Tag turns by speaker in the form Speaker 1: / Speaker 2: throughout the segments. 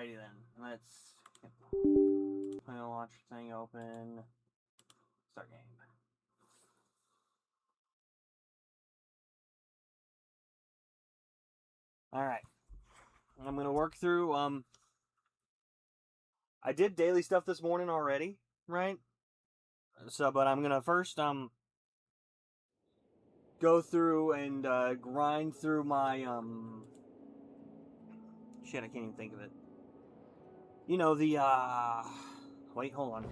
Speaker 1: Alrighty then. Let's get the launcher thing open. Start game. Alright. I'm gonna work through I did daily stuff this morning already, right? So but I'm gonna first go through and grind through my shit, I can't even think of it. You know, the wait, hold on.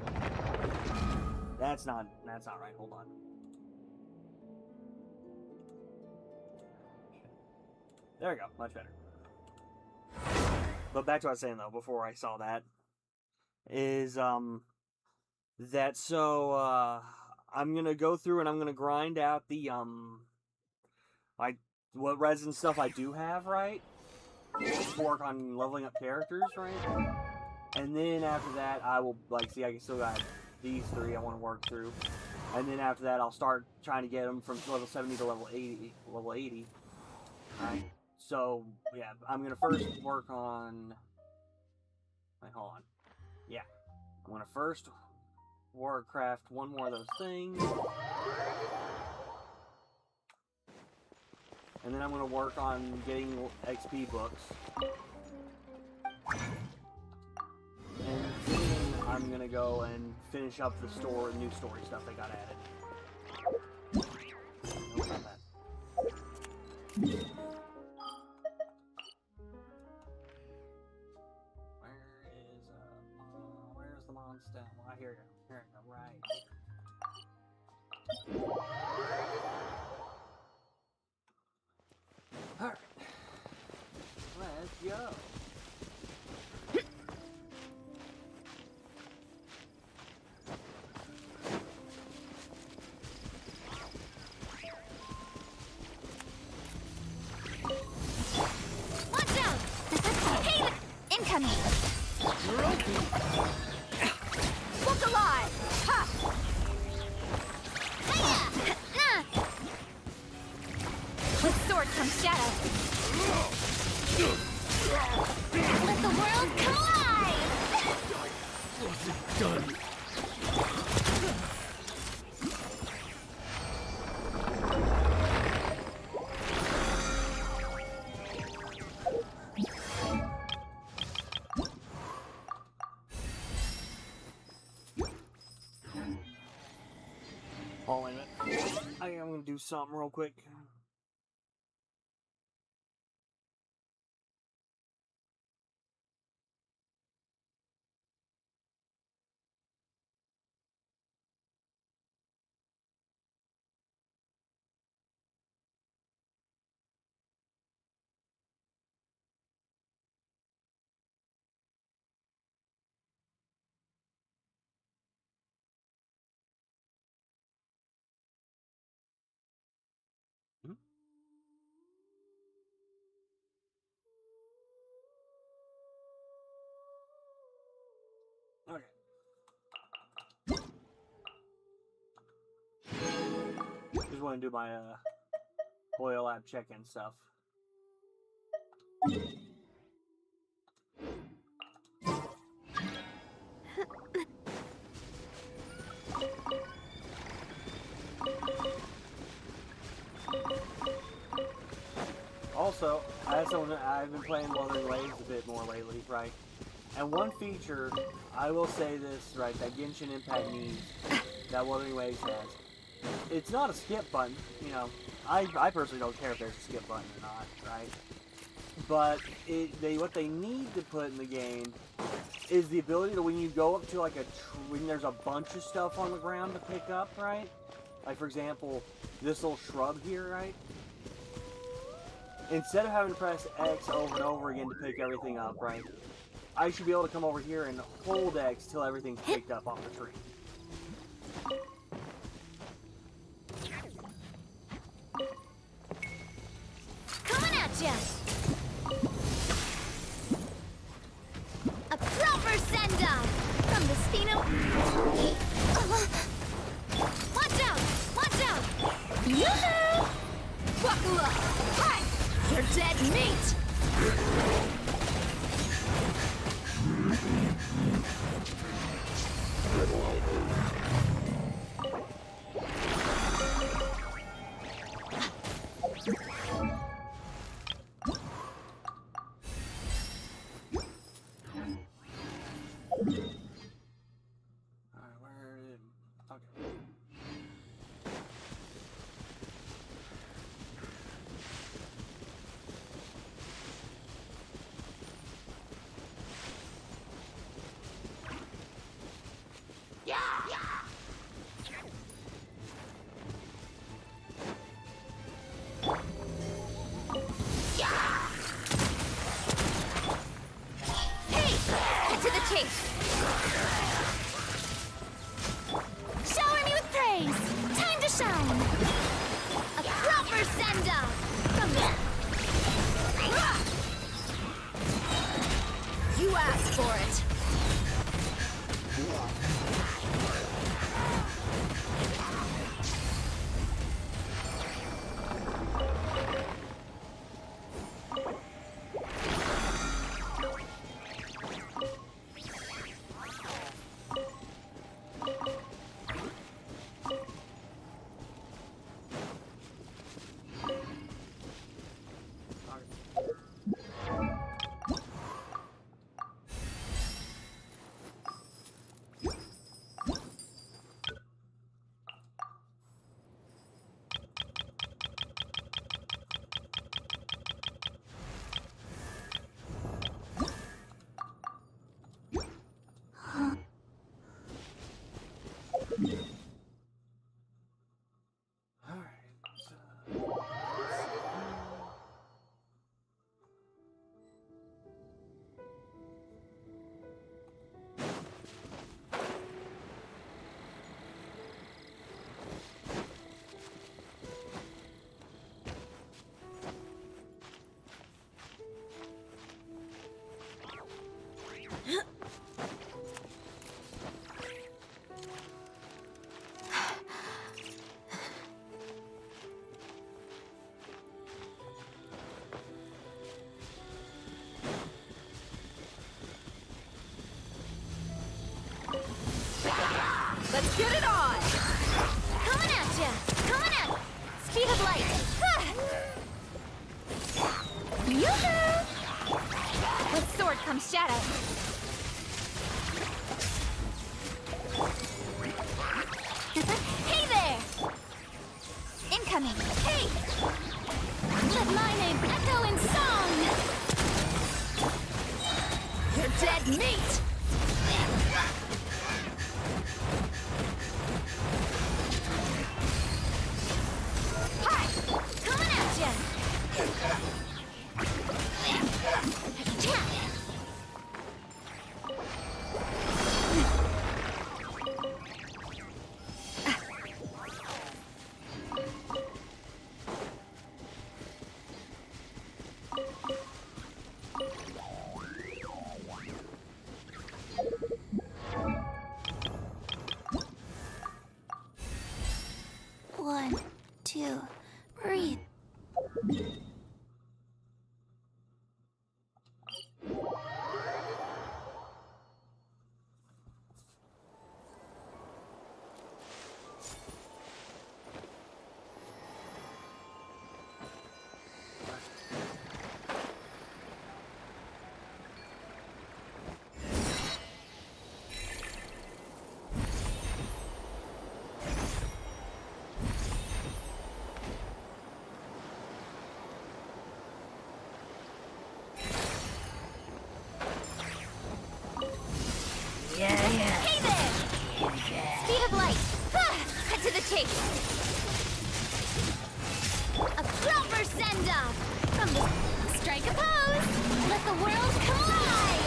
Speaker 1: That's not right. Hold on. There we go. Much better. But back to what I was saying though, before I saw that, is that so I'm gonna go through and I'm gonna grind out the like what resin stuff I do have, right? Work on leveling up characters, right? And then after that, I will, like, see, I can still got these three I want to work through. And then after that, I'll start trying to get them from level 70 to level 80. Right? So, yeah, I'm going to first work on... Wait, hold on. Yeah. I'm going to first craft one more of those things. And then I'm going to work on getting XP books. And then I'm gonna go and finish up the new story stuff that got added. Where's the monster? Well, here we go. Here we go. Right. All right. Let's go.
Speaker 2: Incoming! Look alive! Ha! Hiya! With sword comes shadow. Let the world collide!
Speaker 3: What's it done?
Speaker 1: Oh, wait a minute. I think I'm gonna do something real quick. Okay. Just want to do my oil app check-in stuff. Also, I've been playing Wuthering Waves a bit more lately, right? And one feature, I will say this, right, that Genshin Impact needs, that Wuthering Waves has, it's not a skip button, you know. I personally don't care if there's a skip button or not, right? But what they need to put in the game is the ability to, when you go up to like when there's a bunch of stuff on the ground to pick up, right? Like for example, this little shrub here, right? Instead of having to press X over and over again to pick everything up, right? I should be able to come over here and hold X till everything's picked up off the tree.
Speaker 2: Coming at ya! A proper send-off from the Spino. Watch out! Watch out! Yoo-hoo! Buckle up! Right! You're dead meat! shine! A proper send-off! From the... You asked for it! Let's get it on! Coming at ya! Coming at... Speed of light! Yoo-hoo! With sword comes shadow. Hey there! Incoming! Hey! Let my name echo in song! You're dead meat! One, two, breathe. Hey there! Speed of light! Cut to the chase! A proper send-off! From the... Strike a pose! Let the world come alive!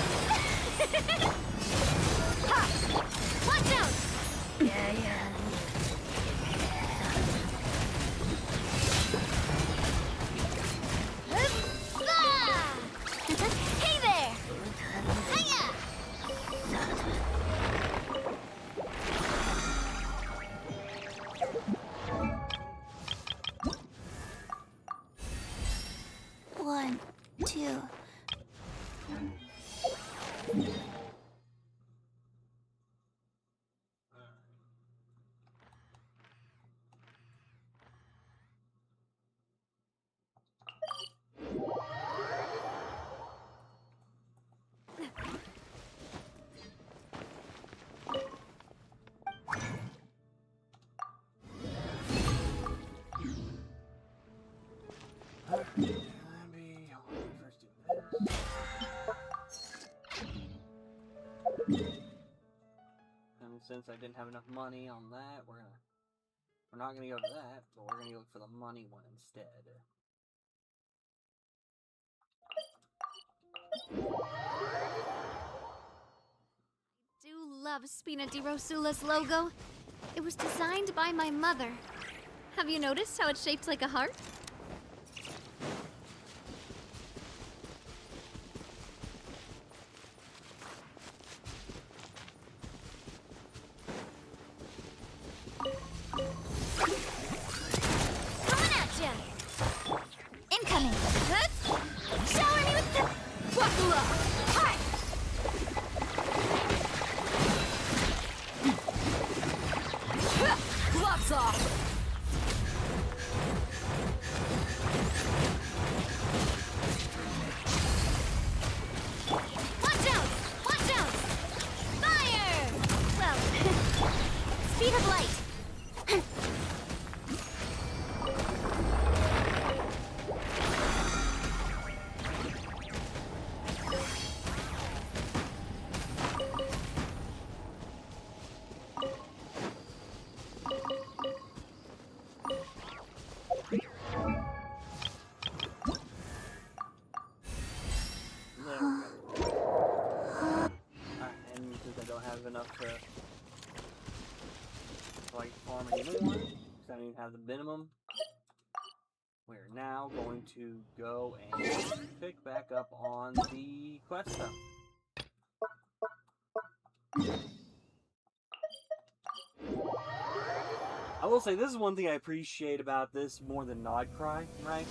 Speaker 2: Ha! Watch out! Hey there! Hiya! One, two.
Speaker 1: And since I didn't have enough money on that, we're not gonna go to that, but we're gonna look for the money one instead.
Speaker 2: I do love Spina di Rosula's logo. It was designed by my mother. Have you noticed how it's shaped like a heart? Coming at ya! Incoming! Shower me with the... Buckle up! Hi! Gloves off! Watch out! Watch out! Fire! Well, speed of light.
Speaker 1: And since I don't have enough to like farm anymore, because I don't even have the minimum, we're now going to go and pick back up on the quest stuff. I will say this is one thing I appreciate about this more than Nodcry, right?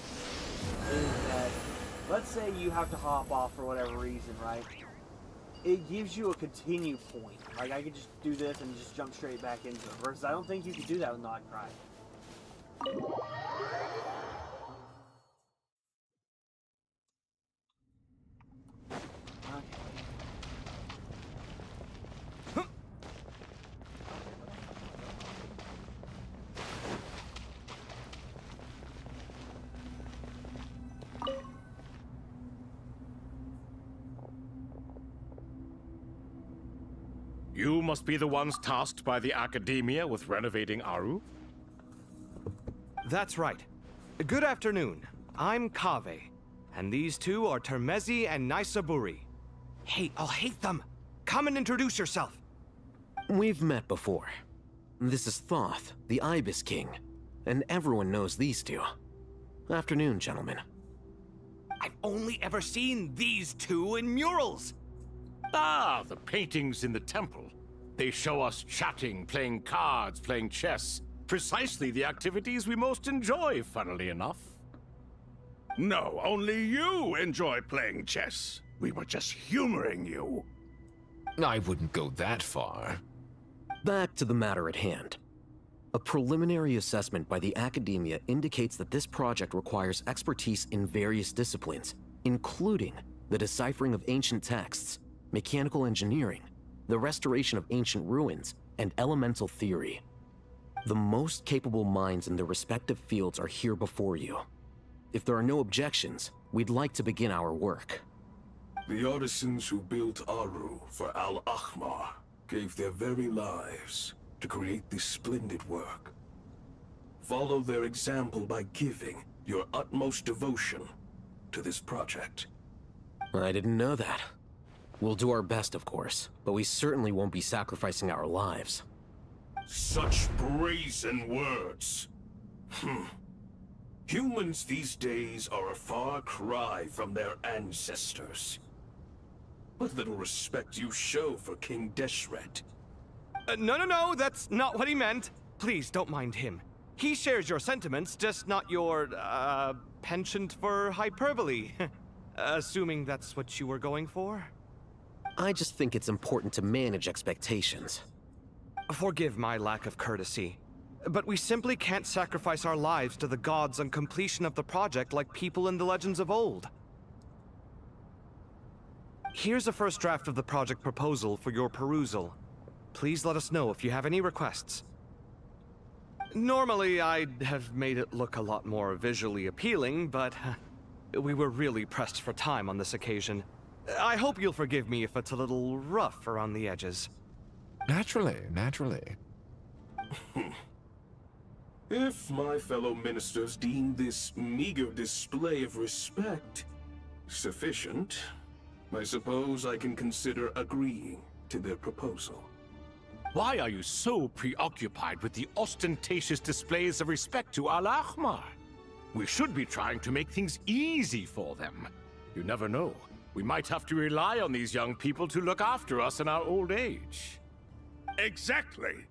Speaker 1: Is that, let's say you have to hop off for whatever reason, right? It gives you a continue point. Like, I could just do this and just jump straight back into it. Versus, I don't think you could do that with Nodcry.
Speaker 4: You must be the ones tasked by the Academia with renovating Aru?
Speaker 5: That's right. Good afternoon. I'm Kaveh, and these two are Termezi and Naisaburi. Hey, I'll hate them. Come and introduce yourself.
Speaker 6: We've met before. This is Thoth, the Ibis King, and everyone knows these two. Afternoon, gentlemen.
Speaker 5: I've only ever seen these two in murals.
Speaker 4: Ah, the paintings in the temple. They show us chatting, playing cards, playing chess. Precisely the activities we most enjoy, funnily enough.
Speaker 7: No, only you enjoy playing chess. We were just humoring you.
Speaker 3: I wouldn't go that far.
Speaker 6: Back to the matter at hand. A preliminary assessment by the Academia indicates that this project requires expertise in various disciplines, including the deciphering of ancient texts, mechanical engineering, the restoration of ancient ruins, and elemental theory. The most capable minds in their respective fields are here before you. If there are no objections, we'd like to begin our work.
Speaker 7: The artisans who built Aru for Al-Ahmar gave their very lives to create this splendid work. Follow their example by giving your utmost devotion to this project.
Speaker 6: I didn't know that. We'll do our best, of course, but we certainly won't be sacrificing our lives.
Speaker 7: Such brazen words. Humans these days are a far cry from their ancestors. What little respect you show for King Deshret.
Speaker 5: No, that's not what he meant. Please, don't mind him. He shares your sentiments, just not your, penchant for hyperbole. Assuming that's what you were going for?
Speaker 6: I just think it's important to manage expectations.
Speaker 5: Forgive my lack of courtesy, but we simply can't sacrifice our lives to the gods on completion of the project like people in the legends of old. Here's a first draft of the project proposal for your perusal. Please let us know if you have any requests. Normally, I'd have made it look a lot more visually appealing, but we were really pressed for time on this occasion. I hope you'll forgive me if it's a little rough around the edges.
Speaker 3: Naturally, naturally.
Speaker 7: If my fellow ministers deem this meager display of respect sufficient, I suppose I can consider agreeing to their proposal.
Speaker 4: Why are you so preoccupied with the ostentatious displays of respect to Al-Ahmar? We should be trying to make things easy for them. You never know. We might have to rely on these young people to look after us in our old age.
Speaker 8: Exactly.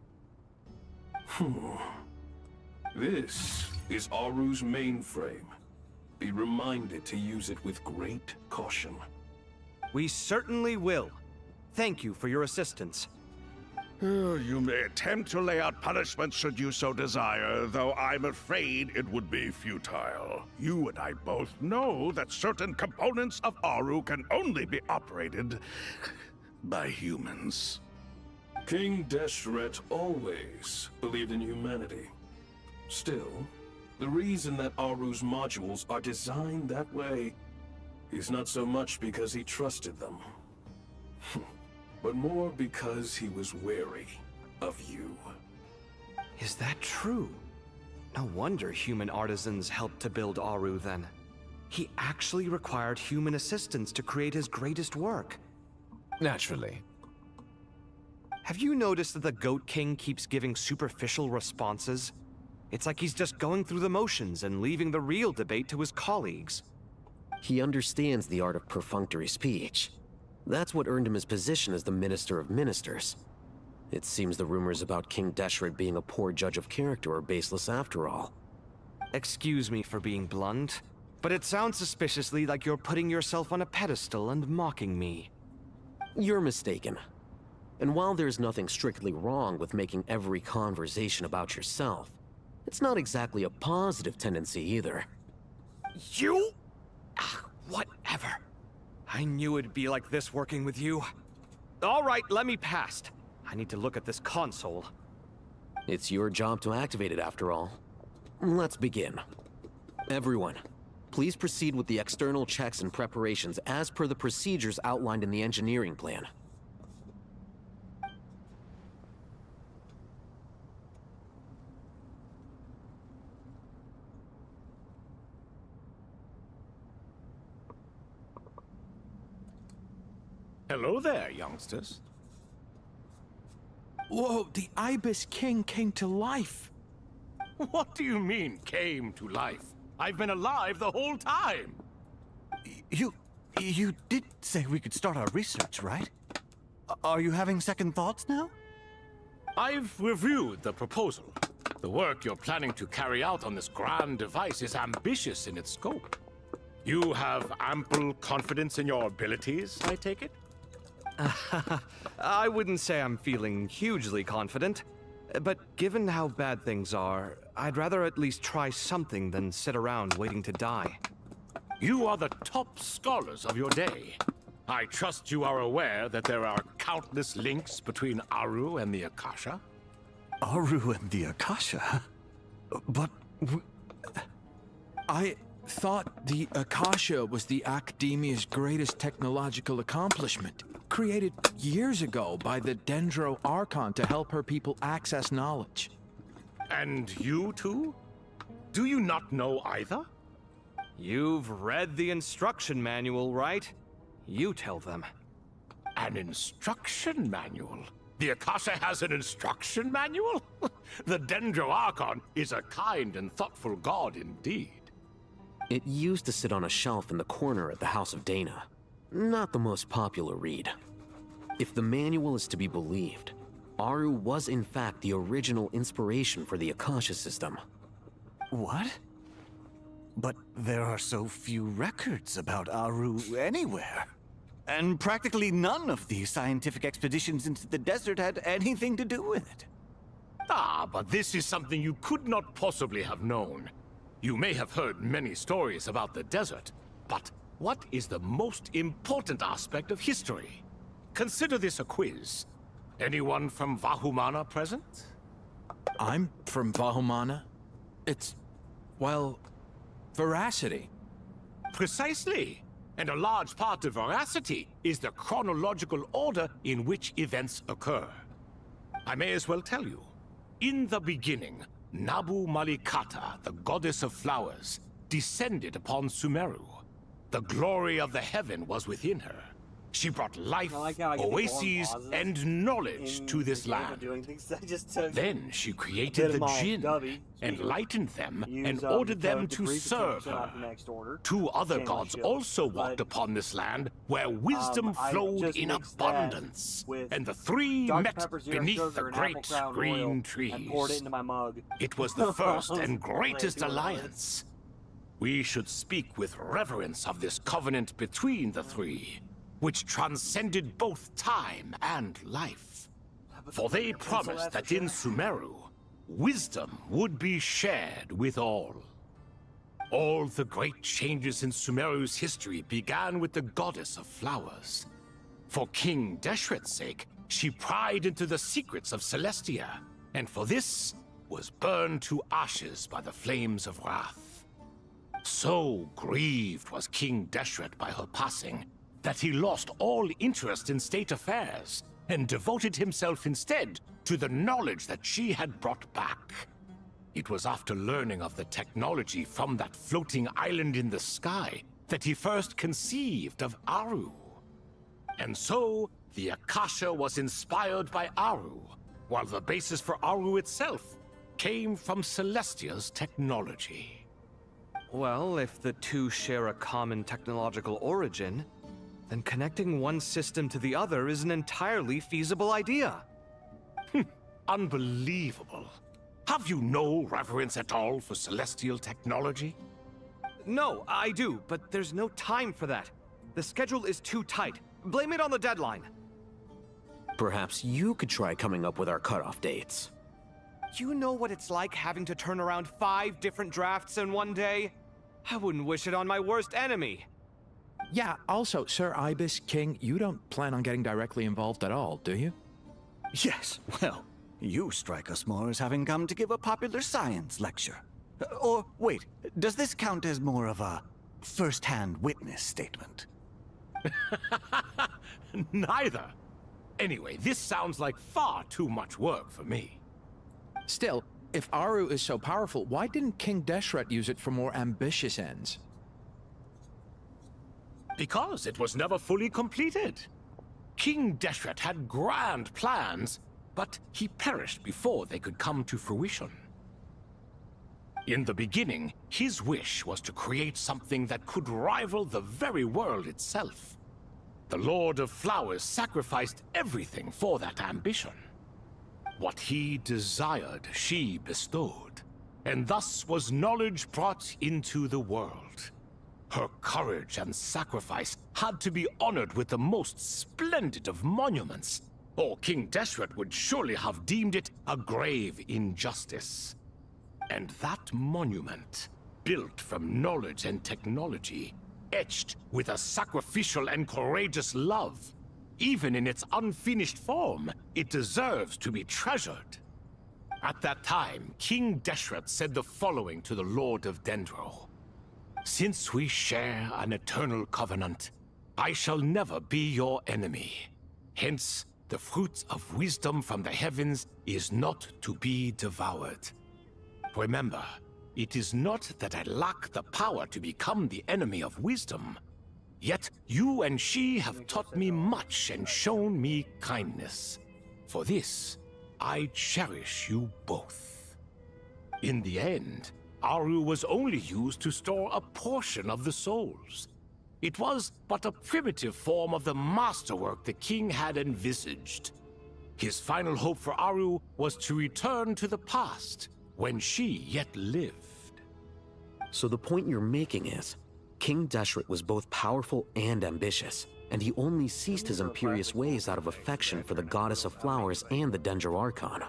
Speaker 7: This is Aru's mainframe. Be reminded to use it with great caution.
Speaker 5: We certainly will. Thank you for your assistance.
Speaker 8: You may attempt to lay out punishments should you so desire, though I'm afraid it would be futile. You and I both know that certain components of Aru can only be operated by humans.
Speaker 7: King Deshret always believed in humanity. Still, the reason that Aru's modules are designed that way is not so much because he trusted them, but more because he was wary of you.
Speaker 5: Is that true? No wonder human artisans helped to build Aru then. He actually required human assistance to create his greatest work.
Speaker 3: Naturally.
Speaker 5: Have you noticed that the Goat King keeps giving superficial responses? It's like he's just going through the motions and leaving the real debate to his colleagues.
Speaker 6: He understands the art of perfunctory speech. That's what earned him his position as the Minister of Ministers. It seems the rumors about King Deshret being a poor judge of character are baseless after all.
Speaker 5: Excuse me for being blunt, but it sounds suspiciously like you're putting yourself on a pedestal and mocking me.
Speaker 6: You're mistaken. And while there's nothing strictly wrong with making every conversation about yourself, it's not exactly a positive tendency either.
Speaker 5: You? Whatever. I knew it'd be like this working with you. All right, let me past. I need to look at this console.
Speaker 6: It's your job to activate it after all. Let's begin. Everyone, please proceed with the external checks and preparations as per the procedures outlined in the engineering plan.
Speaker 4: Hello there, youngsters.
Speaker 9: Whoa, the Ibis King came to life.
Speaker 4: What do you mean, came to life? I've been alive the whole time.
Speaker 9: You did say we could start our research, right? Are you having second thoughts now?
Speaker 4: I've reviewed the proposal. The work you're planning to carry out on this grand device is ambitious in its scope. You have ample confidence in your abilities, I take it?
Speaker 5: I wouldn't say I'm feeling hugely confident, but given how bad things are, I'd rather at least try something than sit around waiting to die.
Speaker 4: You are the top scholars of your day. I trust you are aware that there are countless links between Aru and the Akasha?
Speaker 9: Aru and the Akasha? But... I thought the Akasha was the Academia's greatest technological accomplishment, created years ago by the Dendro Archon to help her people access knowledge.
Speaker 4: And you too? Do you not know either?
Speaker 5: You've read the instruction manual, right? You tell them.
Speaker 4: An instruction manual? The Akasha has an instruction manual? The Dendro Archon is a kind and thoughtful god indeed.
Speaker 6: It used to sit on a shelf in the corner at the House of Dana. Not the most popular read. If the manual is to be believed, Aru was in fact the original inspiration for the Akasha system.
Speaker 9: What? But there are so few records about Aru anywhere. And practically none of these scientific expeditions into the desert had anything to do with it.
Speaker 4: Ah, but this is something you could not possibly have known. You may have heard many stories about the desert, but what is the most important aspect of history? Consider this a quiz. Anyone from Vahumana present?
Speaker 9: I'm from Vahumana. It's, well, veracity.
Speaker 4: Precisely. And a large part of veracity is the chronological order in which events occur. I may as well tell you. In the beginning, Nabu Malikata, the goddess of flowers, descended upon Sumeru. The glory of the heaven was within her. She brought life,
Speaker 1: I like how I get people on
Speaker 4: oases,
Speaker 1: pauses
Speaker 4: and knowledge to this
Speaker 1: the game of
Speaker 4: land.
Speaker 1: doing things. I just took
Speaker 4: Then she
Speaker 1: a bit
Speaker 4: created
Speaker 1: of
Speaker 4: the
Speaker 1: my
Speaker 4: Jinn,
Speaker 1: Dubby.
Speaker 4: enlightened them,
Speaker 1: Use,
Speaker 4: and ordered them
Speaker 1: code
Speaker 4: to
Speaker 1: decrease the
Speaker 4: serve
Speaker 1: 10% off
Speaker 4: her.
Speaker 1: the next order.
Speaker 4: Two other
Speaker 1: Chain my
Speaker 4: gods
Speaker 1: shield.
Speaker 4: also
Speaker 1: But,
Speaker 4: walked upon this land, where wisdom
Speaker 1: I
Speaker 4: flowed
Speaker 1: just
Speaker 4: in
Speaker 1: mixed that
Speaker 4: abundance,
Speaker 1: with
Speaker 4: and the three
Speaker 1: Dr.
Speaker 4: met
Speaker 1: Pepper, zero
Speaker 4: beneath
Speaker 1: sugar,
Speaker 4: the
Speaker 1: and apple
Speaker 4: great
Speaker 1: crown
Speaker 4: green
Speaker 1: oil,
Speaker 4: trees.
Speaker 1: and poured it into my mug.
Speaker 4: It was the first and
Speaker 1: Like,
Speaker 4: greatest
Speaker 1: doing
Speaker 4: alliance. We should speak with reverence of this covenant between the three, which transcended both time and life. For they promised that in Sumeru, wisdom would be shared with all. All the great changes in Sumeru's history began with the goddess of flowers. For King Deshret's sake, she pried into the secrets of Celestia, and for this was burned to ashes by the flames of wrath. So grieved was King Deshret by her passing, that he lost all interest in state affairs, and devoted himself instead to the knowledge that she had brought back. It was after learning of the technology from that floating island in the sky that he first conceived of Aru. And so, the Akasha was inspired by Aru, while the basis for Aru itself came from Celestia's technology.
Speaker 5: Well, if the two share a common technological origin, then connecting one system to the other is an entirely feasible idea.
Speaker 4: Unbelievable. Have you no reverence at all for celestial technology?
Speaker 5: No, I do, but there's no time for that. The schedule is too tight. Blame it on the deadline.
Speaker 6: Perhaps you could try coming up with our cutoff dates.
Speaker 5: You know what it's like having to turn around 5 different drafts in one day? I wouldn't wish it on my worst enemy.
Speaker 10: Yeah, also, Sir Ibis, King, you don't plan on getting directly involved at all, do you?
Speaker 9: Yes, well, you strike us more as having come to give a popular science lecture. Or, wait, does this count as more of a first-hand witness statement?
Speaker 4: Neither. Anyway, this sounds like far too much work for me.
Speaker 10: Still, if Aru is so powerful, why didn't King Deshret use it for more ambitious ends?
Speaker 4: Because it was never fully completed. King Deshret had grand plans, but he perished before they could come to fruition. In the beginning, his wish was to create something that could rival the very world itself. The Lord of Flowers sacrificed everything for that ambition. What he desired, she bestowed, and thus was knowledge brought into the world. Her courage and sacrifice had to be honored with the most splendid of monuments, or King Deshret would surely have deemed it a grave injustice. And that monument, built from knowledge and technology, etched with a sacrificial and courageous love, even in its unfinished form, it deserves to be treasured. At that time, King Deshret said the following to the Lord of Dendro. Since we share an eternal covenant, I shall never be your enemy. Hence, the fruit of wisdom from the heavens is not to be devoured. Remember, it is not that I lack the power to become the enemy of wisdom. Yet you and she have taught me much and shown me kindness. For this, I cherish you both. In the end, Aru was only used to store a portion of the souls. It was but a primitive form of the masterwork the king had envisaged. His final hope for Aru was to return to the past, when she yet lived.
Speaker 6: So the point you're making is, King Deshret was both powerful and ambitious, and he only ceased his imperious ways out of affection for the Goddess of Flowers and the Dendro Archon.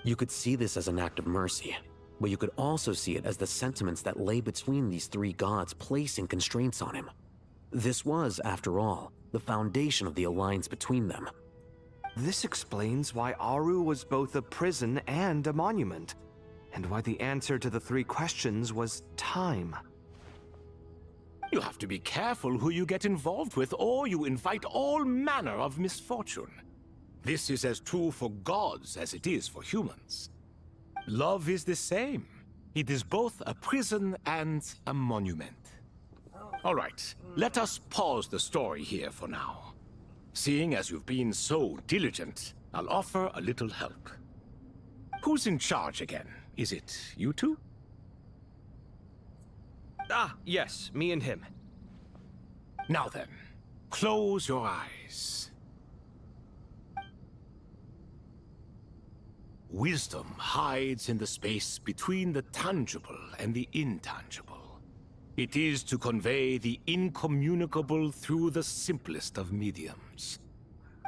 Speaker 6: You could see this as an act of mercy, but you could also see it as the sentiments that lay between these three gods placing constraints on him. This was, after all, the foundation of the alliance between them.
Speaker 5: This explains why Aru was both a prison and a monument, and why the answer to the 3 questions was time.
Speaker 4: You have to be careful who you get involved with, or you invite all manner of misfortune. This is as true for gods as it is for humans. Love is the same. It is both a prison and a monument. All right, let us pause the story here for now. Seeing as you've been so diligent, I'll offer a little help. Who's in charge again? Is it you two?
Speaker 5: Ah, yes, me and him.
Speaker 4: Now then, close your eyes. Wisdom hides in the space between the tangible and the intangible. It is to convey the incommunicable through the simplest of mediums.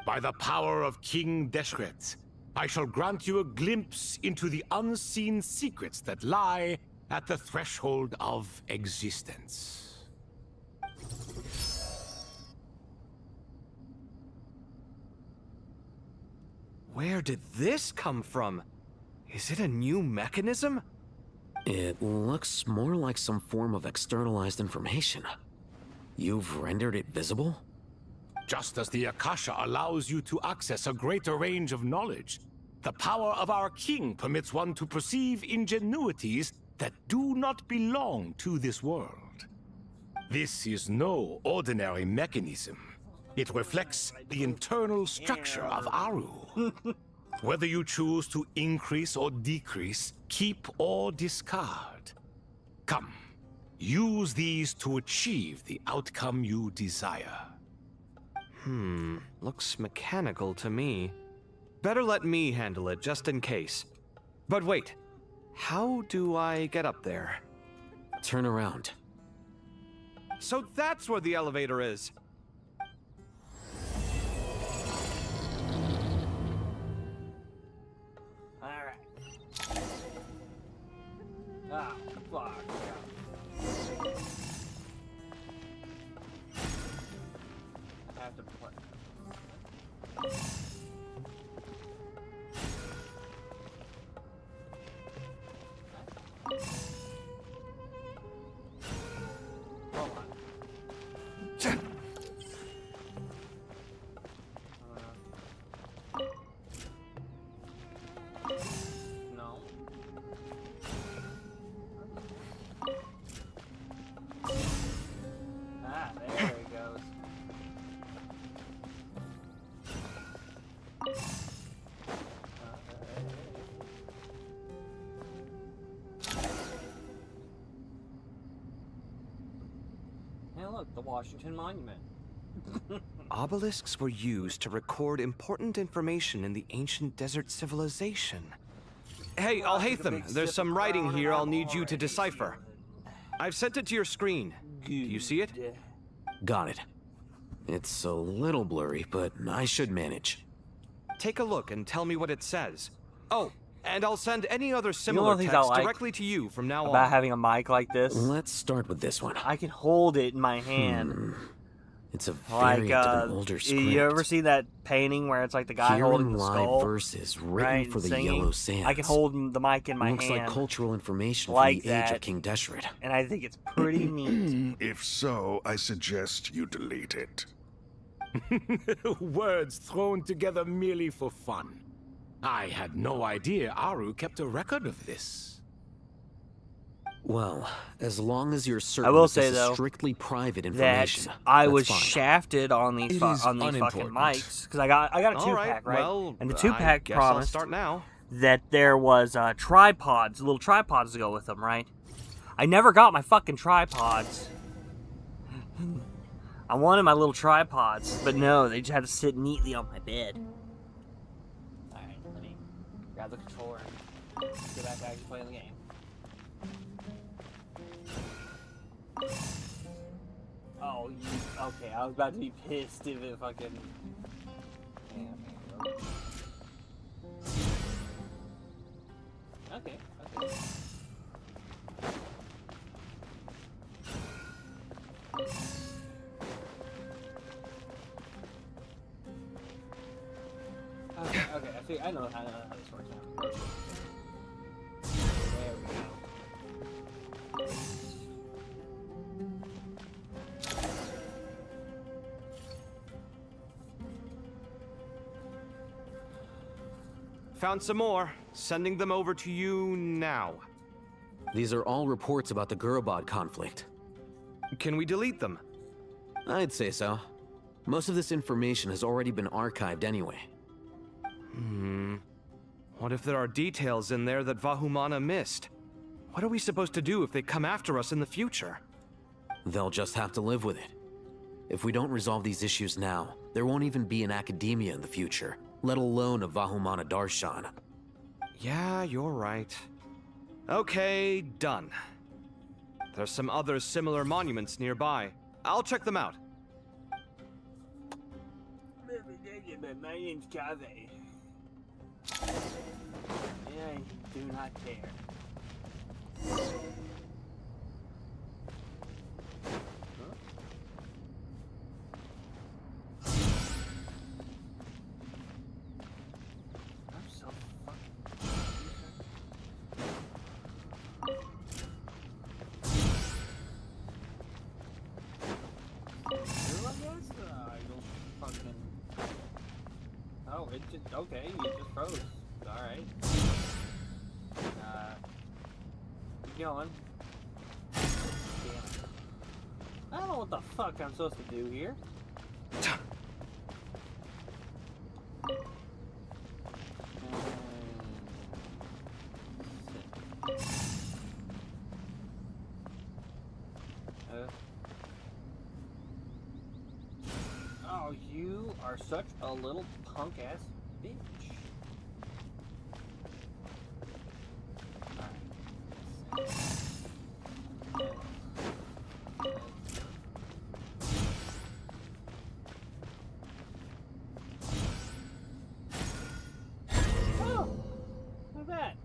Speaker 4: By the power of King Deshret, I shall grant you a glimpse into the unseen secrets that lie at the threshold of existence.
Speaker 5: Where did this come from? Is it a new mechanism?
Speaker 6: It looks more like some form of externalized information. You've rendered it visible?
Speaker 4: Just as the Akasha allows you to access a greater range of knowledge, the power of our king permits one to perceive ingenuities that do not belong to this world. This is no ordinary mechanism. It reflects the internal structure of Aru. Whether you choose to increase or decrease, keep or discard. Come, use these to achieve the outcome you desire.
Speaker 5: Looks mechanical to me. Better let me handle it, just in case. But wait, how do I get up there?
Speaker 6: Turn around.
Speaker 5: So that's where the elevator is.
Speaker 1: Alright. Ah, fuck. I have to play. Hold on. No. Ah, there it goes. Hey, look, the Washington Monument.
Speaker 5: Obelisks were used to record important information in the ancient desert civilization. Hey, Al-Haytham, there's some writing here I'll need you to decipher. I've sent it to your screen. Do you see it?
Speaker 6: Got it. It's a little blurry, but I should manage.
Speaker 5: Take a look and tell me what it says. Oh, and I'll send any other
Speaker 1: one
Speaker 5: similar
Speaker 1: of the things I
Speaker 5: text
Speaker 1: like
Speaker 5: directly to you from now
Speaker 1: about
Speaker 5: on.
Speaker 1: having a mic like this.
Speaker 6: Let's start with this one.
Speaker 1: I can hold it in my hand.
Speaker 6: It's a
Speaker 1: Like,
Speaker 6: variant of an older script.
Speaker 1: you ever see that painting where it's like the guy holding
Speaker 6: Hearing
Speaker 1: the
Speaker 6: live
Speaker 1: skull?
Speaker 6: verses written
Speaker 1: right,
Speaker 6: for the
Speaker 1: singing?
Speaker 6: Yellow Sands.
Speaker 1: I can hold the mic in my
Speaker 6: Looks
Speaker 1: hand.
Speaker 6: like cultural information
Speaker 1: like
Speaker 6: from the age
Speaker 1: that.
Speaker 6: of King Deshret.
Speaker 1: And I think it's pretty neat.
Speaker 8: If so, I suggest you delete it.
Speaker 4: Words thrown together merely for fun. I had no idea Aru kept a record of this.
Speaker 6: Well, as long as you're certain
Speaker 1: will
Speaker 6: that
Speaker 1: say,
Speaker 6: this
Speaker 1: though,
Speaker 6: is strictly private
Speaker 1: that
Speaker 6: information,
Speaker 1: I
Speaker 6: that's
Speaker 1: was
Speaker 6: fine.
Speaker 1: shafted on these
Speaker 10: It
Speaker 1: fucking
Speaker 10: is
Speaker 1: mics because I got a
Speaker 5: All
Speaker 1: 2-pack, right?
Speaker 5: well,
Speaker 1: And the
Speaker 5: I
Speaker 1: 2-pack
Speaker 5: guess I'll
Speaker 1: promised
Speaker 5: start now.
Speaker 1: that there was tripods, little tripods to go with them, right? I never got my fucking tripods. I wanted my little tripods, but no, they just had to sit neatly on my bed. Alright, let me grab the controller and get back to actually playing the game. Oh, okay, I was about to be pissed if it fucking... Okay, okay. Okay, I know how this works now. There we go.
Speaker 5: Found some more. Sending them over to you now.
Speaker 6: These are all reports about the Gurabad conflict.
Speaker 5: Can we delete them?
Speaker 6: I'd say so. Most of this information has already been archived anyway.
Speaker 5: What if there are details in there that Vahumana missed? What are we supposed to do if they come after us in the future?
Speaker 6: They'll just have to live with it. If we don't resolve these issues now, there won't even be an academia in the future, let alone a Vahumana Darshan.
Speaker 5: Yeah, you're right. Okay, done. There's some other similar monuments nearby. I'll check them out.
Speaker 1: My name's Cave. I do not care. I'm so fucking... Oh, it just... Okay, it just froze. Alright. Keep going. Damn it. I don't know what the fuck I'm supposed to do here. Oh, you are such a little punk-ass bitch. Oh! Look at that.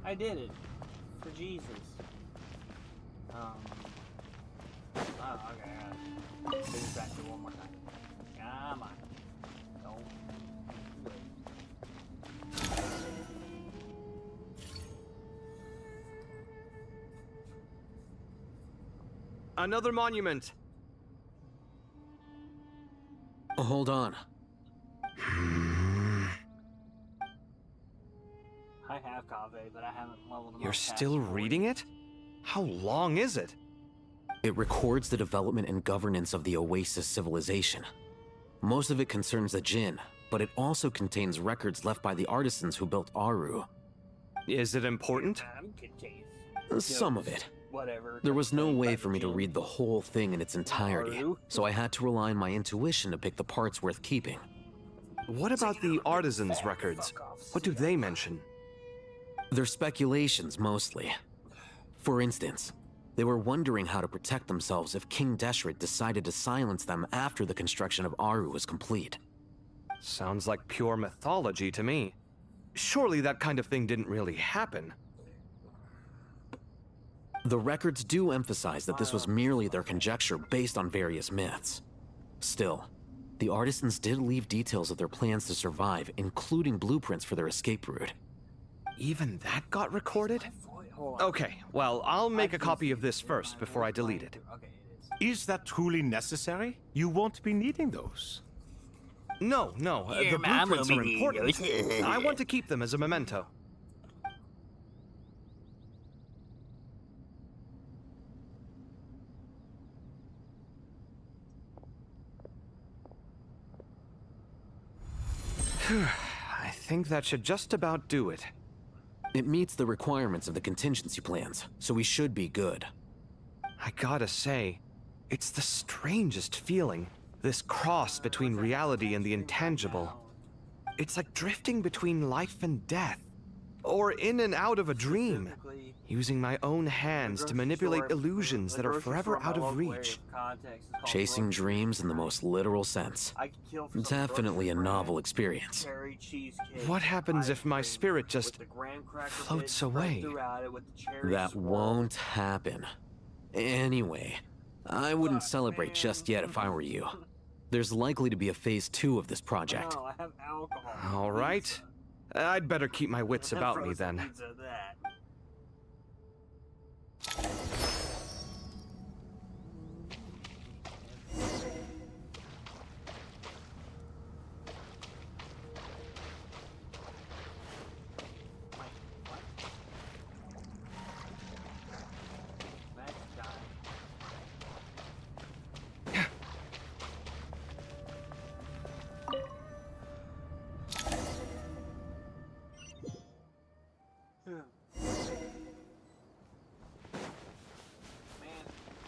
Speaker 1: I did it. For Jesus. Oh, okay, I gotta do this back to one more time. Come on. Don't do it.
Speaker 5: Another monument.
Speaker 6: Hold on.
Speaker 1: I have Kaveh, but I haven't leveled him
Speaker 5: You're
Speaker 1: up
Speaker 5: still
Speaker 1: past 40.
Speaker 5: reading it? How long is it?
Speaker 6: It records the development and governance of the Oasis civilization. Most of it concerns the Jinn, but it also contains records left by the artisans who built Aru.
Speaker 5: Is it important?
Speaker 6: Some of it.
Speaker 1: Whatever.
Speaker 6: There was no way for me to read the whole thing in its entirety,
Speaker 1: Aru?
Speaker 6: so I had to rely on my intuition to pick the parts worth keeping.
Speaker 5: What about the artisans' records? What do they mention?
Speaker 6: They're speculations, mostly. For instance, they were wondering how to protect themselves if King Deshret decided to silence them after the construction of Aru was complete.
Speaker 5: Sounds like pure mythology to me. Surely that kind of thing didn't really happen.
Speaker 6: The records do emphasize that this was merely their conjecture based on various myths. Still, the artisans did leave details of their plans to survive, including blueprints for their escape route.
Speaker 5: Even that got recorded? Okay, well, I'll make a copy of this first before I delete it.
Speaker 4: Is that truly necessary? You won't be needing those.
Speaker 5: No, the blueprints are important. I want to keep them as a memento. I think that should just about do it.
Speaker 6: It meets the requirements of the contingency plans, so we should be good.
Speaker 5: I gotta say, it's the strangest feeling, this cross between reality and the intangible. It's like drifting between life and death, or in and out of a dream, using my own hands to manipulate illusions that are forever out of reach.
Speaker 6: Chasing dreams in the most literal sense. Definitely a novel experience.
Speaker 5: What happens if my spirit just floats away?
Speaker 6: That won't happen. Anyway, I wouldn't celebrate just yet if I were you. There's likely to be a phase 2 of this project.
Speaker 5: All right. I'd better keep my wits about me then.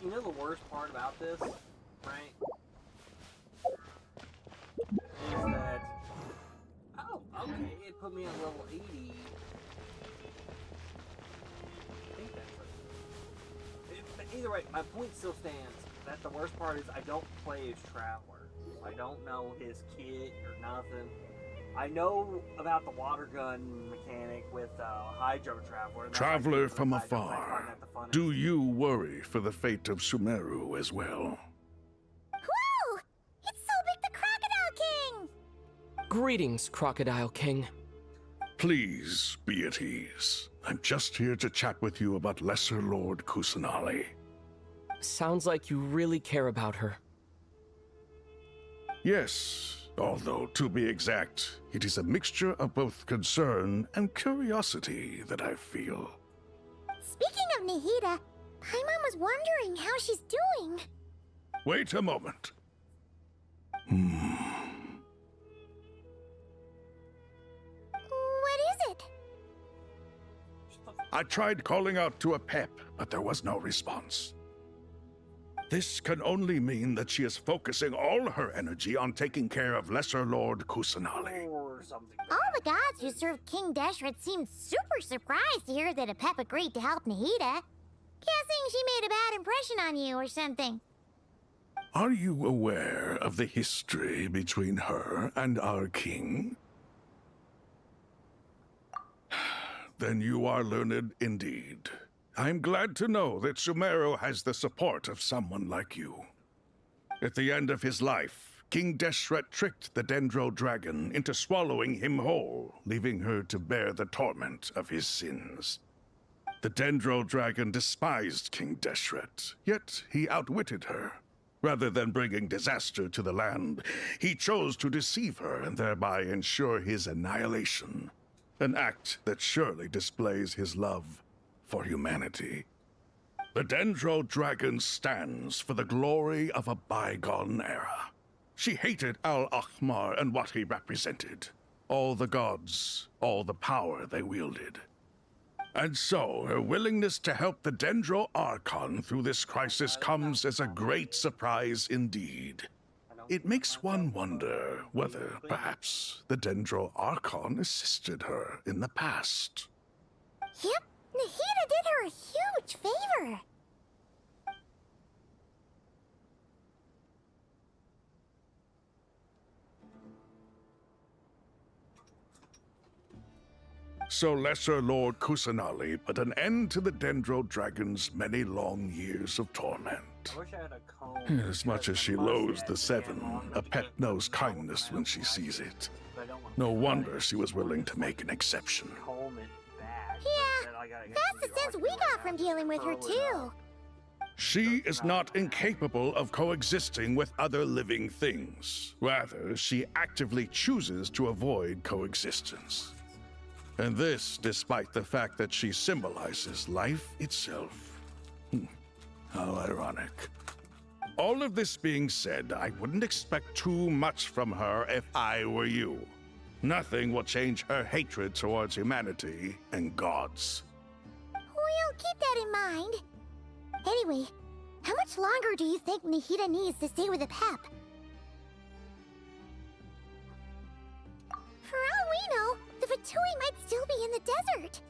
Speaker 1: you know the worst part about this, right? Is that... Oh, okay, it put me at level 80. I think that's it. But either way, my point still stands. That the worst part is I don't play as Traveler. I don't know his kit or nothing. I know about the water gun mechanic with Hydro Traveler.
Speaker 8: Traveler from afar, do you worry for the fate of Sumeru as well?
Speaker 2: Whoa! It's so big, the Crocodile King!
Speaker 11: Greetings, Crocodile King.
Speaker 8: Please be at ease. I'm just here to chat with you about Lesser Lord Kusanali.
Speaker 11: Sounds like you really care about her.
Speaker 8: Yes, although to be exact, it is a mixture of both concern and curiosity that I feel.
Speaker 2: Speaking of Nahida, Paimon was wondering how she's doing.
Speaker 8: Wait a moment.
Speaker 2: What is it?
Speaker 8: I tried calling out to Apep, but there was no response. This can only mean that she is focusing all her energy on taking care of Lesser Lord Kusanali.
Speaker 1: Or something.
Speaker 2: All the gods who serve King Deshret seemed super surprised to hear that Apep agreed to help Nahida. Guessing she made a bad impression on you or something.
Speaker 8: Are you aware of the history between her and our king? Then you are learned indeed. I'm glad to know that Sumeru has the support of someone like you. At the end of his life, King Deshret tricked the Dendro Dragon into swallowing him whole, leaving her to bear the torment of his sins. The Dendro Dragon despised King Deshret, yet he outwitted her. Rather than bringing disaster to the land, he chose to deceive her and thereby ensure his annihilation. An act that surely displays his love for humanity. The Dendro Dragon stands for the glory of a bygone era. She hated Al-Ahmar and what he represented. All the gods, all the power they wielded. And so, her willingness to help the Dendro Archon through this crisis comes as a great surprise indeed. It makes one wonder whether, perhaps, the Dendro Archon assisted her in the past.
Speaker 2: Yep, Nahida did her a huge favor.
Speaker 8: So Lesser Lord Kusanali put an end to the Dendro Dragon's many long years of torment.
Speaker 1: I wish I had a comb.
Speaker 8: As much as she loathes the Seven, a pet knows kindness when she sees it. No wonder she was willing to make an exception.
Speaker 1: Comb it back.
Speaker 2: Yeah, that's the sense we got from dealing with her, too.
Speaker 8: She is not incapable of coexisting with other living things. Rather, she actively chooses to avoid coexistence. And this despite the fact that she symbolizes life itself. How ironic. All of this being said, I wouldn't expect too much from her if I were you. Nothing will change her hatred towards humanity and gods.
Speaker 2: We'll keep that in mind. Anyway, how much longer do you think Nahida needs to stay with Apep? For all we know, the Fatui might still be in the desert.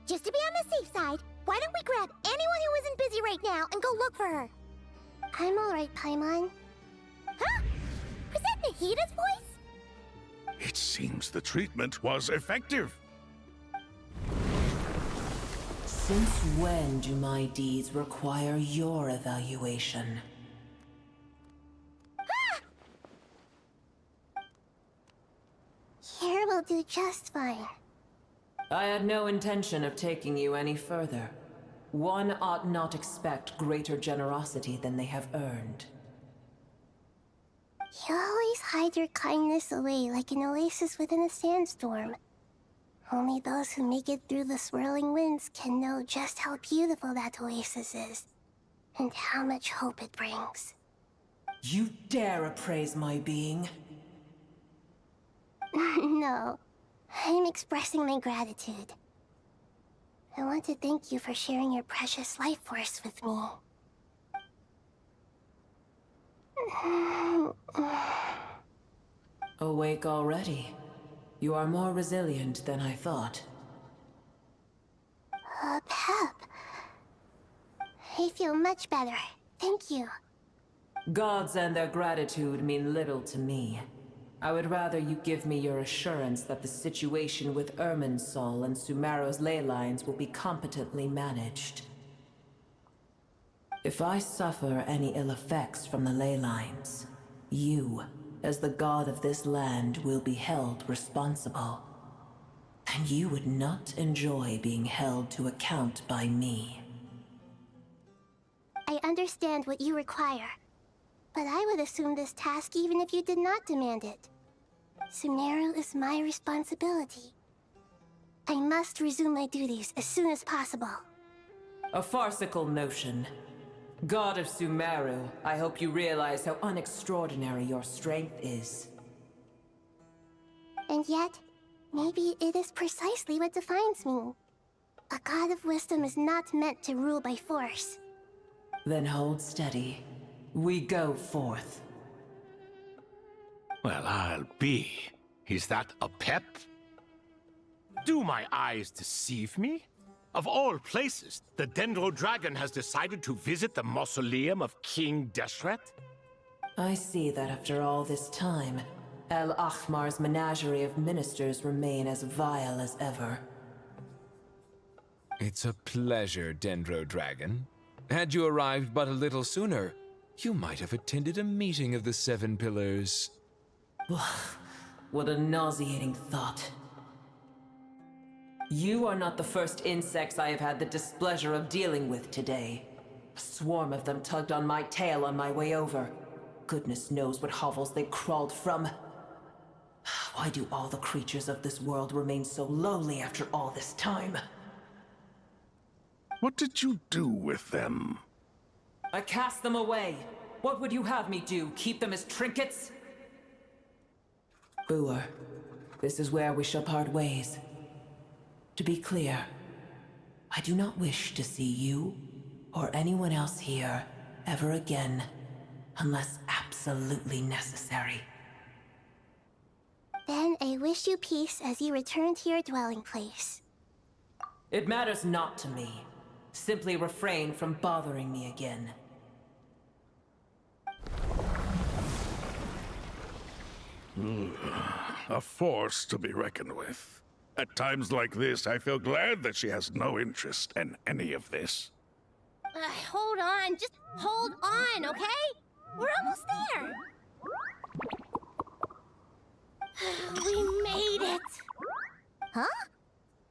Speaker 2: Just to be on the safe side, why don't we grab anyone who isn't busy right now and go look for her? I'm alright, Paimon. Huh? Was that Nahida's voice?
Speaker 8: It seems the treatment was effective.
Speaker 12: Since when do my deeds require your evaluation?
Speaker 2: Here will do just fine.
Speaker 12: I had no intention of taking you any further. One ought not expect greater generosity than they have earned.
Speaker 2: You always hide your kindness away like an oasis within a sandstorm. Only those who make it through the swirling winds can know just how beautiful that oasis is, and how much hope it brings.
Speaker 12: You dare appraise my being?
Speaker 2: No, I'm expressing my gratitude. I want to thank you for sharing your precious life force with me.
Speaker 12: Awake already. You are more resilient than I thought.
Speaker 2: Pep. I feel much better. Thank you.
Speaker 12: Gods and their gratitude mean little to me. I would rather you give me your assurance that the situation with Irminsul and Sumeru's ley lines will be competently managed. If I suffer any ill effects from the ley lines, you, as the god of this land, will be held responsible. And you would not enjoy being held to account by me.
Speaker 2: I understand what you require, but I would assume this task even if you did not demand it. Sumeru is my responsibility. I must resume my duties as soon as possible.
Speaker 12: A farcical notion. God of Sumeru, I hope you realize how unextraordinary your strength is.
Speaker 2: And yet, maybe it is precisely what defines me. A god of wisdom is not meant to rule by force.
Speaker 12: Then hold steady. We go forth.
Speaker 4: Well, I'll be. Is that a pep? Do my eyes deceive me? Of all places, the Dendro Dragon has decided to visit the mausoleum of King Deshret?
Speaker 12: I see that after all this time, El Ahmar's menagerie of ministers remain as vile as ever.
Speaker 3: It's a pleasure, Dendro Dragon. Had you arrived but a little sooner, you might have attended a meeting of the Seven Pillars.
Speaker 12: What a nauseating thought. You are not the first insects I have had the displeasure of dealing with today. A swarm of them tugged on my tail on my way over. Goodness knows what hovels they crawled from. Why do all the creatures of this world remain so lowly after all this time?
Speaker 8: What did you do with them?
Speaker 12: I cast them away. What would you have me do? Keep them as trinkets? Brewer, this is where we shall part ways. To be clear, I do not wish to see you or anyone else here ever again, unless absolutely necessary.
Speaker 2: Then I wish you peace as you return to your dwelling place.
Speaker 12: It matters not to me. Simply refrain from bothering me again.
Speaker 8: A force to be reckoned with. At times like this, I feel glad that she has no interest in any of this.
Speaker 2: Hold on, just hold on, okay? We're almost there. We made it. Huh?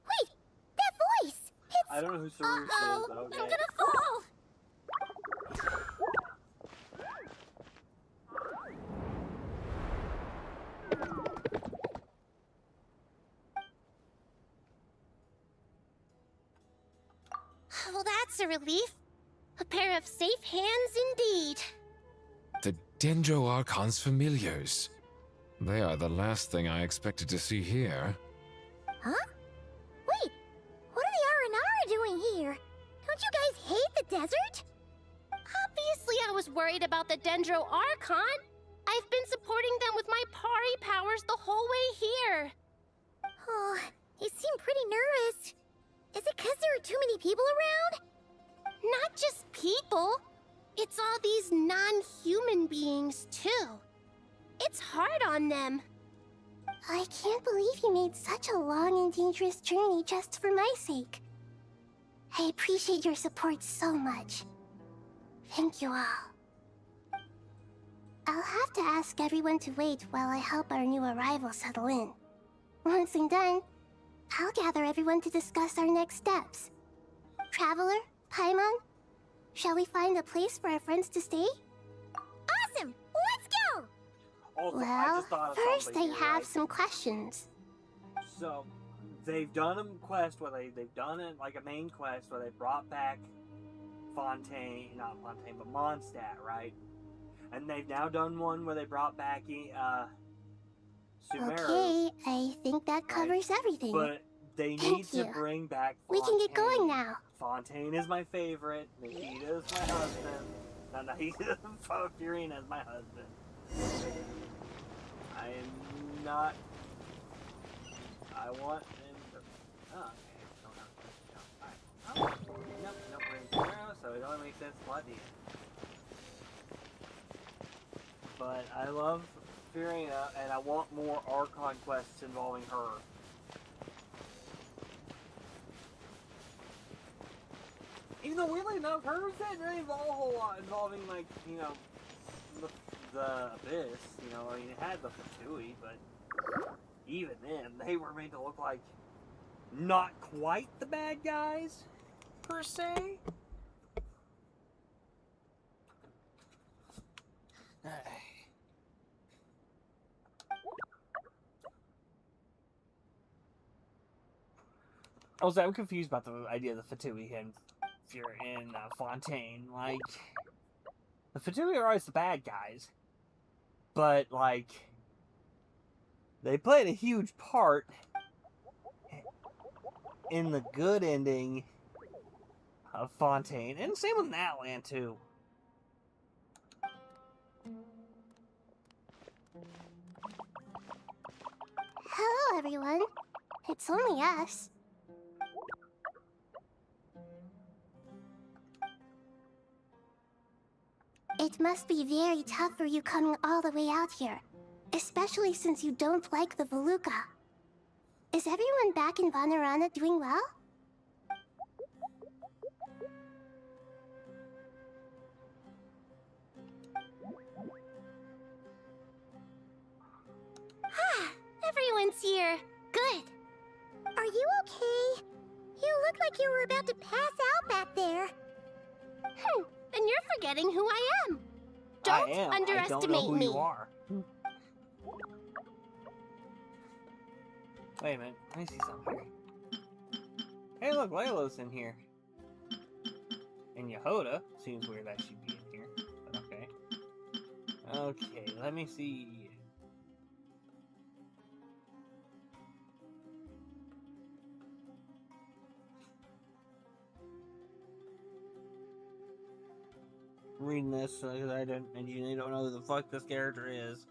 Speaker 2: Wait, that voice! It's...
Speaker 1: I don't know who Sarush is, but okay.
Speaker 2: I'm gonna fall! Well, that's a relief. A pair of safe hands indeed.
Speaker 3: The Dendro Archon's familiars. They are the last thing I expected to see here.
Speaker 2: Huh? Wait, what are the R&R doing here? Don't you guys hate the desert? Obviously I was worried about the Dendro Archon. I've been supporting them with my Pari powers the whole way here. Oh, you seem pretty nervous. Is it because there are too many people around? Not just people. It's all these non-human beings, too. It's hard on them. I can't believe you made such a long and dangerous journey just for my sake. I appreciate your support so much. Thank you all. I'll have to ask everyone to wait while I help our new arrival settle in. Once I'm done, I'll gather everyone to discuss our next steps. Traveler, Paimon, shall we find a place for our friends to stay? Awesome! Let's go!
Speaker 1: Also,
Speaker 2: Well, first I
Speaker 1: something here,
Speaker 2: have
Speaker 1: right?
Speaker 2: some questions.
Speaker 1: So, they've done a quest where they've done it like a main quest where they brought back not Fontaine, but Mondstadt, right? And they've now done one where they brought back Sumeru.
Speaker 2: Okay, I think that covers everything.
Speaker 1: But they
Speaker 2: Thank
Speaker 1: need to
Speaker 2: you.
Speaker 1: bring back Fontaine.
Speaker 2: We can get going now.
Speaker 1: Fontaine is my favorite. Nikita is my husband. No, he's Furion as my husband. I am not. I want him to. Oh, okay. Alright. Oh, nope, we're in tomorrow, so it only makes sense to plot the end. But I love Furiona, and I want more Archon quests involving her. Even though, weirdly enough, hers didn't really involve a whole lot involving, like, you know, the Abyss. You know, I mean, it had the Fatui, but even then, they were made to look like not quite the bad guys, per se. Also, I'm confused about the idea of the Fatui and if you're in Fontaine. Like, the Fatui are always the bad guys, but, like, they played a huge part in the good ending of Fontaine, and same with Natlan, too.
Speaker 2: Hello, everyone. It's only us. It must be very tough for you coming all the way out here, especially since you don't like the Voluka. Is everyone back in Vanarana doing well? Everyone's here. Good. Are you okay? You look like you were about to pass out back there. Then you're forgetting who I am. Don't
Speaker 1: I am.
Speaker 2: underestimate
Speaker 1: I don't know who
Speaker 2: me.
Speaker 1: you are. Wait a minute. Let me see something. Hey, look, Laylo's in here. And Yehoda. Seems weird that she'd be in here, but okay. Okay, let me see. Reading this because I genuinely don't know who the fuck this character is.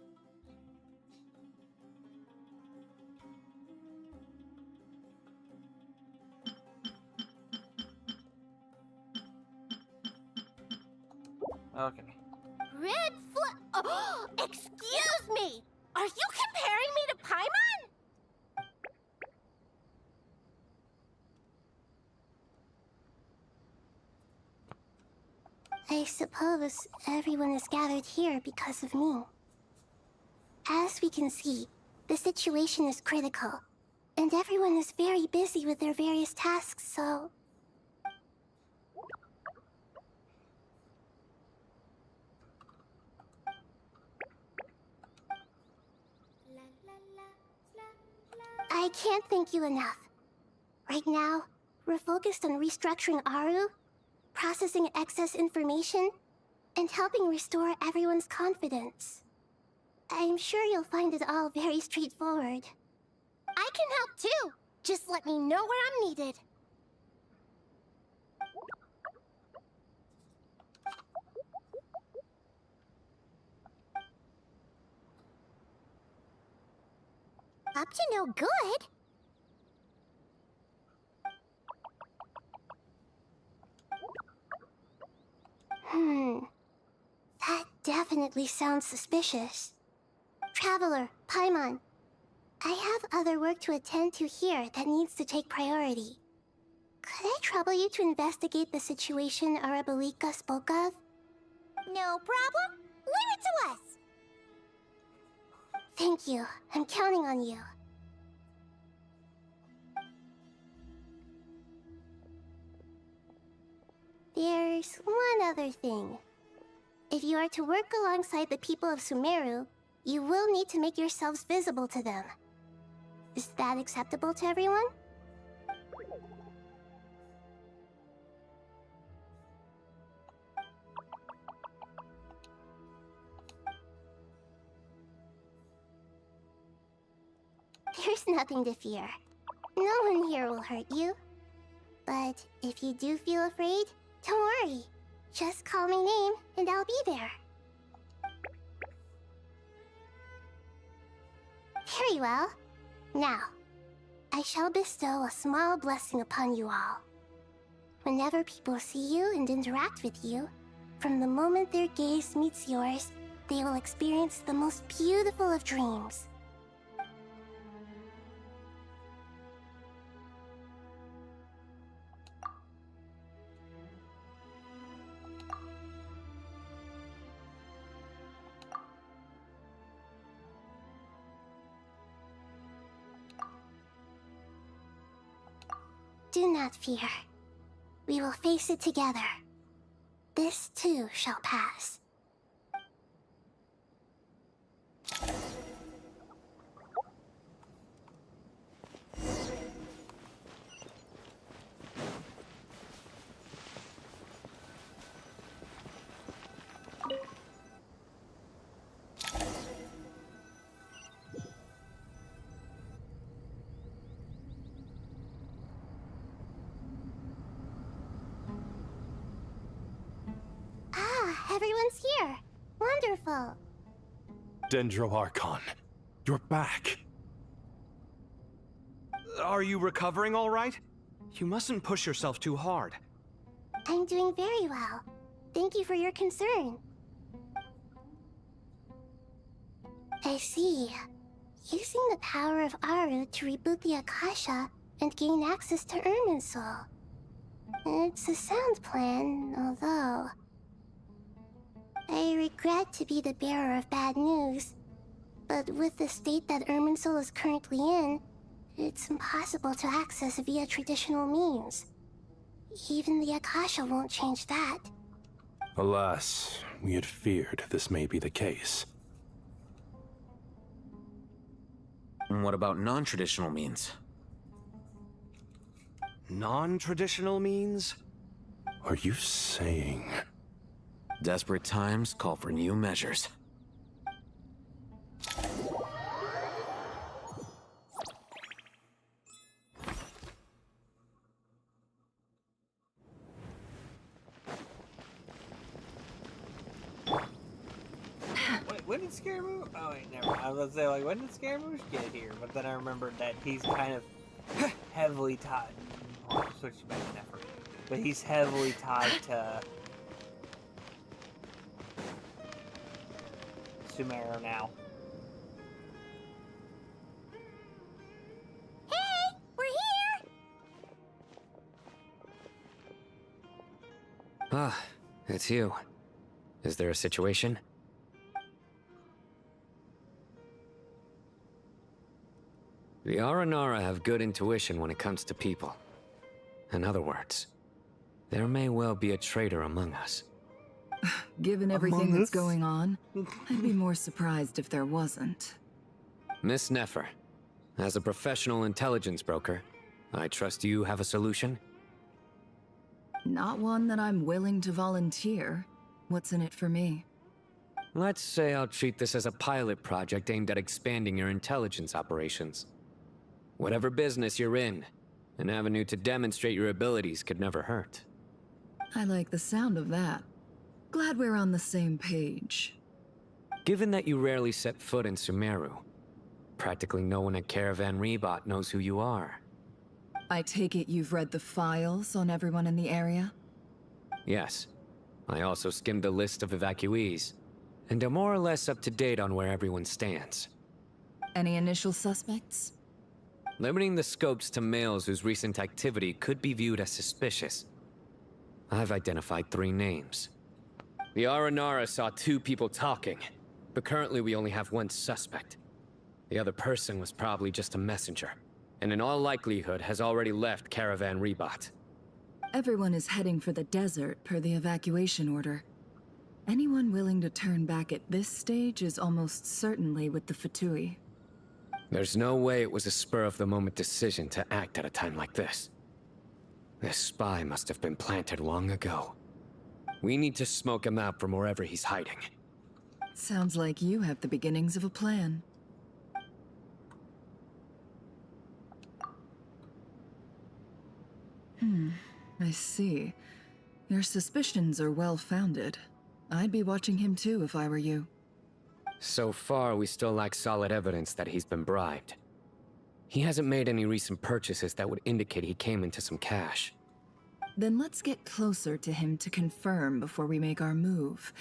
Speaker 1: Okay.
Speaker 2: Red Oh, excuse me! Are you comparing me to Paimon? I suppose everyone is gathered here because of me. As we can see, the situation is critical, and everyone is very busy with their various tasks, so... I can't thank you enough. Right now, we're focused on restructuring Aru, processing excess information, and helping restore everyone's confidence. I'm sure you'll find it all very straightforward. I can help too! Just let me know where I'm needed. Up to no good? That definitely sounds suspicious. Traveler, Paimon, I have other work to attend to here that needs to take priority. Could I trouble you to investigate the situation Arabalika spoke of? No problem. Leave it to us! Thank you. I'm counting on you. There's one other thing. If you are to work alongside the people of Sumeru, you will need to make yourselves visible to them. Is that acceptable to everyone? There's nothing to fear. No one here will hurt you. But if you do feel afraid, don't worry. Just call my name, and I'll be there. Very well. Now, I shall bestow a small blessing upon you all. Whenever people see you and interact with you, from the moment their gaze meets yours, they will experience the most beautiful of dreams. Do not fear. We will face it together. This too shall pass. Ah, everyone's here. Wonderful.
Speaker 13: Dendro Archon, you're back.
Speaker 5: Are you recovering all right? You mustn't push yourself too hard.
Speaker 2: I'm doing very well. Thank you for your concern. I see. Using the power of Aru to reboot the Akasha and gain access to Irminsul. It's a sound plan, although... I regret to be the bearer of bad news, but with the state that Irminsul is currently in, it's impossible to access via traditional means. Even the Akasha won't change that.
Speaker 13: Alas, we had feared this may be the case.
Speaker 6: And what about non-traditional means?
Speaker 5: Non-traditional means?
Speaker 13: Are you saying...
Speaker 6: Desperate times call for new measures.
Speaker 1: Wait, when did Scaramouche? Oh wait, never mind. I was gonna say, like, when did Scaramouche get here? But then I remembered that he's kind of heavily tied. Hold on, switch back to effort. But he's heavily tied to Sumeru now.
Speaker 2: Hey, we're here!
Speaker 14: Ah, it's you. Is there a situation? The Aranara have good intuition when it comes to people. In other words, there may well be a traitor among us.
Speaker 15: Given everything that's going on, I'd be more surprised if there wasn't.
Speaker 14: Miss Nefer, as a professional intelligence broker, I trust you have a solution?
Speaker 15: Not one that I'm willing to volunteer. What's in it for me?
Speaker 14: Let's say I'll treat this as a pilot project aimed at expanding your intelligence operations. Whatever business you're in, an avenue to demonstrate your abilities could never hurt.
Speaker 15: I like the sound of that. Glad we're on the same page.
Speaker 14: Given that you rarely set foot in Sumeru, practically no one at Caravan Rebot knows who you are.
Speaker 15: I take it you've read the files on everyone in the area?
Speaker 14: Yes. I also skimmed the list of evacuees, and am more or less up to date on where everyone stands.
Speaker 15: Any initial suspects?
Speaker 14: Limiting the scopes to males whose recent activity could be viewed as suspicious. I've identified 3 names. The Aranara saw 2 people talking, but currently we only have 1 suspect. The other person was probably just a messenger, and in all likelihood has already left Caravan Rebot.
Speaker 15: Everyone is heading for the desert per the evacuation order. Anyone willing to turn back at this stage is almost certainly with the Fatui.
Speaker 14: There's no way it was a spur-of-the-moment decision to act at a time like this. This spy must have been planted long ago. We need to smoke him out from wherever he's hiding.
Speaker 15: Sounds like you have the beginnings of a plan. I see. Your suspicions are well founded. I'd be watching him too if I were you.
Speaker 14: So far, we still lack solid evidence that he's been bribed. He hasn't made any recent purchases that would indicate he came into some cash.
Speaker 15: Then let's get closer to him to confirm before we make our move.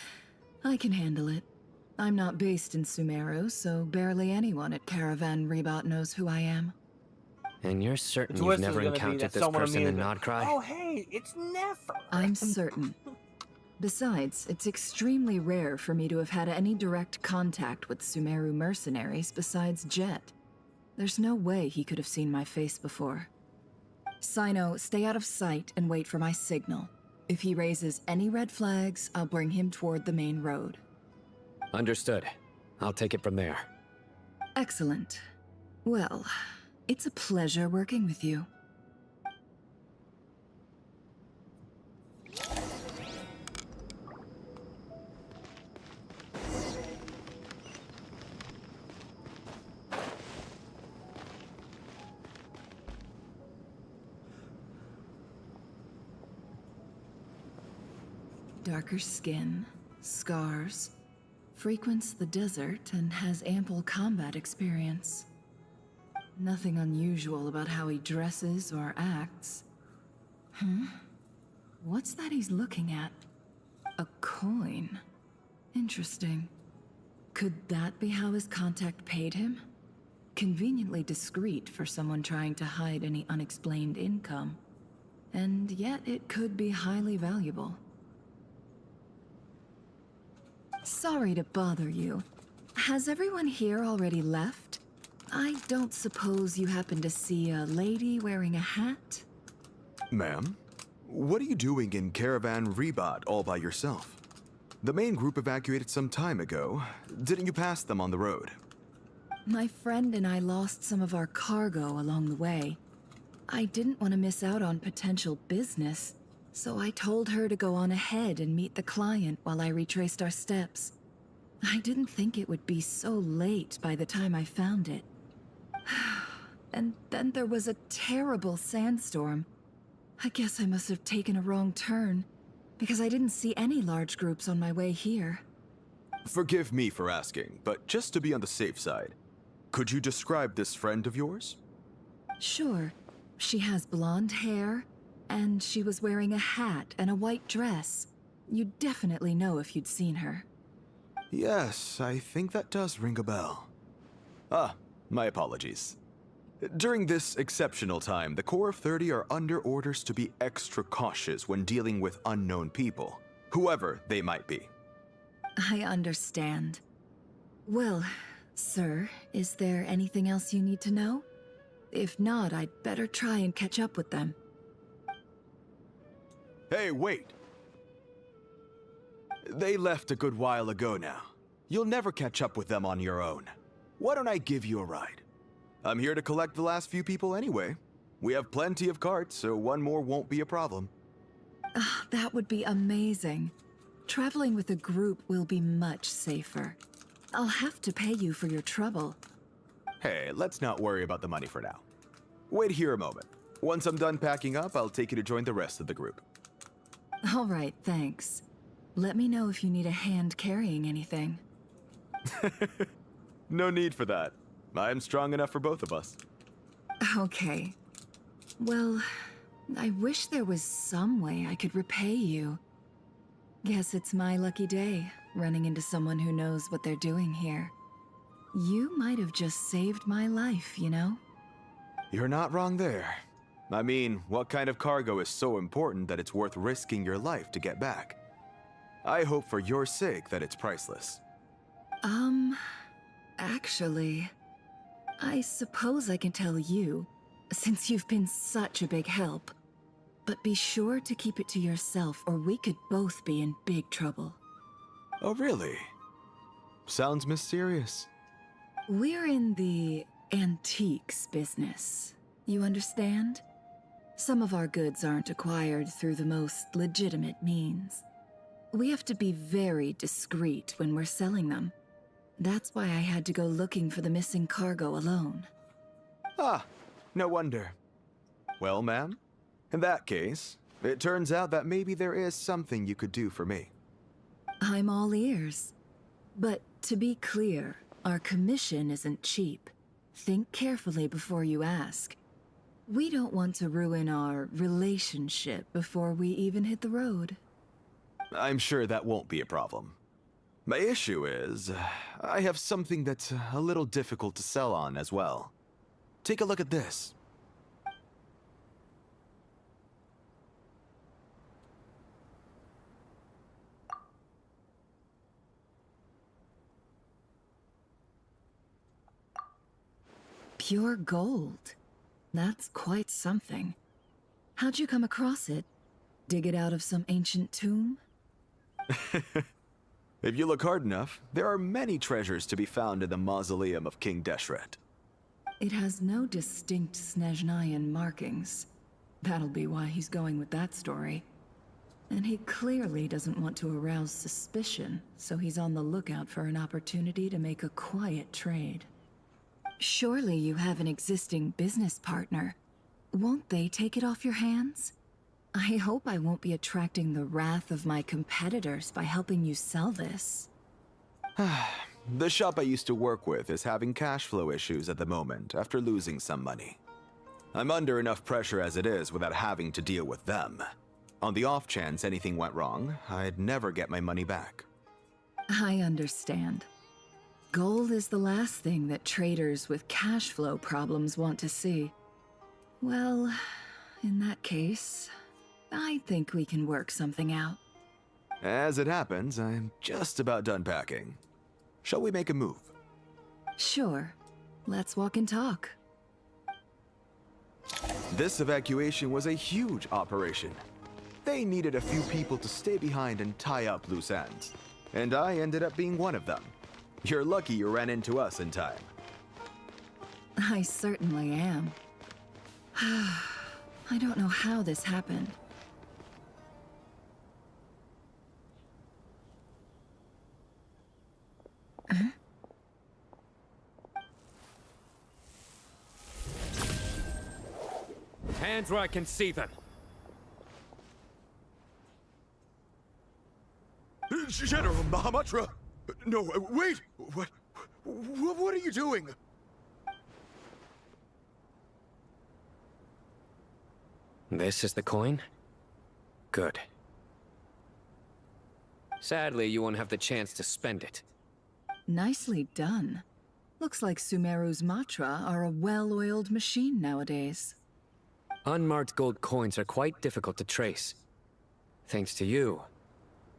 Speaker 15: I can handle it. I'm not based in Sumeru, so barely anyone at Caravan Rebot knows who I am.
Speaker 14: And you're certain you've
Speaker 1: twist is
Speaker 14: never
Speaker 1: gonna be
Speaker 14: encountered
Speaker 1: that
Speaker 14: this
Speaker 1: someone
Speaker 14: person in
Speaker 1: immediately-
Speaker 14: Nodcry?
Speaker 1: Oh, hey, it's Nefer.
Speaker 15: I'm certain. Besides, it's extremely rare for me to have had any direct contact with Sumeru mercenaries besides Jet. There's no way he could have seen my face before. Sino, stay out of sight and wait for my signal. If he raises any red flags, I'll bring him toward the main road.
Speaker 14: Understood. I'll take it from there.
Speaker 15: Excellent. Well, it's a pleasure working with you. Darker skin, scars, frequents the desert and has ample combat experience. Nothing unusual about how he dresses or acts. What's that he's looking at? A coin. Interesting. Could that be how his contact paid him? Conveniently discreet for someone trying to hide any unexplained income. And yet it could be highly valuable. Sorry to bother you. Has everyone here already left? I don't suppose you happen to see a lady wearing a hat?
Speaker 16: Ma'am, what are you doing in Caravan Rebot all by yourself? The main group evacuated some time ago. Didn't you pass them on the road?
Speaker 15: My friend and I lost some of our cargo along the way. I didn't want to miss out on potential business, so I told her to go on ahead and meet the client while I retraced our steps. I didn't think it would be so late by the time I found it. And then there was a terrible sandstorm. I guess I must have taken a wrong turn, because I didn't see any large groups on my way here.
Speaker 16: Forgive me for asking, but just to be on the safe side, could you describe this friend of yours?
Speaker 15: Sure. She has blonde hair, and she was wearing a hat and a white dress. You'd definitely know if you'd seen her.
Speaker 16: Yes, I think that does ring a bell. Ah, my apologies. During this exceptional time, the Core of 30 are under orders to be extra cautious when dealing with unknown people, whoever they might be.
Speaker 15: I understand. Well, sir, is there anything else you need to know? If not, I'd better try and catch up with them.
Speaker 16: Hey, wait! They left a good while ago now. You'll never catch up with them on your own. Why don't I give you a ride? I'm here to collect the last few people anyway. We have plenty of carts, so one more won't be a problem.
Speaker 15: That would be amazing. Traveling with a group will be much safer. I'll have to pay you for your trouble.
Speaker 16: Hey, let's not worry about the money for now. Wait here a moment. Once I'm done packing up, I'll take you to join the rest of the group.
Speaker 15: All right, thanks. Let me know if you need a hand carrying anything.
Speaker 16: No need for that. I'm strong enough for both of us.
Speaker 15: Okay. Well, I wish there was some way I could repay you. Guess it's my lucky day, running into someone who knows what they're doing here. You might have just saved my life, you know?
Speaker 16: You're not wrong there. I mean, what kind of cargo is so important that it's worth risking your life to get back? I hope for your sake that it's priceless.
Speaker 15: Actually, I suppose I can tell you, since you've been such a big help. But be sure to keep it to yourself, or we could both be in big trouble.
Speaker 16: Oh, really? Sounds mysterious.
Speaker 15: We're in the antiques business. You understand? Some of our goods aren't acquired through the most legitimate means. We have to be very discreet when we're selling them. That's why I had to go looking for the missing cargo alone.
Speaker 16: Ah, no wonder. Well, ma'am, in that case, It turns out that maybe there is something you could do for me.
Speaker 15: I'm all ears. But to be clear, our commission isn't cheap. Think carefully before you ask. We don't want to ruin our relationship before we even hit the road.
Speaker 16: I'm sure that won't be a problem. My issue is, I have something that's a little difficult to sell on as well. Take a look at this.
Speaker 15: Pure gold. That's quite something. How'd you come across it? Dig it out of some ancient tomb?
Speaker 16: If you look hard enough, there are many treasures to be found in the mausoleum of King Deshret.
Speaker 15: It has no distinct Snezhnayan markings. That'll be why he's going with that story. And he clearly doesn't want to arouse suspicion, so he's on the lookout for an opportunity to make a quiet trade. Surely you have an existing business partner. Won't they take it off your hands? I hope I won't be attracting the wrath of my competitors by helping you sell this.
Speaker 16: The shop I used to work with is having cash flow issues at the moment after losing some money. I'm under enough pressure as it is without having to deal with them. On the off chance anything went wrong, I'd never get my money back.
Speaker 15: I understand. Gold is the last thing that traders with cash flow problems want to see. Well, in that case, I think we can work something out.
Speaker 16: As it happens, I'm just about done packing. Shall we make a move?
Speaker 15: Sure. Let's walk and talk.
Speaker 16: This evacuation was a huge operation. They needed a few people to stay behind and tie up loose ends. And I ended up being one of them. You're lucky you ran into us in time.
Speaker 15: I certainly am. I don't know how this happened. Huh?
Speaker 14: Hands where I can see them.
Speaker 16: General Mahamatra! No, wait! What are you doing?
Speaker 14: This is the coin? Good. Sadly, you won't have the chance to spend it.
Speaker 15: Nicely done. Looks like Sumeru's Matra are a well-oiled machine nowadays.
Speaker 14: Unmarked gold coins are quite difficult to trace. Thanks to you,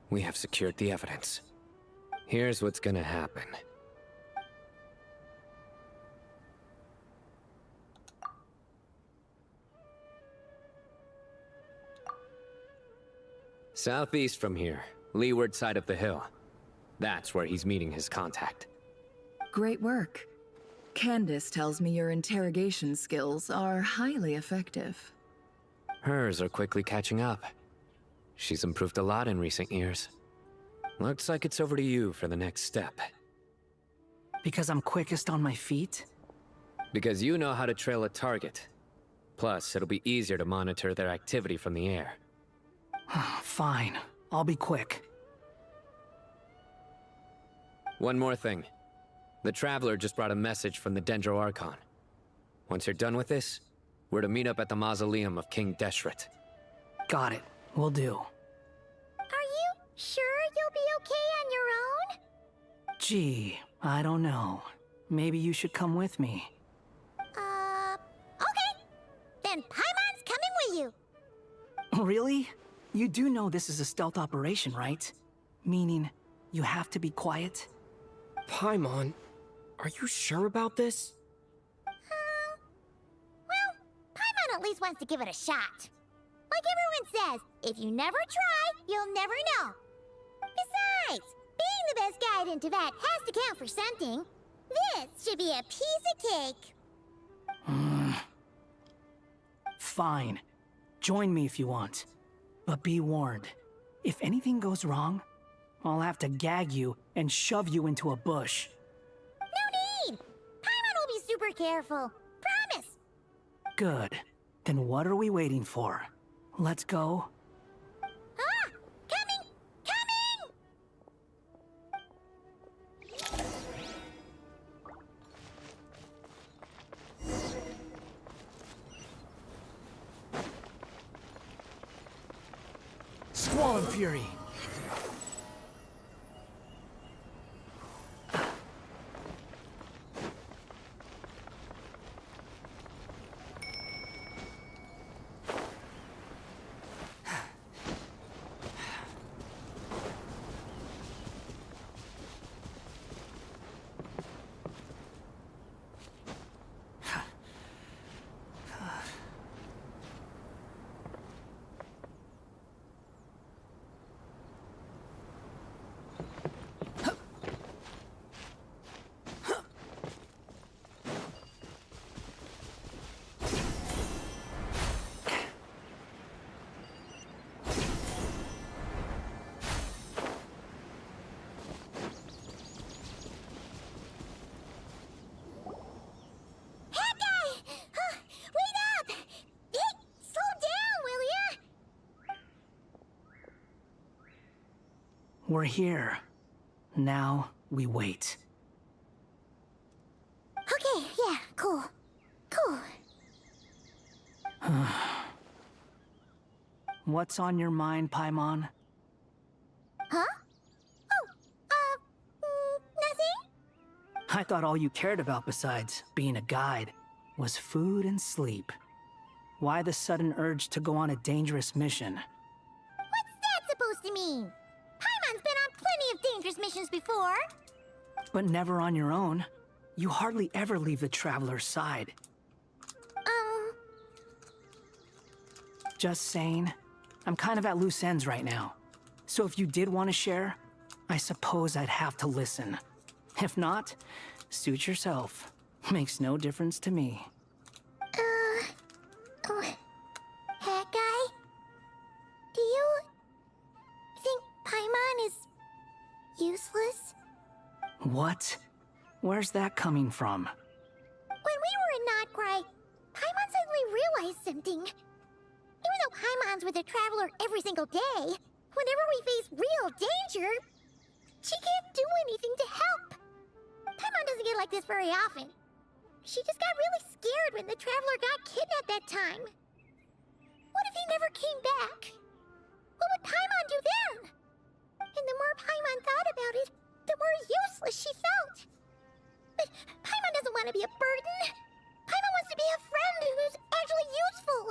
Speaker 14: we have secured the evidence. Here's what's gonna happen. Southeast from here, leeward side of the hill. That's where he's meeting his contact.
Speaker 15: Great work. Candace tells me your interrogation skills are highly effective.
Speaker 14: Hers are quickly catching up. She's improved a lot in recent years. Looks like it's over to you for the next step.
Speaker 17: Because I'm quickest on my feet?
Speaker 14: Because you know how to trail a target. Plus, it'll be easier to monitor their activity from the air.
Speaker 17: Fine. I'll be quick.
Speaker 14: One more thing. The Traveler just brought a message from the Dendro Archon. Once you're done with this, we're to meet up at the mausoleum of King Deshret.
Speaker 17: Got it. Will do.
Speaker 2: Are you sure you'll be okay on your own?
Speaker 17: Gee, I don't know. Maybe you should come with me.
Speaker 2: Okay. Then Paimon's coming with you.
Speaker 17: Really? You do know this is a stealth operation, right? Meaning, you have to be quiet?
Speaker 11: Paimon, are you sure about this?
Speaker 2: Well, Paimon at least wants to give it a shot. Like everyone says, if you never try, you'll never know. Besides, being the best guide into that has to count for something. This should be a piece of cake.
Speaker 17: Fine. Join me if you want. But be warned, if anything goes wrong, I'll have to gag you and shove you into a bush.
Speaker 2: No need! Paimon will be super careful. Promise!
Speaker 17: Good. Then what are we waiting for? Let's go Swollen Fury. We're here. Now we wait.
Speaker 2: Okay, yeah, cool. Cool.
Speaker 17: What's on your mind, Paimon?
Speaker 2: Huh? Nothing?
Speaker 17: I thought all you cared about besides being a guide was food and sleep. Why the sudden urge to go on a dangerous mission?
Speaker 2: What's that supposed to mean? Paimon's been on plenty of dangerous missions before.
Speaker 17: But never on your own. You hardly ever leave the Traveler's side. Just saying. I'm kind of at loose ends right now. So if you did want to share, I suppose I'd have to listen. If not, suit yourself. Makes no difference to me.
Speaker 2: Hat guy? Do you think Paimon is useless?
Speaker 17: What? Where's that coming from?
Speaker 2: When we were in Notcry, Paimon suddenly realized something. Even though Paimon's with a Traveler every single day, whenever we face real danger, she can't do anything to help. Paimon doesn't get like this very often. She just got really scared when the Traveler got kidnapped that time. What if he never came back? What would Paimon do then? And the more Paimon thought about it, the more useless she felt. But Paimon doesn't want to be a burden. Paimon wants to be a friend who's actually useful.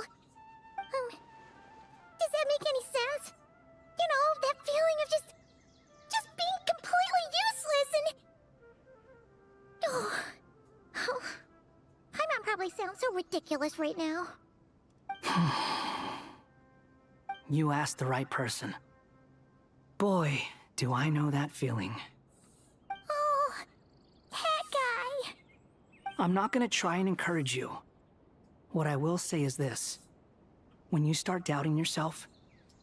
Speaker 2: Does that make any sense? You know, that feeling of just being completely useless and... Oh. Paimon probably sounds so ridiculous right now.
Speaker 17: You asked the right person. Boy, do I know that feeling.
Speaker 2: Oh, Hat guy.
Speaker 17: I'm not gonna try and encourage you. What I will say is this. When you start doubting yourself,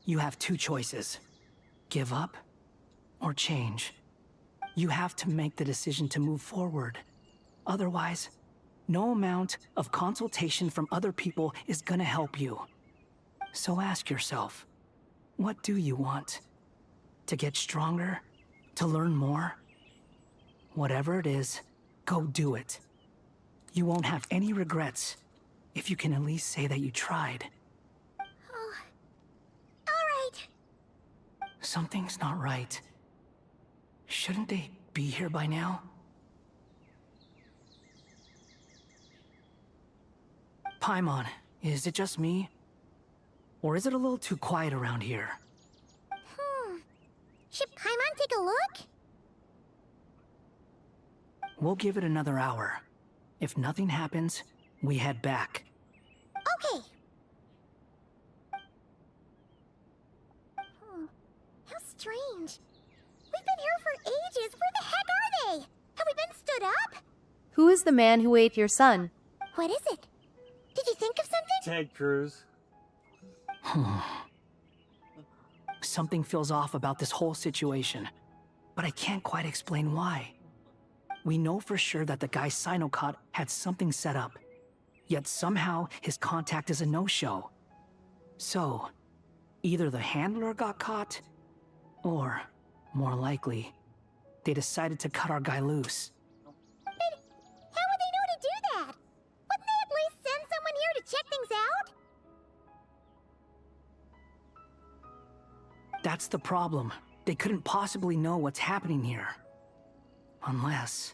Speaker 17: you have two choices. Give up or change. You have to make the decision to move forward. Otherwise, no amount of consultation from other people is gonna help you. So ask yourself, what do you want? To get stronger? To learn more? Whatever it is, go do it. You won't have any regrets if you can at least say that you tried.
Speaker 2: Oh. Alright.
Speaker 17: Something's not right. Shouldn't they be here by now? Paimon, is it just me? Or is it a little too quiet around here?
Speaker 2: Should Paimon take a look?
Speaker 17: We'll give it another hour. If nothing happens, we head back.
Speaker 2: Okay. How strange. We've been here for ages. Where the heck are they? Have we been stood up?
Speaker 18: Who is the man who ate your son?
Speaker 2: What is it? Did you think of something?
Speaker 1: Ted Cruz.
Speaker 17: Something feels off about this whole situation, but I can't quite explain why. We know for sure that the guy Sinocot had something set up, yet somehow his contact is a no-show. So, either the handler got caught, or, more likely, they decided to cut our guy loose.
Speaker 2: But how would they know to do that? Wouldn't they at least send someone here to check things out?
Speaker 17: That's the problem. They couldn't possibly know what's happening here. Unless...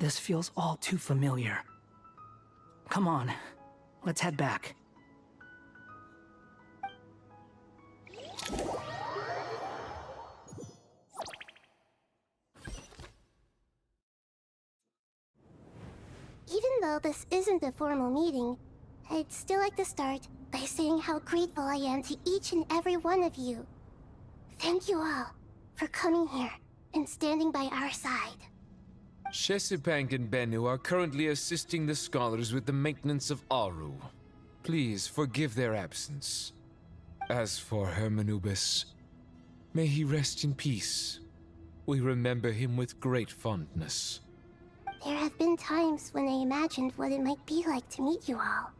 Speaker 17: This feels all too familiar. Come on, let's head back.
Speaker 2: Even though this isn't a formal meeting, I'd still like to start by saying how grateful I am to each and every one of you. Thank you all for coming here and standing by our side.
Speaker 3: Shesipank and Bennu are currently assisting the scholars with the maintenance of Aru. Please forgive their absence. As for Hermanubis, may he rest in peace. We remember him with great fondness.
Speaker 2: There have been times when I imagined what it might be like to meet you all.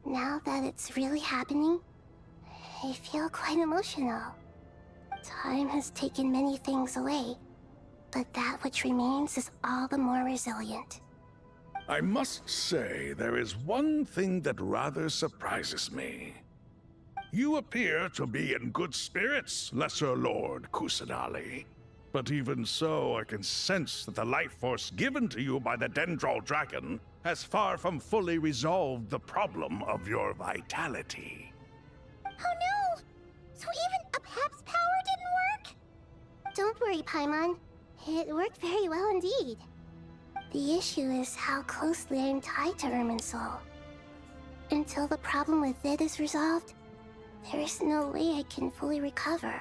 Speaker 2: Now that it's really happening, I feel quite emotional. Time has taken many things away, but that which remains is all the more resilient.
Speaker 8: I must say, there is one thing that rather surprises me. You appear to be in good spirits, Lesser Lord Kusanali. But even so, I can sense that the life force given to you by the Dendral Dragon has far from fully resolved the problem of your vitality.
Speaker 2: Oh no! So even a Pep's power didn't work? Don't worry, Paimon. It worked very well indeed. The issue is how closely I'm tied to Irminsul. Until the problem with it is resolved, there is no way I can fully recover.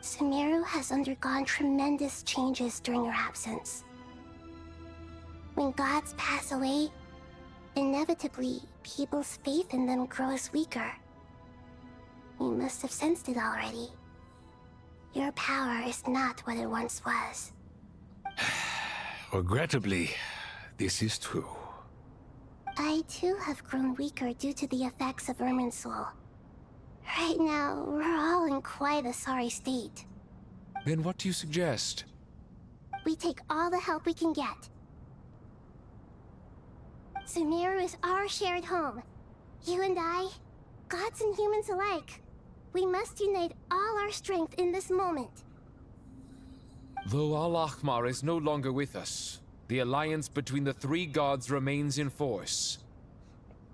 Speaker 2: Sumeru has undergone tremendous changes during your absence. When gods pass away, inevitably, people's faith in them grows weaker. You must have sensed it already. Your power is not what it once was.
Speaker 4: Regrettably, this is true.
Speaker 2: I too have grown weaker due to the effects of Irminsul. Right now, we're all in quite a sorry state.
Speaker 3: Then what do you suggest?
Speaker 2: We take all the help we can get. Sumeru is our shared home. You and I, gods and humans alike. We must unite all our strength in this moment.
Speaker 3: Though Al-Ahmar is no longer with us, the alliance between the three gods remains in force.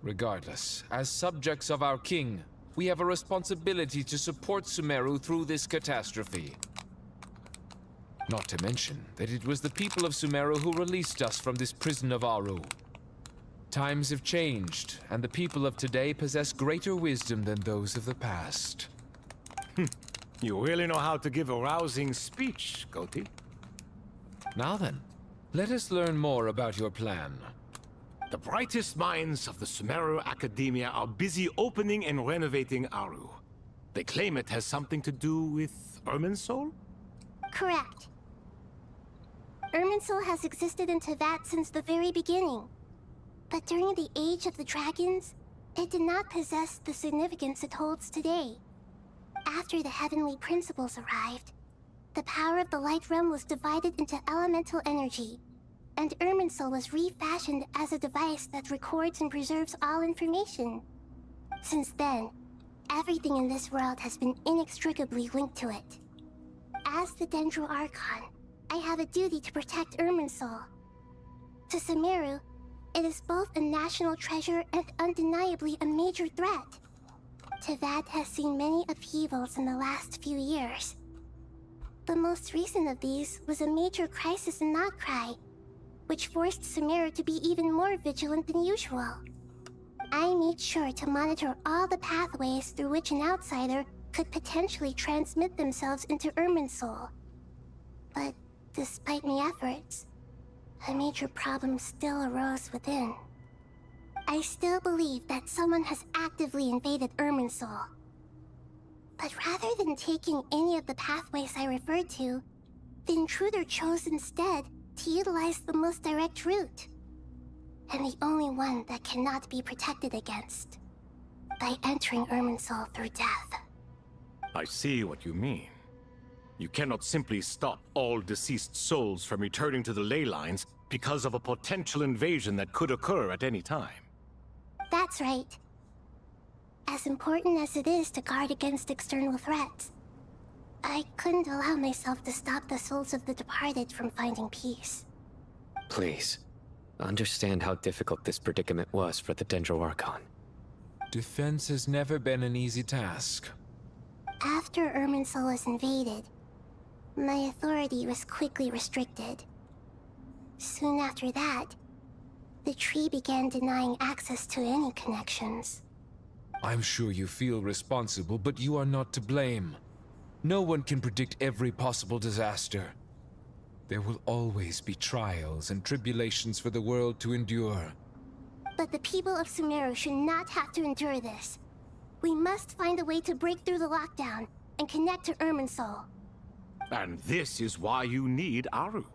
Speaker 3: Regardless, as subjects of our king, we have a responsibility to support Sumeru through this catastrophe. Not to mention that it was the people of Sumeru who released us from this prison of Aru. Times have changed, and the people of today possess greater wisdom than those of the past.
Speaker 4: You really know how to give a rousing speech, Goti.
Speaker 3: Now then, let us learn more about your plan.
Speaker 4: The brightest minds of the Sumeru Academia are busy opening and renovating Aru. They claim it has something to do with Irminsul?
Speaker 2: Correct. Irminsul has existed in Teyvat since the very beginning. But during the Age of the Dragons, it did not possess the significance it holds today. After the heavenly principles arrived, the power of the Light Realm was divided into elemental energy, and Irminsul was refashioned as a device that records and preserves all information. Since then, everything in this world has been inextricably linked to it. As the Dendro Archon, I have a duty to protect Irminsul. To Sumeru, it is both a national treasure and undeniably a major threat. Teyvat has seen many upheavals in the last few years. The most recent of these was a major crisis in Notcry, which forced Sumeru to be even more vigilant than usual. I made sure to monitor all the pathways through which an outsider could potentially transmit themselves into Irminsul. But despite my efforts, a major problem still arose within. I still believe that someone has actively invaded Irminsul. But rather than taking any of the pathways I referred to, the intruder chose instead to utilize the most direct route. And the only one that cannot be protected against. By entering Irminsul through death.
Speaker 4: I see what you mean. You cannot simply stop all deceased souls from returning to the ley lines because of a potential invasion that could occur at any time.
Speaker 2: That's right. as important as it is to guard against external threats, I couldn't allow myself to stop the souls of the departed from finding peace.
Speaker 14: Please, understand how difficult this predicament was for the Dendro Archon.
Speaker 3: Defense has never been an easy task.
Speaker 2: After Irminsul was invaded, my authority was quickly restricted. Soon after that, the tree began denying access to any connections.
Speaker 3: I'm sure you feel responsible, but you are not to blame. No one can predict every possible disaster. There will always be trials and tribulations for the world to endure.
Speaker 2: But the people of Sumeru should not have to endure this. We must find a way to break through the lockdown and connect to Irminsul.
Speaker 4: And this is why you need Aru.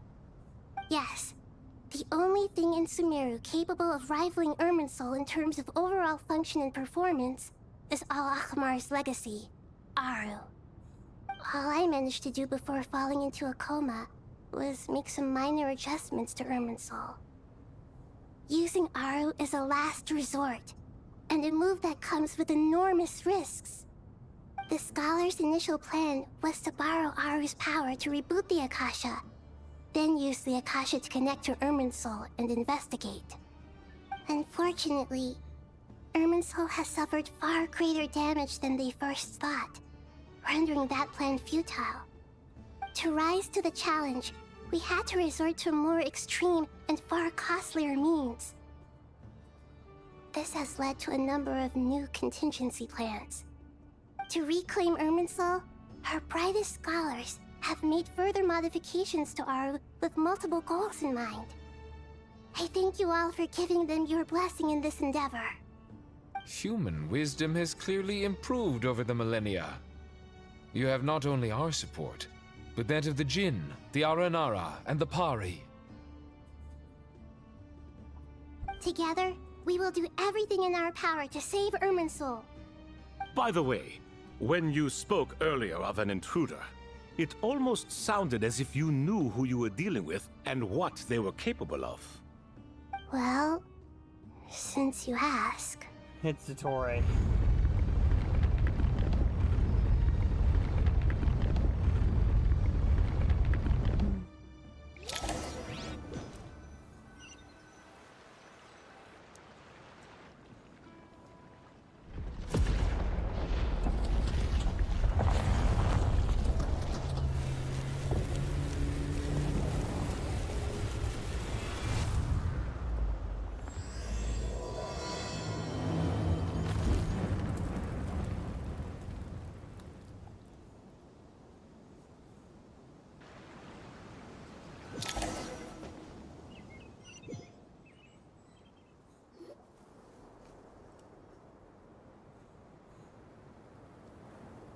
Speaker 2: Yes. The only thing in Sumeru capable of rivaling Irminsul in terms of overall function and performance is Al-Akhmar's legacy, Aru. All I managed to do before falling into a coma was make some minor adjustments to Irminsul. Using Aru is a last resort, and a move that comes with enormous risks. The Scholar's initial plan was to borrow Aru's power to reboot the Akasha, then use the Akasha to connect to Irminsul and investigate. Unfortunately, Irminsul has suffered far greater damage than they first thought, rendering that plan futile. To rise to the challenge, we had to resort to a more extreme and far costlier means. This has led to a number of new contingency plans. To reclaim Irminsul, our brightest scholars have made further modifications to Aru with multiple goals in mind. I thank you all for giving them your blessing in this endeavor.
Speaker 3: Human wisdom has clearly improved over the millennia. You have not only our support, but that of the Jinn, the Aranara, and the Pari.
Speaker 2: Together, we will do everything in our power to save Irminsul.
Speaker 4: By the way, when you spoke earlier of an intruder, it almost sounded as if you knew who you were dealing with and what they were capable of.
Speaker 2: Well, since you ask...
Speaker 1: It's Dottore.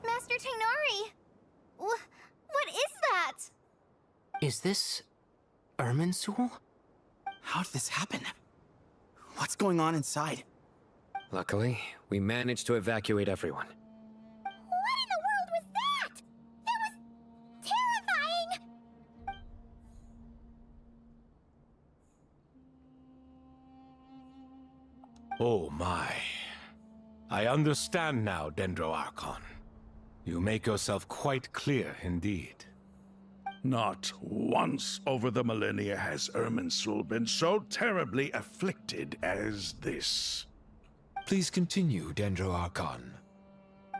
Speaker 2: Master Tainari! What is that?
Speaker 17: Is this Irminsul? How did this happen? What's going on inside?
Speaker 14: Luckily, we managed to evacuate everyone.
Speaker 2: What in the world was that? That was terrifying!
Speaker 4: Oh my. I understand now, Dendro Archon. You make yourself quite clear indeed.
Speaker 8: Not once over the millennia has Irminsul been so terribly afflicted as this.
Speaker 3: Please continue, Dendro Archon.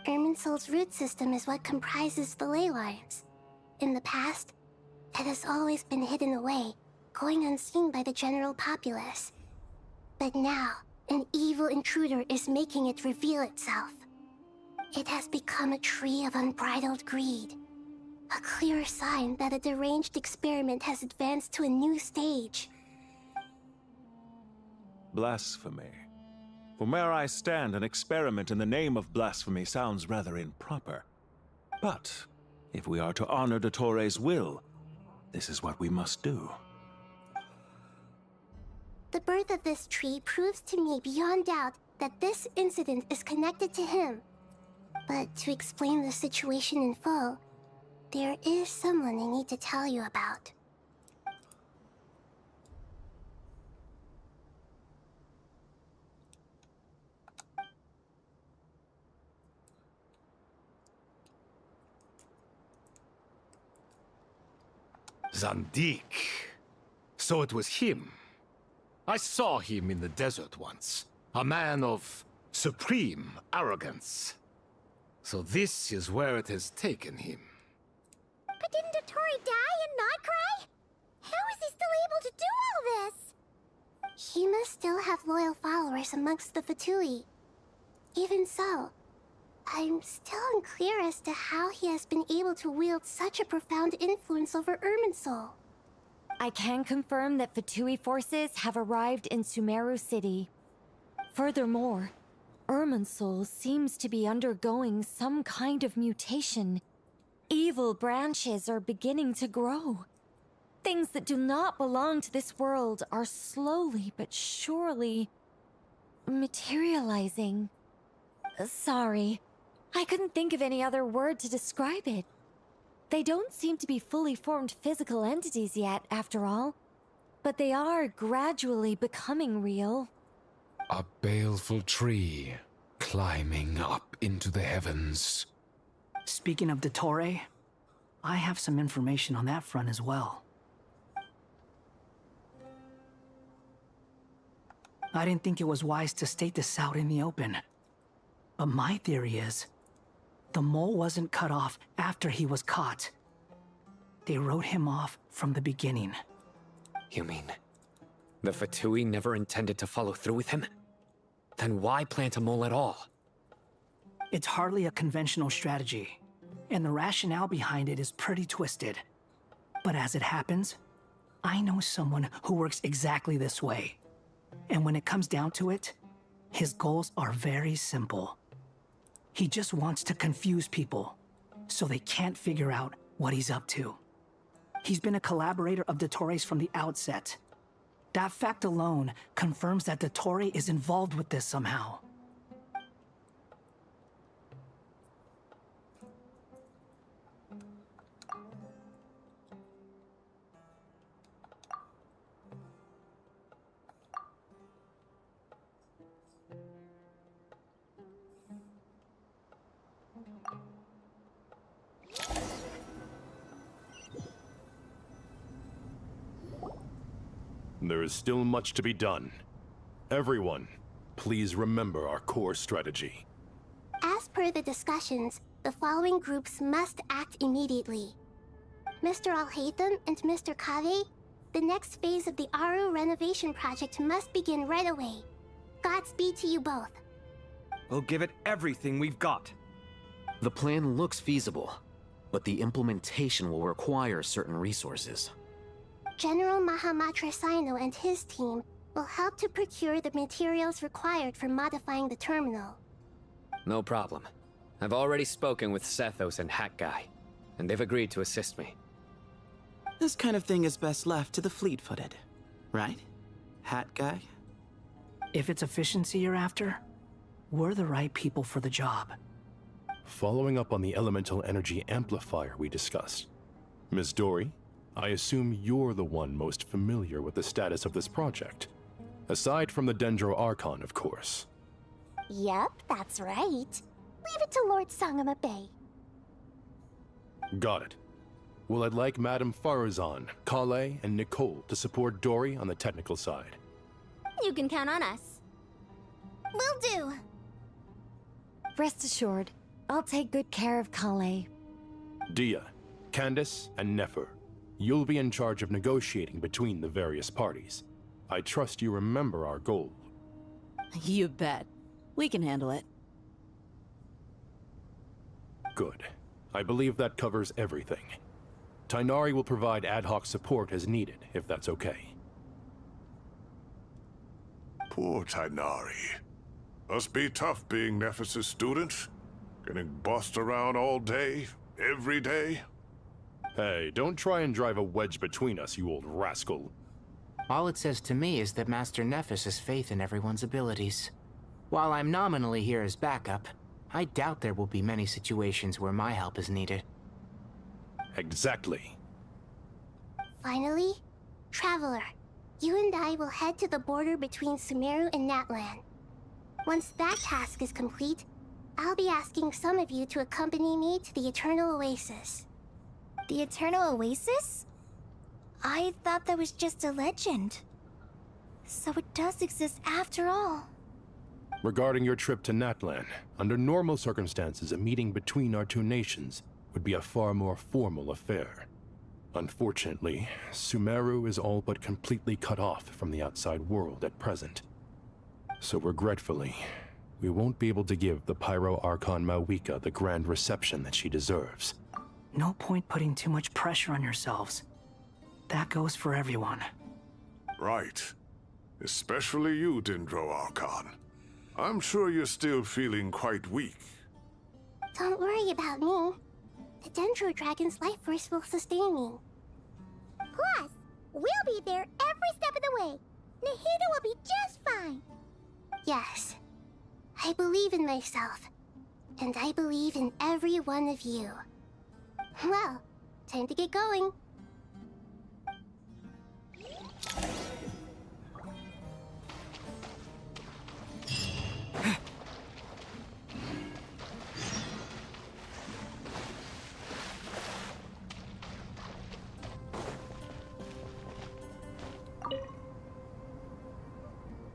Speaker 2: Irminsul's root system is what comprises the ley lines. In the past, it has always been hidden away, going unseen by the general populace. But now, an evil intruder is making it reveal itself. It has become a tree of unbridled greed. A clear sign that a deranged experiment has advanced to a new stage.
Speaker 19: Blasphemy. From where I stand, an experiment in the name of blasphemy sounds rather improper. But, if we are to honor Dottore's will, this is what we must do.
Speaker 2: The birth of this tree proves to me beyond doubt that this incident is connected to him. But to explain the situation in full, there is someone I need to tell you about.
Speaker 4: Zandik. So it was him. I saw him in the desert once. A man of supreme arrogance. So this is where it has taken him.
Speaker 2: But didn't Dottore die and not cry? How is he still able to do all this? He must still have loyal followers amongst the Fatui. Even so, I'm still unclear as to how he has been able to wield such a profound influence over Irminsul.
Speaker 20: I can confirm that Fatui forces have arrived in Sumeru City. Furthermore, Irminsul seems to be undergoing some kind of mutation. Evil branches are beginning to grow. Things that do not belong to this world are slowly but surely materializing. Sorry, I couldn't think of any other word to describe it. They don't seem to be fully formed physical entities yet, after all. But they are gradually becoming real.
Speaker 3: A baleful tree climbing up into the heavens.
Speaker 17: Speaking of Dottore, I have some information on that front as well. I didn't think it was wise to state this out in the open. But my theory is, the mole wasn't cut off after he was caught. They wrote him off from the beginning.
Speaker 14: You mean the Fatui never intended to follow through with him? Then why plant a mole at all?
Speaker 17: It's hardly a conventional strategy, and the rationale behind it is pretty twisted. But as it happens, I know someone who works exactly this way. And when it comes down to it, his goals are very simple. He just wants to confuse people, so they can't figure out what he's up to. He's been a collaborator of Dottore's from the outset. That fact alone confirms that Dottore is involved with this somehow.
Speaker 13: There is still much to be done. Everyone, please remember our core strategy.
Speaker 2: As per the discussions, the following groups must act immediately. Mr. Alhaitham and Mr. Kave, the next phase of the Aru renovation project must begin right away. Godspeed to you both.
Speaker 5: We'll give it everything we've got.
Speaker 6: The plan looks feasible, but the implementation will require certain resources.
Speaker 2: General Mahamatra Sino and his team will help to procure the materials required for modifying the terminal.
Speaker 14: No problem. I've already spoken with Sethos and Hat Guy, and they've agreed to assist me.
Speaker 21: This kind of thing is best left to the fleet-footed, right? Hat Guy?
Speaker 17: If it's efficiency you're after, we're the right people for the job.
Speaker 13: Following up on the elemental energy amplifier we discussed, Ms. Dory, I assume you're the one most familiar with the status of this project. Aside from the Dendro Archon, of course.
Speaker 2: Yep, that's right. Leave it to Lord Sangamabe.
Speaker 13: Got it. Well, I'd like Madame Farazan, Kale, and Nicole to support Dory on the technical side.
Speaker 2: You can count on us. Will do.
Speaker 20: Rest assured, I'll take good care of Kale.
Speaker 13: Dia, Candace, and Nefer, you'll be in charge of negotiating between the various parties. I trust you remember our goal.
Speaker 22: You bet. We can handle it.
Speaker 13: Good. I believe that covers everything. Tainari will provide ad hoc support as needed, if that's okay.
Speaker 8: Poor Tainari. Must be tough being Nephis' student. Getting bossed around all day, every day.
Speaker 13: Hey, don't try and drive a wedge between us, you old rascal.
Speaker 23: All it says to me is that Master Nephis has faith in everyone's abilities. While I'm nominally here as backup, I doubt there will be many situations where my help is needed.
Speaker 13: Exactly.
Speaker 2: Finally, Traveler, you and I will head to the border between Sumeru and Natlan. Once that task is complete, I'll be asking some of you to accompany me to the Eternal Oasis. The Eternal Oasis? I thought that was just a legend. So it does exist after all.
Speaker 13: Regarding your trip to Natlan, under normal circumstances, a meeting between our two nations would be a far more formal affair. Unfortunately, Sumeru is all but completely cut off from the outside world at present. So regretfully, we won't be able to give the Pyro Archon Mawika the grand reception that she deserves.
Speaker 17: No point putting too much pressure on yourselves. That goes for everyone.
Speaker 8: Right. Especially you, Dendro Archon. I'm sure you're still feeling quite weak.
Speaker 2: Don't worry about me. The Dendro Dragon's life force will sustain me. Plus, we'll be there every step of the way. Nahida will be just fine. Yes, I believe in myself. And I believe in every one of you. Well, time to get going.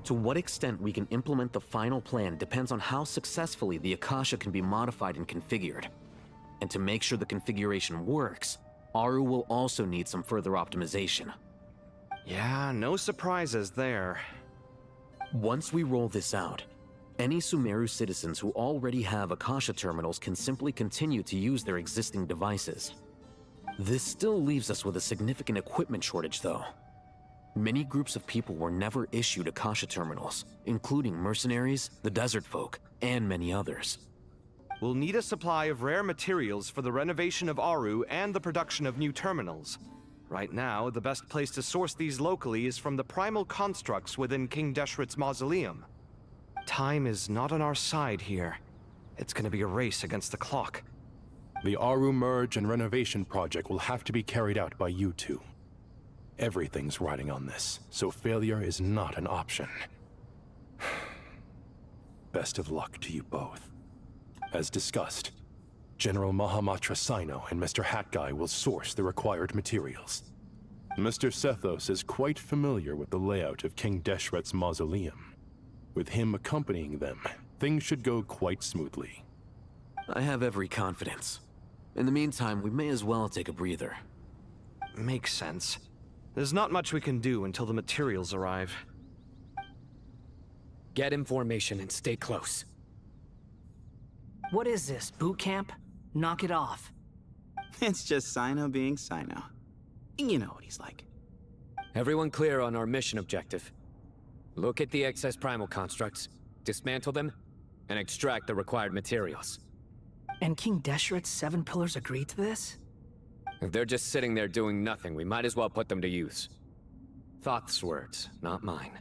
Speaker 6: To what extent we can implement the final plan depends on how successfully the Akasha can be modified and configured. And to make sure the configuration works, Aru will also need some further optimization.
Speaker 5: Yeah, no surprises there.
Speaker 6: Once we roll this out, any Sumeru citizens who already have Akasha terminals can simply continue to use their existing devices. This still leaves us with a significant equipment shortage, though. Many groups of people were never issued Akasha terminals, including mercenaries, the desert folk, and many others.
Speaker 5: We'll need a supply of rare materials for the renovation of Aru and the production of new terminals. Right now, the best place to source these locally is from the primal constructs within King Deshret's mausoleum. Time is not on our side here. It's gonna be a race against the clock.
Speaker 13: The Aru merge and renovation project will have to be carried out by you two. Everything's riding on this, so failure is not an option. Best of luck to you both. As discussed, General Mahamatra Sino and Mr. Hat Guy will source the required materials. Mr. Sethos is quite familiar with the layout of King Deshret's mausoleum. With him accompanying them, things should go quite smoothly.
Speaker 6: I have every confidence. In the meantime, we may as well take a breather.
Speaker 5: Makes sense. There's not much we can do until the materials arrive.
Speaker 11: Get information and stay close.
Speaker 17: What is this, boot camp? Knock it off.
Speaker 21: It's just Sino being Sino. You know what he's like.
Speaker 14: Everyone clear on our mission objective. Look at the excess primal constructs, dismantle them, and extract the required materials.
Speaker 17: And King Deshret's 7 pillars agreed to this?
Speaker 14: If they're just sitting there doing nothing, we might as well put them to use. Thoth's words, not mine.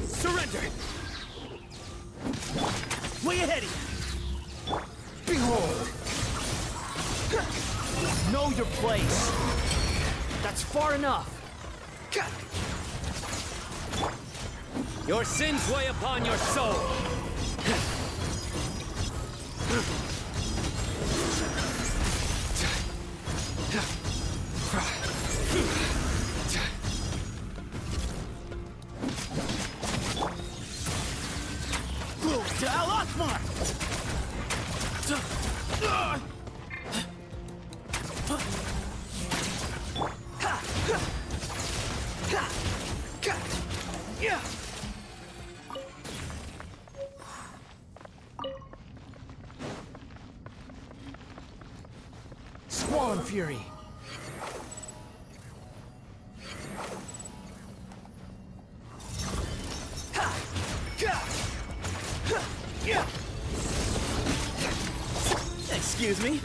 Speaker 7: Surrender! Way ahead of you! Behold! Know your place! That's far enough!
Speaker 11: Your sins weigh upon your soul!
Speaker 7: To Al Akbar! Squall and Fury! Excuse me.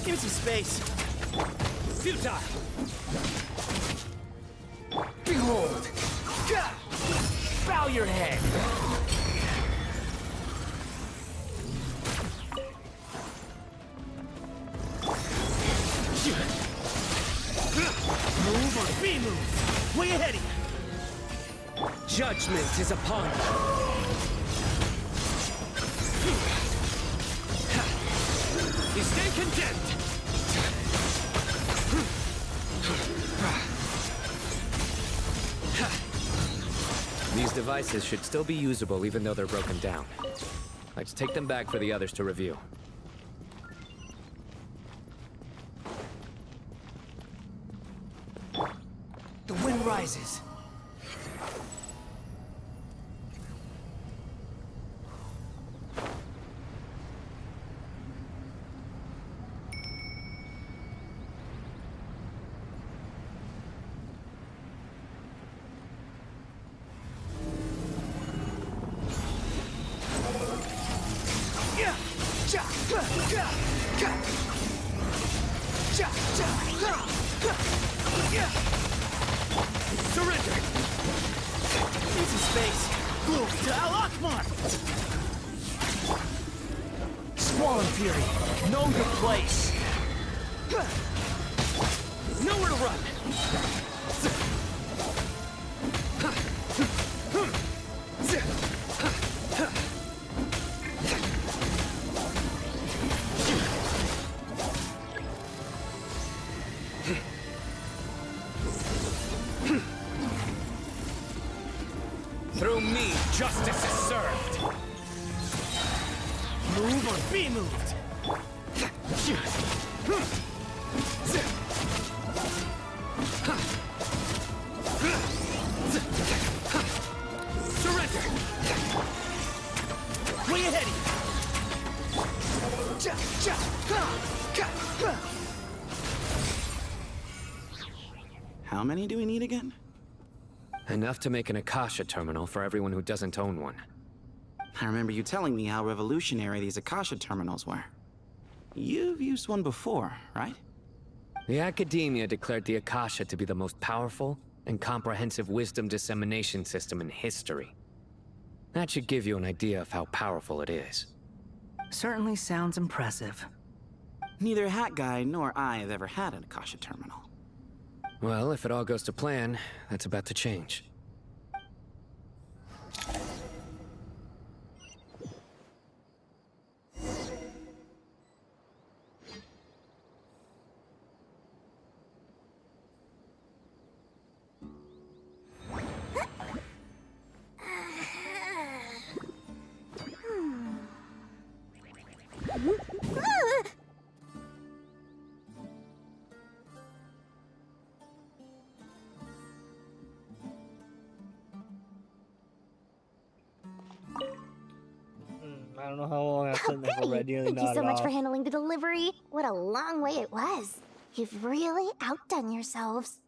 Speaker 7: Give me some space. Futile. Behold. Bow your head. Move or be moved. Way ahead of you. Judgment is upon you. You stay condemned.
Speaker 14: These devices should still be usable even though they're broken down. Let's take them back for the others to review.
Speaker 17: The wind rises.
Speaker 7: Surrender! Need some space. Glory to Al Akbar! Squall and Fury, know your place. Nowhere to run.
Speaker 14: Through me, justice is served.
Speaker 7: Move or be moved. Surrender. Way ahead of you.
Speaker 21: How many do we need again?
Speaker 14: Enough to make an Akasha terminal for everyone who doesn't own one.
Speaker 21: I remember you telling me how revolutionary these Akasha terminals were. You've used one before, right?
Speaker 14: The Academia declared the Akasha to be the most powerful and comprehensive wisdom dissemination system in history. That should give you an idea of how powerful it is.
Speaker 17: Certainly sounds impressive.
Speaker 21: Neither Hat Guy nor I have ever had an Akasha terminal.
Speaker 14: Well, if it all goes to plan, that's about to change.
Speaker 1: I don't know how long I've been there for Red. Nearly
Speaker 2: Thank you so
Speaker 1: nodded
Speaker 2: much for
Speaker 1: off.
Speaker 2: handling the delivery. What a long way it was. You've really outdone yourselves.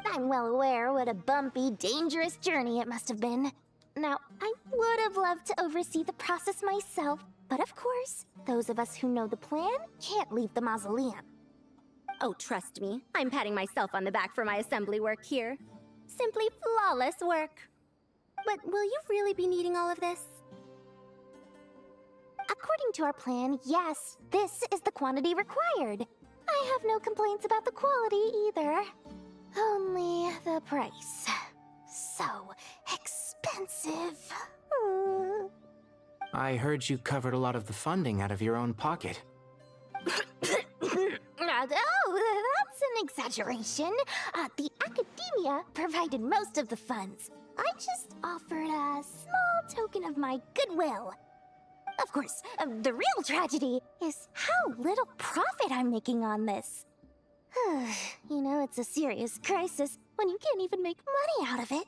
Speaker 2: I'm well aware what a bumpy, dangerous journey it must have been. Now, I would have loved to oversee the process myself, but of course, those of us who know the plan can't leave the mausoleum.
Speaker 9: Oh, trust me, I'm patting myself on the back for my assembly work here. Simply flawless work. But will you really be needing all of this?
Speaker 2: According to our plan, yes, this is the quantity required. I have no complaints about the quality either. Only the price. So expensive.
Speaker 23: I heard you covered a lot of the funding out of your own pocket.
Speaker 2: Oh, that's an exaggeration. The Academia provided most of the funds. I just offered a small token of my goodwill. Of course, the real tragedy is how little profit I'm making on this. You know, it's a serious crisis when you can't even make money out of it.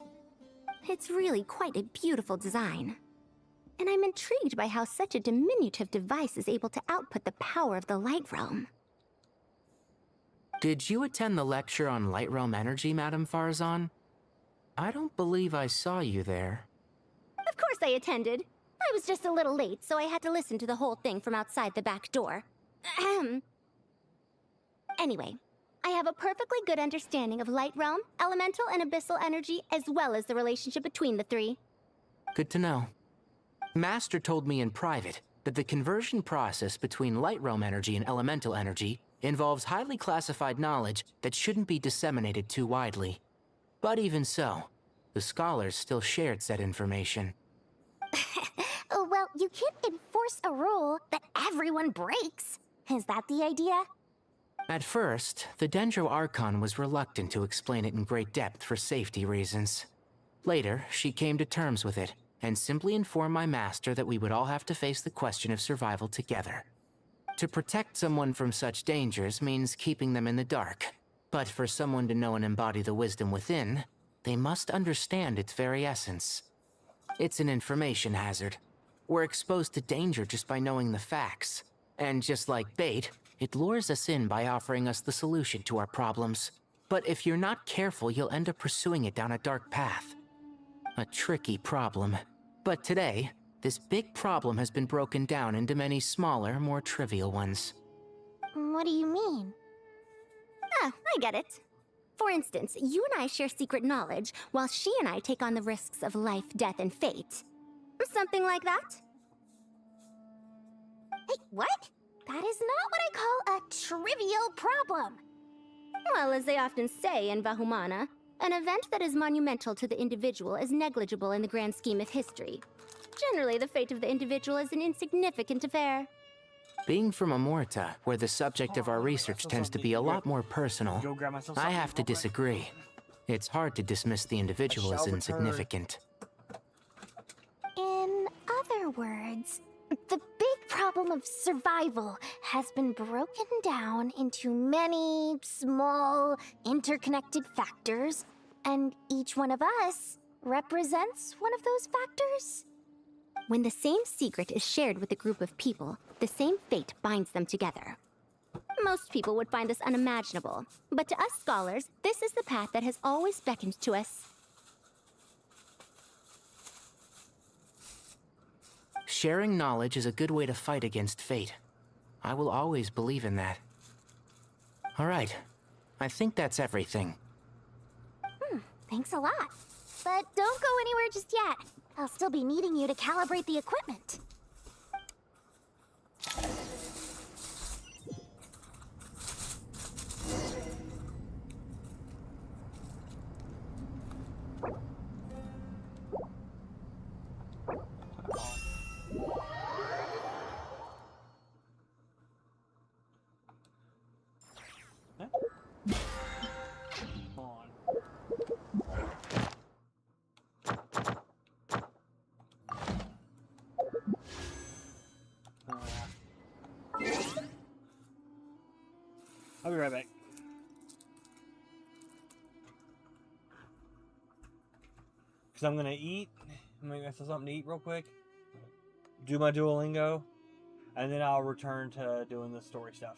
Speaker 9: It's really quite a beautiful design. And I'm intrigued by how such a diminutive device is able to output the power of the Light Realm.
Speaker 23: Did you attend the lecture on Light Realm energy, Madame Farzan? I don't believe I saw you there.
Speaker 9: Of course I attended. I was just a little late, so I had to listen to the whole thing from outside the back door. Ahem. Anyway, I have a perfectly good understanding of Light Realm, elemental and abyssal energy, as well as the relationship between the three.
Speaker 23: Good to know. Master told me in private that the conversion process between Light Realm energy and elemental energy involves highly classified knowledge that shouldn't be disseminated too widely. But even so, the scholars still shared said information.
Speaker 2: Well, you can't enforce a rule that everyone breaks. Is that the idea?
Speaker 23: At first, the Dendro Archon was reluctant to explain it in great depth for safety reasons. Later, she came to terms with it, and simply informed my master that we would all have to face the question of survival together. To protect someone from such dangers means keeping them in the dark, but for someone to know and embody the wisdom within, they must understand its very essence. It's an information hazard. We're exposed to danger just by knowing the facts, and just like bait, it lures us in by offering us the solution to our problems. But if you're not careful, you'll end up pursuing it down a dark path. A tricky problem. But today, this big problem has been broken down into many smaller, more trivial ones.
Speaker 2: What do you mean?
Speaker 9: Ah, I get it. For instance, you and I share secret knowledge, while she and I take on the risks of life, death, and fate. Something like that?
Speaker 2: Hey, what? That is not what I call a trivial problem.
Speaker 9: Well, as they often say in Vahumana, an event that is monumental to the individual is negligible in the grand scheme of history. Generally, the fate of the individual is an insignificant affair.
Speaker 23: Being from Amorta, where the subject of our research tends to be a lot more personal, I have to disagree. It's hard to dismiss the individual as insignificant.
Speaker 2: In other words, the big problem of survival has been broken down into many small, interconnected factors, and each one of us represents one of those factors.
Speaker 9: When the same secret is shared with a group of people, the same fate binds them together. Most people would find this unimaginable, but to us scholars, this is the path that has always beckoned to us.
Speaker 23: Sharing knowledge is a good way to fight against fate. I will always believe in that. All right, I think that's everything.
Speaker 2: Thanks a lot. But don't go anywhere just yet. I'll still be needing you to calibrate the equipment.
Speaker 1: I'll be right back. Because I'm going to eat. I'm going to get something to eat real quick. Do my Duolingo. And then I'll return to doing the story stuff.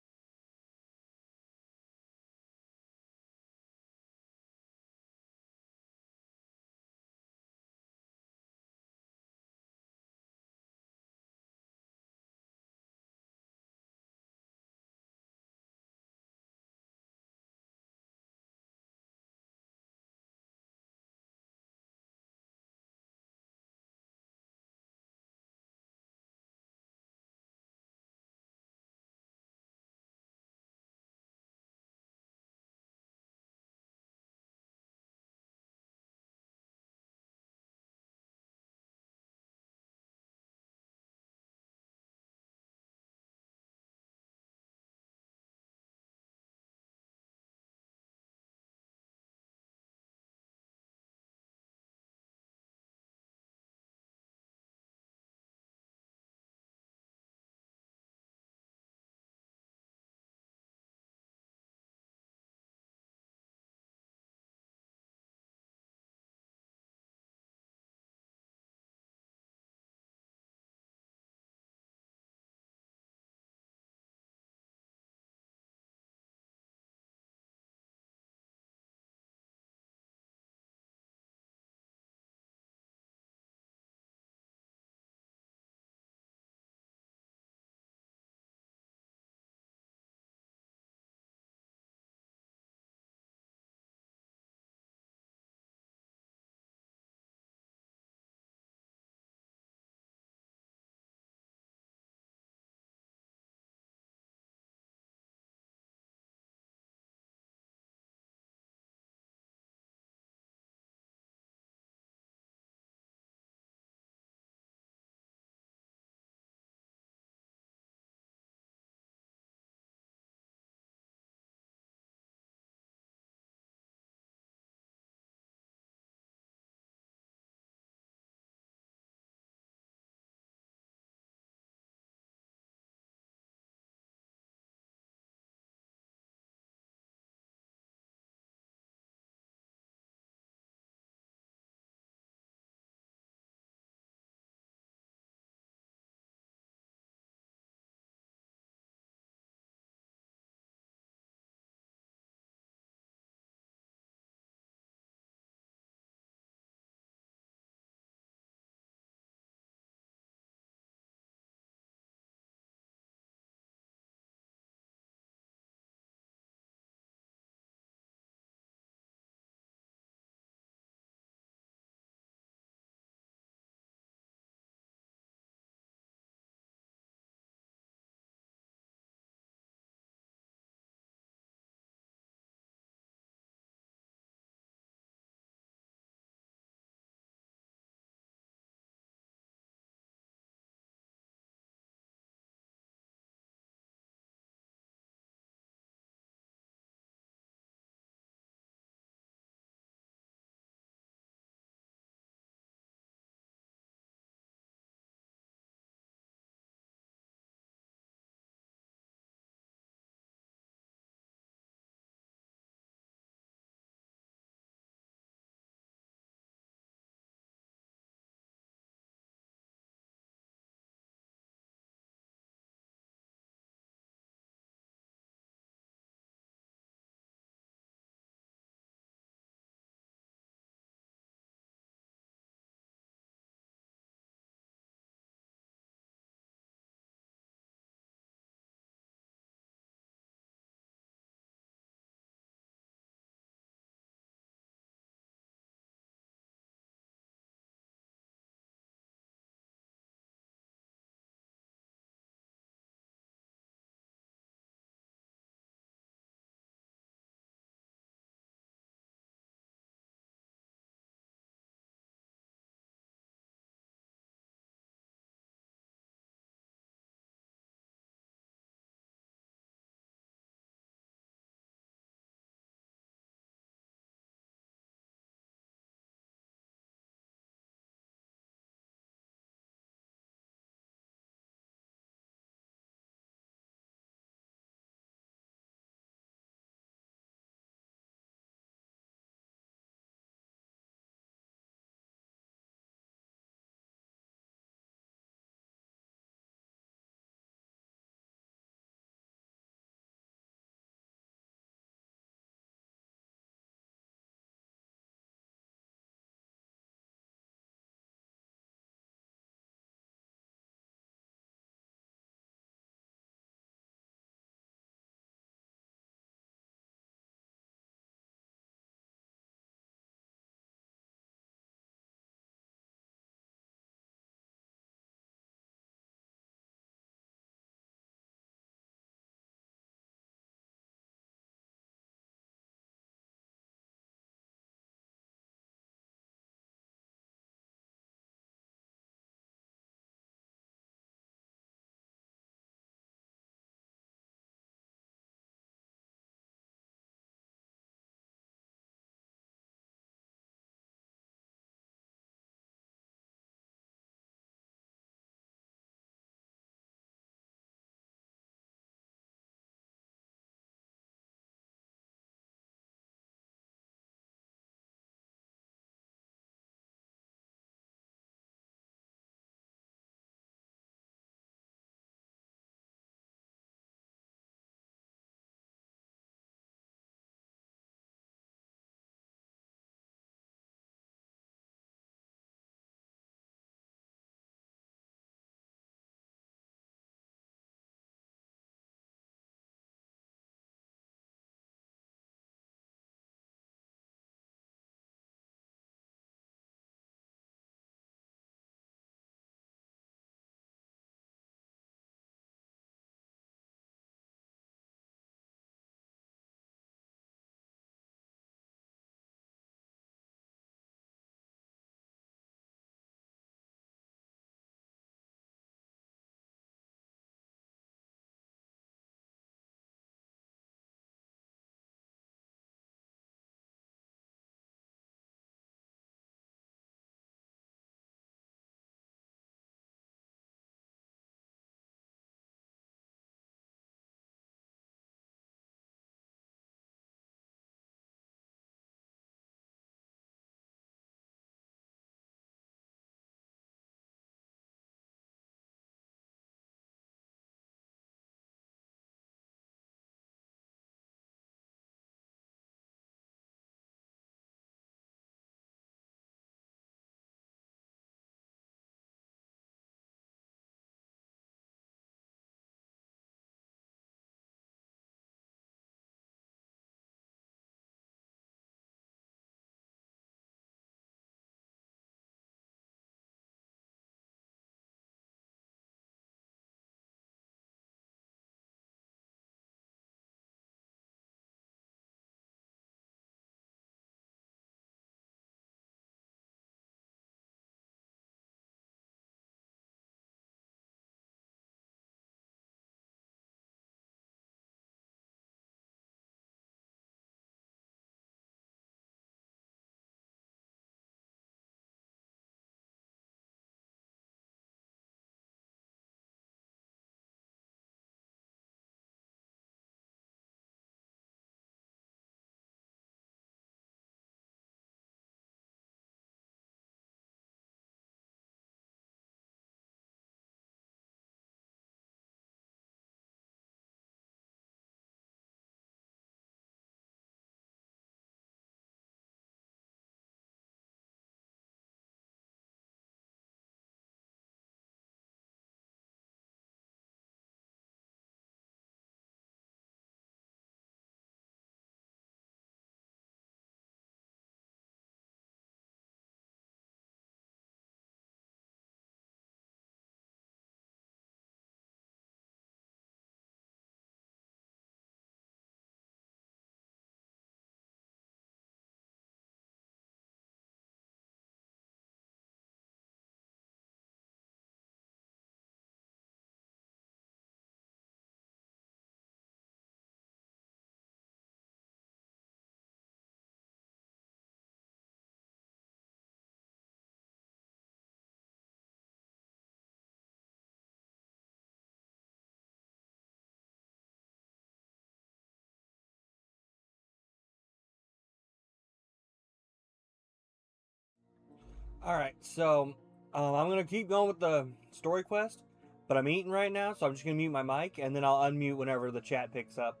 Speaker 1: Alright, so I'm going to keep going with the story quest, but I'm eating right now, so I'm just going to mute my mic, and then I'll unmute whenever the chat picks up,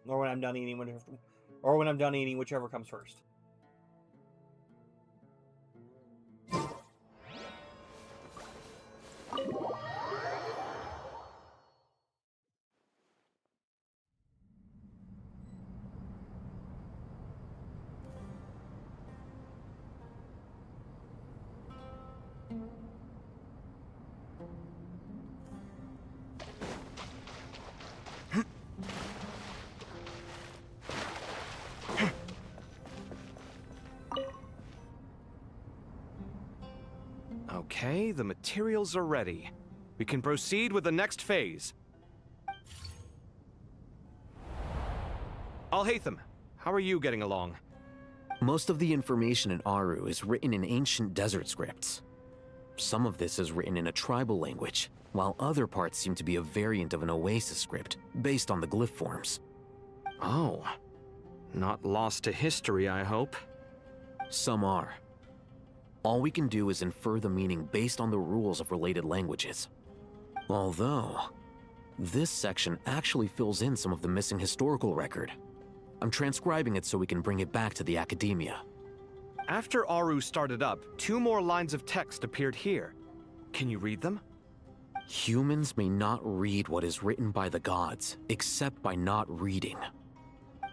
Speaker 1: or when I'm done eating, whichever comes first.
Speaker 5: Okay, the materials are ready. We can proceed with the next phase. Alhaitham, how are you getting along?
Speaker 6: Most of the information in Aru is written in ancient desert scripts. Some of this is written in a tribal language, while other parts seem to be a variant of an Oasis script, based on the glyph forms.
Speaker 5: Oh. Not lost to history, I hope.
Speaker 6: Some are. All we can do is infer the meaning based on the rules of related languages. Although, this section actually fills in some of the missing historical record. I'm transcribing it so we can bring it back to the academia.
Speaker 5: After Aru started up, 2 more lines of text appeared here. Can you read them?
Speaker 6: Humans may not read what is written by the gods, except by not reading.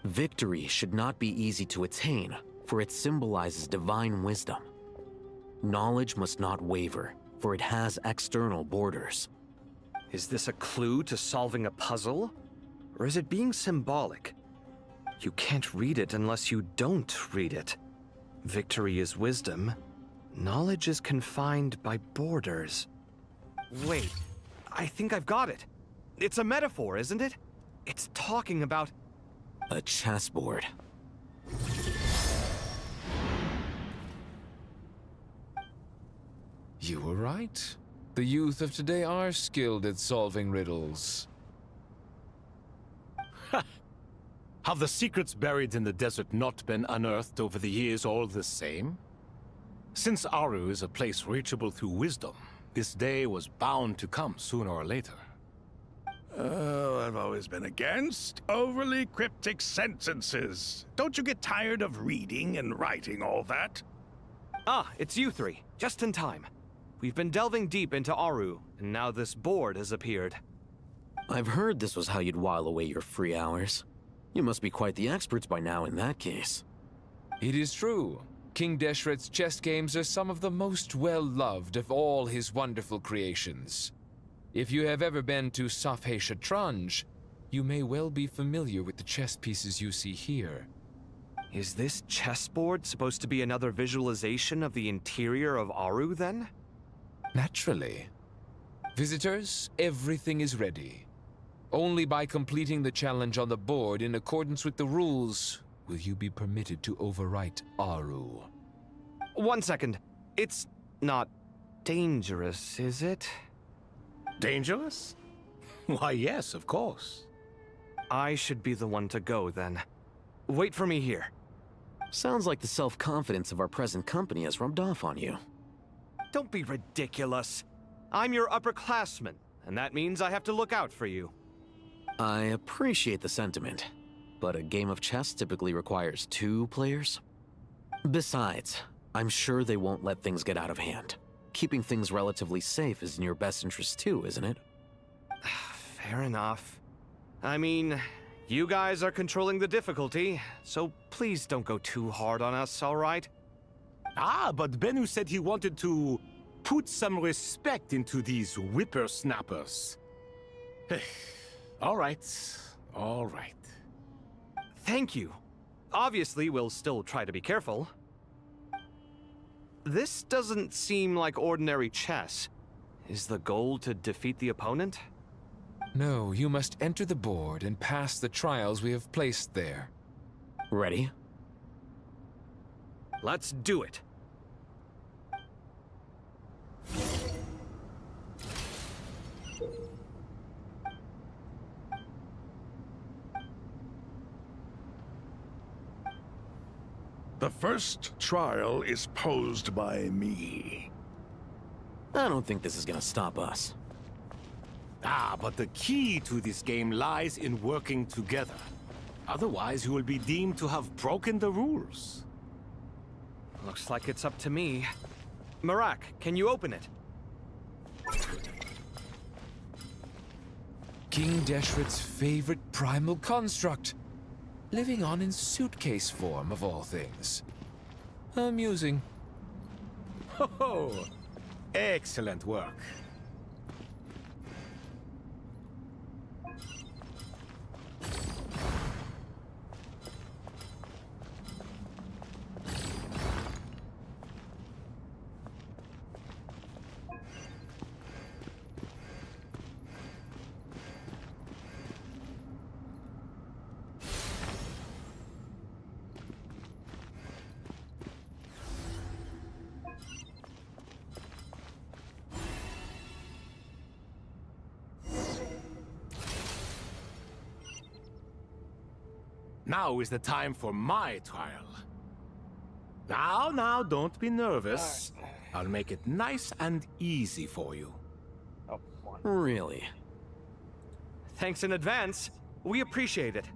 Speaker 6: Victory should not be easy to attain, for it symbolizes divine wisdom. Knowledge must not waver, for it has external borders.
Speaker 5: Is this a clue to solving a puzzle? Or is it being symbolic? You can't read it unless you don't read it. Victory is wisdom. Knowledge is confined by borders. Wait, I think I've got it. It's a metaphor, isn't it? It's talking about...
Speaker 6: a chessboard.
Speaker 3: You were right. The youth of today are skilled at solving riddles.
Speaker 4: Have the secrets buried in the desert not been unearthed over the years all the same? Since Aru is a place reachable through wisdom, this day was bound to come sooner or later.
Speaker 8: Oh, I've always been against overly cryptic sentences. Don't you get tired of reading and writing all that?
Speaker 5: Ah, it's you 3. Just in time. We've been delving deep into Aru, and now this board has appeared.
Speaker 6: I've heard this was how you'd while away your free hours. You must be quite the experts by now in that case.
Speaker 3: It is true. King Deshret's chess games are some of the most well-loved of all his wonderful creations. If you have ever been to Safhe Shatranj, you may well be familiar with the chess pieces you see here.
Speaker 5: Is this chessboard supposed to be another visualization of the interior of Aru, then?
Speaker 3: Naturally. Visitors, everything is ready. Only by completing the challenge on the board in accordance with the rules will you be permitted to overwrite Aru.
Speaker 5: 1 second. It's not dangerous, is it?
Speaker 4: Dangerous? Why, yes, of course.
Speaker 5: I should be the one to go, then. Wait for me here.
Speaker 6: Sounds like the self-confidence of our present company has rubbed off on you.
Speaker 5: Don't be ridiculous. I'm your upperclassman, and that means I have to look out for you.
Speaker 6: I appreciate the sentiment, but a game of chess typically requires 2 players. Besides, I'm sure they won't let things get out of hand. Keeping things relatively safe is in your best interest too, isn't it?
Speaker 5: Fair enough. I mean, you guys are controlling the difficulty, so please don't go too hard on us, all right?
Speaker 4: Ah, but Bennu said he wanted to put some respect into these whippersnappers. All right, all right.
Speaker 5: Thank you. Obviously, we'll still try to be careful. This doesn't seem like ordinary chess. Is the goal to defeat the opponent?
Speaker 3: No, you must enter the board and pass the trials we have placed there.
Speaker 6: Ready?
Speaker 5: Let's do it.
Speaker 8: The first trial is posed by me.
Speaker 6: I don't think this is gonna stop us.
Speaker 4: Ah, but the key to this game lies in working together. Otherwise, you will be deemed to have broken the rules.
Speaker 5: Looks like it's up to me. Marak, can you open it?
Speaker 3: King Deshret's favorite primal construct. Living on in suitcase form, of all things. Amusing.
Speaker 4: Ho-ho! Excellent work. Now is the time for my trial. Now, don't be nervous. I'll make it nice and easy for you.
Speaker 1: Oh, come on.
Speaker 6: Really?
Speaker 5: Thanks in advance. We appreciate it.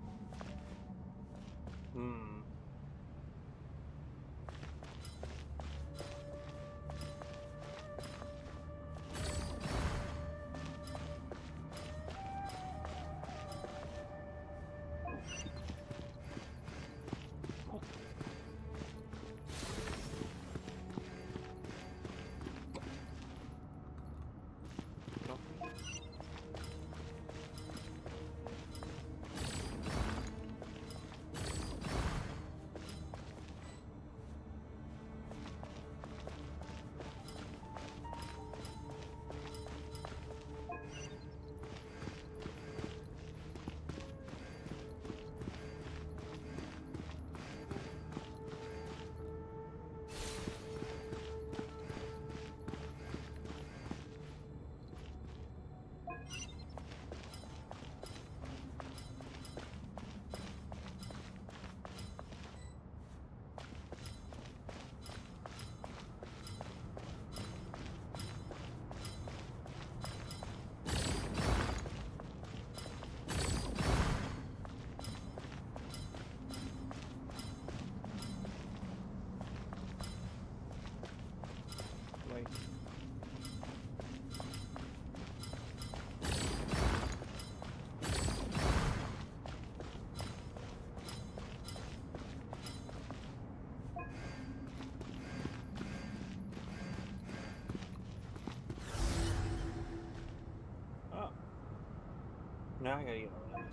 Speaker 1: Now I gotta get over that.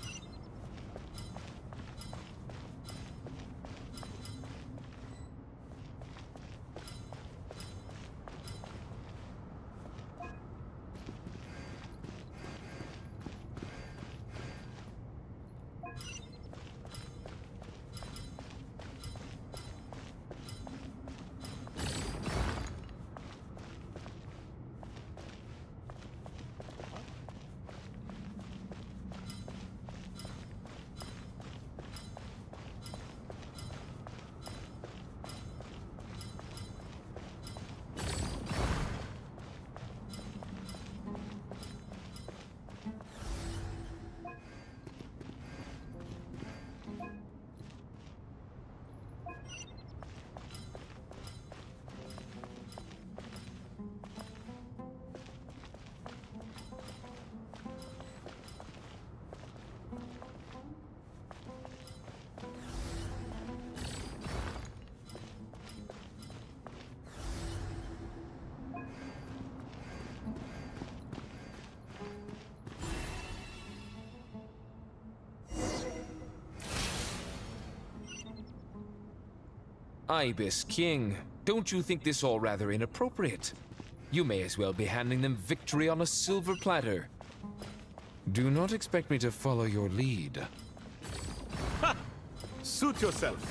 Speaker 3: Ibis King, don't you think this all rather inappropriate? You may as well be handing them victory on a silver platter. Do not expect me to follow your lead.
Speaker 4: Ha! Suit yourself.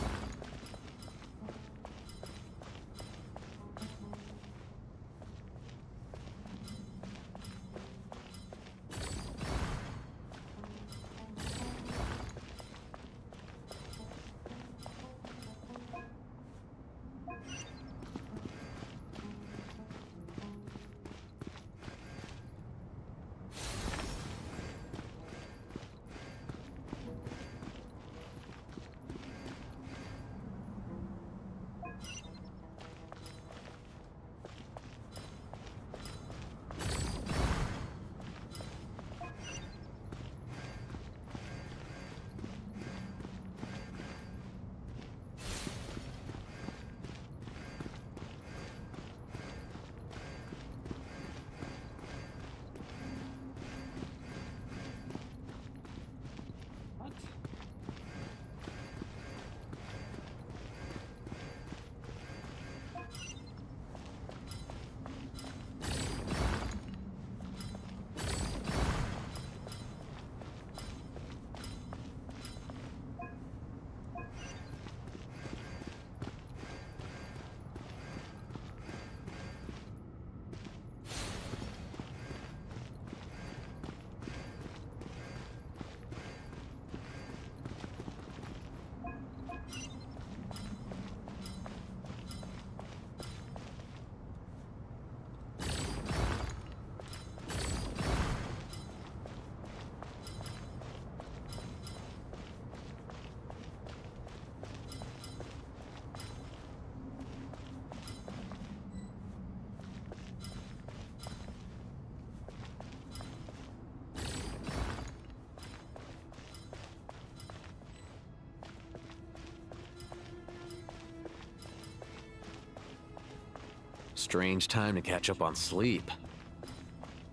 Speaker 6: Strange time to catch up on sleep.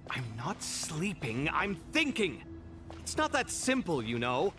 Speaker 5: I'm not sleeping, I'm thinking! It's not that simple, you know.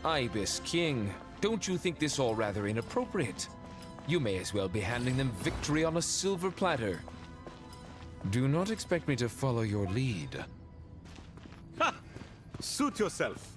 Speaker 3: Ibis King, don't you think this all rather inappropriate? You may as well be handing them victory on a silver platter. Do not expect me to follow your lead.
Speaker 4: Ha! Suit yourself.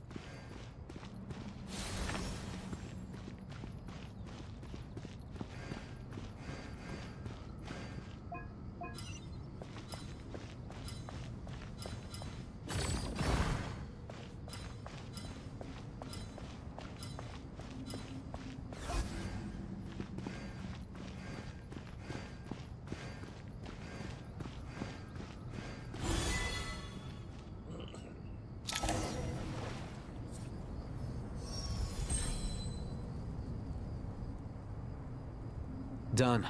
Speaker 6: Done.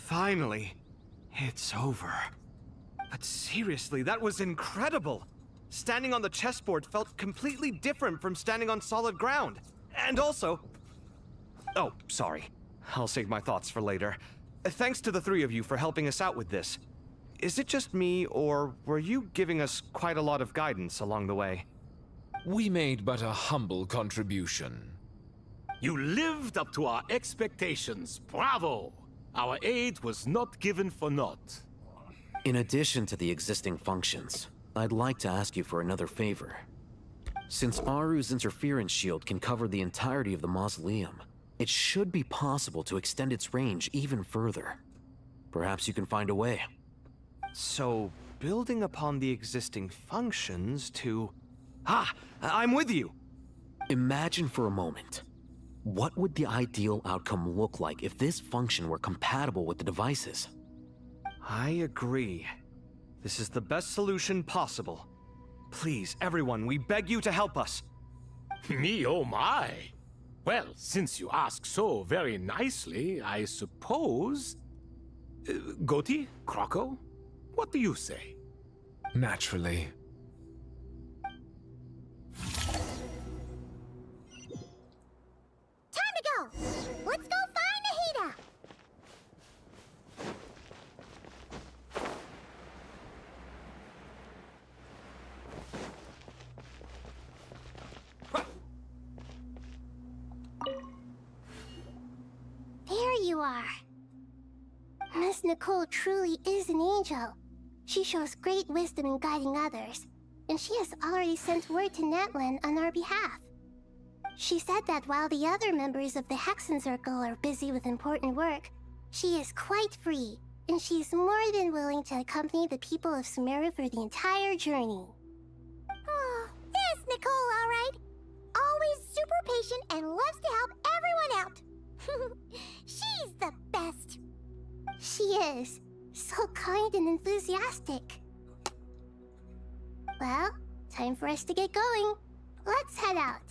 Speaker 5: Finally. It's over. But seriously, that was incredible! Standing on the chessboard felt completely different from standing on solid ground. And also... Oh, sorry. I'll save my thoughts for later. Thanks to the three of you for helping us out with this. Is it just me, or were you giving us quite a lot of guidance along the way?
Speaker 3: We made but a humble contribution.
Speaker 4: You lived up to our expectations. Bravo! Our aid was not given for naught.
Speaker 6: In addition to the existing functions, I'd like to ask you for another favor. Since Aru's interference shield can cover the entirety of the mausoleum, it should be possible to extend its range even further. Perhaps you can find a way.
Speaker 5: So, building upon the existing functions to... Ah! I'm with you!
Speaker 6: Imagine for a moment. What would the ideal outcome look like if this function were compatible with the devices?
Speaker 5: I agree. This is the best solution possible. Please, everyone, we beg you to help us.
Speaker 4: Me, oh my! Well, since you ask so very nicely, I suppose... Goti? Kroko? What do you say?
Speaker 3: Naturally.
Speaker 2: Time to go! Let's go find Nahida! There you are. Miss Nicole truly is an angel. She shows great wisdom in guiding others, and she has already sent word to Natlan on our behalf. She said that while the other members of the Hexen Circle are busy with important work, she is quite free, and she is more than willing to accompany the people of Sumeru for the entire journey. Oh, there's Nicole, all right. Always super patient and loves to help everyone out. She's the best. She is. So kind and enthusiastic. Well, time for us to get going. Let's head out.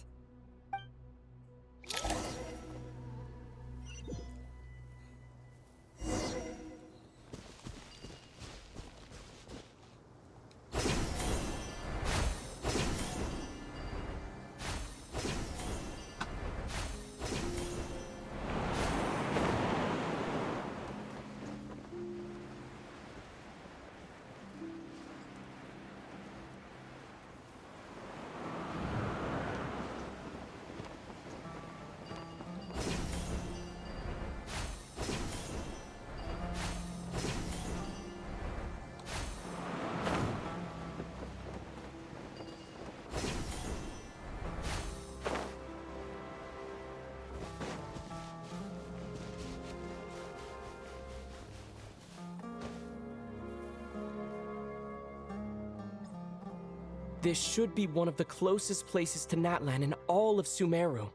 Speaker 11: This should be one of the closest places to Natlan in all of Sumeru.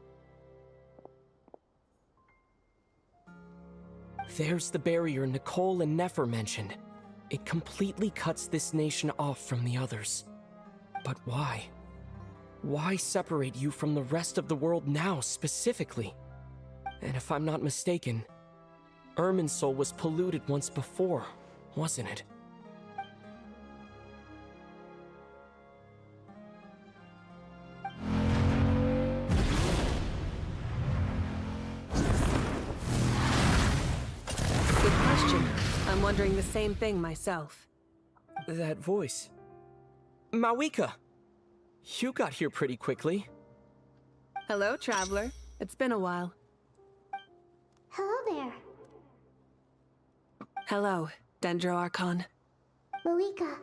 Speaker 11: There's the barrier Nicole and Nefer mentioned. It completely cuts this nation off from the others. But why? Why separate you from the rest of the world now, specifically? And if I'm not mistaken, Irminsul was polluted once before, wasn't it?
Speaker 10: Good question. I'm wondering the same thing myself.
Speaker 11: That voice. Mawika! You got here pretty quickly.
Speaker 10: Hello, traveler. It's been a while.
Speaker 2: Hello there.
Speaker 10: Hello, Dendro Archon.
Speaker 2: Malika,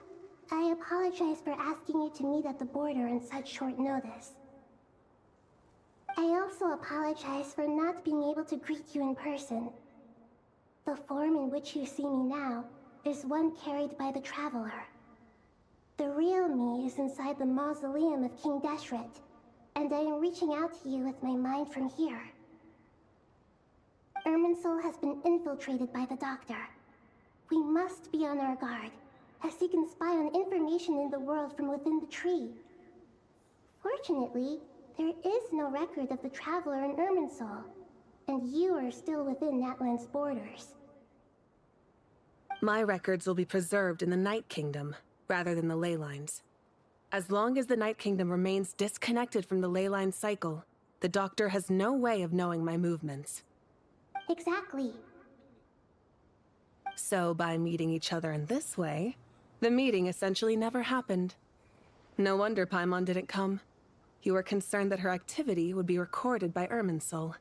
Speaker 2: I apologize for asking you to meet at the border on such short notice. I also apologize for not being able to greet you in person. The form in which you see me now is one carried by the Traveler. The real me is inside the mausoleum of King Deshret, and I am reaching out to you with my mind from here. Irminsul has been infiltrated by the Doctor. We must be on our guard, as he can spy on information in the world from within the tree. Fortunately, there is no record of the Traveler in Irminsul, and you are still within Natlan's borders.
Speaker 10: My records will be preserved in the Night Kingdom, rather than the ley lines. As long as the Night Kingdom remains disconnected from the ley line cycle, the Doctor has no way of knowing my movements.
Speaker 2: Exactly.
Speaker 10: So by meeting each other in this way, the meeting essentially never happened. No wonder Paimon didn't come. You were concerned that her activity would be recorded by Irminsul.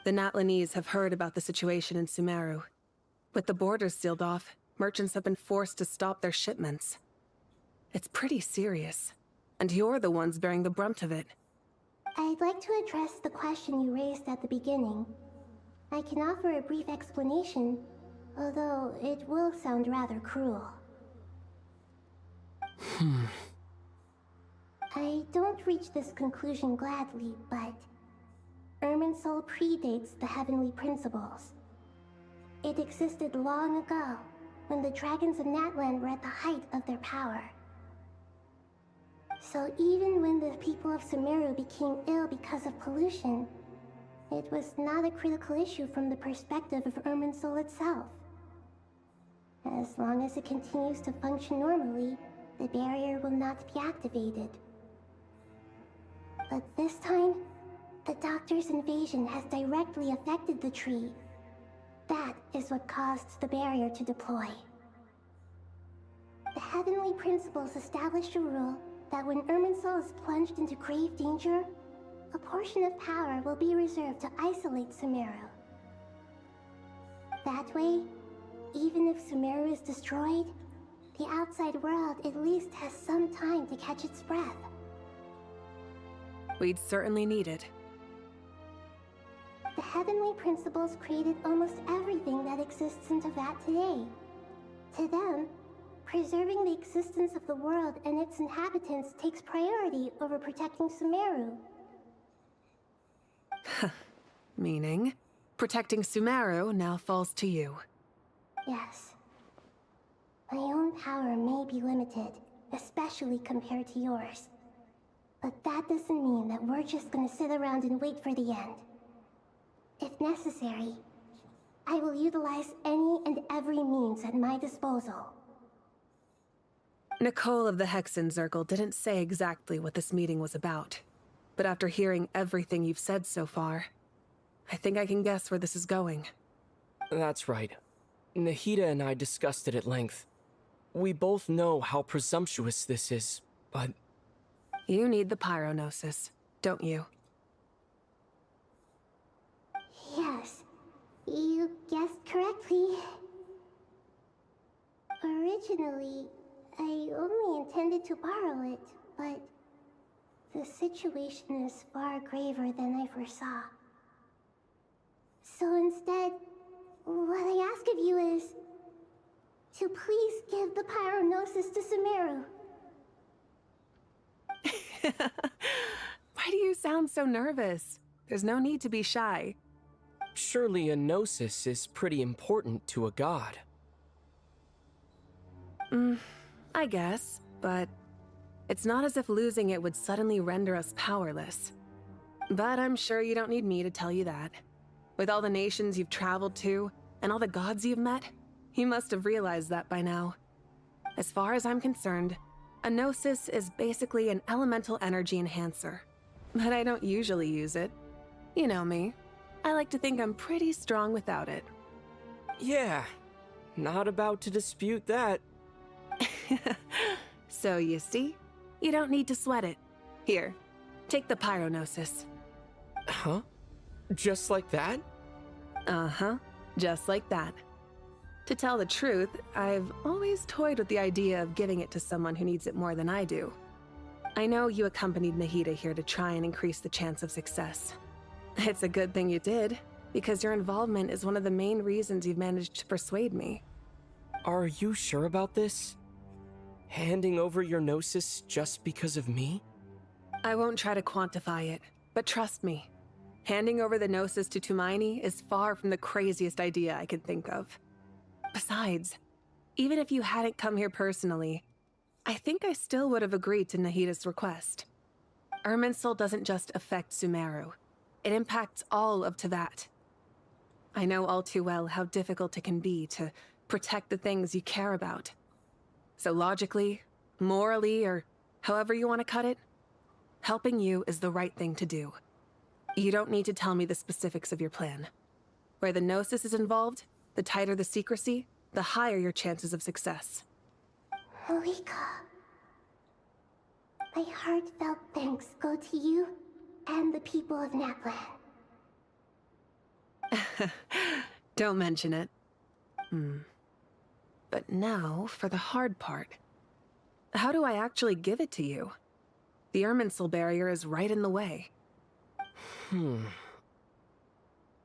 Speaker 10: The Natlanese have heard about the situation in Sumeru. With the borders sealed off, merchants have been forced to stop their shipments. It's pretty serious, and you're the ones bearing the brunt of it.
Speaker 2: I'd like to address the question you raised at the beginning. I can offer a brief explanation, although it will sound rather cruel. I don't reach this conclusion gladly, but Irminsul predates the Heavenly Principles. It existed long ago, when the dragons of Natlan were at the height of their power. So even when the people of Sumeru became ill because of pollution, it was not a critical issue from the perspective of Irminsul itself. As long as it continues to function normally, the barrier will not be activated. But this time, the Doctor's invasion has directly affected the tree. That is what caused the barrier to deploy. The Heavenly Principles established a rule that when Irminsul is plunged into grave danger, a portion of power will be reserved to isolate Sumeru. That way, even if Sumeru is destroyed, the outside world at least has some time to catch its breath.
Speaker 10: We'd certainly need it.
Speaker 2: The Heavenly Principles created almost everything that exists in Teyvat today. To them, preserving the existence of the world and its inhabitants takes priority over protecting Sumeru.
Speaker 10: Meaning, protecting Sumeru now falls to you.
Speaker 2: Yes. My own power may be limited, especially compared to yours. But that doesn't mean that we're just gonna sit around and wait for the end. If necessary, I will utilize any and every means at my disposal.
Speaker 10: Nicole of the Hexen Circle didn't say exactly what this meeting was about. But after hearing everything you've said so far, I think I can guess where this is going.
Speaker 11: That's right. Nahida and I discussed it at length. We both know how presumptuous this is, but...
Speaker 10: You need the pyronosis, don't you?
Speaker 2: Yes, you guessed correctly. Originally, I only intended to borrow it, but the situation is far graver than I foresaw. So instead, what I ask of you is to please give the pyronosis to Sumeru.
Speaker 10: Why do you sound so nervous? There's no need to be shy.
Speaker 11: Surely a gnosis is pretty important to a god.
Speaker 10: I guess, but it's not as if losing it would suddenly render us powerless. But I'm sure you don't need me to tell you that. With all the nations you've traveled to, and all the gods you've met, you must have realized that by now. As far as I'm concerned, a gnosis is basically an elemental energy enhancer. But I don't usually use it. You know me. I like to think I'm pretty strong without it.
Speaker 11: Yeah, not about to dispute that.
Speaker 10: So you see, you don't need to sweat it. Here, take the pyronosis.
Speaker 11: Huh? Just like that?
Speaker 10: Uh-huh, just like that. To tell the truth, I've always toyed with the idea of giving it to someone who needs it more than I do. I know you accompanied Nahida here to try and increase the chance of success. It's a good thing you did, because your involvement is one of the main reasons you've managed to persuade me.
Speaker 11: Are you sure about this? Handing over your gnosis just because of me?
Speaker 10: I won't try to quantify it, but trust me. Handing over the gnosis to Tumaini is far from the craziest idea I could think of. Besides, even if you hadn't come here personally, I think I still would have agreed to Nahida's request. Irminsul doesn't just affect Sumeru. It impacts all of Teyvat. I know all too well how difficult it can be to protect the things you care about. So logically, morally, or however you want to cut it, helping you is the right thing to do. You don't need to tell me the specifics of your plan. Where the Gnosis is involved, the tighter the secrecy, the higher your chances of success.
Speaker 2: Malika, my heartfelt thanks go to you and the people of Natlan.
Speaker 10: Don't mention it. But now for the hard part. How do I actually give it to you? The Irminsul barrier is right in the way.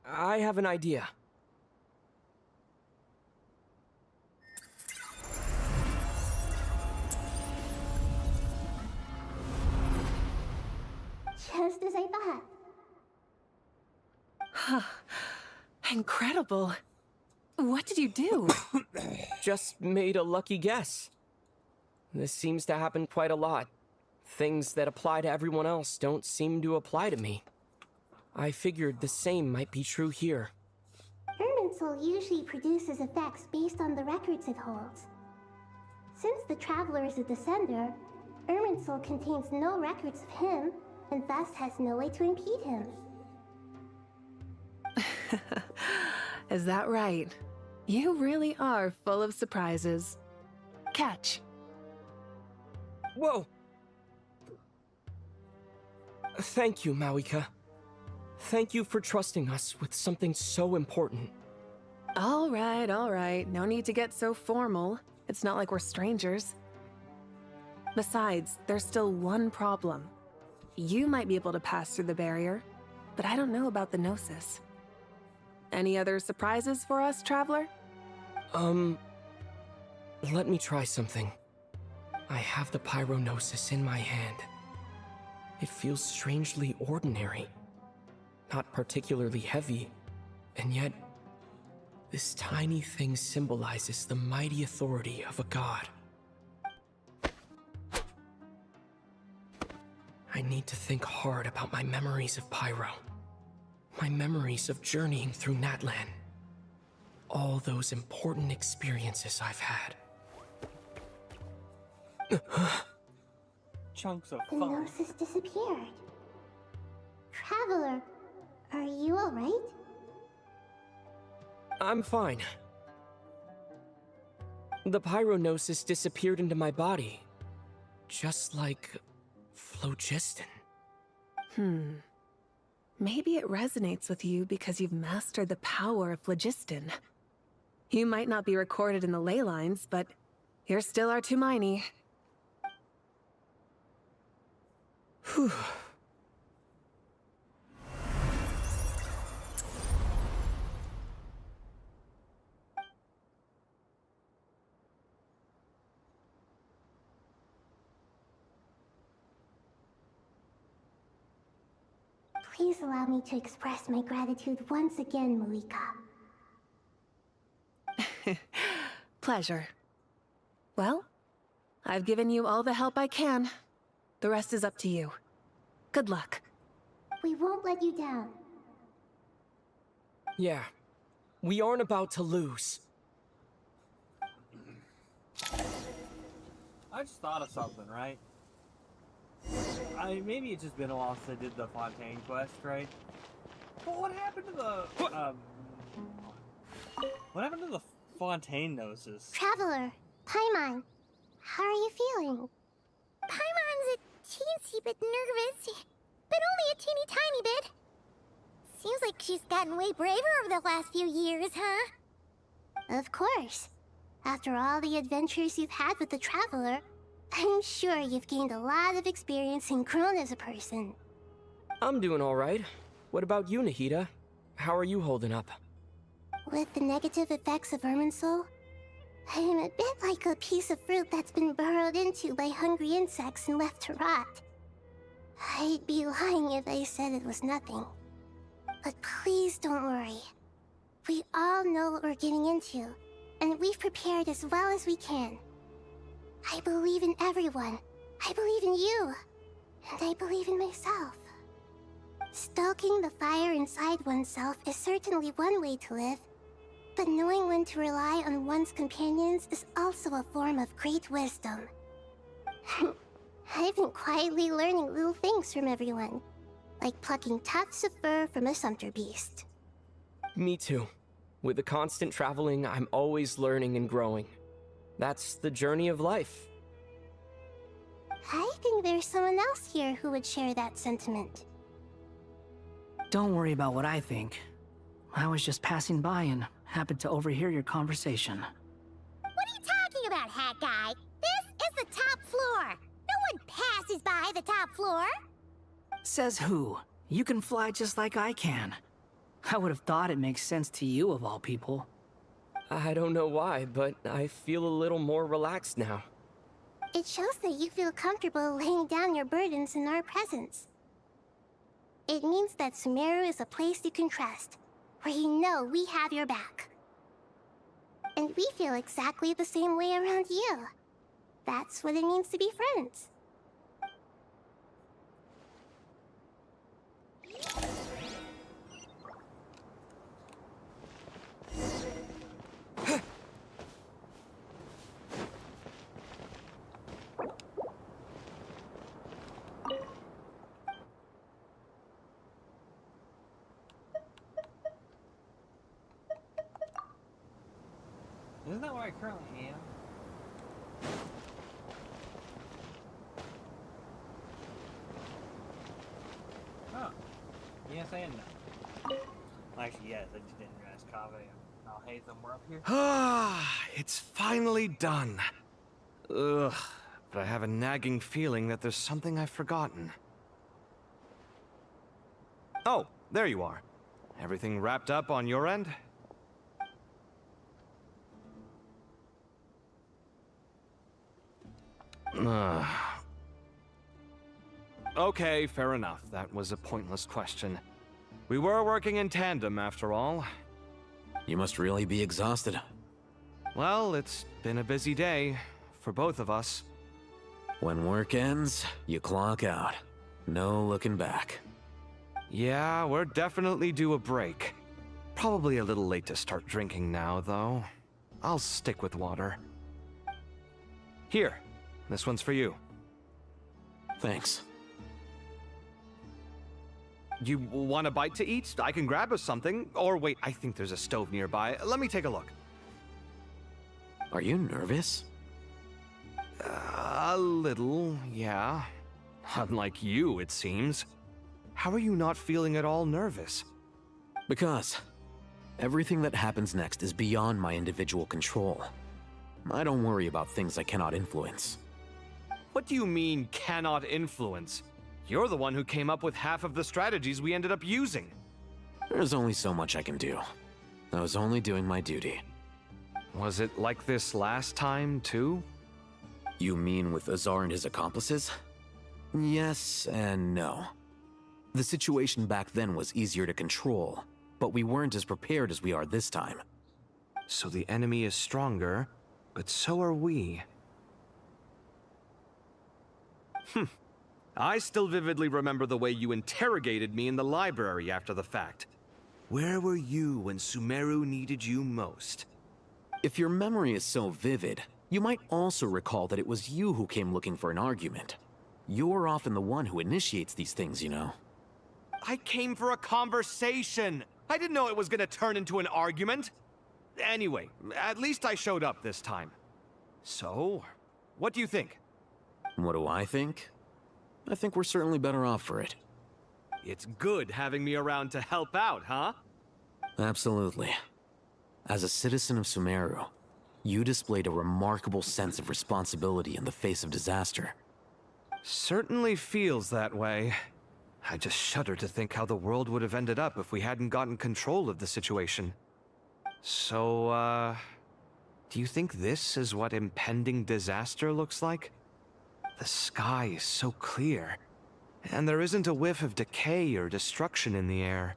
Speaker 11: I have an idea.
Speaker 2: Just as I thought.
Speaker 10: Incredible. What did you do?
Speaker 11: Just made a lucky guess. This seems to happen quite a lot. Things that apply to everyone else don't seem to apply to me. I figured the same might be true here.
Speaker 2: Irminsul usually produces effects based on the records it holds. Since the Traveler is a Descender, Irminsul contains no records of him, and thus has no way to impede him.
Speaker 10: Is that right? You really are full of surprises. Catch.
Speaker 11: Whoa! Thank you, Mawika. Thank you for trusting us with something so important.
Speaker 10: All right. No need to get so formal. It's not like we're strangers. Besides, there's still one problem. You might be able to pass through the barrier, but I don't know about the Gnosis. Any other surprises for us, Traveler?
Speaker 11: Let me try something. I have the Pyronosis in my hand. It feels strangely ordinary. Not particularly heavy, and yet, this tiny thing symbolizes the mighty authority of a god. I need to think hard about my memories of Pyro. My memories of journeying through Natlan. All those important experiences I've had.
Speaker 1: Chunks of
Speaker 2: The
Speaker 1: fun.
Speaker 2: Gnosis disappeared. Traveler, are you alright?
Speaker 11: I'm fine. The Pyronosis disappeared into my body. Just like phlogiston.
Speaker 10: Maybe it resonates with you because you've mastered the power of phlogiston. You might not be recorded in the ley lines, but you're still our Tumaini.
Speaker 11: Whew.
Speaker 2: Please allow me to express my gratitude once again, Malika.
Speaker 10: Pleasure. Well, I've given you all the help I can. The rest is up to you. Good luck.
Speaker 2: We won't let you down.
Speaker 11: Yeah, we aren't about to lose.
Speaker 1: I just thought of something, right? Maybe it's just been a while since I did the Fontaine quest, right? But what happened to the what happened to the Fontaine noses?
Speaker 2: Traveler, Paimon, how are you feeling? Paimon's a teensy bit nervous, but only a teeny tiny bit. Seems like she's gotten way braver over the last few years, huh? Of course. After all the adventures you've had with the Traveler, I'm sure you've gained a lot of experience and grown as a person.
Speaker 11: I'm doing all right. What about you, Nahida? How are you holding up?
Speaker 2: With the negative effects of Irminsul, I'm a bit like a piece of fruit that's been burrowed into by hungry insects and left to rot. I'd be lying if I said it was nothing. But please don't worry. We all know what we're getting into, and we've prepared as well as we can. I believe in everyone. I believe in you. And I believe in myself. Stoking the fire inside oneself is certainly one way to live, but knowing when to rely on one's companions is also a form of great wisdom. I've been quietly learning little things from everyone, like plucking tufts of fur from a sumpter beast.
Speaker 11: Me too. With the constant traveling, I'm always learning and growing. That's the journey of life.
Speaker 2: I think there's someone else here who would share that sentiment.
Speaker 17: Don't worry about what I think. I was just passing by and happened to overhear your conversation.
Speaker 2: What are you talking about, Hat Guy? This is the top floor. No one passes by the top floor.
Speaker 17: Says who? You can fly just like I can. I would have thought it makes sense to you of all people.
Speaker 11: I don't know why, but I feel a little more relaxed now.
Speaker 2: It shows that you feel comfortable laying down your burdens in our presence. It means that Sumeru is a place you can trust, where you know we have your back. And we feel exactly the same way around you. That's what it means to be friends.
Speaker 1: Isn't that where I currently am? Oh. Yes and no. Actually, yes, I just didn't realize Kaveh and Alhaitham were up here.
Speaker 5: Ah, it's finally done. Ugh, but I have a nagging feeling that there's something I've forgotten. Oh, there you are. Everything wrapped up on your end? Okay, fair enough. That was a pointless question. We were working in tandem, after all.
Speaker 6: You must really be exhausted.
Speaker 5: Well, it's been a busy day for both of us.
Speaker 6: When work ends, you clock out. No looking back.
Speaker 5: Yeah, we're definitely due a break. Probably a little late to start drinking now, though. I'll stick with water. Here, this one's for you.
Speaker 6: Thanks.
Speaker 5: You want a bite to eat? I can grab us something. Or wait, I think there's a stove nearby. Let me take a look.
Speaker 6: Are you nervous?
Speaker 5: A little, yeah. Unlike you, it seems. How are you not feeling at all nervous?
Speaker 6: Because everything that happens next is beyond my individual control. I don't worry about things I cannot influence.
Speaker 5: What do you mean, cannot influence? You're the one who came up with half of the strategies we ended up using.
Speaker 6: There's only so much I can do. I was only doing my duty.
Speaker 5: Was it like this last time, too?
Speaker 6: You mean with Azar and his accomplices? Yes and no. The situation back then was easier to control, but we weren't as prepared as we are this time.
Speaker 5: So the enemy is stronger, but so are we. I still vividly remember the way you interrogated me in the library after the fact. Where were you when Sumeru needed you most?
Speaker 6: If your memory is so vivid, you might also recall that it was you who came looking for an argument. You're often the one who initiates these things, you know.
Speaker 5: I came for a conversation! I didn't know it was gonna turn into an argument! Anyway, at least I showed up this time. So, what do you think?
Speaker 6: What do I think? I think we're certainly better off for it.
Speaker 5: It's good having me around to help out, huh?
Speaker 6: Absolutely. As a citizen of Sumeru, you displayed a remarkable sense of responsibility in the face of disaster.
Speaker 5: Certainly feels that way. I just shudder to think how the world would have ended up if we hadn't gotten control of the situation. So, do you think this is what impending disaster looks like? The sky is so clear, and there isn't a whiff of decay or destruction in the air.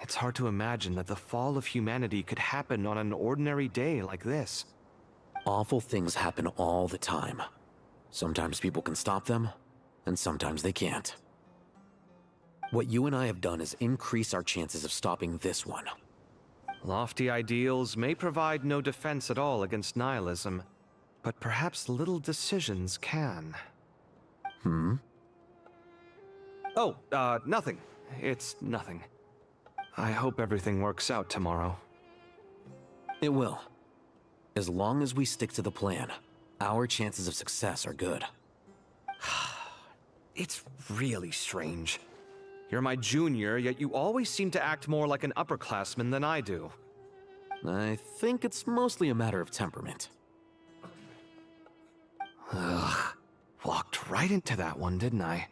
Speaker 5: It's hard to imagine that the fall of humanity could happen on an ordinary day like this.
Speaker 6: Awful things happen all the time. Sometimes people can stop them, and sometimes they can't. What you and I have done is increase our chances of stopping this one.
Speaker 5: Lofty ideals may provide no defense at all against nihilism, but perhaps little decisions can. Oh, nothing. It's nothing. I hope everything works out tomorrow.
Speaker 6: It will. As long as we stick to the plan, our chances of success are good.
Speaker 5: It's really strange. You're my junior, yet you always seem to act more like an upperclassman than I do.
Speaker 6: I think it's mostly a matter of temperament.
Speaker 5: Ugh. Walked right into that one, didn't I?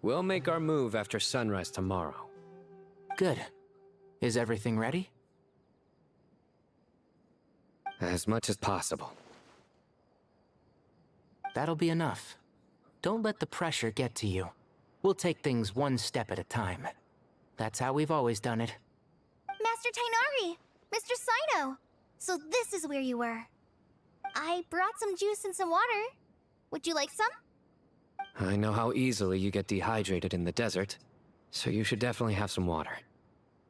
Speaker 14: We'll make our move after sunrise tomorrow.
Speaker 23: Good. Is everything ready?
Speaker 14: As much as possible.
Speaker 23: That'll be enough. Don't let the pressure get to you. We'll take things one step at a time. That's how we've always done it.
Speaker 2: Master Tainari! Mr. Sino! So this is where you were. I brought some juice and some water. Would you like some?
Speaker 14: I know how easily you get dehydrated in the desert, so you should definitely have some water.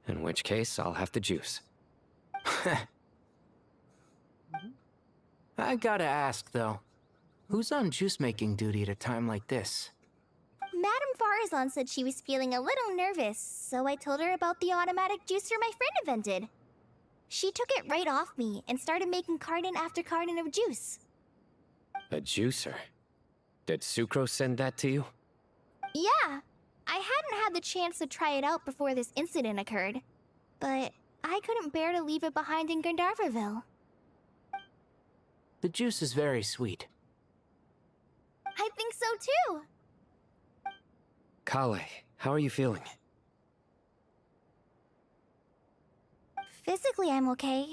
Speaker 14: In which case, I'll have the juice.
Speaker 23: I gotta ask, though. Who's on juice-making duty at a time like this?
Speaker 2: Madame Farazan said she was feeling a little nervous, so I told her about the automatic juicer my friend invented. She took it right off me and started making carton after carton of juice.
Speaker 14: A juicer? Did Sucrose send that to you?
Speaker 2: Yeah, I hadn't had the chance to try it out before this incident occurred, but I couldn't bear to leave it behind in Gandharvaville.
Speaker 23: The juice is very sweet.
Speaker 2: I think so too.
Speaker 14: Kale, how are you feeling?
Speaker 2: Physically, I'm okay,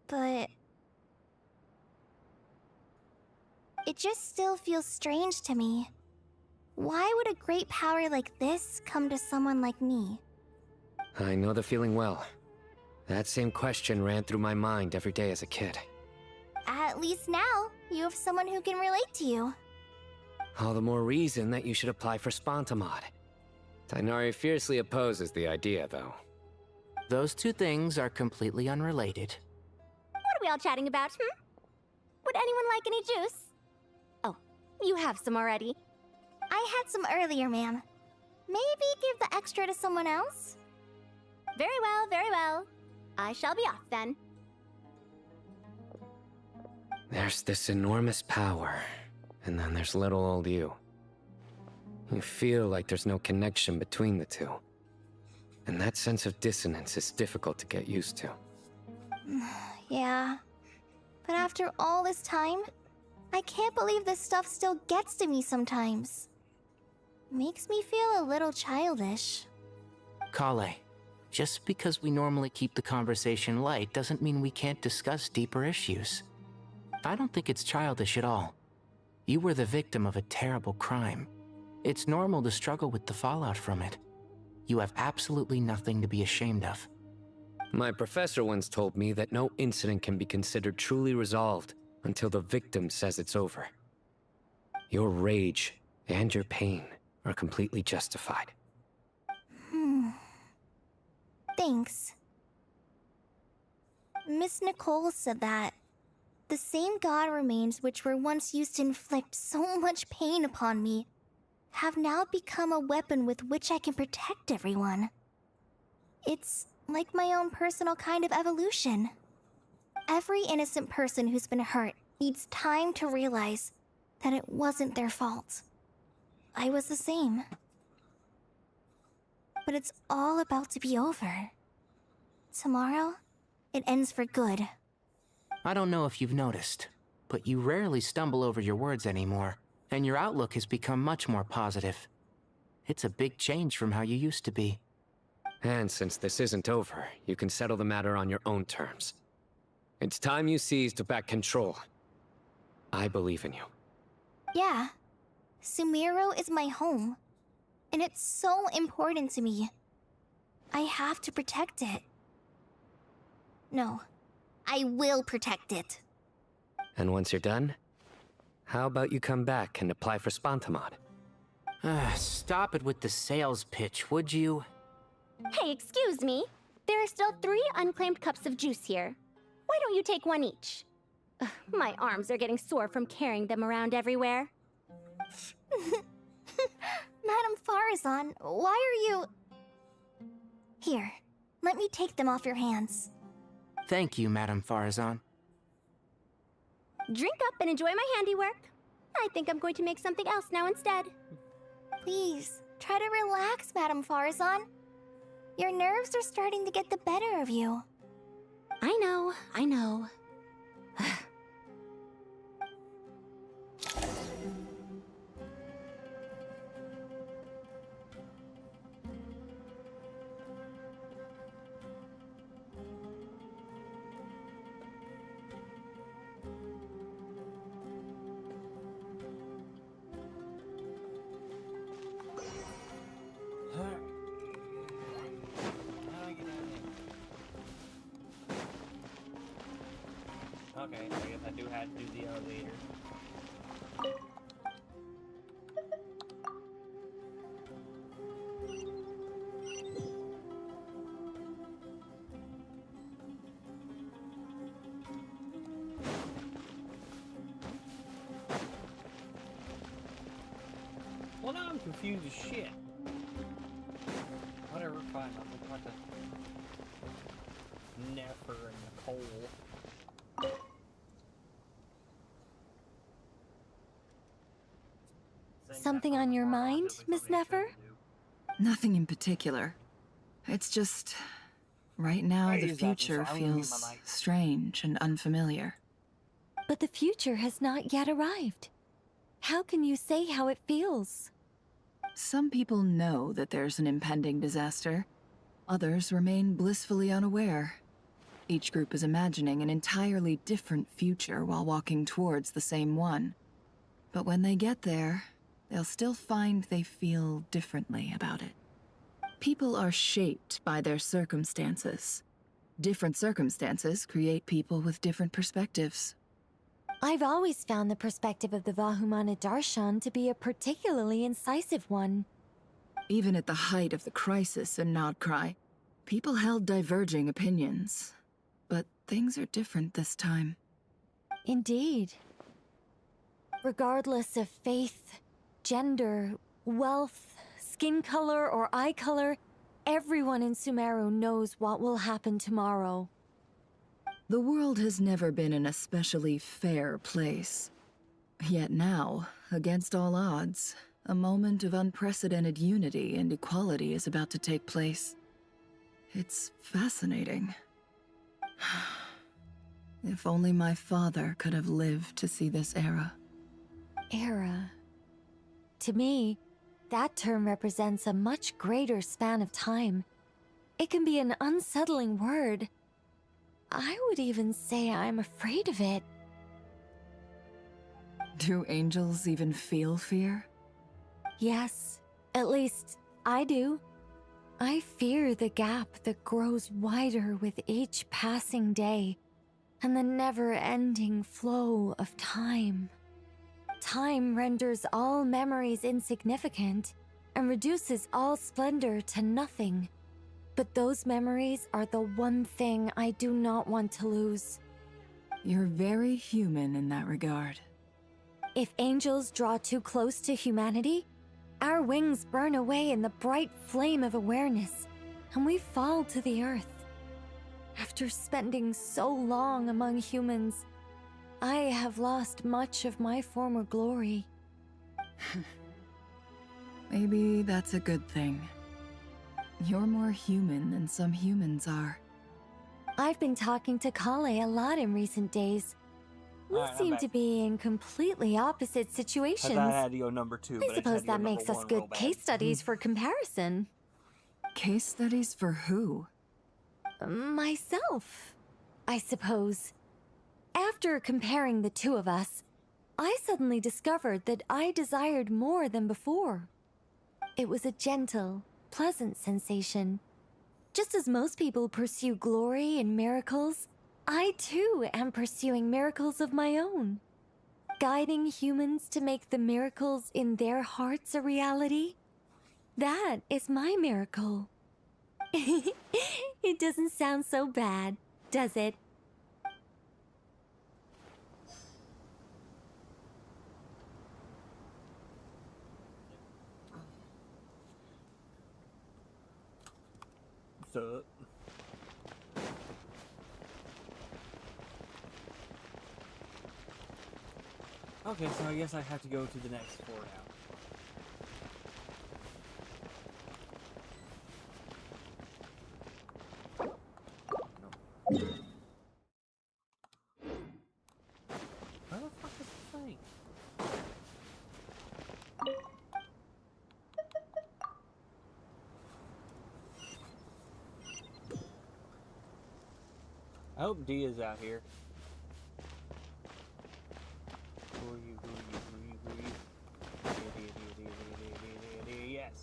Speaker 2: but it just still feels strange to me. Why would a great power like this come to someone like me?
Speaker 14: I know the feeling well. That same question ran through my mind every day as a kid.
Speaker 2: At least now, you have someone who can relate to you.
Speaker 14: All the more reason that you should apply for Spontamod. Tainari fiercely opposes the idea, though.
Speaker 23: Those two things are completely unrelated.
Speaker 9: What are we all chatting about, Would anyone like any juice? Oh, you have some already.
Speaker 2: I had some earlier, ma'am. Maybe give the extra to someone else?
Speaker 9: Very well, very well. I shall be off then.
Speaker 14: There's this enormous power, and then there's little old you. You feel like there's no connection between the two. And that sense of dissonance is difficult to get used to.
Speaker 9: Yeah. But after all this time, I can't believe this stuff still gets to me sometimes. Makes me feel a little childish.
Speaker 23: Kale, just because we normally keep the conversation light doesn't mean we can't discuss deeper issues. I don't think it's childish at all. You were the victim of a terrible crime. It's normal to struggle with the fallout from it. You have absolutely nothing to be ashamed of.
Speaker 14: My professor once told me that no incident can be considered truly resolved until the victim says it's over. Your rage and your pain are completely justified.
Speaker 9: Thanks. Miss Nicole said that the same god remains which were once used to inflict so much pain upon me have now become a weapon with which I can protect everyone. It's like my own personal kind of evolution. Every innocent person who's been hurt needs time to realize that it wasn't their fault. I was the same. But it's all about to be over. Tomorrow, it ends for good.
Speaker 23: I don't know if you've noticed, but you rarely stumble over your words anymore, and your outlook has become much more positive. It's a big change from how you used to be.
Speaker 14: And since this isn't over, you can settle the matter on your own terms. It's time you seized back control. I believe in you.
Speaker 9: Yeah. Sumeru is my home. And it's so important to me. I have to protect it. No. I will protect it.
Speaker 14: And once you're done, how about you come back and apply for Spontamod?
Speaker 23: Stop it with the sales pitch, would you?
Speaker 9: Hey, excuse me. There are still 3 unclaimed cups of juice here. Why don't you take one each? Ugh, my arms are getting sore from carrying them around everywhere. Madame Farazan, why are you... Here, let me take them off your hands.
Speaker 23: Thank you, Madame Farazan.
Speaker 9: Drink up and enjoy my handiwork. I think I'm going to make something else now instead. Please, try to relax, Madame Farazan. Your nerves are starting to get the better of you. I know, I know.
Speaker 1: Okay, I guess I do have to do the elevator. Well, now I'm confused as shit. Whatever, fine. I'll talk to Nefer and Nicole.
Speaker 20: Something on your mind, Miss Nefer?
Speaker 12: Nothing in particular. It's just... right now, the future feels strange and unfamiliar.
Speaker 20: But the future has not yet arrived. How can you say how it feels?
Speaker 12: Some people know that there's an impending disaster. Others remain blissfully unaware. Each group is imagining an entirely different future while walking towards the same one. But when they get there, they'll still find they feel differently about it. People are shaped by their circumstances. Different circumstances create people with different perspectives.
Speaker 20: I've always found the perspective of the Vahumana Darshan to be a particularly incisive one.
Speaker 12: Even at the height of the crisis in Nodcry, people held diverging opinions. But things are different this time.
Speaker 20: Indeed. Regardless of faith, gender, wealth, skin color, or eye color, everyone in Sumeru knows what will happen tomorrow.
Speaker 12: The world has never been an especially fair place. Yet now, against all odds, A moment of unprecedented unity and equality is about to take place. It's fascinating. If only my father could have lived to see this era.
Speaker 20: Era. To me, that term represents a much greater span of time. It can be an unsettling word. I would even say I'm afraid of it.
Speaker 12: Do angels even feel fear?
Speaker 20: Yes, at least I do. I fear the gap that grows wider with each passing day, and the never-ending flow of time. Time renders all memories insignificant, and reduces all splendor to nothing. But those memories are the one thing I do not want to lose.
Speaker 12: You're very human in that regard.
Speaker 20: If angels draw too close to humanity, our wings burn away in the bright flame of awareness, and we fall to the earth. After spending so long among humans, I have lost much of my former glory.
Speaker 12: Maybe that's a good thing. You're more human than some humans are.
Speaker 20: I've been talking to Kale a lot in recent days. We
Speaker 1: Alright, I'm
Speaker 20: seem
Speaker 1: back.
Speaker 20: to be in completely opposite
Speaker 1: I
Speaker 20: situations.
Speaker 1: thought I had to go number 2, but
Speaker 20: I suppose that makes us good case studies for comparison.
Speaker 12: Case studies for who?
Speaker 20: Myself, I suppose. After comparing the two of us, I suddenly discovered that I desired more than before. It was a gentle, pleasant sensation. Just as most people pursue glory and miracles, I too am pursuing miracles of my own. Guiding humans to make the miracles in their hearts a reality. That is my miracle. It doesn't sound so bad, does it?
Speaker 1: So, okay, so I guess I have to go to the next floor now. Where the fuck is the thing? I hope Dia's out here. Who are you? Who are you? Who are you? Who are you? Dia, yes.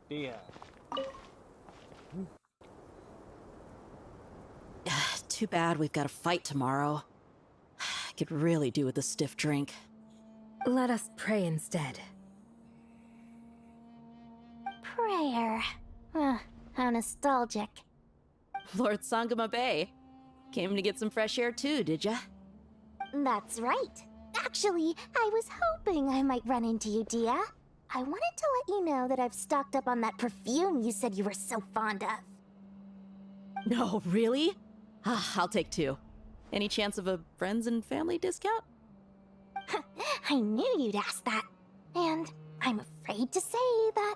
Speaker 1: Dia.
Speaker 22: Too bad we've got a fight tomorrow. I could really do with a stiff drink.
Speaker 20: Let us pray instead.
Speaker 2: Prayer. How nostalgic.
Speaker 22: Lord Sangama Bay. Came to get some fresh air too, did ya?
Speaker 2: That's right. Actually, I was hoping I might run into you, Dia. I wanted to let you know that I've stocked up on that perfume you said you were so fond of.
Speaker 22: No, really? I'll take 2. Any chance of a friends and family discount?
Speaker 2: I knew you'd ask that. And I'm afraid to say that...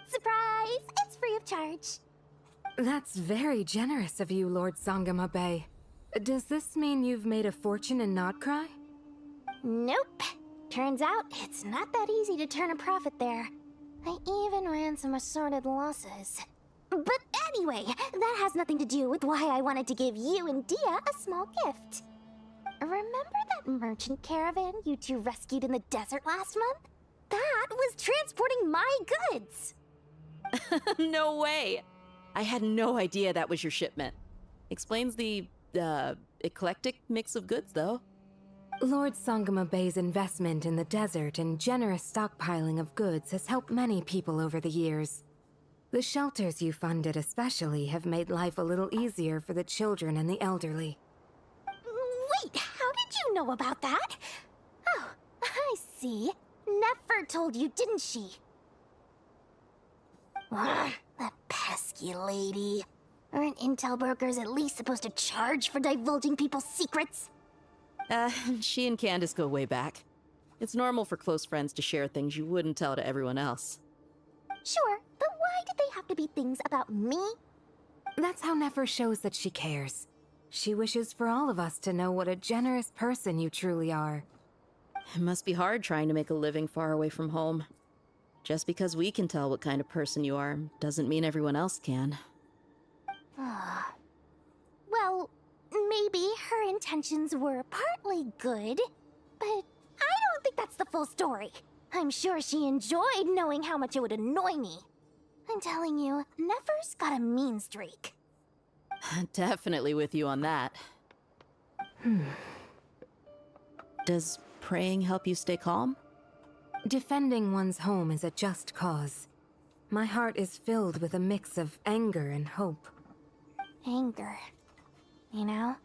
Speaker 2: Surprise! It's free of charge.
Speaker 20: That's very generous of you, Lord Sangama Bay. Does this mean you've made a fortune in Notcry?
Speaker 2: Nope. Turns out, it's not that easy to turn a profit there. I even ran some assorted losses. But anyway, that has nothing to do with why I wanted to give you and Dia a small gift. Remember that merchant caravan you two rescued in the desert last month? That was transporting my goods!
Speaker 22: No way! I had no idea that was your shipment. Explains the, eclectic mix of goods, though.
Speaker 20: Lord Sangama Bay's investment in the desert and generous stockpiling of goods has helped many people over the years. The shelters you funded especially have made life a little easier for the children and the elderly.
Speaker 2: Wait, how did you know about that? Oh, I see. Nefer told you, didn't she? Ugh, that pesky lady. Aren't intel brokers at least supposed to charge for divulging people's secrets?
Speaker 22: She and Candace go way back. It's normal for close friends to share things you wouldn't tell to everyone else.
Speaker 2: Sure, but why did they have to be things about me?
Speaker 20: That's how Nefer shows that she cares. She wishes for all of us to know what a generous person you truly are.
Speaker 22: It must be hard trying to make a living far away from home. Just because we can tell what kind of person you are doesn't mean everyone else can.
Speaker 2: Well, maybe her intentions were partly good, but I don't think that's the full story. I'm sure she enjoyed knowing how much it would annoy me. I'm telling you, Nefer's got a mean streak.
Speaker 22: Definitely with you on that. Does praying help you stay calm?
Speaker 20: Defending one's home is a just cause. My heart is filled with a mix of anger and hope.
Speaker 2: Anger. You know,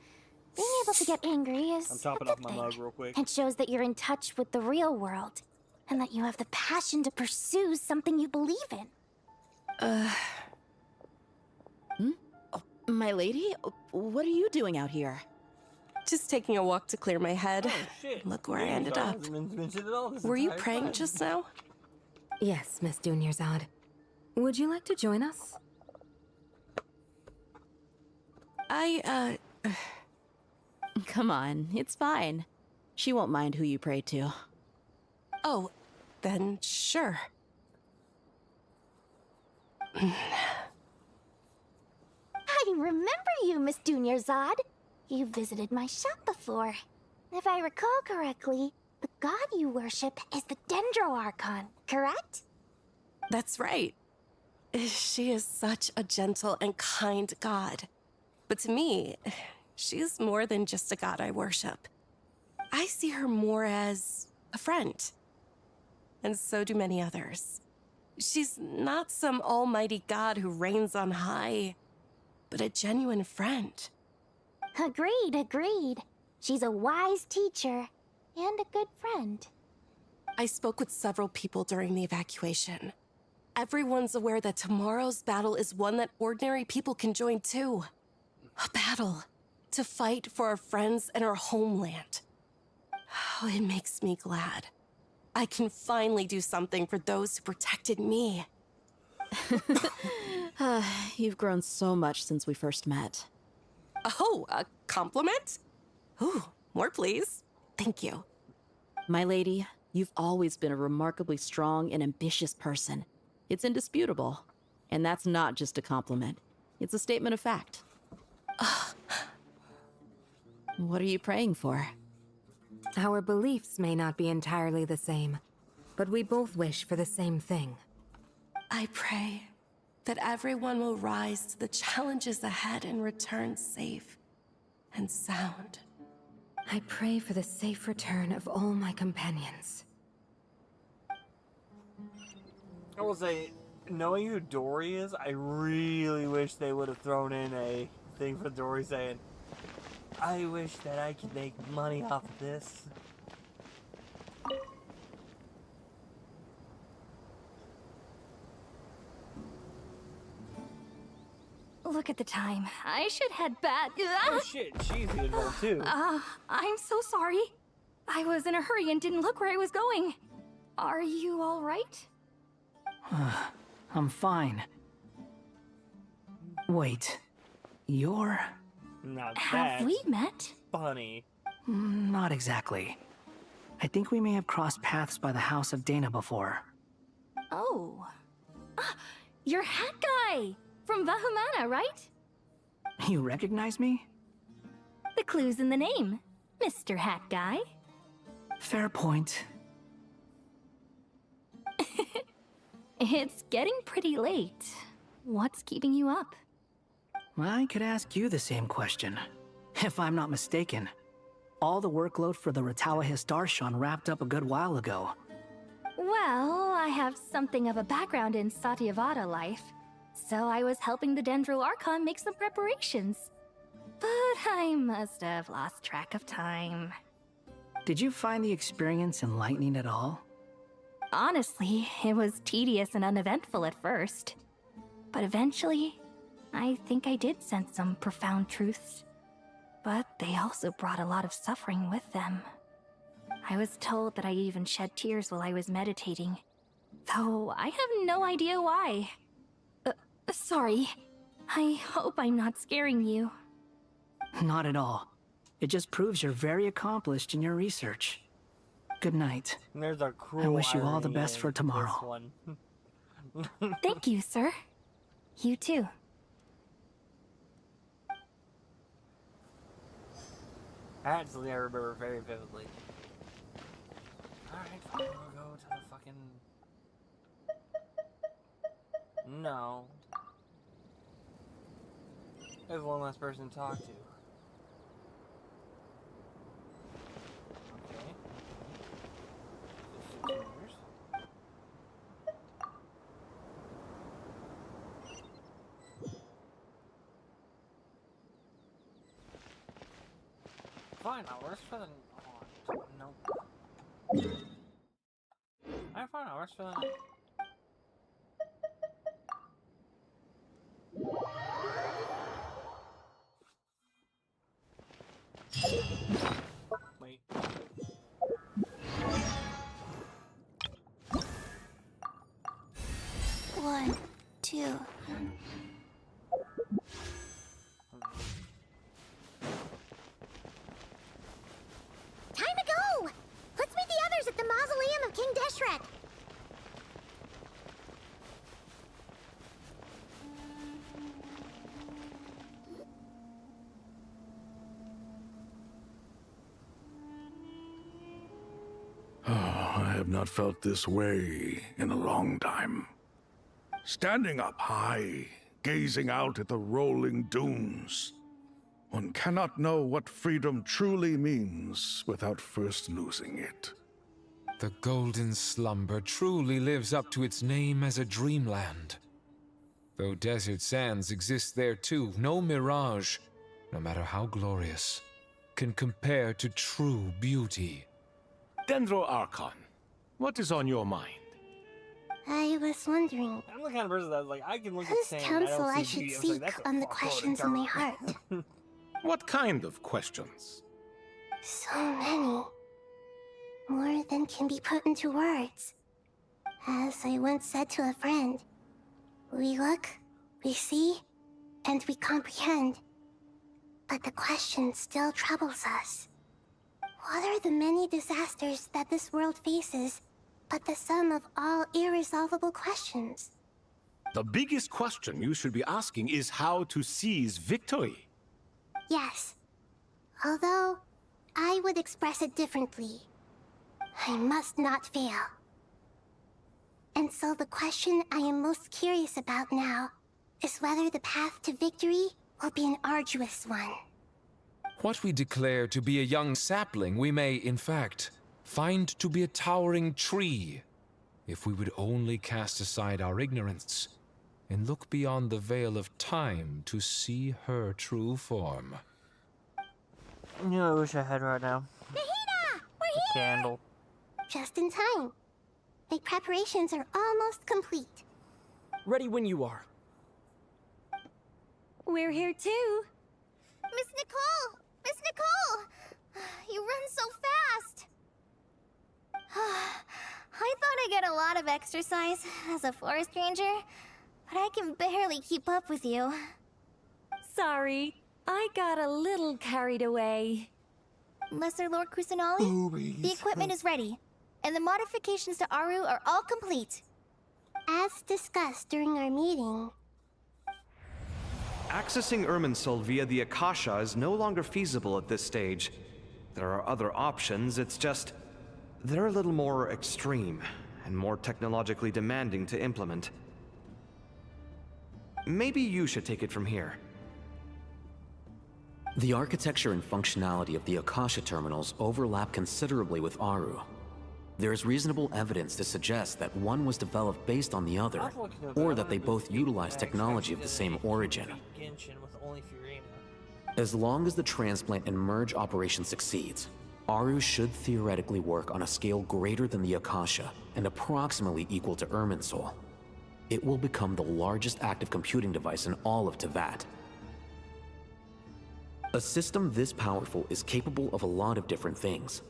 Speaker 2: being able to get angry is
Speaker 1: I'm topping
Speaker 2: a
Speaker 1: off
Speaker 2: good
Speaker 1: my
Speaker 2: thing.
Speaker 1: mug real quick.
Speaker 2: It shows that you're in touch with the real world, and that you have the passion to pursue something you believe in.
Speaker 22: Oh, my lady? What are you doing out here?
Speaker 10: Just taking a walk to clear my head.
Speaker 1: Oh, shit.
Speaker 10: Look where I ended up. Were you praying just now?
Speaker 20: Yes, Miss Dunyarzad. Would you like to join us?
Speaker 22: Come on, it's fine. She won't mind who you pray to.
Speaker 10: Oh, then sure.
Speaker 2: I remember you, Miss Dunyarzad. You visited my shop before. If I recall correctly, the god you worship is the Dendro Archon, correct?
Speaker 10: That's right. She is such a gentle and kind god. But to me, she is more than just a god I worship. I see her more as a friend. And so do many others. She's not some almighty god who reigns on high, but a genuine friend.
Speaker 2: Agreed, agreed. She's a wise teacher and a good friend.
Speaker 10: I spoke with several people during the evacuation. Everyone's aware that tomorrow's battle is one that ordinary people can join too. A battle to fight for our friends and our homeland. Oh, it makes me glad. I can finally do something for those who protected me.
Speaker 22: You've grown so much since we first met.
Speaker 10: Oh, a compliment? Ooh, more please. Thank you.
Speaker 22: My lady, you've always been a remarkably strong and ambitious person. It's indisputable. And that's not just a compliment. It's a statement of fact. What are you praying for?
Speaker 20: Our beliefs may not be entirely the same, but we both wish for the same thing.
Speaker 10: I pray that everyone will rise to the challenges ahead and return safe and sound.
Speaker 20: I pray for the safe return of all my companions.
Speaker 1: I will say, knowing who Dory is, I really wish they would have thrown in a thing for Dory saying, I wish that I could make money off of this.
Speaker 15: Look at the time. I should head back.
Speaker 1: Oh shit, she's involved too.
Speaker 15: I'm so sorry. I was in a hurry and didn't look where I was going. Are you all right?
Speaker 17: I'm fine. Wait, you're...
Speaker 1: Now
Speaker 15: Have we met?
Speaker 1: Funny.
Speaker 17: Not exactly. I think we may have crossed paths by the house of Dana before.
Speaker 15: Oh. Ah, you're Hat Guy! From Vahumana, right?
Speaker 17: You recognize me?
Speaker 15: The clue's in the name. Mr. Hat Guy.
Speaker 17: Fair point.
Speaker 15: It's getting pretty late. What's keeping you up?
Speaker 17: I could ask you the same question. If I'm not mistaken, all the workload for the Ratawa Histarshan wrapped up a good while ago.
Speaker 15: Well, I have something of a background in Satyavada life, so I was helping the Dendro Archon make some preparations. But I must have lost track of time.
Speaker 17: Did you find the experience enlightening at all?
Speaker 15: Honestly, it was tedious and uneventful at first. But eventually, I think I did sense some profound truths. But they also brought a lot of suffering with them. I was told that I even shed tears while I was meditating. Though I have no idea why. Sorry. I hope I'm not scaring you.
Speaker 17: Not at all. It just proves you're very accomplished in your research. Good night.
Speaker 1: There's a cruel
Speaker 17: I wish you all the
Speaker 1: irony
Speaker 17: best for
Speaker 1: in
Speaker 17: tomorrow.
Speaker 1: this one.
Speaker 15: Thank you, sir. You too.
Speaker 1: Actually, I remember very vividly. Alright, fine, we'll go to the fucking... No. There's one less person to talk to. Okay. Fine, I'll rest for the... Oh, nope. Alright, fine, I'll rest for the night. Wait.
Speaker 2: One, two. Time to go! Let's meet the others at the mausoleum of King Deshret.
Speaker 8: I have not felt this way in a long time. Standing up high, gazing out at the rolling dunes. One cannot know what freedom truly means without first losing it.
Speaker 3: The Golden Slumber truly lives up to its name as a dreamland. Though desert sands exist there too, no mirage, no matter how glorious, can compare to true beauty.
Speaker 4: Dendro Archon, what is on your mind?
Speaker 2: I was wondering,
Speaker 1: I'm the kind of person that's like, I can look at
Speaker 2: whose
Speaker 1: sand,
Speaker 2: counsel
Speaker 1: I
Speaker 2: I
Speaker 1: don't
Speaker 2: should
Speaker 1: see beauty.
Speaker 2: seek
Speaker 1: That's a
Speaker 2: on the
Speaker 1: fuckload of
Speaker 2: questions in my
Speaker 1: dirt.
Speaker 2: heart.
Speaker 4: What kind of questions?
Speaker 2: So many. More than can be put into words. As I once said to a friend, we look, we see, and we comprehend. But the question still troubles us. What are the many disasters that this world faces, but the sum of all irresolvable questions?
Speaker 4: The biggest question you should be asking is how to seize victory.
Speaker 2: Yes. Although, I would express it differently. I must not fail. And so the question I am most curious about now is whether the path to victory will be an arduous one.
Speaker 3: What we declare to be a young sapling, we may, in fact, find to be a towering tree, if we would only cast aside our ignorance and look beyond the veil of time to see her true form.
Speaker 1: You know, I wish I had right now.
Speaker 2: Nahida! We're here!
Speaker 1: Candle.
Speaker 2: Just in time. My preparations are almost complete.
Speaker 11: Ready when you are.
Speaker 9: We're here too.
Speaker 2: Miss Nicole! Miss Nicole! You run so fast!
Speaker 9: I thought I'd get a lot of exercise as a forest ranger, but I can barely keep up with you.
Speaker 20: Sorry, I got a little carried away.
Speaker 9: Lesser Lord Kusanali, the equipment is ready, and the modifications to Aru are all complete.
Speaker 2: As discussed during our meeting,
Speaker 5: Accessing Irminsul via the Akasha is no longer feasible at this stage. There are other options, it's just... they're a little more extreme, and more technologically demanding to implement. Maybe you should take it from here.
Speaker 6: The architecture and functionality of the Akasha terminals overlap considerably with Aru. There is reasonable evidence to suggest that one was developed based on the other, or that they both utilize technology of the same origin.
Speaker 1: Genshin with only Furina.
Speaker 6: As long as the transplant and merge operation succeeds, Aru should theoretically work on a scale greater than the Akasha and approximately equal to Irminsul. It will become the largest active computing device in all of Teyvat. A system this powerful is capable of a lot of different things.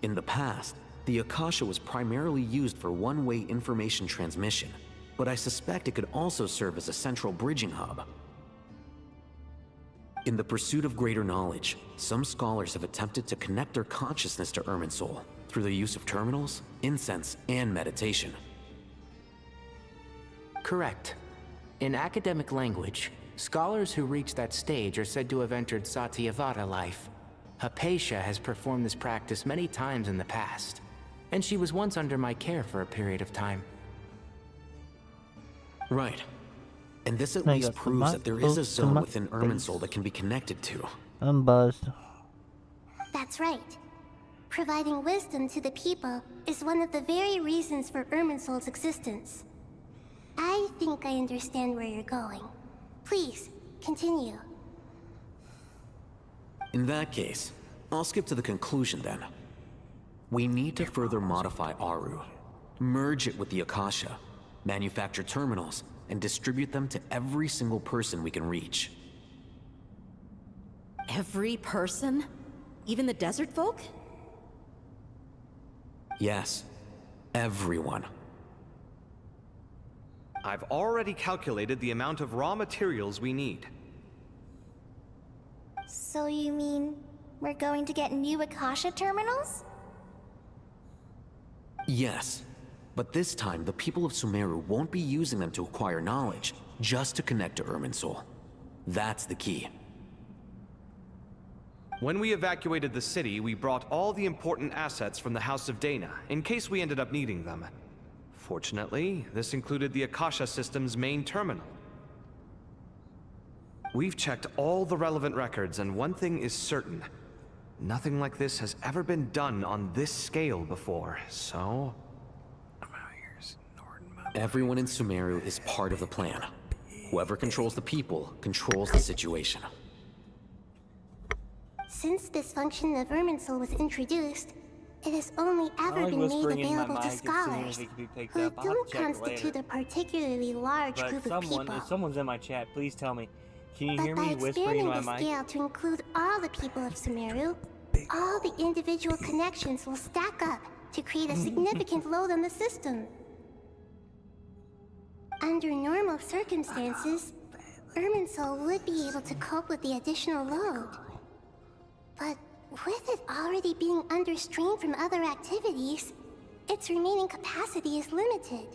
Speaker 6: In the past, the Akasha was primarily used for one-way information transmission, but I suspect it could also serve as a central bridging hub. In the pursuit of greater knowledge, some scholars have attempted to connect their consciousness to Irminsul through the use of terminals, incense, and meditation.
Speaker 23: Correct. In academic language, scholars who reach that stage are said to have entered Satyavata life. Hypatia has performed this practice many times in the past, and she was once under my care for a period of time.
Speaker 6: Right. And this at
Speaker 16: I
Speaker 6: least
Speaker 16: got the
Speaker 6: proves that there is a zone within
Speaker 16: face.
Speaker 6: Irminsul that can be connected to.
Speaker 16: I'm buzzed.
Speaker 2: That's right. Providing wisdom to the people is one of the very reasons for Irminsul's existence. I think I understand where you're going. Please, continue.
Speaker 6: In that case, I'll skip to the conclusion then. We need to further modify Aru, merge it with the Akasha, manufacture terminals, and distribute them to every single person we can reach.
Speaker 20: Every person? Even the desert folk?
Speaker 6: Yes, everyone.
Speaker 5: I've already calculated the amount of raw materials we need.
Speaker 2: So you mean we're going to get new Akasha terminals?
Speaker 6: Yes, but this time the people of Sumeru won't be using them to acquire knowledge, just to connect to Irminsul. That's the key.
Speaker 5: When we evacuated the city, we brought all the important assets from the House of Dana, in case we ended up needing them. Fortunately, this included the Akasha system's main terminal. We've checked all the relevant records, and one thing is certain. Nothing like this has ever been done on this scale before, so...
Speaker 6: Everyone in Sumeru is part of the plan. Whoever controls the people controls the situation.
Speaker 2: Since this function of Irminsul was introduced, it has only ever been made available to scholars, who don't constitute a particularly large group of people.
Speaker 1: If someone's in my chat, please tell me. Can you
Speaker 2: But
Speaker 1: hear
Speaker 2: by
Speaker 1: me whispering in
Speaker 2: expanding
Speaker 1: my
Speaker 2: the
Speaker 1: mic?
Speaker 2: scale to include all the people of Sumeru, all the individual connections will stack up to create a significant load on the system. Under normal circumstances, Irminsul would be able to cope with the additional load. But with it already being under strain from other activities, its remaining capacity is limited.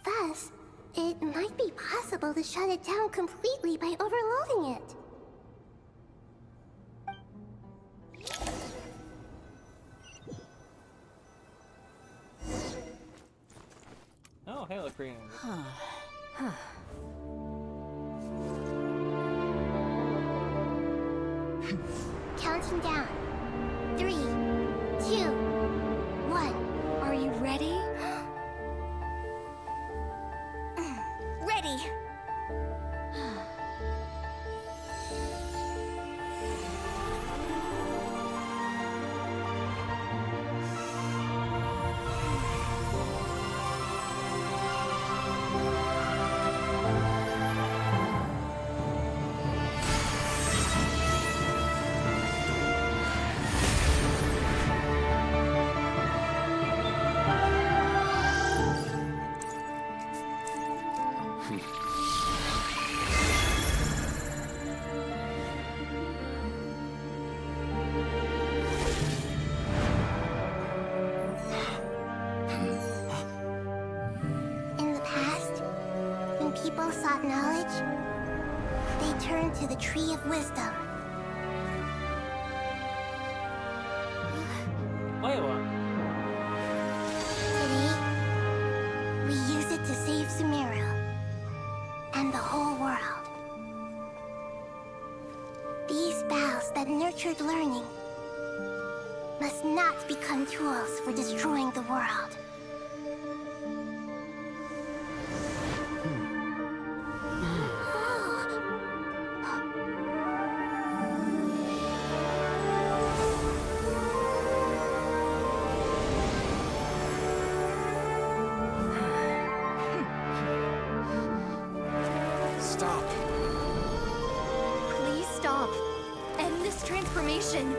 Speaker 2: Thus, it might be possible to shut it down completely by overloading it.
Speaker 1: Oh, hey, look, green.
Speaker 2: Counting down. 3, 2, 1.
Speaker 15: Are you ready?
Speaker 2: Ready! In the past, when people sought knowledge, they turned to the Tree of Wisdom.
Speaker 1: Wait, what?
Speaker 2: Today, we use it to save Sumeru and the whole world. These boughs that nurtured learning must not become tools for destroying the world.
Speaker 15: Stop. Please stop. End this transformation.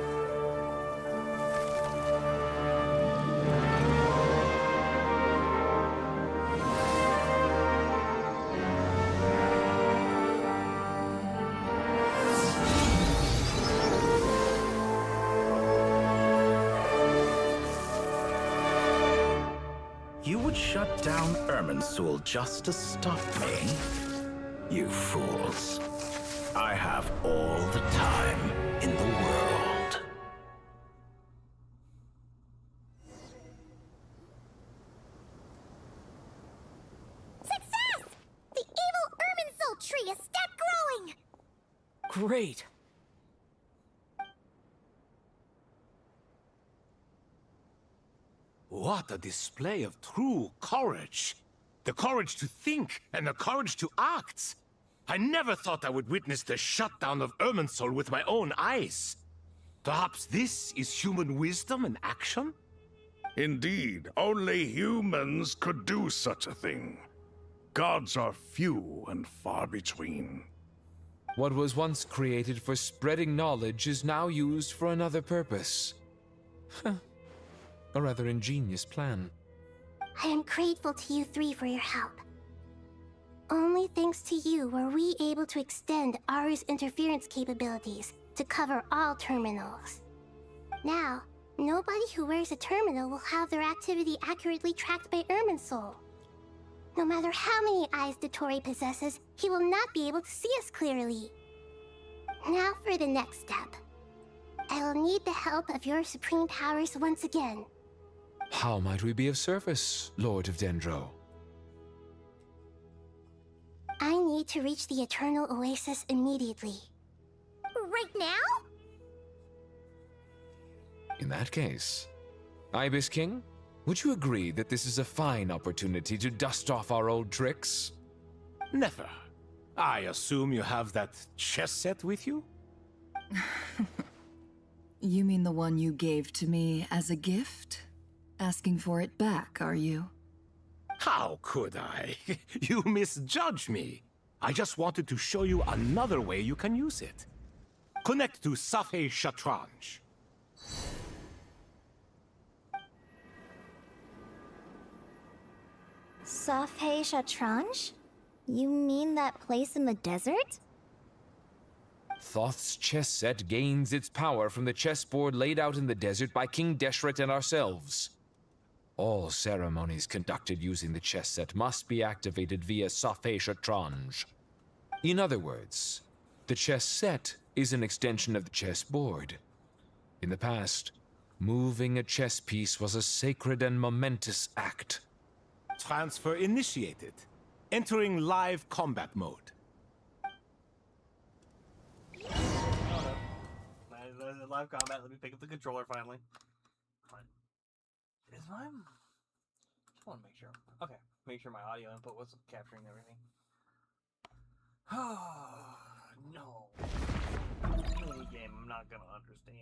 Speaker 16: shut down Irminsul just to stop me? You fools. I have all the time in the world.
Speaker 2: Success! The evil Irminsul tree has stopped growing!
Speaker 11: Great!
Speaker 4: What a display of true courage! The courage to think and the courage to act! I never thought I would witness the shutdown of Irminsul with my own eyes. Perhaps this is human wisdom in action?
Speaker 8: Indeed, only humans could do such a thing. Gods are few and far between.
Speaker 3: What was once created for spreading knowledge is now used for another purpose. A rather ingenious plan.
Speaker 2: I am grateful to you three for your help. Only thanks to you were we able to extend Aru's interference capabilities to cover all terminals. Now, nobody who wears a terminal will have their activity accurately tracked by Irminsul. No matter how many eyes Dottore possesses, he will not be able to see us clearly. Now for the next step. I will need the help of your supreme powers once again.
Speaker 3: How might we be of service, Lord of Dendro?
Speaker 2: I need to reach the Eternal Oasis immediately. Right now?
Speaker 3: In that case, Ibis King, would you agree that this is a fine opportunity to dust off our old tricks?
Speaker 4: Never. I assume you have that chess set with you?
Speaker 12: You mean the one you gave to me as a gift? Asking for it back, are you?
Speaker 4: How could I? You misjudge me. I just wanted to show you another way you can use it. Connect to Safei Shatranj.
Speaker 9: Safei Shatranj? You mean that place in the desert?
Speaker 3: Thoth's chess set gains its power from the chessboard laid out in the desert by King Deshret and ourselves. All ceremonies conducted using the chess set must be activated via Safei Shatranj. In other words, the chess set is an extension of the chessboard. In the past, moving a chess piece was a sacred and momentous act.
Speaker 4: Transfer initiated. Entering live combat mode.
Speaker 1: Live combat. Let me pick up the controller finally. Is my... Just want to make sure. Okay, make sure my audio input was capturing everything. Oh no. Any game I'm not gonna understand.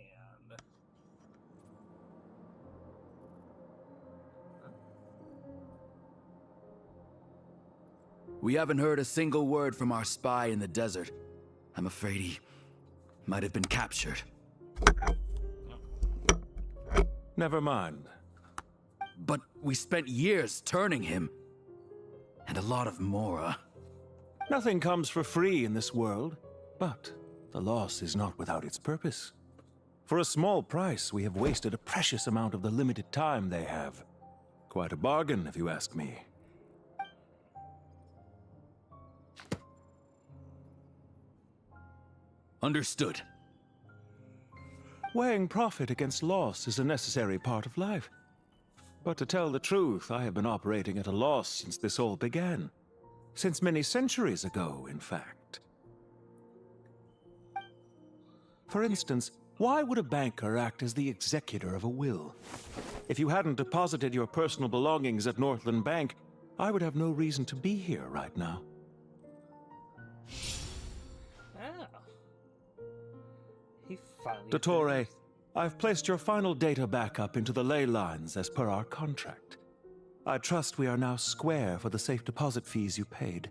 Speaker 18: We haven't heard a single word from our spy in the desert. I'm afraid he might have been captured.
Speaker 19: Never mind.
Speaker 18: But we spent years turning him. And a lot of Mora.
Speaker 19: Nothing comes for free in this world, but the loss is not without its purpose. For a small price, we have wasted a precious amount of the limited time they have. Quite a bargain, if you ask me.
Speaker 18: Understood.
Speaker 19: Weighing profit against loss is a necessary part of life. But to tell the truth, I have been operating at a loss since this all began. Since many centuries ago, in fact. For instance, why would a banker act as the executor of a will? If you hadn't deposited your personal belongings at Northland Bank, I would have no reason to be here right now. Dottore, I've placed your final data backup into the ley lines as per our contract. I trust we are now square for the safe deposit fees you paid.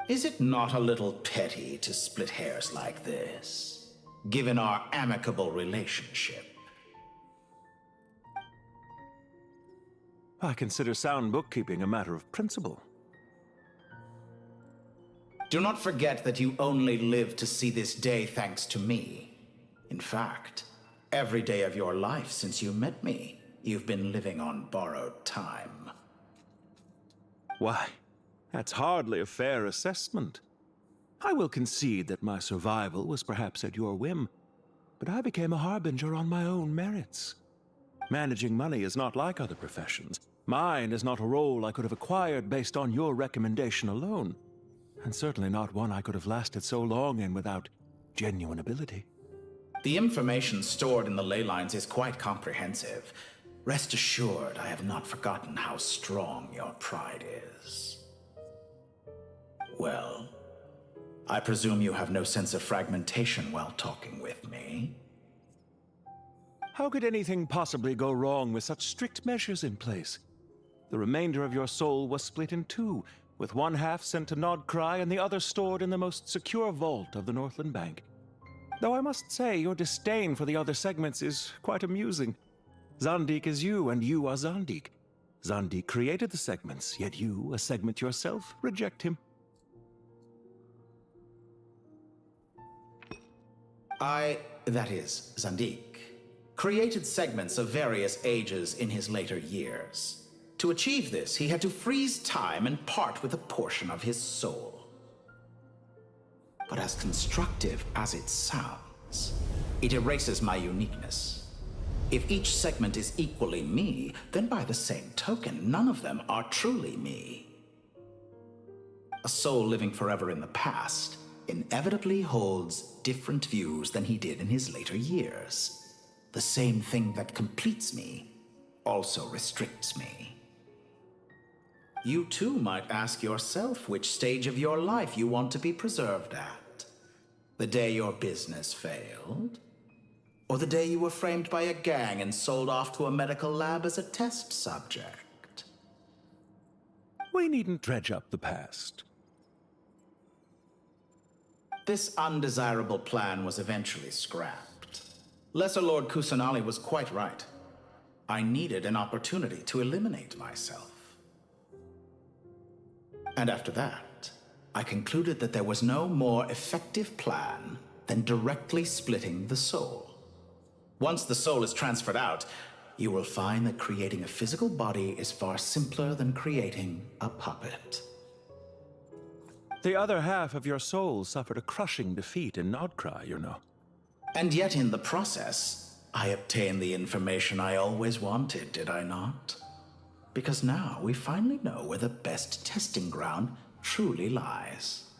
Speaker 16: Is it not a little petty to split hairs like this, given our amicable relationship?
Speaker 19: I consider sound bookkeeping a matter of principle.
Speaker 16: Do not forget that you only live to see this day thanks to me. In fact, every day of your life since you met me, you've been living on borrowed time.
Speaker 19: Why, that's hardly a fair assessment. I will concede that my survival was perhaps at your whim, but I became a harbinger on my own merits. Managing money is not like other professions. Mine is not a role I could have acquired based on your recommendation alone, and certainly not one I could have lasted so long in without genuine ability.
Speaker 16: The information stored in the ley lines is quite comprehensive. Rest assured, I have not forgotten how strong your pride is. Well, I presume you have no sense of fragmentation while talking with me.
Speaker 19: How could anything possibly go wrong with such strict measures in place? The remainder of your soul was split in two, with one half sent to Nodcry and the other stored in the most secure vault of the Northland Bank. Though I must say, your disdain for the other segments is quite amusing. Zandik is you, and you are Zandik. Zandik created the segments, yet you, a segment yourself, reject him.
Speaker 16: That is, Zandik, created segments of various ages in his later years. To achieve this, he had to freeze time and part with a portion of his soul. But as constructive as it sounds, it erases my uniqueness. If each segment is equally me, then by the same token, none of them are truly me. A soul living forever in the past inevitably holds different views than he did in his later years. The same thing that completes me also restricts me. You too might ask yourself which stage of your life you want to be preserved at. The day your business failed? Or the day you were framed by a gang and sold off to a medical lab as a test subject?
Speaker 19: We needn't dredge up the past.
Speaker 16: This undesirable plan was eventually scrapped. Lesser Lord Kusanali was quite right. I needed an opportunity to eliminate myself. And after that, I concluded that there was no more effective plan than directly splitting the soul. Once the soul is transferred out, you will find that creating a physical body is far simpler than creating a puppet.
Speaker 19: The other half of your soul suffered a crushing defeat in Nodcry, you know.
Speaker 16: And yet in the process, I obtained the information I always wanted, did I not? Because now we finally know where the best testing ground truly lies.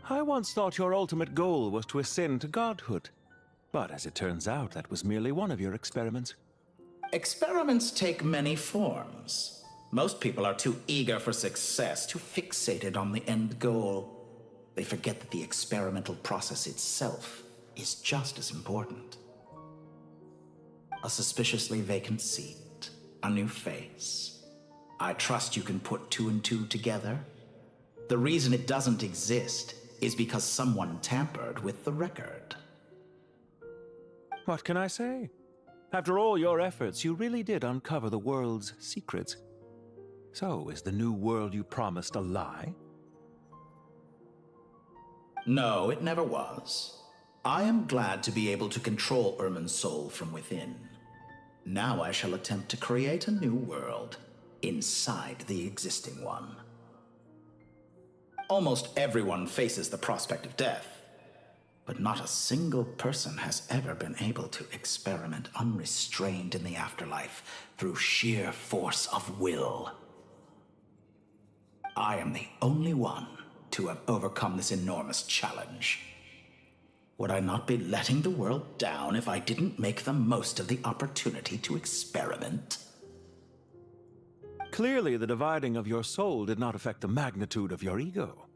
Speaker 19: I once thought your ultimate goal was to ascend to godhood. But as it turns out, that was merely one of your experiments.
Speaker 16: Experiments take many forms. Most people are too eager for success, too fixated on the end goal. They forget that the experimental process itself is just as important. A suspiciously vacant seat, a new face. I trust you can put two and two together. The reason it doesn't exist is because someone tampered with the record.
Speaker 19: What can I say? After all your efforts, you really did uncover the world's secrets. So, is the new world you promised a lie?
Speaker 16: No, it never was. I am glad to be able to control Irmin's soul from within. Now I shall attempt to create a new world inside the existing one. Almost everyone faces the prospect of death, but not a single person has ever been able to experiment unrestrained in the afterlife through sheer force of will. I am the only one to have overcome this enormous challenge. Would I not be letting the world down if I didn't make the most of the opportunity to experiment?
Speaker 19: Clearly, the dividing of your soul did not affect the magnitude of your ego.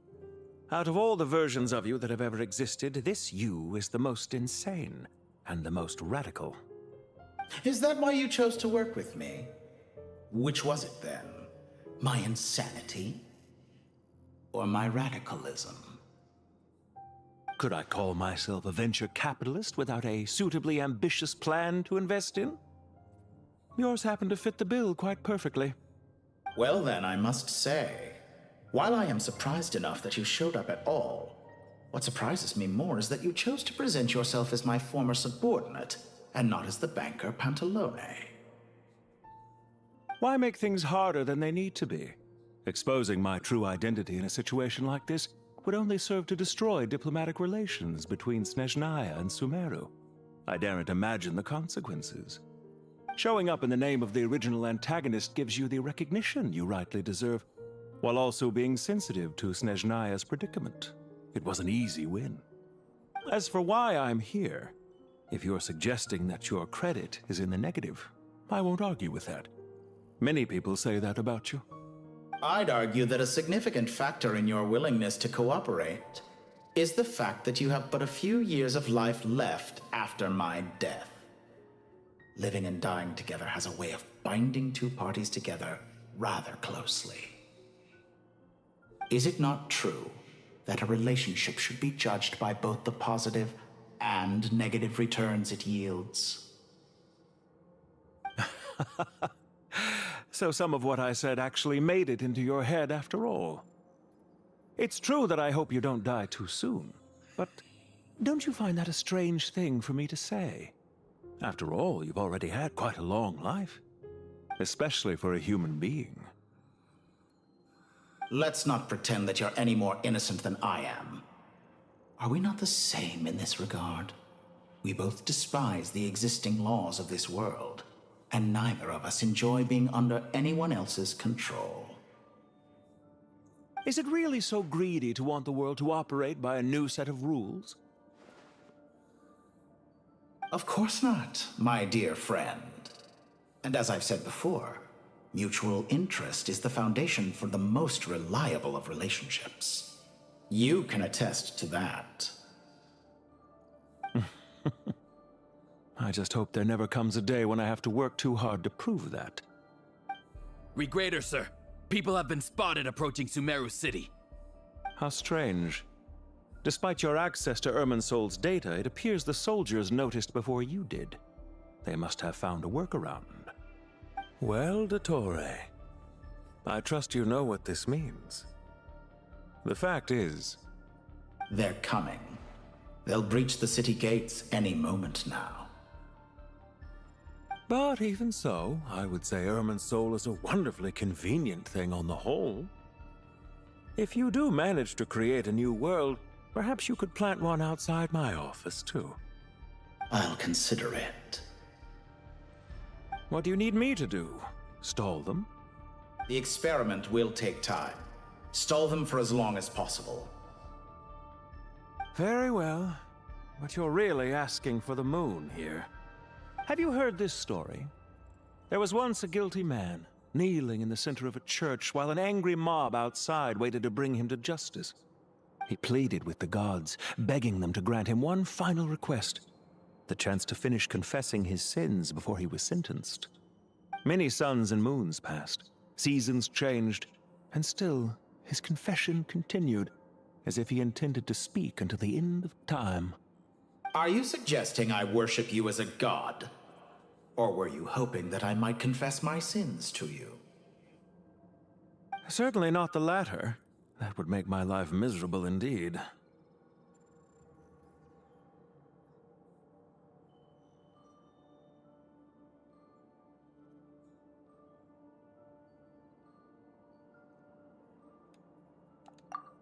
Speaker 19: Out of all the versions of you that have ever existed, this you is the most insane and the most radical.
Speaker 16: Is that why you chose to work with me? Which was it then? My insanity? Or my radicalism?
Speaker 19: Could I call myself a venture capitalist without a suitably ambitious plan to invest in? Yours happened to fit the bill quite perfectly.
Speaker 16: Well then, I must say, while I am surprised enough that you showed up at all, what surprises me more is that you chose to present yourself as my former subordinate, and not as the banker Pantalone.
Speaker 19: Why make things harder than they need to be? Exposing my true identity in a situation like this would only serve to destroy diplomatic relations between Snezhnaya and Sumeru. I daren't imagine the consequences. Showing up in the name of the original antagonist gives you the recognition you rightly deserve, while also being sensitive to Snezhnaya's predicament. It was an easy win. As for why I'm here, if you're suggesting that your credit is in the negative, I won't argue with that. Many people say that about you.
Speaker 16: I'd argue that a significant factor in your willingness to cooperate is the fact that you have but a few years of life left after my death. Living and dying together has a way of binding two parties together rather closely. Is it not true that a relationship should be judged by both the positive and negative returns it yields?
Speaker 19: So some of what I said actually made it into your head after all. It's true that I hope you don't die too soon, but don't you find that a strange thing for me to say? After all, you've already had quite a long life, especially for a human being.
Speaker 16: Let's not pretend that you're any more innocent than I am. Are we not the same in this regard? We both despise the existing laws of this world, and neither of us enjoy being under anyone else's control.
Speaker 19: Is it really so greedy to want the world to operate by a new set of rules?
Speaker 16: Of course not, my dear friend. And as I've said before, mutual interest is the foundation for the most reliable of relationships. You can attest to that.
Speaker 19: I just hope there never comes a day when I have to work too hard to prove that.
Speaker 18: Read greater, sir. People have been spotted approaching Sumeru City.
Speaker 19: How strange. Despite your access to Irminsol's data, it appears the soldiers noticed before you did. They must have found a workaround. Well, Dottore, I trust you know what this means. The fact is...
Speaker 16: They're coming. They'll breach the city gates any moment now.
Speaker 19: But even so, I would say Irminsol is a wonderfully convenient thing on the whole. If you do manage to create a new world, perhaps you could plant one outside my office, too.
Speaker 16: I'll consider it.
Speaker 19: What do you need me to do? Stall them?
Speaker 16: The experiment will take time. Stall them for as long as possible.
Speaker 19: Very well. But you're really asking for the moon here. Have you heard this story? There was once a guilty man, kneeling in the center of a church while an angry mob outside waited to bring him to justice. He pleaded with the gods, begging them to grant him one final request, the chance to finish confessing his sins before he was sentenced. Many suns and moons passed, seasons changed, and still his confession continued, as if he intended to speak until the end of time.
Speaker 16: Are you suggesting I worship you as a god? Or were you hoping that I might confess my sins to you?
Speaker 19: Certainly not the latter. That would make my life miserable indeed.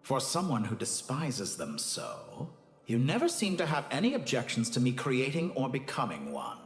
Speaker 16: For someone who despises them so, you never seem to have any objections to me creating or becoming one.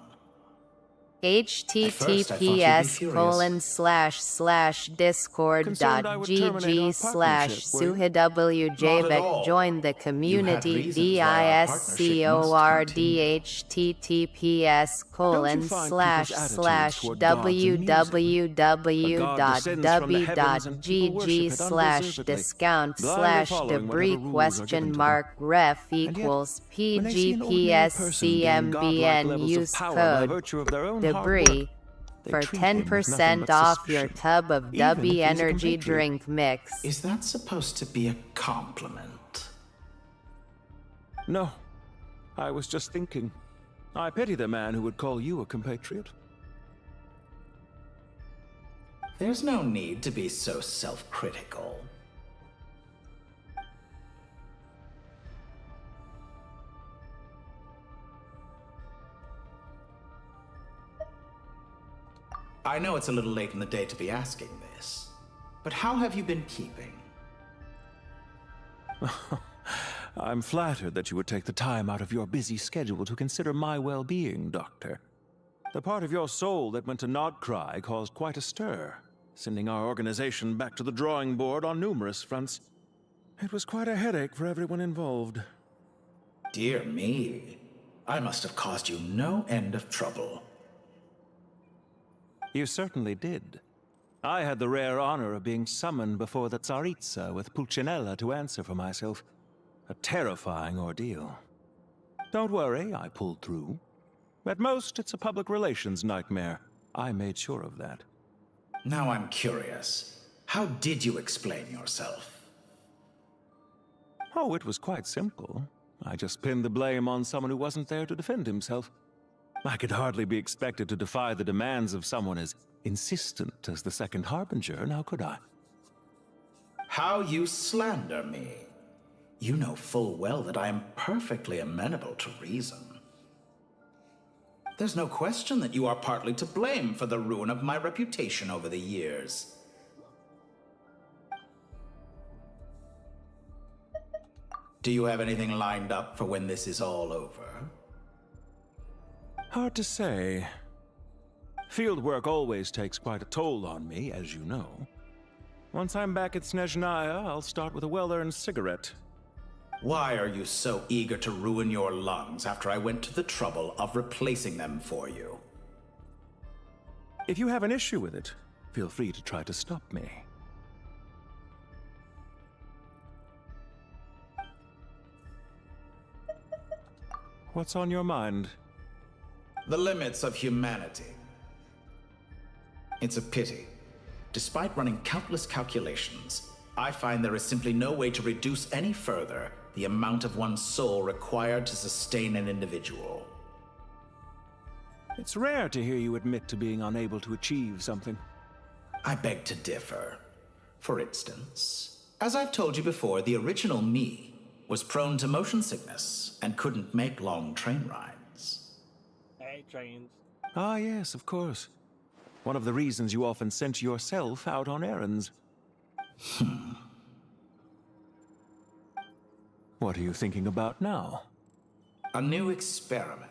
Speaker 7: https://discord.gg/suhwjvec join the community discord.gg/www.discount/debris?ref equals PGPSCMBN use code debris for 10% off your tub of Dubby Energy drink mix.
Speaker 16: Is that supposed to be a compliment?
Speaker 19: No. I was just thinking. I pity the man who would call you a compatriot.
Speaker 16: There's no need to be so self-critical. I know it's a little late in the day to be asking this, but how have you been keeping?
Speaker 19: I'm flattered that you would take the time out of your busy schedule to consider my well-being, Doctor. The part of your soul that went to Nodcry caused quite a stir, sending our organization back to the drawing board on numerous fronts. It was quite a headache for everyone involved.
Speaker 16: Dear me, I must have caused you no end of trouble.
Speaker 19: You certainly did. I had the rare honor of being summoned before the Tsaritsa with Pulcinella to answer for myself. A terrifying ordeal. Don't worry, I pulled through. At most, it's a public relations nightmare. I made sure of that.
Speaker 16: Now I'm curious. How did you explain yourself?
Speaker 19: Oh, it was quite simple. I just pinned the blame on someone who wasn't there to defend himself. I could hardly be expected to defy the demands of someone as insistent as the Second Harbinger, now could I?
Speaker 16: How you slander me. You know full well that I am perfectly amenable to reason. There's no question that you are partly to blame for the ruin of my reputation over the years. Do you have anything lined up for when this is all over?
Speaker 19: Hard to say. Field work always takes quite a toll on me, as you know. Once I'm back at Snezhnaya, I'll start with a well-earned cigarette.
Speaker 16: Why are you so eager to ruin your lungs after I went to the trouble of replacing them for you?
Speaker 19: If you have an issue with it, feel free to try to stop me. What's on your mind?
Speaker 16: The limits of humanity. It's a pity. Despite running countless calculations, I find there is simply no way to reduce any further the amount of one's soul required to sustain an individual.
Speaker 19: It's rare to hear you admit to being unable to achieve something.
Speaker 16: I beg to differ. For instance, as I've told you before, the original me was prone to motion sickness and couldn't make long train rides.
Speaker 1: Hey, trains.
Speaker 19: Ah, yes, of course. One of the reasons you often sent yourself out on errands. What are you thinking about now?
Speaker 16: A new experiment.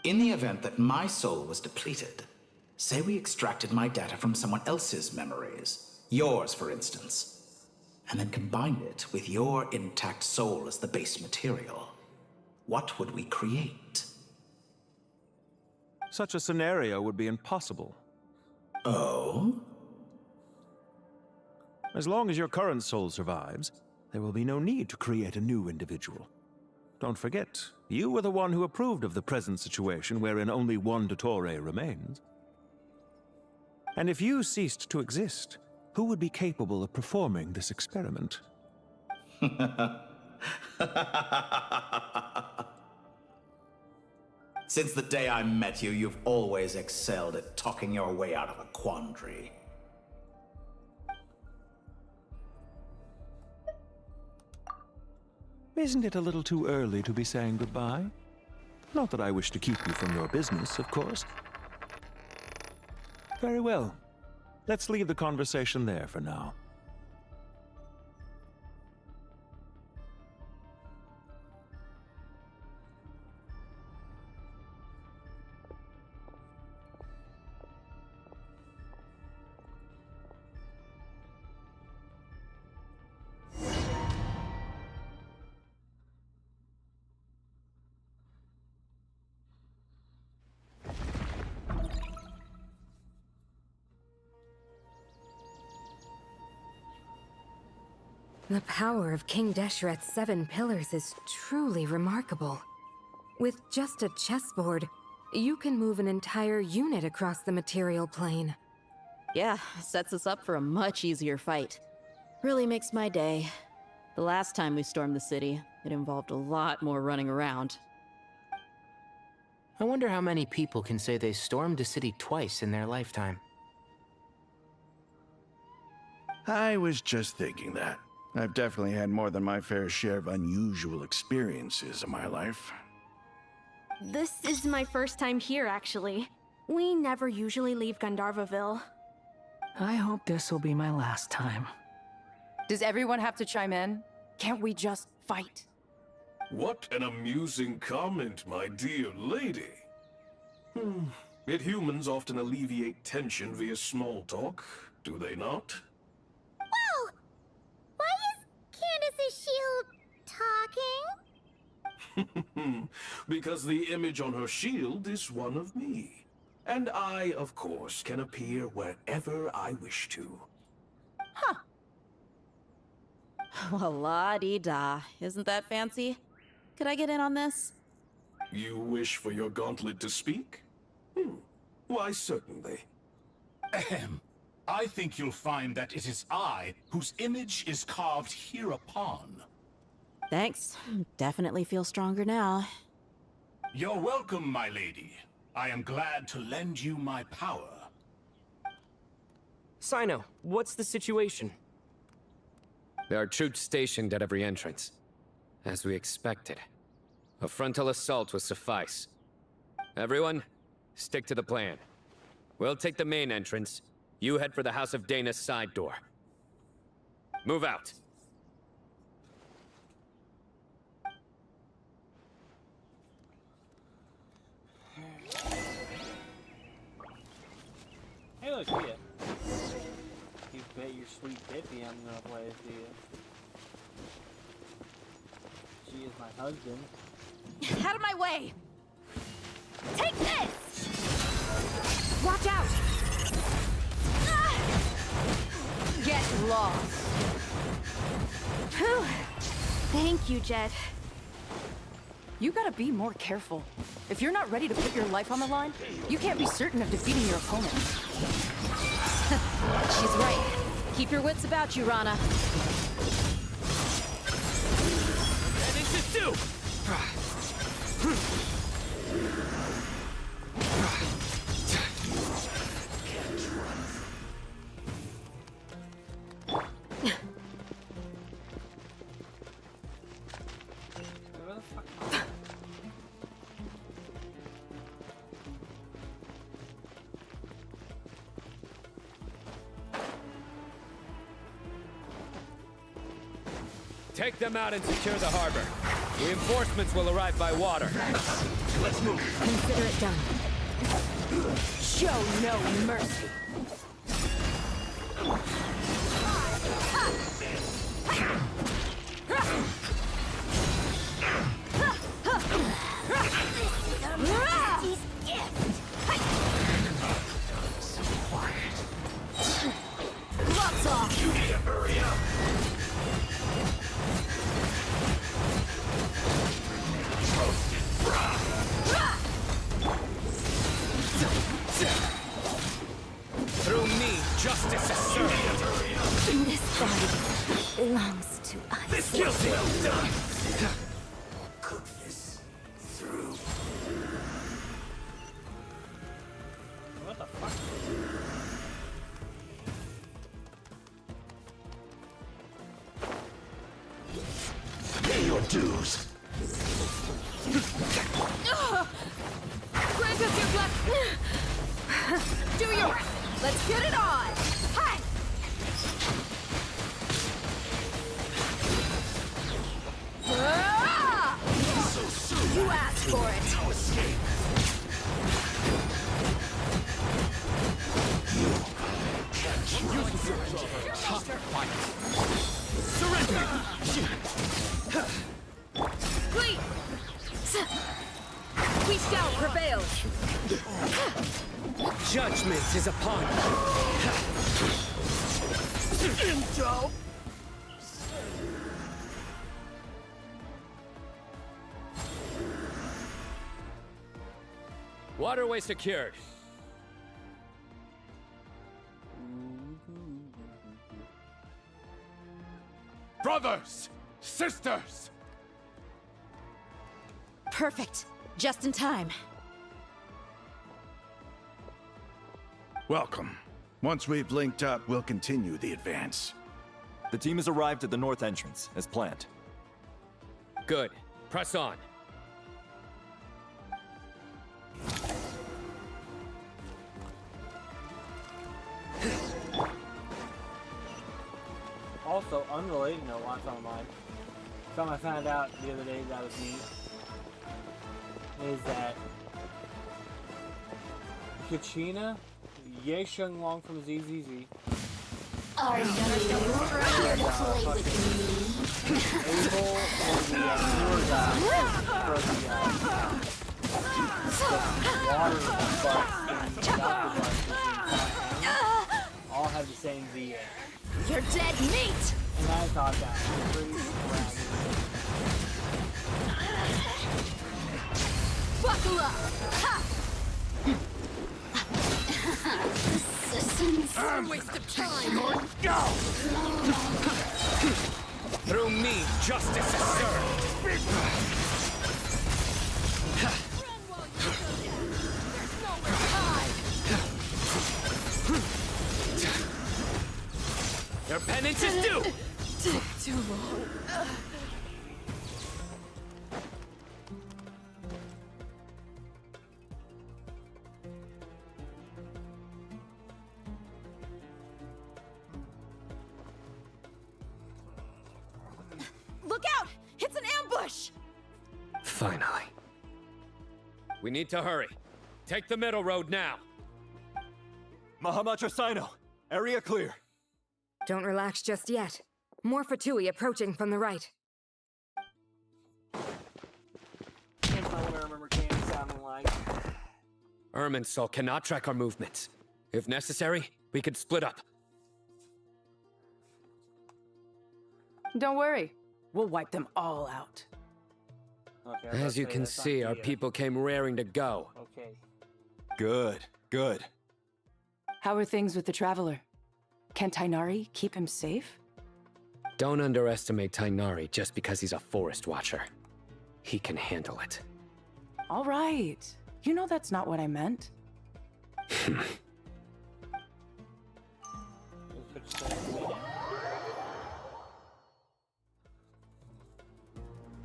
Speaker 16: In the event that my soul was depleted, say we extracted my data from someone else's memories, yours for instance, and then combined it with your intact soul as the base material, what would we create?
Speaker 19: Such a scenario would be impossible.
Speaker 16: Oh?
Speaker 19: As long as your current soul survives, there will be no need to create a new individual. Don't forget, you were the one who approved of the present situation wherein only one Dottore remains. And if you ceased to exist, who would be capable of performing this experiment?
Speaker 16: Since the day I met you, you've always excelled at talking your way out of a quandary.
Speaker 19: Isn't it a little too early to be saying goodbye? Not that I wish to keep you from your business, of course. Very well. Let's leave the conversation there for now.
Speaker 13: The power of King Desheret's 7 pillars is truly remarkable. With just a chessboard, you can move an entire unit across the material plane.
Speaker 22: Yeah, sets us up for a much easier fight. Really makes my day. The last time we stormed the city, it involved a lot more running around.
Speaker 23: I wonder how many people can say they stormed a city twice in their lifetime.
Speaker 8: I was just thinking that. I've definitely had more than my fair share of unusual experiences in my life.
Speaker 15: This is my first time here, actually.
Speaker 10: We never usually leave Gandharvaville.
Speaker 17: I hope this will be my last time.
Speaker 14: Does everyone have to chime in? Can't we just fight?
Speaker 21: What an amusing comment, my dear lady. Yet humans often alleviate tension via small talk, do they not?
Speaker 2: Whoa! Why is Candace's shield talking?
Speaker 21: Because the image on her shield is one of me. And I, of course, can appear wherever I wish to.
Speaker 22: Huh. Well, la-dee-da. Isn't that fancy? Could I get in on this?
Speaker 21: You wish for your gauntlet to speak? Why, certainly.
Speaker 24: Ahem. I think you'll find that it is I whose image is carved hereupon.
Speaker 22: Thanks. Definitely feel stronger now.
Speaker 24: You're welcome, my lady. I am glad to lend you my power.
Speaker 11: Sino, what's the situation?
Speaker 25: There are troops stationed at every entrance. As we expected. A frontal assault will suffice. Everyone, stick to the plan. We'll take the main entrance. You head for the House of Dana's side door. Move out.
Speaker 1: Hey, look, yeah. You bet your sweet Bippy I'm gonna play with you. She is my husband.
Speaker 14: Out of my way! Take this!
Speaker 10: Watch out!
Speaker 14: Get lost!
Speaker 10: Whew. Thank you, Jet.
Speaker 14: You gotta be more careful. If you're not ready to put your life on the line, you can't be certain of defeating your opponent.
Speaker 22: She's right. Keep your wits about you, Rana.
Speaker 11: And into two!
Speaker 25: Take them out and secure the harbor. Reinforcements will arrive by water.
Speaker 14: Let's move. Consider it done. Show no mercy.
Speaker 2: So quiet.
Speaker 14: Gloves off.
Speaker 21: You need to hurry up.
Speaker 11: Through me, justice is served.
Speaker 10: This body belongs to us.
Speaker 21: This guilty. Well done. Cook this through.
Speaker 1: What the fuck?
Speaker 21: Pay your dues.
Speaker 14: Grant us your blessing. Do yours. Let's get it on. Hi. Ah!
Speaker 21: So soon.
Speaker 14: You asked for it.
Speaker 21: No escape. You can't use your tough fight.
Speaker 11: Surrender!
Speaker 14: Flee! We shall prevail.
Speaker 11: Judgment is upon you.
Speaker 14: Indo!
Speaker 25: Waterway secured.
Speaker 24: Brothers! Sisters!
Speaker 22: Perfect. Just in time.
Speaker 8: Welcome. Once we've linked up, we'll continue the advance.
Speaker 26: The team has arrived at the north entrance, as planned.
Speaker 25: Good. Press on.
Speaker 1: unrelated note, watch online. Something I found out the other day that was neat is that Kachina, Ye Sheng Long from ZZZ,
Speaker 2: Are you trying to play with me?
Speaker 1: Abel and the newer guy for the water bus and the doctor bus all have the same VA.
Speaker 2: You're dead meat!
Speaker 1: And I thought that was pretty ragged.
Speaker 2: Buckle up! Ha! This is a waste of time!
Speaker 4: Go! Through me, justice is served. Your penance is due!
Speaker 2: Took too long.
Speaker 14: Look out! It's an ambush!
Speaker 25: Finally. We need to hurry. Take the middle road now.
Speaker 26: Mahamacho Sino, area clear.
Speaker 13: Don't relax just yet. More Fatui approaching from the right.
Speaker 1: That's not what I remember Cam sounding like.
Speaker 25: Irminsul cannot track our movements. If necessary, we could split up.
Speaker 14: Don't worry. We'll wipe them all out.
Speaker 1: Okay,
Speaker 25: As you can see, our people came raring to go.
Speaker 1: Okay.
Speaker 26: Good, good.
Speaker 14: How are things with the Traveler? Can Tainari keep him safe?
Speaker 25: Don't underestimate Tainari just because he's a forest watcher. He can handle it.
Speaker 14: All right. You know that's not what I meant.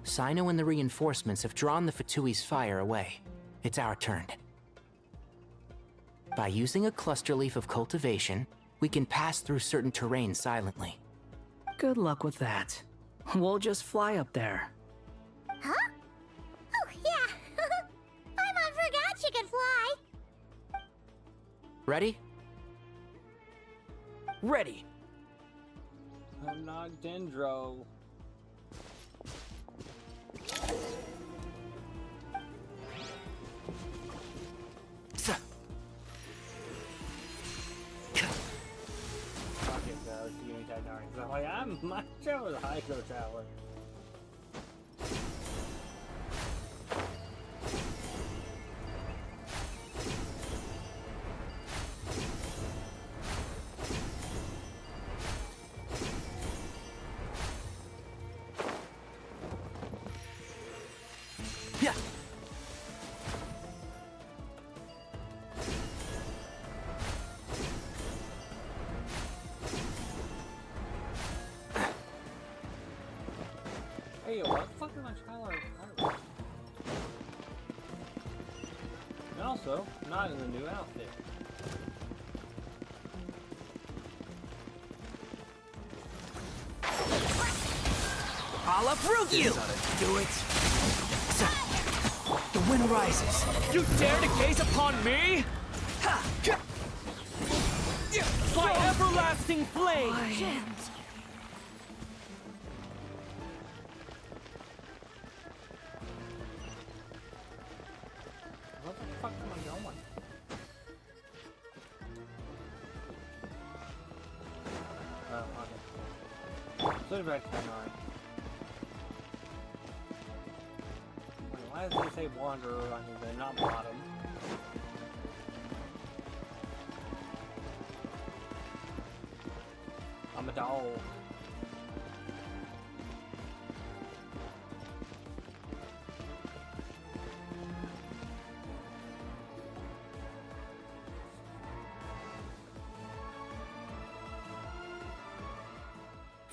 Speaker 23: Sino and the reinforcements have drawn the Fatui's fire away. It's our turn. By using a cluster leaf of cultivation, we can pass through certain terrain silently.
Speaker 17: Good luck with that. We'll just fly up there.
Speaker 2: Huh? Oh, yeah. Paimon forgot she could fly.
Speaker 23: Ready?
Speaker 11: Ready.
Speaker 1: I'm not Dendro. Fuck it, though. Give me Tainari. I'm like, I'm my show is a Hydro Tower.
Speaker 11: Yeah.
Speaker 1: Hey, what the fuck is my Tyler? And also, not in the new outfit.
Speaker 11: I'll uproot you! Do it. The wind rises. You dare to gaze upon me? By everlasting flame!
Speaker 1: What the fuck am I going? Oh, okay. So back to Tainari. Wait, why does it say Wanderer on his not bottom? I'm a dog.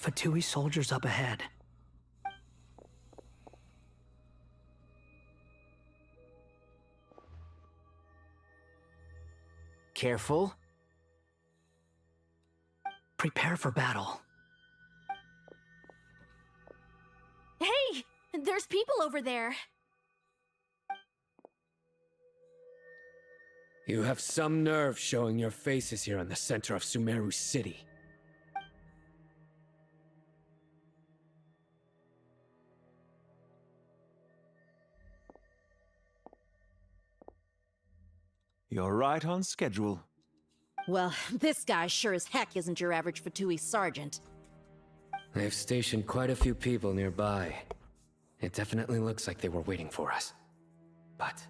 Speaker 17: Fatui soldiers up ahead.
Speaker 23: Careful.
Speaker 17: Prepare for battle.
Speaker 15: There's people over there.
Speaker 25: You have some nerve showing your faces here in the center of Sumeru City.
Speaker 19: You're right on schedule.
Speaker 22: Well, this guy sure as heck isn't your average Fatui sergeant.
Speaker 25: They've stationed quite a few people nearby. It definitely looks like they were waiting for us. But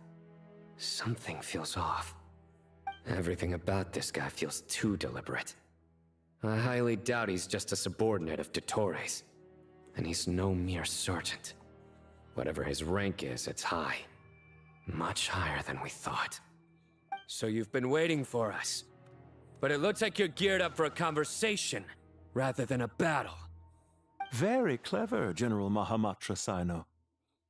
Speaker 25: something feels off. Everything about this guy feels too deliberate. I highly doubt he's just a subordinate of Dottores. And he's no mere sergeant. Whatever his rank is, it's high. Much higher than we thought. So you've been waiting for us. But it looks like you're geared up for a conversation, rather than a battle.
Speaker 19: Very clever, General Mahamatra Sino.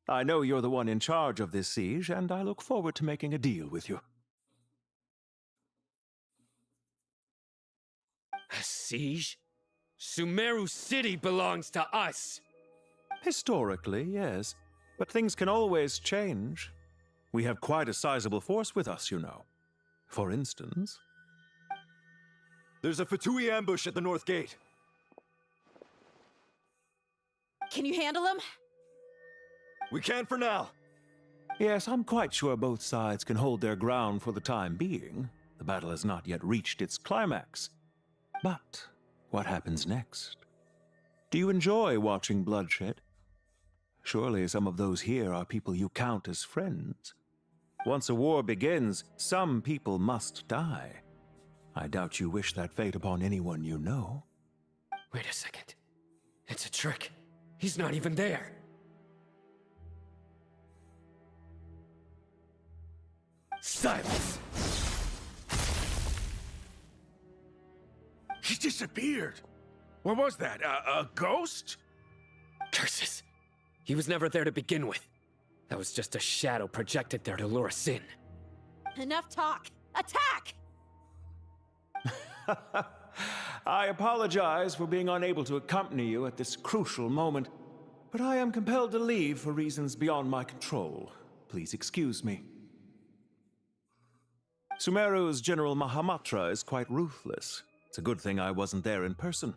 Speaker 19: I know you're the one in charge of this siege, and I look forward to making a deal with you.
Speaker 25: A siege? Sumeru City belongs to us!
Speaker 19: Historically, yes. But things can always change. We have quite a sizable force with us, you know. For instance...
Speaker 26: There's a Fatui ambush at the north gate.
Speaker 22: Can you handle him?
Speaker 26: We can for now.
Speaker 19: Yes, I'm quite sure both sides can hold their ground for the time being. The battle has not yet reached its climax. But what happens next? Do you enjoy watching bloodshed? Surely some of those here are people you count as friends. Once a war begins, some people must die. I doubt you wish that fate upon anyone you know.
Speaker 25: Wait a second. It's a trick. He's not even there. Silence!
Speaker 8: He disappeared. What was that? A ghost?
Speaker 25: Curses! He was never there to begin with. That was just a shadow projected there to lure us in.
Speaker 22: Enough talk! Attack!
Speaker 19: I apologize for being unable to accompany you at this crucial moment, but I am compelled to leave for reasons beyond my control. Please excuse me. Sumeru's General Mahamatra is quite ruthless. It's a good thing I wasn't there in person.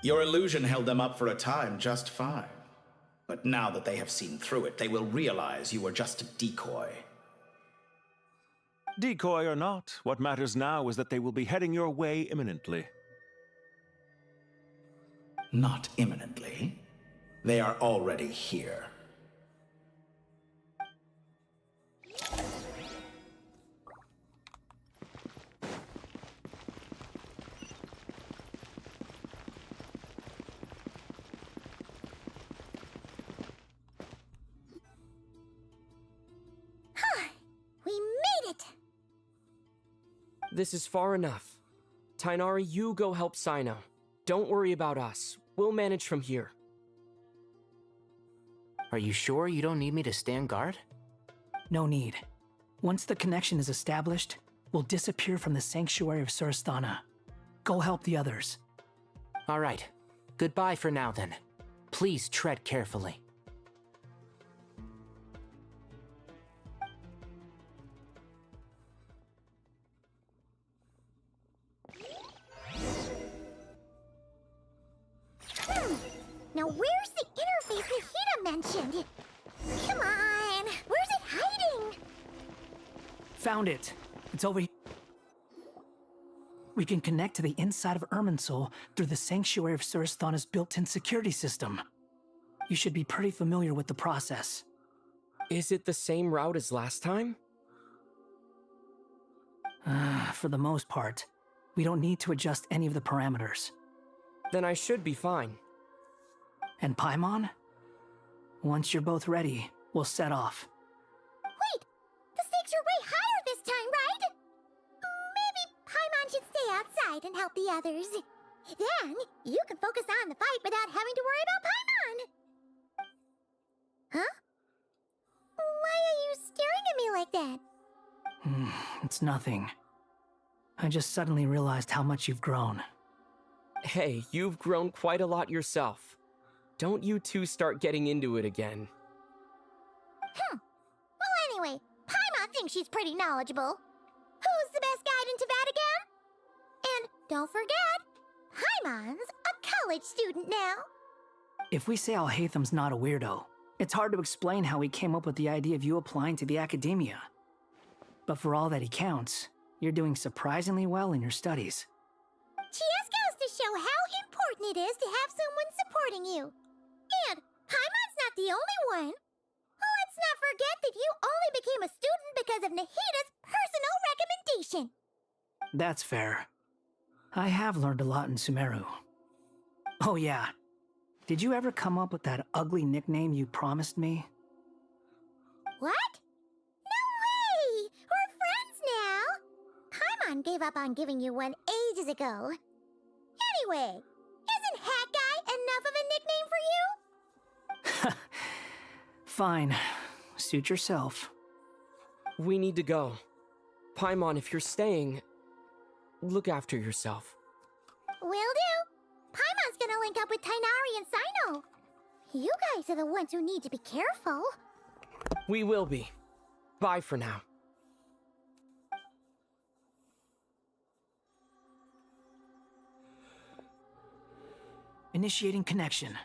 Speaker 16: Your illusion held them up for a time just fine. But now that they have seen through it, they will realize you were just a decoy.
Speaker 19: Decoy or not, what matters now is that they will be heading your way imminently.
Speaker 16: Not imminently. They are already here.
Speaker 2: We made it!
Speaker 11: This is far enough. Tainari, you go help Sino. Don't worry about us. We'll manage from here.
Speaker 23: Are you sure you don't need me to stand guard?
Speaker 17: No need. Once the connection is established, we'll disappear from the Sanctuary of Surasthana. Go help the others.
Speaker 23: All right. Goodbye for now, then. Please tread carefully.
Speaker 2: Now where's the interface Nahida mentioned? Come on, where's it hiding?
Speaker 17: Found it. It's over here. We can connect to the inside of Irminsul through the Sanctuary of Surasthana's built-in security system. You should be pretty familiar with the process.
Speaker 11: Is it the same route as last time?
Speaker 17: For the most part. We don't need to adjust any of the parameters.
Speaker 11: Then I should be fine.
Speaker 17: And Paimon? Once you're both ready, we'll set off.
Speaker 2: Wait! The stakes are way higher this time, right? Maybe Paimon should stay outside and help the others. Then, you can focus on the fight without having to worry about Paimon! Huh? Why are you staring at me like that?
Speaker 17: It's nothing. I just suddenly realized how much you've grown.
Speaker 11: Hey, you've grown quite a lot yourself. Don't you two start getting into it again.
Speaker 2: Well, anyway, Paimon thinks she's pretty knowledgeable. Who's the best guide in Tavatigan? And don't forget, Paimon's a college student now.
Speaker 17: If we say Alhatham's not a weirdo, it's hard to explain how he came up with the idea of you applying to the academia. But for all that he counts, you're doing surprisingly well in your studies.
Speaker 2: Just goes to show how important it is to have someone supporting you. And Paimon's not the only one. Let's not forget that you only became a student because of Nahida's personal recommendation.
Speaker 17: That's fair. I have learned a lot in Sumeru. Oh yeah. Did you ever come up with that ugly nickname you promised me?
Speaker 2: What? No way! We're friends now! Paimon gave up on giving you one ages ago. Anyway, isn't Hat Guy enough of a nickname for you?
Speaker 17: Fine. Suit yourself.
Speaker 11: We need to go. Paimon, if you're staying, look after yourself.
Speaker 2: Will do. Paimon's gonna link up with Tainari and Sino. You guys are the ones who need to be careful.
Speaker 11: We will be. Bye for now.
Speaker 17: Initiating connection.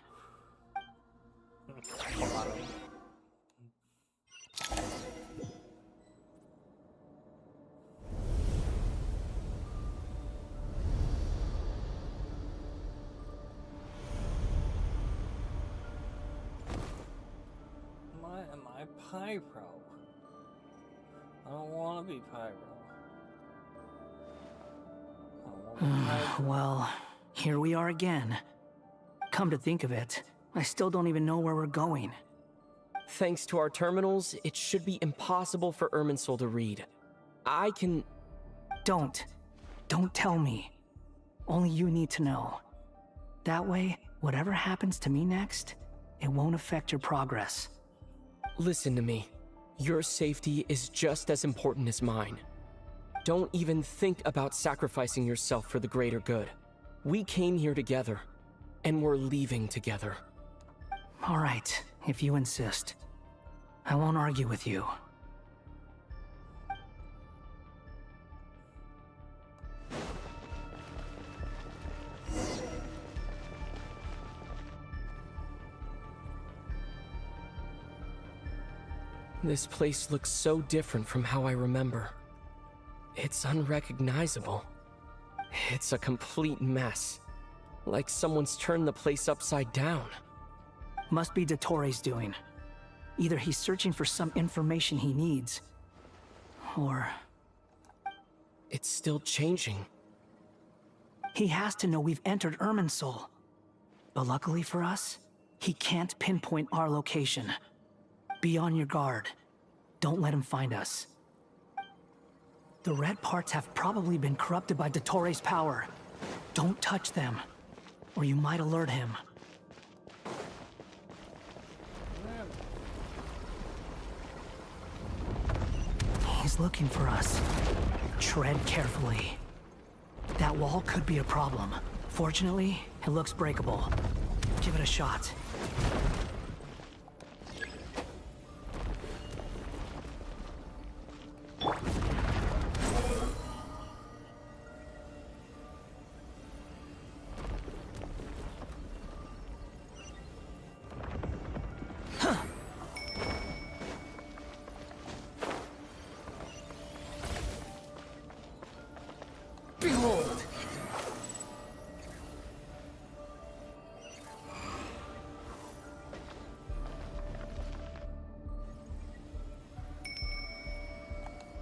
Speaker 1: Am I Pyro? I don't want to be Pyro.
Speaker 17: Well, here we are again. Come to think of it, I still don't even know where we're going.
Speaker 11: Thanks to our terminals, it should be impossible for Irminsul to read. I can...
Speaker 17: Don't tell me. Only you need to know. That way, whatever happens to me next, it won't affect your progress.
Speaker 11: Listen to me. Your safety is just as important as mine. Don't even think about sacrificing yourself for the greater good. We came here together, and we're leaving together.
Speaker 17: All right, if you insist. I won't argue with you.
Speaker 11: This place looks so different from how I remember. It's unrecognizable. It's a complete mess. Like someone's turned the place upside down.
Speaker 17: Must be Dottoro's doing. Either he's searching for some information he needs, or...
Speaker 11: It's still changing.
Speaker 17: He has to know we've entered Irminsul. But luckily for us, he can't pinpoint our location. Be on your guard. Don't let him find us. The red parts have probably been corrupted by Dottoro's power. Don't touch them, or you might alert him. He's looking for us. Tread carefully. That wall could be a problem. Fortunately, it looks breakable. Give it a shot.
Speaker 11: Behold!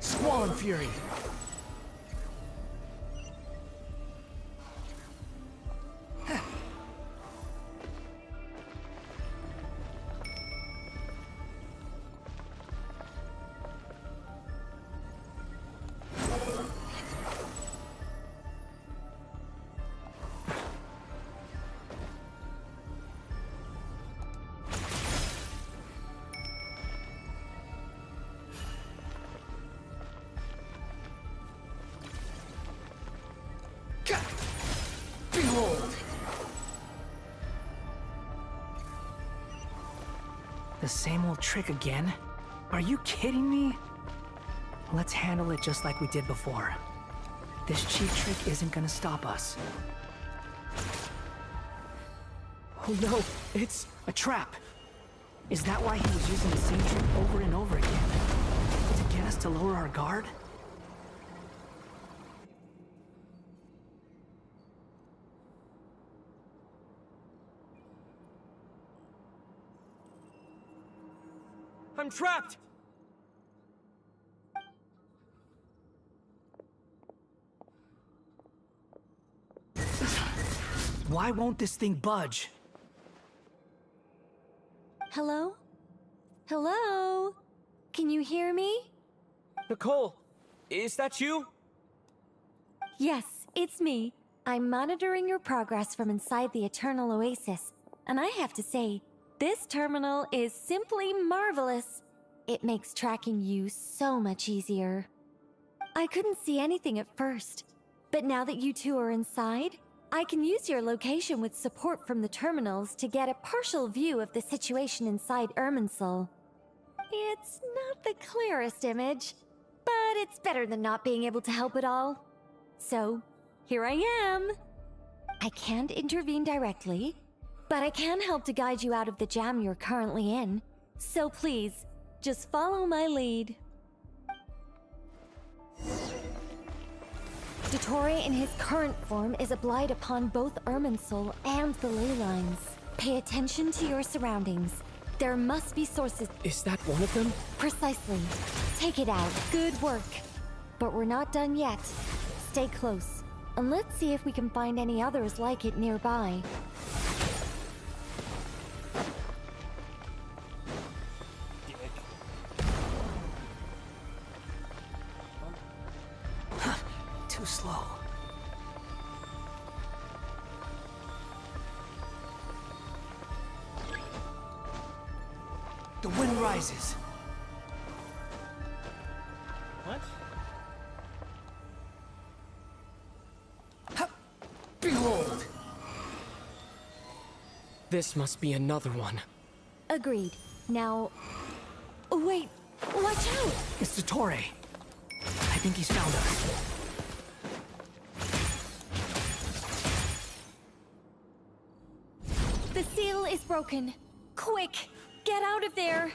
Speaker 17: Squall and Fury! The same old trick again? Are you kidding me? Let's handle it just like we did before. This cheap trick isn't gonna stop us. Oh no, it's a trap! Is that why he was using the same trick over and over again? To get us to lower our guard?
Speaker 11: I'm trapped!
Speaker 17: Why won't this thing budge?
Speaker 10: Hello? Hello? Can you hear me?
Speaker 11: Nicole, is that you?
Speaker 10: Yes, it's me. I'm monitoring your progress from inside the Eternal Oasis, and I have to say, this terminal is simply marvelous. It makes tracking you so much easier. I couldn't see anything at first, but now that you two are inside, I can use your location with support from the terminals to get a partial view of the situation inside Irminsul. It's not the clearest image, but it's better than not being able to help at all. So, here I am. I can't intervene directly, but I can help to guide you out of the jam you're currently in. So please, just follow my lead. Dottore in his current form is a blight upon both Irminsul and the ley lines. Pay attention to your surroundings. There must be sources.
Speaker 11: Is that one of them?
Speaker 10: Precisely. Take it out. Good work. But we're not done yet. Stay close, and let's see if we can find any others like it nearby.
Speaker 17: Too slow. The wind rises.
Speaker 11: What?
Speaker 17: Behold!
Speaker 11: This must be another one.
Speaker 10: Agreed. Now... Wait! Watch out!
Speaker 17: It's Dottore. I think he's found us.
Speaker 10: The seal is broken. Quick! Get out of there!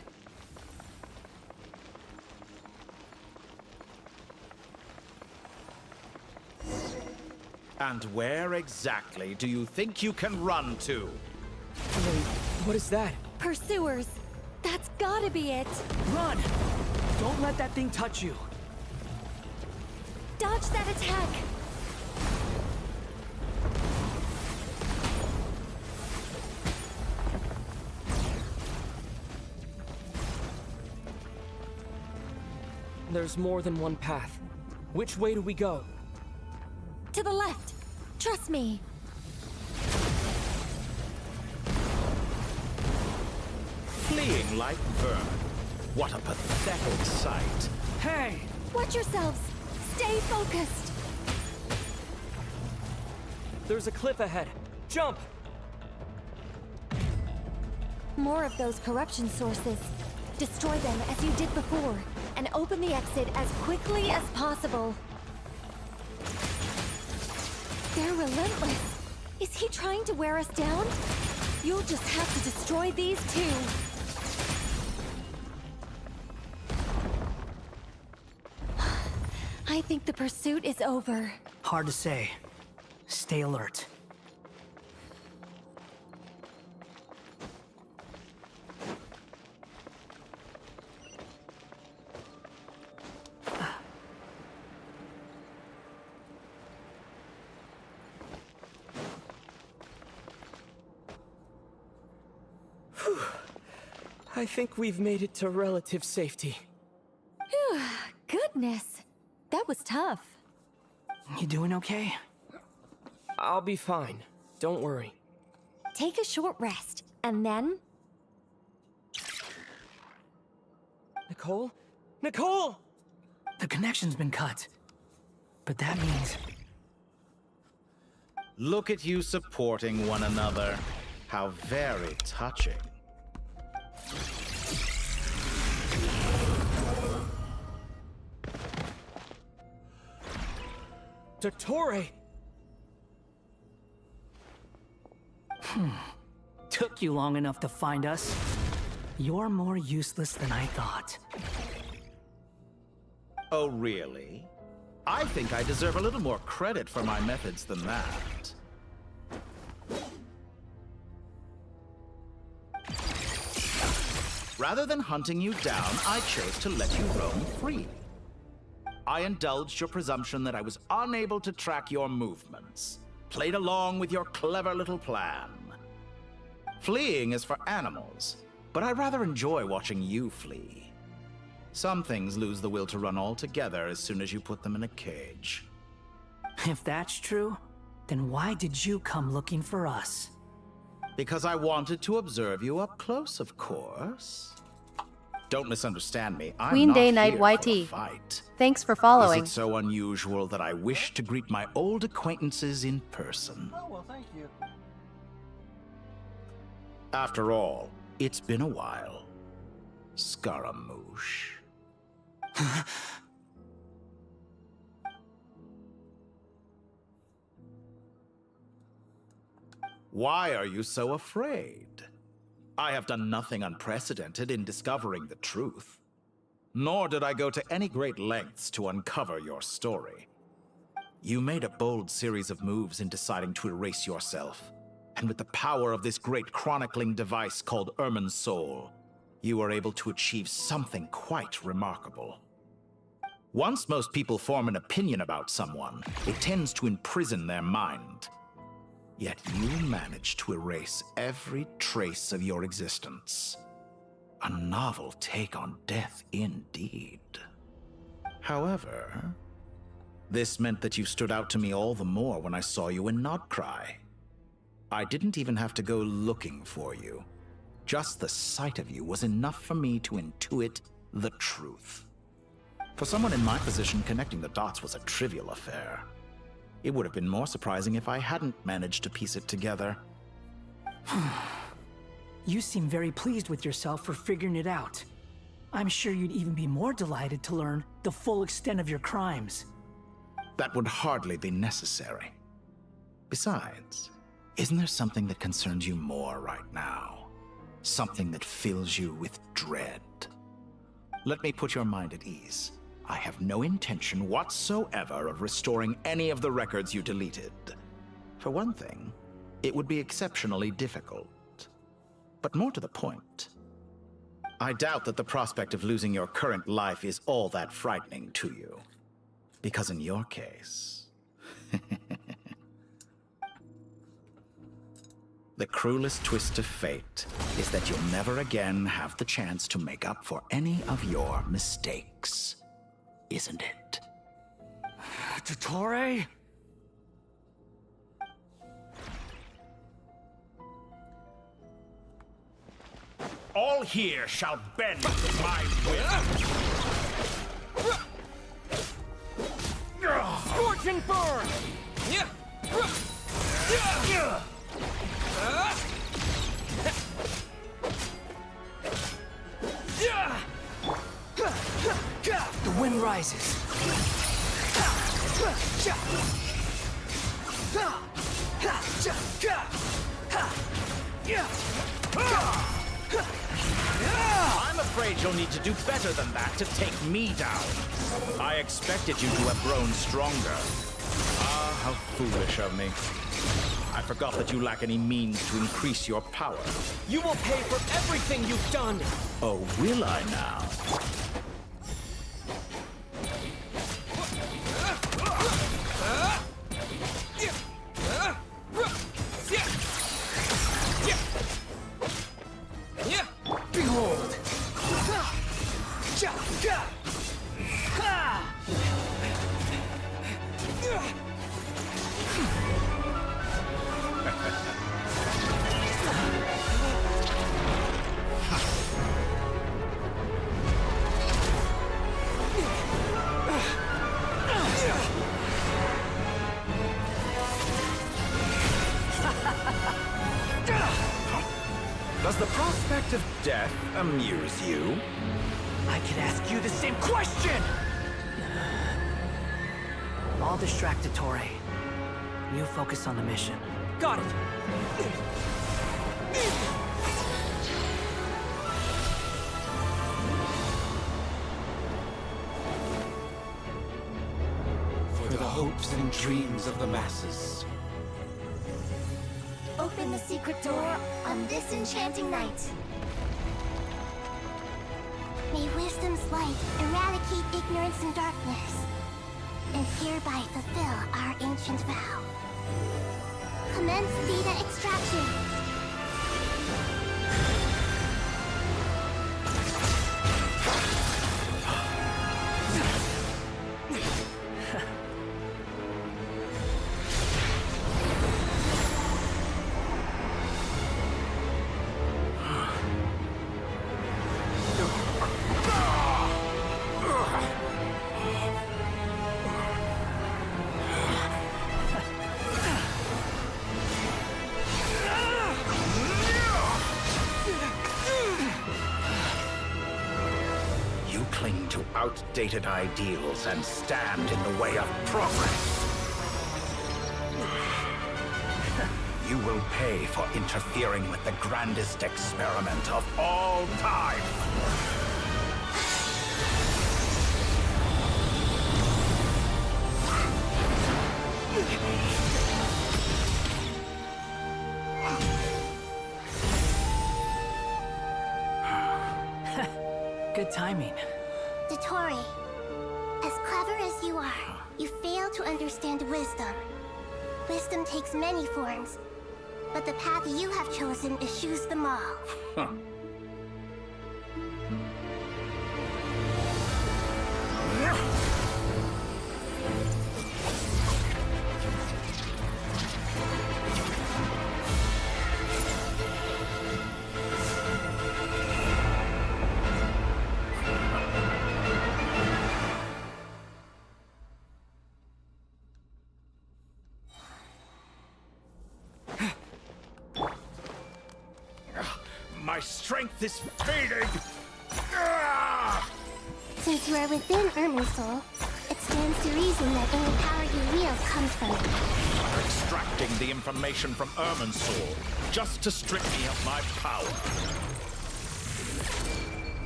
Speaker 16: And where exactly do you think you can run to?
Speaker 11: Wait, what is that?
Speaker 10: Pursuers! That's gotta be it!
Speaker 17: Run! Don't let that thing touch you.
Speaker 10: Dodge that attack!
Speaker 11: There's more than one path. Which way do we go?
Speaker 10: To the left! Trust me!
Speaker 16: Fleeing like vermin. What a pathetic sight.
Speaker 17: Hey!
Speaker 10: Watch yourselves! Stay focused!
Speaker 11: There's a cliff ahead. Jump!
Speaker 10: More of those corruption sources. Destroy them as you did before, and open the exit as quickly as possible. They're relentless. Is he trying to wear us down? You'll just have to destroy these too. I think the pursuit is over.
Speaker 17: Hard to say. Stay alert.
Speaker 11: I think we've made it to relative safety.
Speaker 10: Phew, goodness. That was tough.
Speaker 17: You doing okay?
Speaker 11: I'll be fine. Don't worry.
Speaker 10: Take a short rest, and then...
Speaker 11: Nicole? Nicole!
Speaker 17: The connection's been cut. But that means...
Speaker 16: Look at you supporting one another. How very touching.
Speaker 11: Dottore!
Speaker 17: Took you long enough to find us. You're more useless than I thought.
Speaker 16: Oh, really? I think I deserve a little more credit for my methods than that. Rather than hunting you down, I chose to let you roam free. I indulged your presumption that I was unable to track your movements, played along with your clever little plan. Fleeing is for animals, but I rather enjoy watching you flee. Some things lose the will to run altogether as soon as you put them in a cage.
Speaker 17: If that's true, then why did you come looking for us?
Speaker 16: Because I wanted to observe you up close, of course. Don't misunderstand me. I'm
Speaker 7: Queen
Speaker 16: not
Speaker 7: Day Night
Speaker 16: here for a
Speaker 7: YT.
Speaker 16: fight.
Speaker 7: Thanks for following.
Speaker 16: Is it so unusual that I wish to greet my old acquaintances in person?
Speaker 1: Oh, well, thank you.
Speaker 16: After all, it's been a while. Scaramouche. Why are you so afraid? I have done nothing unprecedented in discovering the truth. Nor did I go to any great lengths to uncover your story. You made a bold series of moves in deciding to erase yourself. And with the power of this great chronicling device called Ermin's Soul, you were able to achieve something quite remarkable. Once most people form an opinion about someone, it tends to imprison their mind. Yet you managed to erase every trace of your existence. A novel take on death indeed. However, this meant that you stood out to me all the more when I saw you in Nodcry. I didn't even have to go looking for you. Just the sight of you was enough for me to intuit the truth. For someone in my position, connecting the dots was a trivial affair. It would have been more surprising if I hadn't managed to piece it together.
Speaker 17: You seem very pleased with yourself for figuring it out. I'm sure you'd even be more delighted to learn the full extent of your crimes.
Speaker 16: That would hardly be necessary. Besides, isn't there something that concerns you more right now? Something that fills you with dread? Let me put your mind at ease. I have no intention whatsoever of restoring any of the records you deleted. For one thing, it would be exceptionally difficult. But more to the point, I doubt that the prospect of losing your current life is all that frightening to you. Because in your case, the cruelest twist of fate is that you'll never again have the chance to make up for any of your mistakes. Isn't it?
Speaker 17: Dottore?
Speaker 24: All here shall bend to my will.
Speaker 11: Scorching burn!
Speaker 17: The wind rises.
Speaker 16: I'm afraid you'll need to do better than that to take me down. I expected you to have grown stronger. Ah, how foolish of me. I forgot that you lack any means to increase your power.
Speaker 11: You will pay for everything you've done!
Speaker 16: Oh, will I now?
Speaker 17: Behold!
Speaker 16: Does the prospect of death amuse you?
Speaker 17: I can ask you the same question! I'll distract Dottore. You focus on the mission.
Speaker 11: Got it!
Speaker 16: For the hopes and dreams of the masses.
Speaker 2: Open the secret door on this enchanting night. May wisdom's light eradicate ignorance and darkness, and hereby fulfill our ancient vow. Commence data extraction.
Speaker 16: You cling to outdated ideals and stand in the way of progress. You will pay for interfering with the grandest experiment of all time.
Speaker 17: Good timing.
Speaker 2: Dottore, as clever as you are, you fail to understand wisdom. Wisdom takes many forms, but the path you have chosen eschews them all.
Speaker 16: Huh. My strength is fading!
Speaker 2: Since you are within Irminsul, it stands to reason that any power you wield comes from it.
Speaker 16: You're extracting the information from Irminsul just to strip me of my power.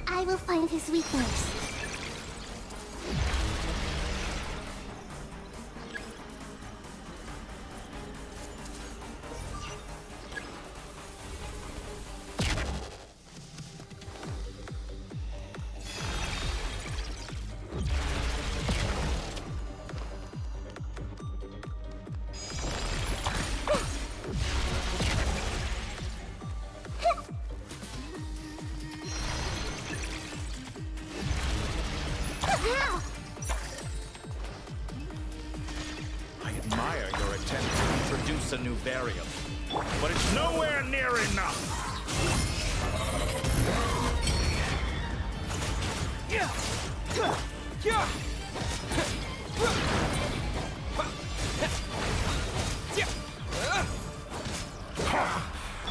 Speaker 2: I will find his weakness.
Speaker 16: I admire your attempt to introduce a new variable, but it's nowhere near enough!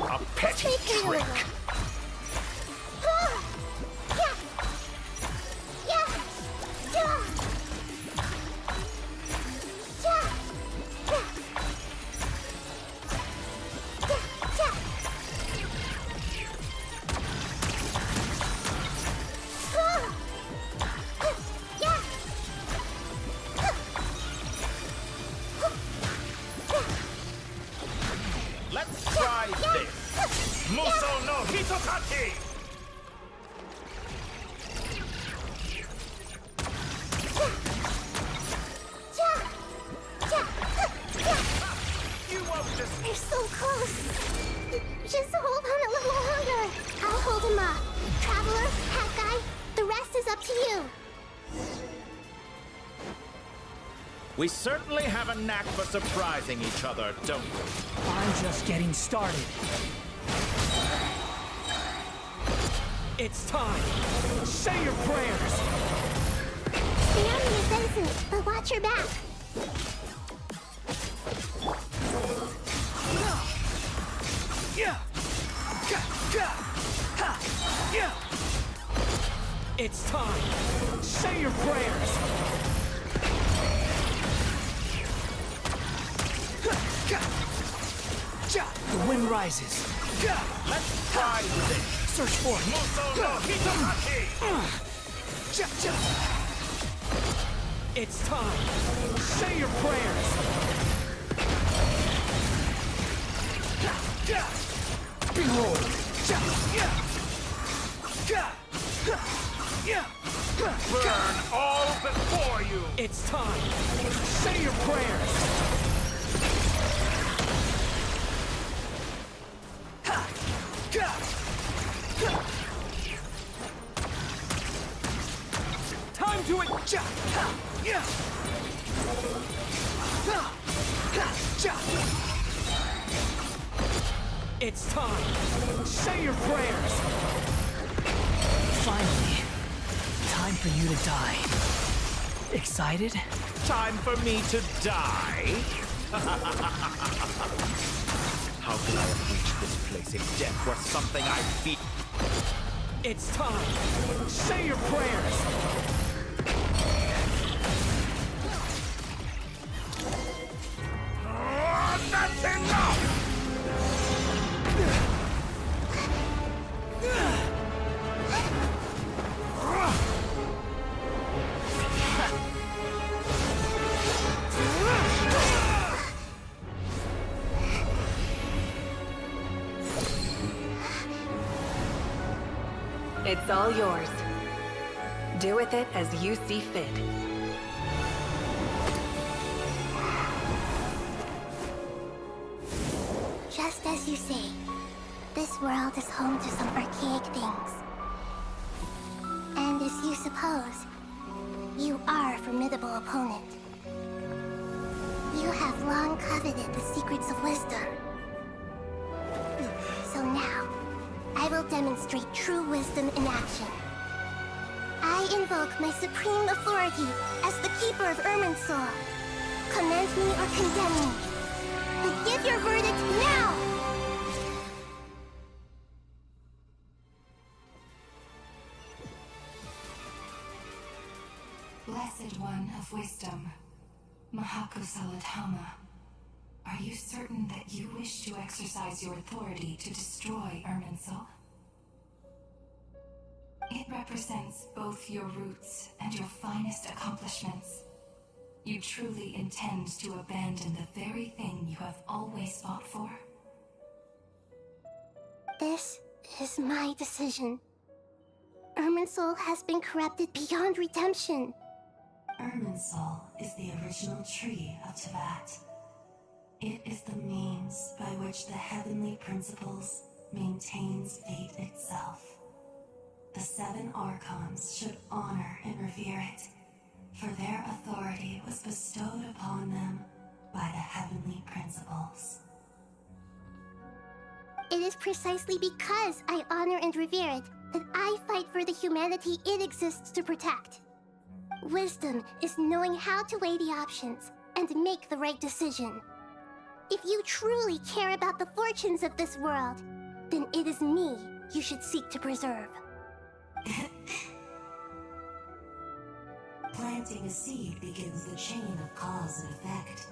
Speaker 16: A petty trick! Let's try this! Muso no Hitokachi! You won't just...
Speaker 2: They're so close! Just hold on a little longer! I'll hold him off. Traveler, Hat Guy, the rest is up to you.
Speaker 16: We certainly have a knack for surprising each other, don't we?
Speaker 17: I'm just getting started. It's time. Say your prayers.
Speaker 2: Stay on the defensive, but watch your back.
Speaker 17: It's time. Say your prayers. The wind rises.
Speaker 24: Let's try with it.
Speaker 17: Search for it. It's time. Say your prayers. Behold.
Speaker 24: Burn all before you.
Speaker 17: It's time. Say your prayers. Time to it. It's time. Say your prayers. Finally, time for you to die. Excited?
Speaker 24: Time for me to die?
Speaker 16: How could I have reached this place if death were something I fear?
Speaker 17: It's time. Say your prayers.
Speaker 24: That's enough!
Speaker 13: It's all yours. Do with it as you see fit.
Speaker 2: Just as you say, this world is home to some archaic things. And as you suppose, you are a formidable opponent. You have long coveted the secrets of wisdom. So now, I will demonstrate true wisdom in action. I invoke my supreme authority as the keeper of Irminsul. Commend me or condemn me. But give your verdict now!
Speaker 3: Blessed One of Wisdom, Mahakusaladhama, are you certain that you wish to exercise your authority to destroy Irminsul? It represents both your roots and your finest accomplishments. You truly intend to abandon the very thing you have always fought for?
Speaker 2: This is my decision. Irminsul has been corrupted beyond redemption.
Speaker 3: Irminsul is the original tree of Teyvat. It is the means by which the heavenly principles maintains fate itself. The 7 Archons should honor and revere it, for their authority was bestowed upon them by the heavenly principles.
Speaker 2: It is precisely because I honor and revere it that I fight for the humanity it exists to protect. Wisdom is knowing how to weigh the options and make the right decision. If you truly care about the fortunes of this world, then it is me you should seek to preserve.
Speaker 3: Planting a seed begins the chain of cause and effect.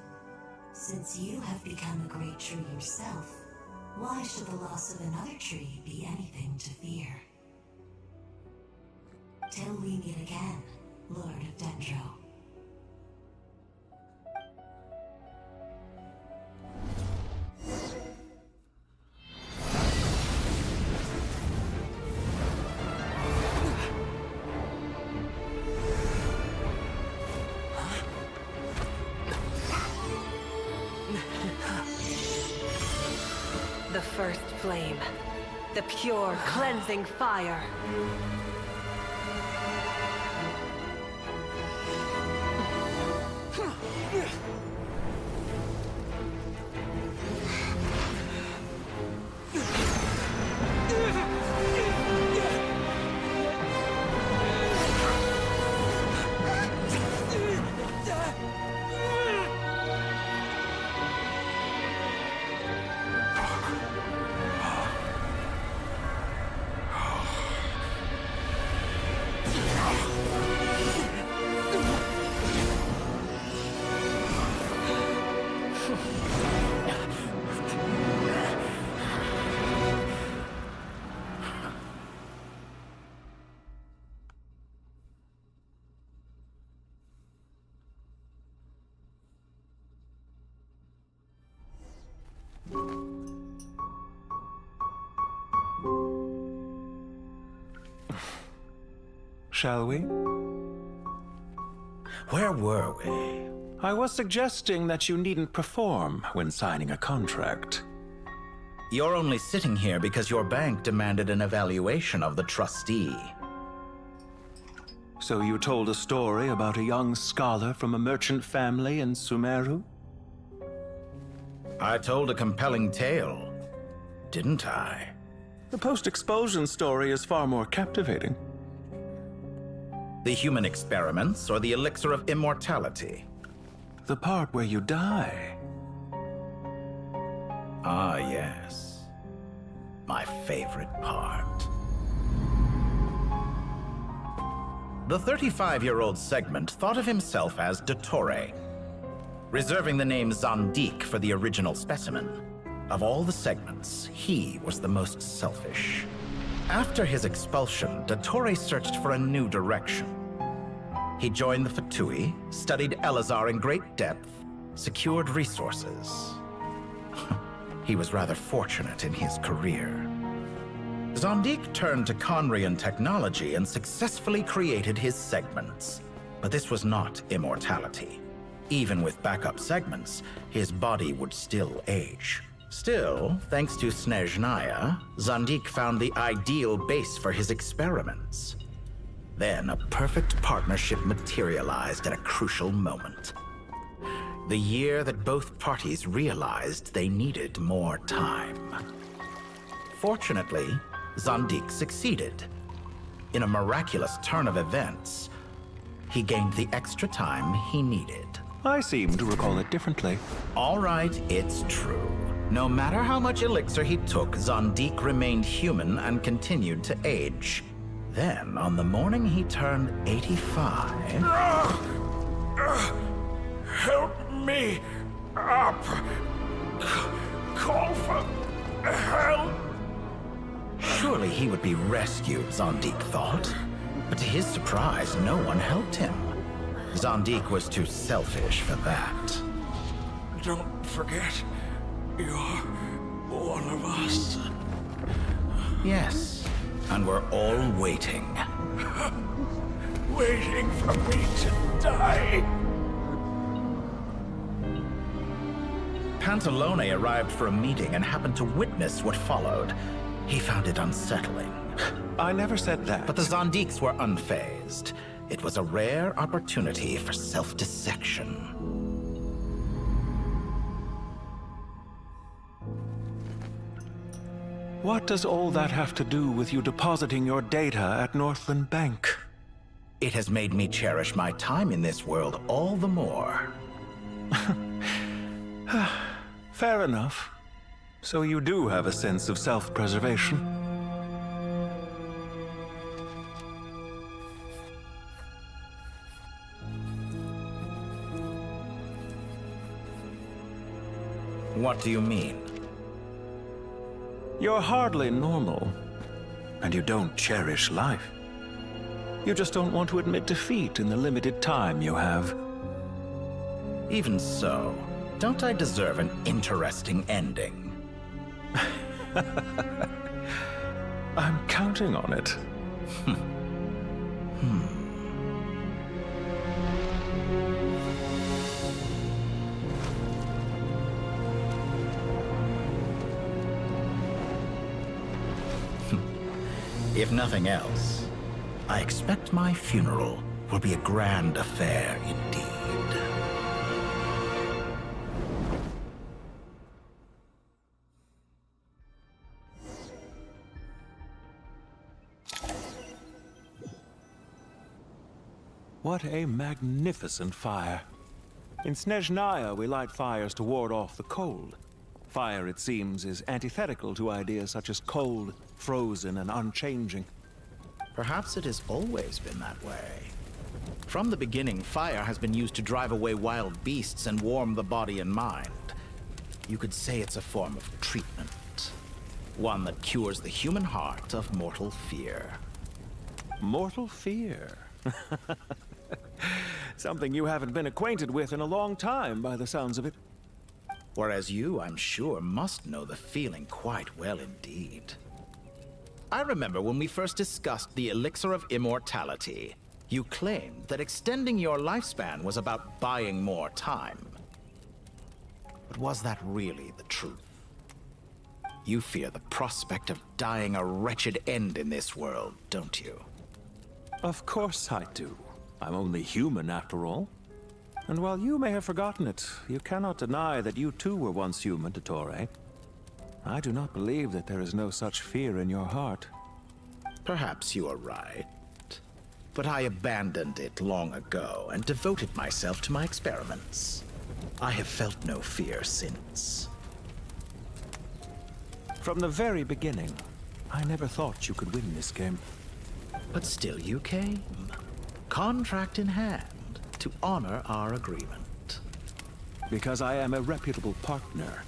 Speaker 3: Since you have become a great tree yourself, why should the loss of another tree be anything to fear? Till we meet again, Lord of Dendro.
Speaker 13: The first flame. The pure, cleansing fire.
Speaker 19: shall we?
Speaker 16: Where were we?
Speaker 19: I was suggesting that you needn't perform when signing a contract.
Speaker 16: You're only sitting here because your bank demanded an evaluation of the trustee.
Speaker 19: So you told a story about a young scholar from a merchant family in Sumeru?
Speaker 16: I told a compelling tale, didn't I?
Speaker 19: The post-expulsion story is far more captivating.
Speaker 16: The human experiments or the elixir of immortality?
Speaker 19: The part where you die.
Speaker 16: Ah, yes. My favorite part. The 35-year-old Segment thought of himself as Dottore, reserving the name Zandik for the original specimen. Of all the segments, he was the most selfish. After his expulsion, Dottore searched for a new direction. He joined the Fatui, studied Elazar in great depth, secured resources. He was rather fortunate in his career. Zandik turned to Conrian technology and successfully created his segments. But this was not immortality. Even with backup segments, his body would still age. Still, thanks to Snezhnaya, Zandik found the ideal base for his experiments. Then a perfect partnership materialized at a crucial moment. The year that both parties realized they needed more time. Fortunately, Zandik succeeded. In a miraculous turn of events, he gained the extra time he needed.
Speaker 19: I seem to recall it differently.
Speaker 16: All right, it's true. No matter how much elixir he took, Zandik remained human and continued to age. Then, on the morning he turned 85...
Speaker 8: Help me up! Call for help!
Speaker 16: Surely he would be rescued, Zandik thought. But to his surprise, no one helped him. Zandik was too selfish for that.
Speaker 8: Don't forget, you're one of us.
Speaker 16: Yes, and we're all waiting.
Speaker 8: Waiting for me to die.
Speaker 16: Pantalone arrived for a meeting and happened to witness what followed. He found it unsettling.
Speaker 19: I never said that.
Speaker 16: But the Zandiks were unfazed. It was a rare opportunity for self-dissection.
Speaker 19: What does all that have to do with you depositing your data at Northland Bank?
Speaker 16: It has made me cherish my time in this world all the more.
Speaker 19: Fair enough. So you do have a sense of self-preservation.
Speaker 16: What do you mean?
Speaker 19: You're hardly normal, and you don't cherish life. You just don't want to admit defeat in the limited time you have.
Speaker 16: Even so, don't I deserve an interesting ending?
Speaker 19: I'm counting on it.
Speaker 16: If nothing else, I expect my funeral will be a grand affair indeed.
Speaker 19: What a magnificent fire. In Snezhnaya, we light fires to ward off the cold. Fire, it seems, is antithetical to ideas such as cold, frozen, and unchanging.
Speaker 16: Perhaps it has always been that way. From the beginning, fire has been used to drive away wild beasts and warm the body and mind. You could say it's a form of treatment. One that cures the human heart of mortal fear.
Speaker 19: Mortal fear? Something you haven't been acquainted with in a long time, by the sounds of it.
Speaker 16: Whereas you, I'm sure, must know the feeling quite well indeed. I remember when we first discussed the elixir of immortality. You claimed that extending your lifespan was about buying more time. But was that really the truth? You fear the prospect of dying a wretched end in this world, don't you?
Speaker 19: Of course I do. I'm only human after all. And while you may have forgotten it, you cannot deny that you too were once human, Dottore. I do not believe that there is no such fear in your heart.
Speaker 16: Perhaps you are right. But I abandoned it long ago and devoted myself to my experiments. I have felt no fear since.
Speaker 19: From the very beginning, I never thought you could win this game.
Speaker 16: But still you came, contract in hand, to honor our agreement.
Speaker 19: Because I am a reputable partner.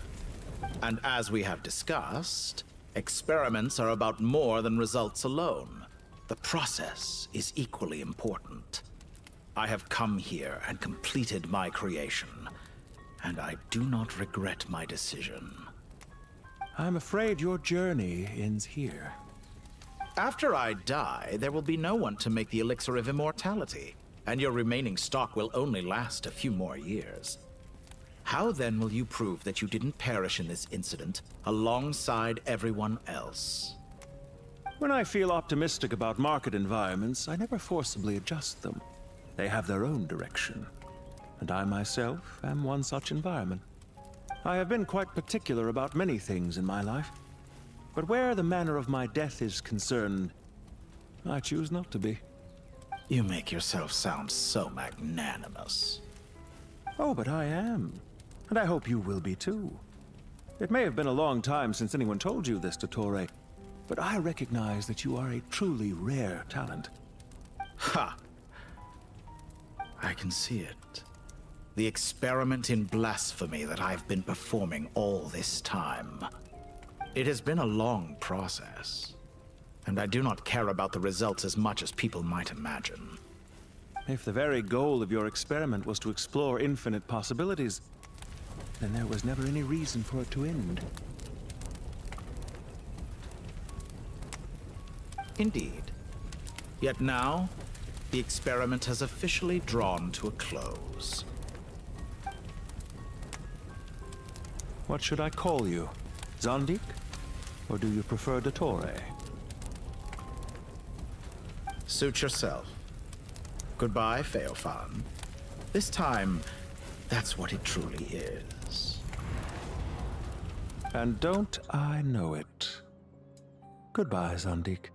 Speaker 16: And as we have discussed, experiments are about more than results alone. The process is equally important. I have come here and completed my creation, and I do not regret my decision.
Speaker 19: I'm afraid your journey ends here.
Speaker 16: After I die, there will be no one to make the elixir of immortality, and your remaining stock will only last a few more years. How then will you prove that you didn't perish in this incident alongside everyone else?
Speaker 19: When I feel optimistic about market environments, I never forcibly adjust them. They have their own direction, and I myself am one such environment. I have been quite particular about many things in my life, but where the manner of my death is concerned, I choose not to be.
Speaker 16: You make yourself sound so magnanimous.
Speaker 19: Oh, but I am, and I hope you will be too. It may have been a long time since anyone told you this, Dottore, but I recognize that you are a truly rare talent.
Speaker 16: Ha! I can see it. The experiment in blasphemy that I've been performing all this time. It has been a long process, and I do not care about the results as much as people might imagine.
Speaker 19: If the very goal of your experiment was to explore infinite possibilities, then there was never any reason for it to end.
Speaker 16: Indeed. Yet now, the experiment has officially drawn to a close.
Speaker 19: What should I call you? Zandik? Or do you prefer Dottore?
Speaker 16: Suit yourself. Goodbye, Feofan. This time, that's what it truly is.
Speaker 19: And don't I know it? Goodbye, Zandik.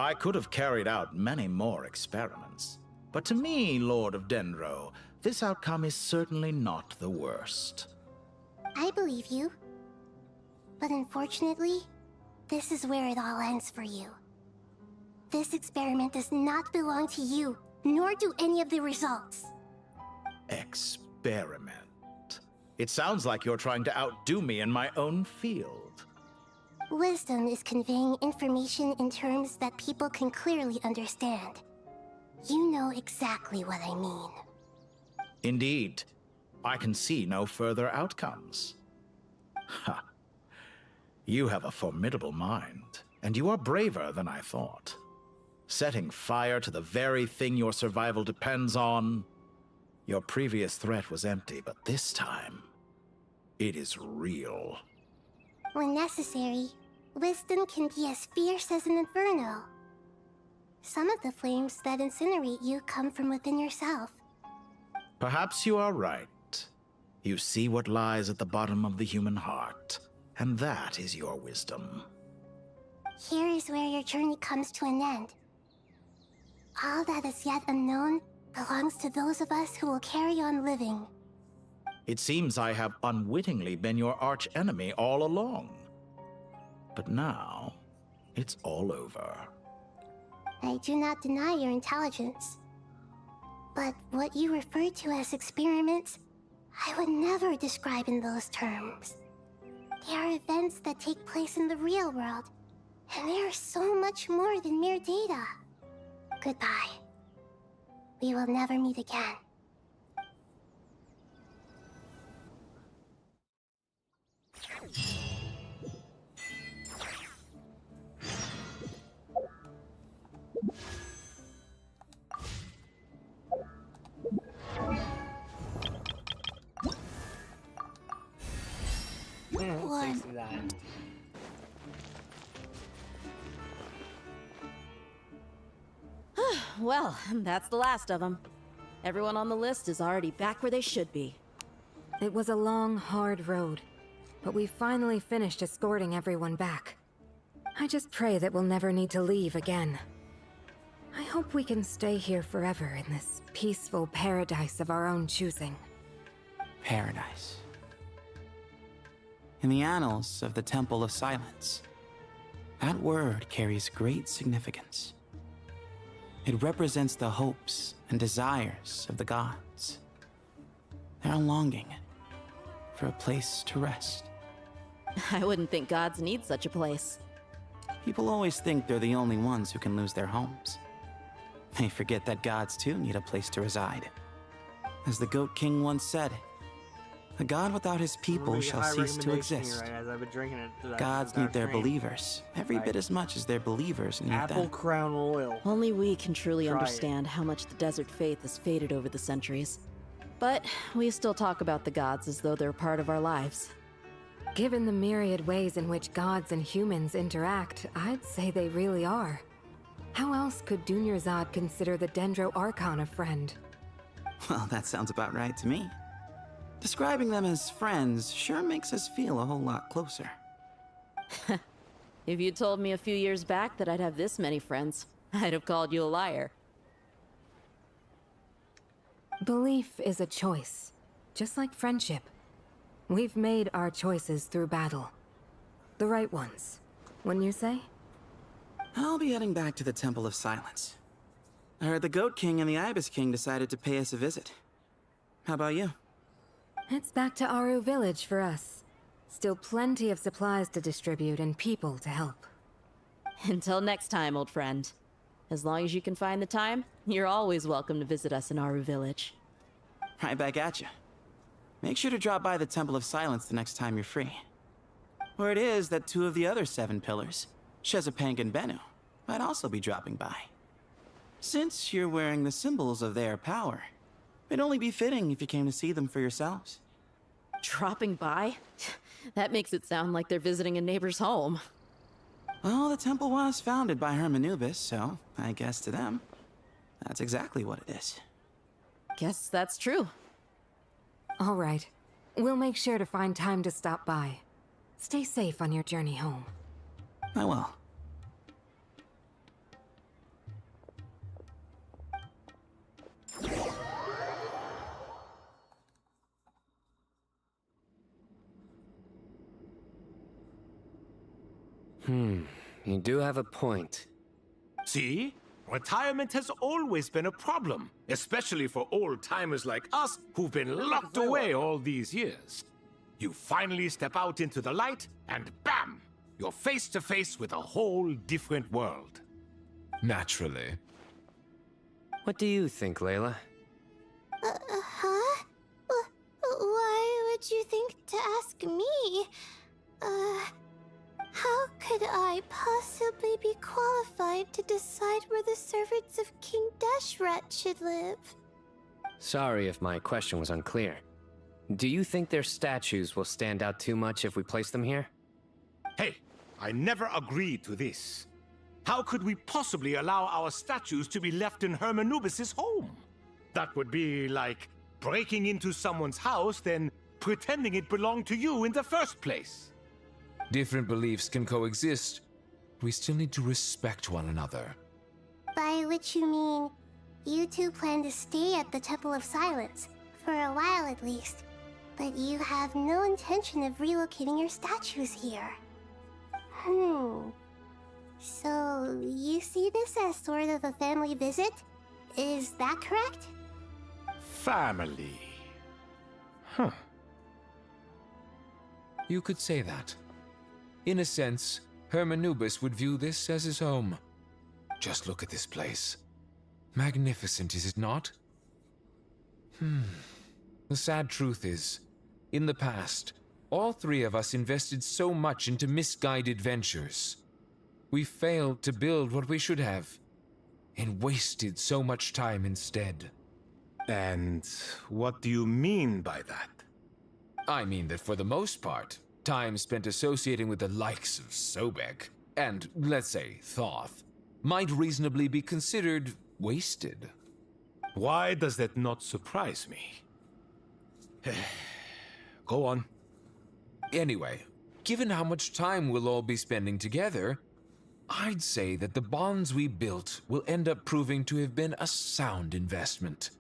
Speaker 16: I could have carried out many more experiments, but to me, Lord of Dendro, this outcome is certainly not the worst.
Speaker 2: I believe you. But unfortunately, this is where it all ends for you. This experiment does not belong to you, nor do any of the results.
Speaker 16: Experiment? It sounds like you're trying to outdo me in my own field.
Speaker 2: Wisdom is conveying information in terms that people can clearly understand. You know exactly what I mean.
Speaker 16: Indeed. I can see no further outcomes. Ha. You have a formidable mind, and you are braver than I thought. Setting fire to the very thing your survival depends on. Your previous threat was empty, but this time, it is real.
Speaker 2: When necessary, wisdom can be as fierce as an inferno. Some of the flames that incinerate you come from within yourself.
Speaker 16: Perhaps you are right. You see what lies at the bottom of the human heart, and that is your wisdom.
Speaker 2: Here is where your journey comes to an end. All that is yet unknown belongs to those of us who will carry on living.
Speaker 16: It seems I have unwittingly been your arch-enemy all along. But now, it's all over.
Speaker 2: I do not deny your intelligence. But what you refer to as experiments, I would never describe in those terms. They are events that take place in the real world, and they are so much more than mere data. Goodbye. We will never meet again. One.
Speaker 22: Well, that's the last of them. Everyone on the list is already back where they should be.
Speaker 13: It was a long, hard road, but we finally finished escorting everyone back. I just pray that we'll never need to leave again. I hope we can stay here forever in this peaceful paradise of our own choosing.
Speaker 5: Paradise. In the annals of the Temple of Silence, that word carries great significance. It represents the hopes and desires of the gods. Their longing for a place to rest.
Speaker 22: I wouldn't think gods need such a place.
Speaker 5: People always think they're the only ones who can lose their homes. They forget that gods too need a place to reside. As the Goat King once said, a god without his people shall cease to exist.
Speaker 1: Right, as I've been drinking it
Speaker 5: Gods need their believers, every bit as much as their believers need
Speaker 1: Apple
Speaker 5: them.
Speaker 1: Crown Royal.
Speaker 22: Only we can truly
Speaker 1: Try
Speaker 22: understand how much the desert faith has faded over the centuries. But we still talk about the gods as though they're part of our lives.
Speaker 13: Given the myriad ways in which gods and humans interact, I'd say they really are. How else could Dunyarzad consider the Dendro Archon a friend?
Speaker 5: Well, that sounds about right to me. Describing them as friends sure makes us feel a whole lot closer.
Speaker 22: If you told me a few years back that I'd have this many friends, I'd have called you a liar.
Speaker 13: Belief is a choice, just like friendship. We've made our choices through battle. The right ones, wouldn't you say?
Speaker 5: I'll be heading back to the Temple of Silence. I heard the Goat King and the Ibis King decided to pay us a visit. How about you?
Speaker 13: It's back to Aru Village for us. Still plenty of supplies to distribute and people to help.
Speaker 22: Until next time, old friend. As long as you can find the time, you're always welcome to visit us in Aru Village.
Speaker 5: Right back at you. Make sure to drop by the Temple of Silence the next time you're free. Word is that 2 of the other 7 pillars, Shezapank and Bennu, might also be dropping by. Since you're wearing the symbols of their power, it'd only be fitting if you came to see them for yourselves.
Speaker 22: Dropping by? That makes it sound like they're visiting a neighbor's home.
Speaker 5: Well, the temple was founded by Hermanubis, so I guess to them, that's exactly what it is.
Speaker 22: Guess that's true.
Speaker 13: All right. We'll make sure to find time to stop by. Stay safe on your journey home.
Speaker 5: I will.
Speaker 25: You do have a point.
Speaker 4: See? Retirement has always been a problem, especially for old-timers like us who've been locked away all these years. You finally step out into the light, and bam! You're face to face with a whole different world.
Speaker 25: Naturally. What do you think, Layla?
Speaker 2: Huh? Why would you think to ask me? How could I possibly be qualified to decide where the servants of King Deshret should live?
Speaker 25: Sorry if my question was unclear. Do you think their statues will stand out too much if we place them here?
Speaker 4: Hey, I never agreed to this. How could we possibly allow our statues to be left in Hermanubis' home? That would be like breaking into someone's house, then pretending it belonged to you in the first place.
Speaker 6: Different beliefs can coexist. We still need to respect one another.
Speaker 2: By which you mean, you two plan to stay at the Temple of Silence, for a while at least, but you have no intention of relocating your statues here. So, you see this as sort of a family visit? Is that correct?
Speaker 4: Family. Huh.
Speaker 6: You could say that. In a sense, Hermanubis would view this as his home. Just look at this place. Magnificent, is it not? The sad truth is, in the past, All three of us invested so much into misguided ventures. We failed to build what we should have, and wasted so much time instead.
Speaker 4: And what do you mean by that?
Speaker 6: I mean that for the most part, time spent associating with the likes of Sobek, and, let's say, Thoth, might reasonably be considered wasted.
Speaker 4: Why does that not surprise me? Go on.
Speaker 6: Anyway, given how much time we'll all be spending together, I'd say that the bonds we built will end up proving to have been a sound investment.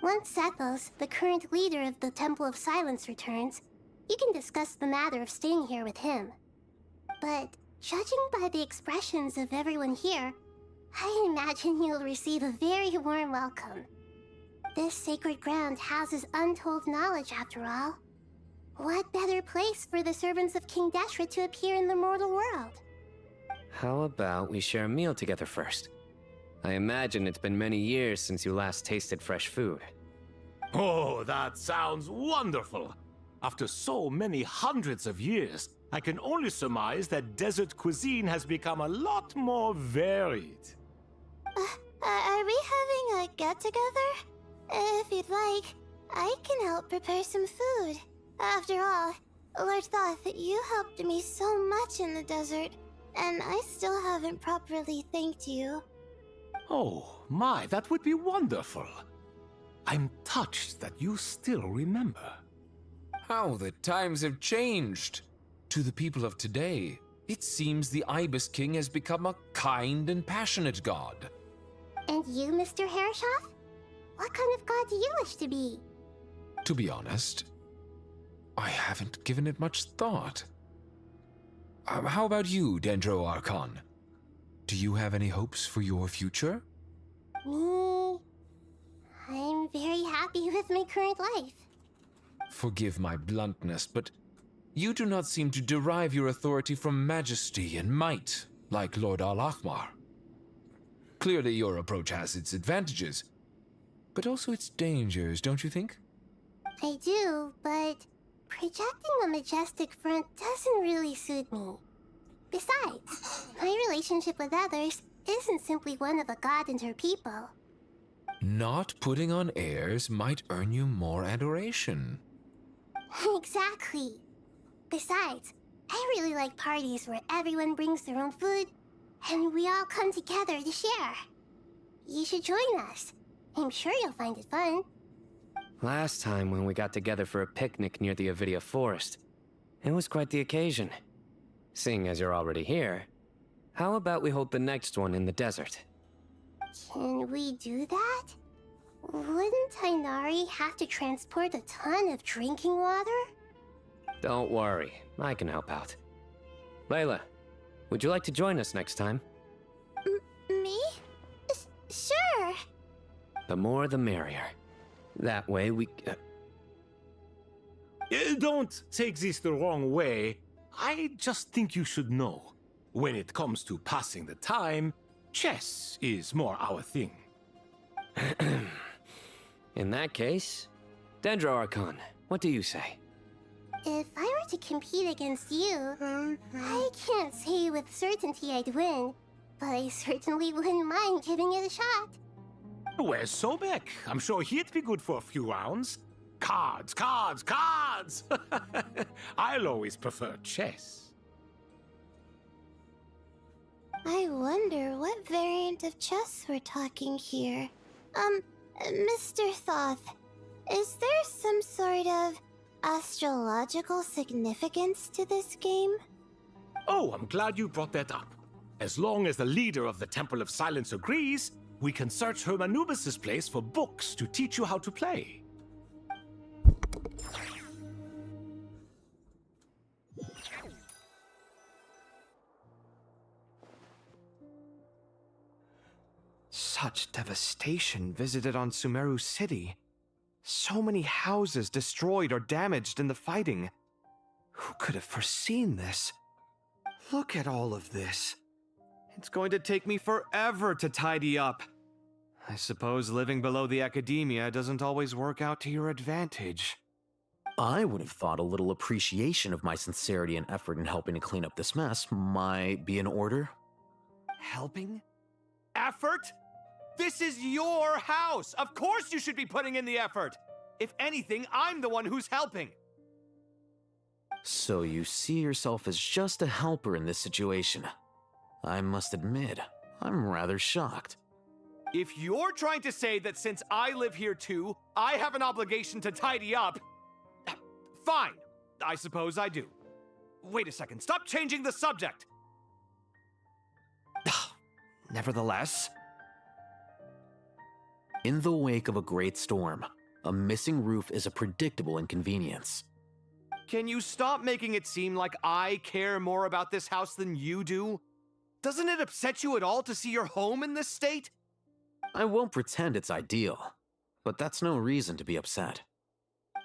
Speaker 2: Once Sethos, the current leader of the Temple of Silence, returns, you can discuss the matter of staying here with him. But judging by the expressions of everyone here, I imagine you'll receive a very warm welcome. This sacred ground houses untold knowledge, after all. What better place for the servants of King Deshret to appear in the mortal world?
Speaker 25: How about we share a meal together first? I imagine it's been many years since you last tasted fresh food.
Speaker 4: Oh, that sounds wonderful! After so many hundreds of years, I can only surmise that desert cuisine has become a lot more varied.
Speaker 2: Are we having a get-together? If you'd like, I can help prepare some food. After all, Lord Thoth, you helped me so much in the desert, and I still haven't properly thanked you.
Speaker 4: Oh, my, that would be wonderful. I'm touched that you still remember.
Speaker 6: How the times have changed. To the people of today, it seems the Ibis King has become a kind and passionate god.
Speaker 2: And you, Mr. Herreshoff? What kind of god do you wish to be?
Speaker 6: To be honest, I haven't given it much thought. How about you, Dendro Archon? Do you have any hopes for your future?
Speaker 2: Me? I'm very happy with my current life.
Speaker 6: Forgive my bluntness, but you do not seem to derive your authority from majesty and might, like Lord Al-Ahmar. Clearly your approach has its advantages, but also its dangers, don't you think?
Speaker 2: I do, but projecting a majestic front doesn't really suit me. Besides, my relationship with others isn't simply one of a god and her people.
Speaker 6: Not putting on airs might earn you more adoration.
Speaker 2: Exactly. Besides, I really like parties where everyone brings their own food, and we all come together to share. You should join us. I'm sure you'll find it fun.
Speaker 25: Last time when we got together for a picnic near the Avidia Forest, it was quite the occasion. Seeing as you're already here, how about we hold the next one in the desert?
Speaker 2: Can we do that? Wouldn't Tainari have to transport a ton of drinking water?
Speaker 25: Don't worry, I can help out. Layla, would you like to join us next time?
Speaker 2: Me? Sure.
Speaker 25: The more the merrier. That way we...
Speaker 4: Don't take this the wrong way. I just think you should know. When it comes to passing the time, chess is more our thing.
Speaker 25: In that case, Dendro Archon, what do you say?
Speaker 2: If I were to compete against you, I can't say with certainty I'd win, but I certainly wouldn't mind giving it a shot.
Speaker 4: Where's Sobek? I'm sure he'd be good for a few rounds. Cards, cards, cards! I'll always prefer chess.
Speaker 2: I wonder what variant of chess we're talking here. Mr. Thoth, is there some sort of astrological significance to this game?
Speaker 4: Oh, I'm glad you brought that up. As long as the leader of the Temple of Silence agrees, we can search Hermanubis' place for books to teach you how to play.
Speaker 9: Such devastation visited on Sumeru City. So many houses destroyed or damaged in the fighting. Who could have foreseen this? Look at all of this. It's going to take me forever to tidy up. I suppose living below the academia doesn't always work out to your advantage.
Speaker 12: I would have thought a little appreciation of my sincerity and effort in helping to clean up this mess might be in order.
Speaker 9: Helping? Effort? This is your house! Of course you should be putting in the effort! If anything, I'm the one who's helping!
Speaker 12: So you see yourself as just a helper in this situation. I must admit, I'm rather shocked.
Speaker 9: If you're trying to say that since I live here too, I have an obligation to tidy up, fine, I suppose I do. Wait a second, stop changing the subject! Nevertheless...
Speaker 12: In the wake of a great storm, a missing roof is a predictable inconvenience.
Speaker 9: Can you stop making it seem like I care more about this house than you do? Doesn't it upset you at all to see your home in this state?
Speaker 12: I won't pretend it's ideal, but that's no reason to be upset.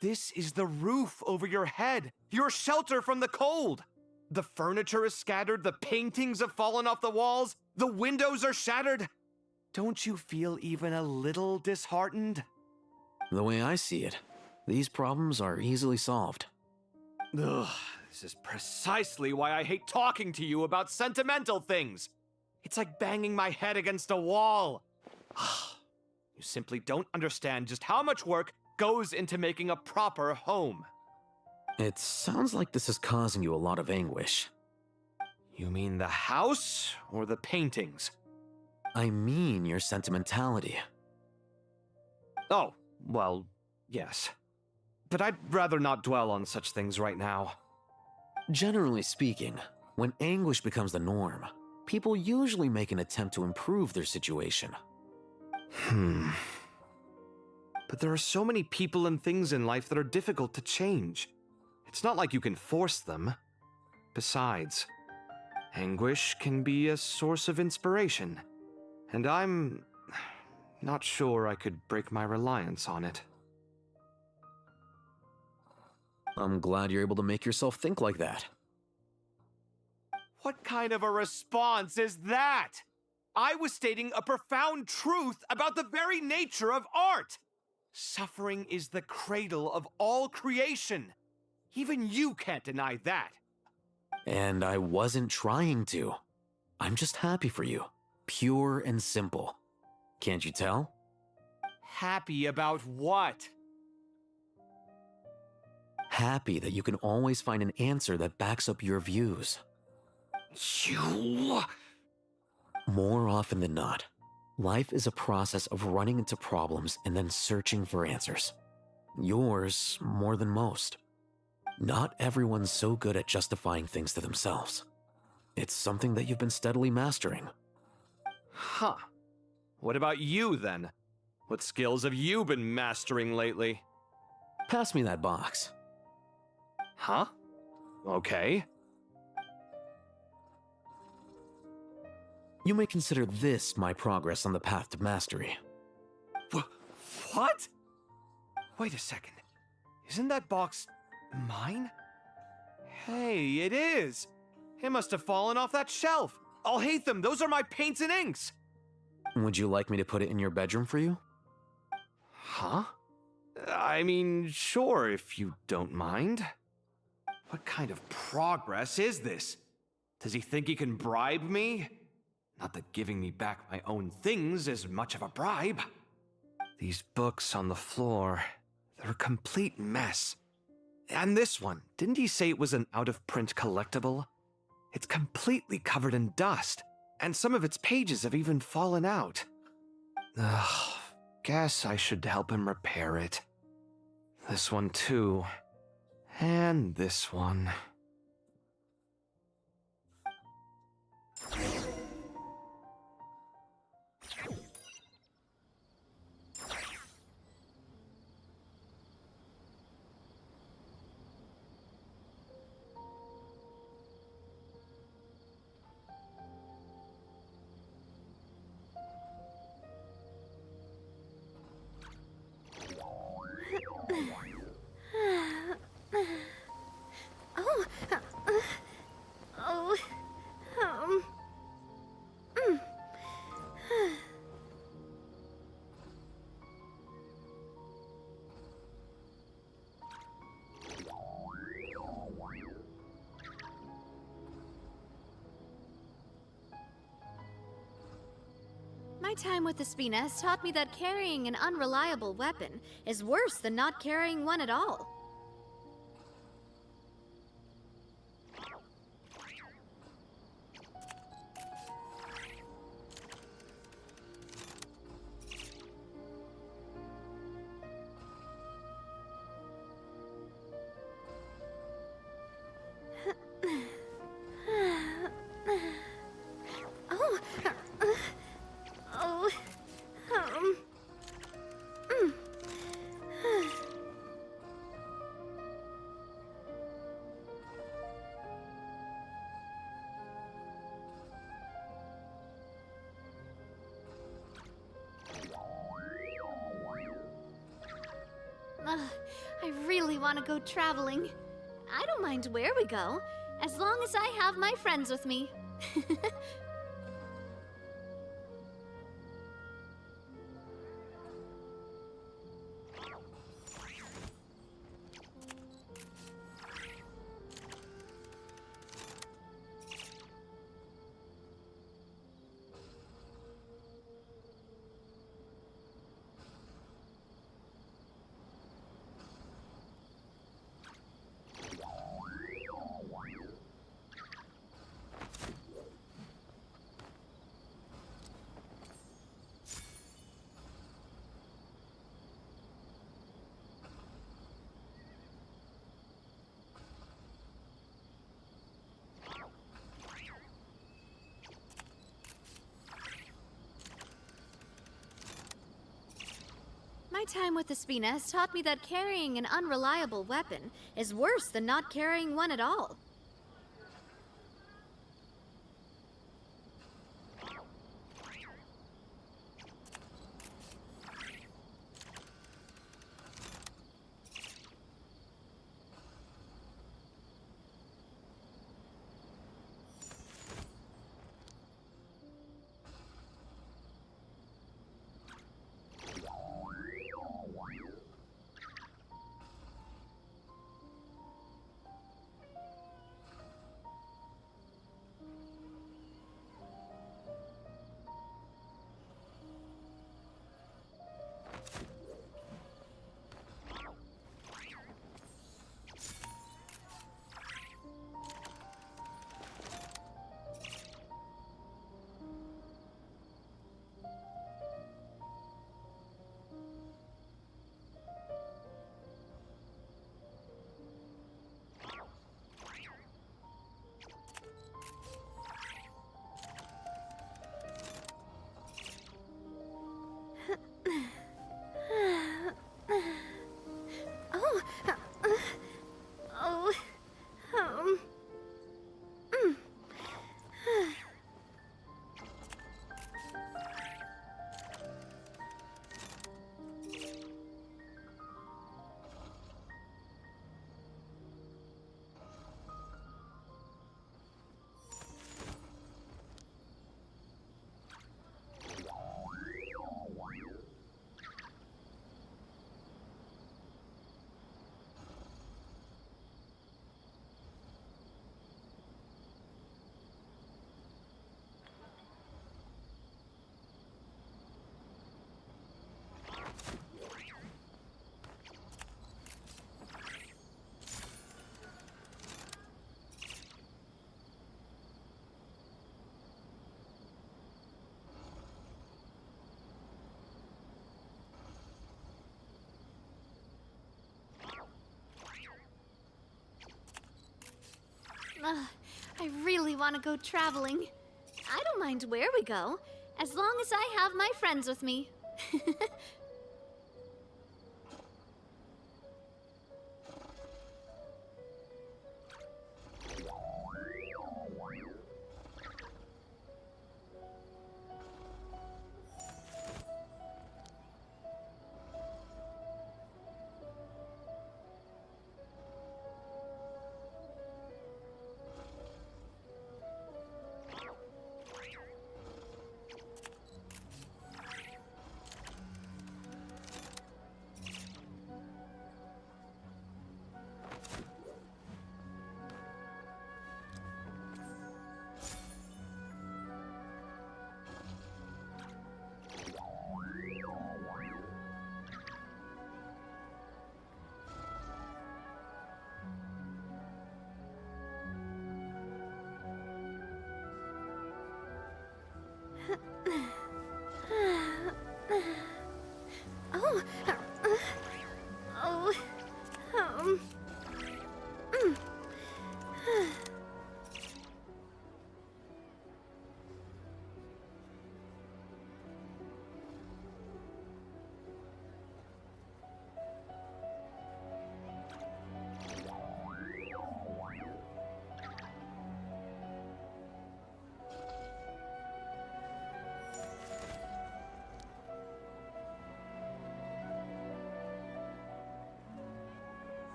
Speaker 9: This is the roof over your head, your shelter from the cold. The furniture is scattered, the paintings have fallen off the walls, the windows are shattered. Don't you feel even a little disheartened?
Speaker 12: The way I see it, these problems are easily solved.
Speaker 9: Ugh, this is precisely why I hate talking to you about sentimental things. It's like banging my head against a wall. You simply don't understand just how much work goes into making a proper home.
Speaker 12: It sounds like this is causing you a lot of anguish.
Speaker 9: You mean the house or the paintings?
Speaker 12: I mean your sentimentality.
Speaker 9: Oh, well, yes. But I'd rather not dwell on such things right now.
Speaker 12: Generally speaking, when anguish becomes the norm, people usually make an attempt to improve their situation.
Speaker 9: But there are so many people and things in life that are difficult to change. It's not like you can force them. Besides, anguish can be a source of inspiration. And I'm not sure I could break my reliance on it.
Speaker 12: I'm glad you're able to make yourself think like that.
Speaker 9: What kind of a response is that? I was stating a profound truth about the very nature of art. Suffering is the cradle of all creation. Even you can't deny that.
Speaker 12: And I wasn't trying to. I'm just happy for you. Pure and simple. Can't you tell?
Speaker 9: Happy about what?
Speaker 12: Happy that you can always find an answer that backs up your views.
Speaker 9: You...
Speaker 12: More often than not, life is a process of running into problems and then searching for answers. Yours more than most. Not everyone's so good at justifying things to themselves. It's something that you've been steadily mastering.
Speaker 9: Huh. What about you, then? What skills have you been mastering lately?
Speaker 12: Pass me that box.
Speaker 9: Huh? Okay.
Speaker 12: You may consider this my progress on the path to mastery.
Speaker 9: What? Wait a second. Isn't that box mine? Hey, it is! It must have fallen off that shelf. I'll hate them. Those are my paints and inks.
Speaker 12: Would you like me to put it in your bedroom for you?
Speaker 9: Huh? I mean, sure, if you don't mind. What kind of progress is this? Does he think he can bribe me? Not that giving me back my own things is much of a bribe. These books on the floor, they're a complete mess. And this one, didn't he say it was an out-of-print collectible? It's completely covered in dust, and some of its pages have even fallen out. Ugh, guess I should help him repair it. This one too. And this one.
Speaker 14: My time with the Spina has taught me that carrying an unreliable weapon is worse than not carrying one at all. Oh. Oh. I really want to go traveling. I don't mind where we go, as long as I have my friends with me. My time with the Spina has taught me that carrying an unreliable weapon is worse than not carrying one at all. I really want to go traveling. I don't mind where we go, as long as I have my friends with me.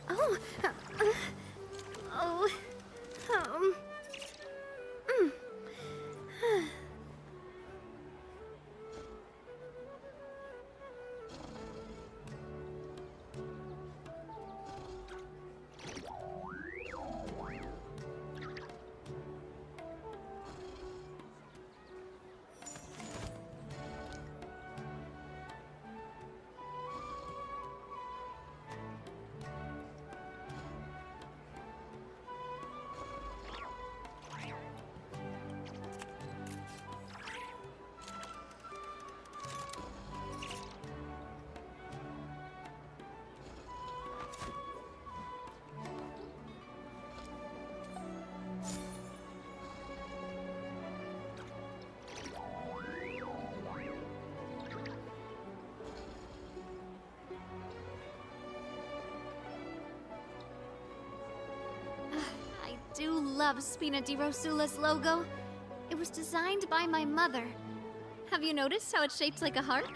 Speaker 14: Oh. Oh. I do love Spina di Rosula's logo. It was designed by my mother. Have you noticed how it's shaped like a heart?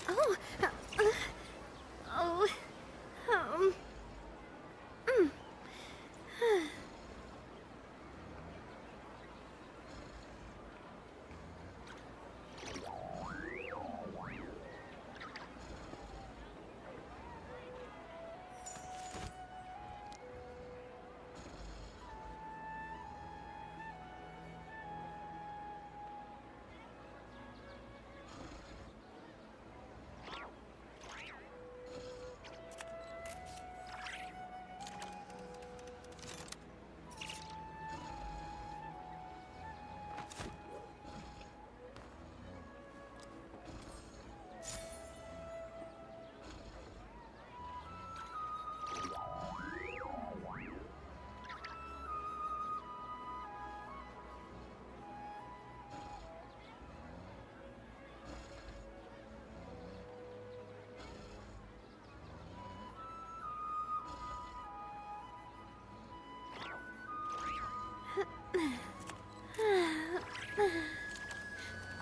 Speaker 14: Oh.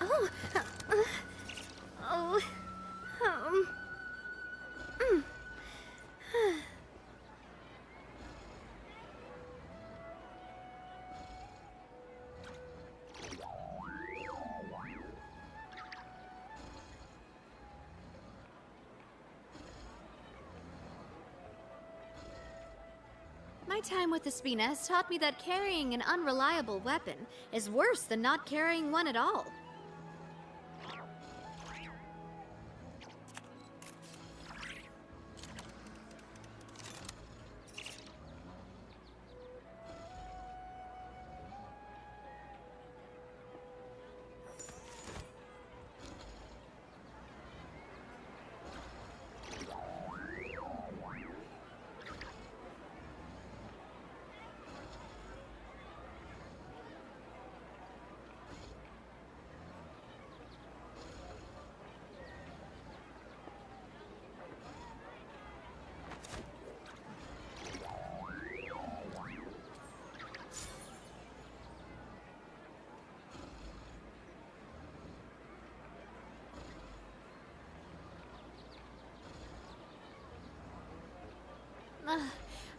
Speaker 14: Oh. Oh. Oh. My time with the Spina has taught me that carrying an unreliable weapon is worse than not carrying one at all.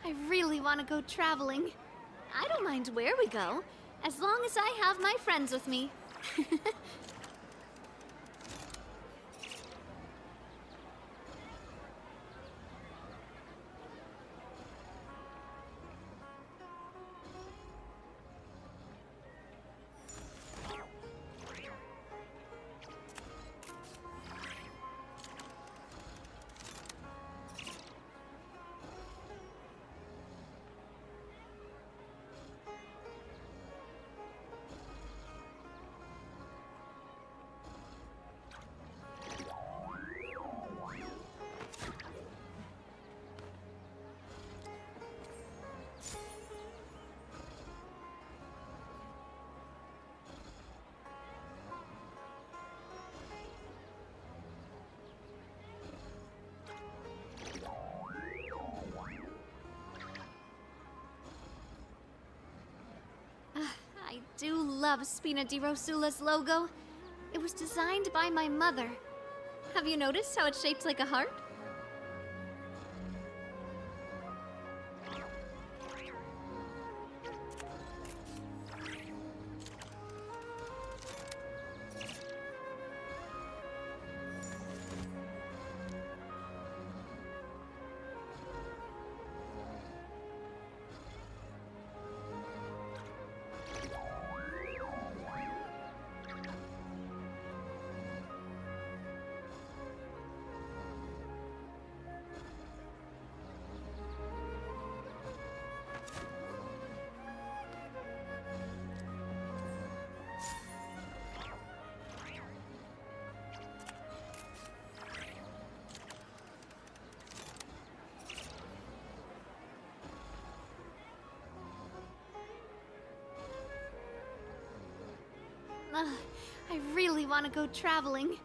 Speaker 14: I really want to go traveling. I don't mind where we go, as long as I have my friends with me. do love Spina di Rosula's logo. It was designed by my mother. Have you noticed how it's shaped like a heart? I really want to go traveling.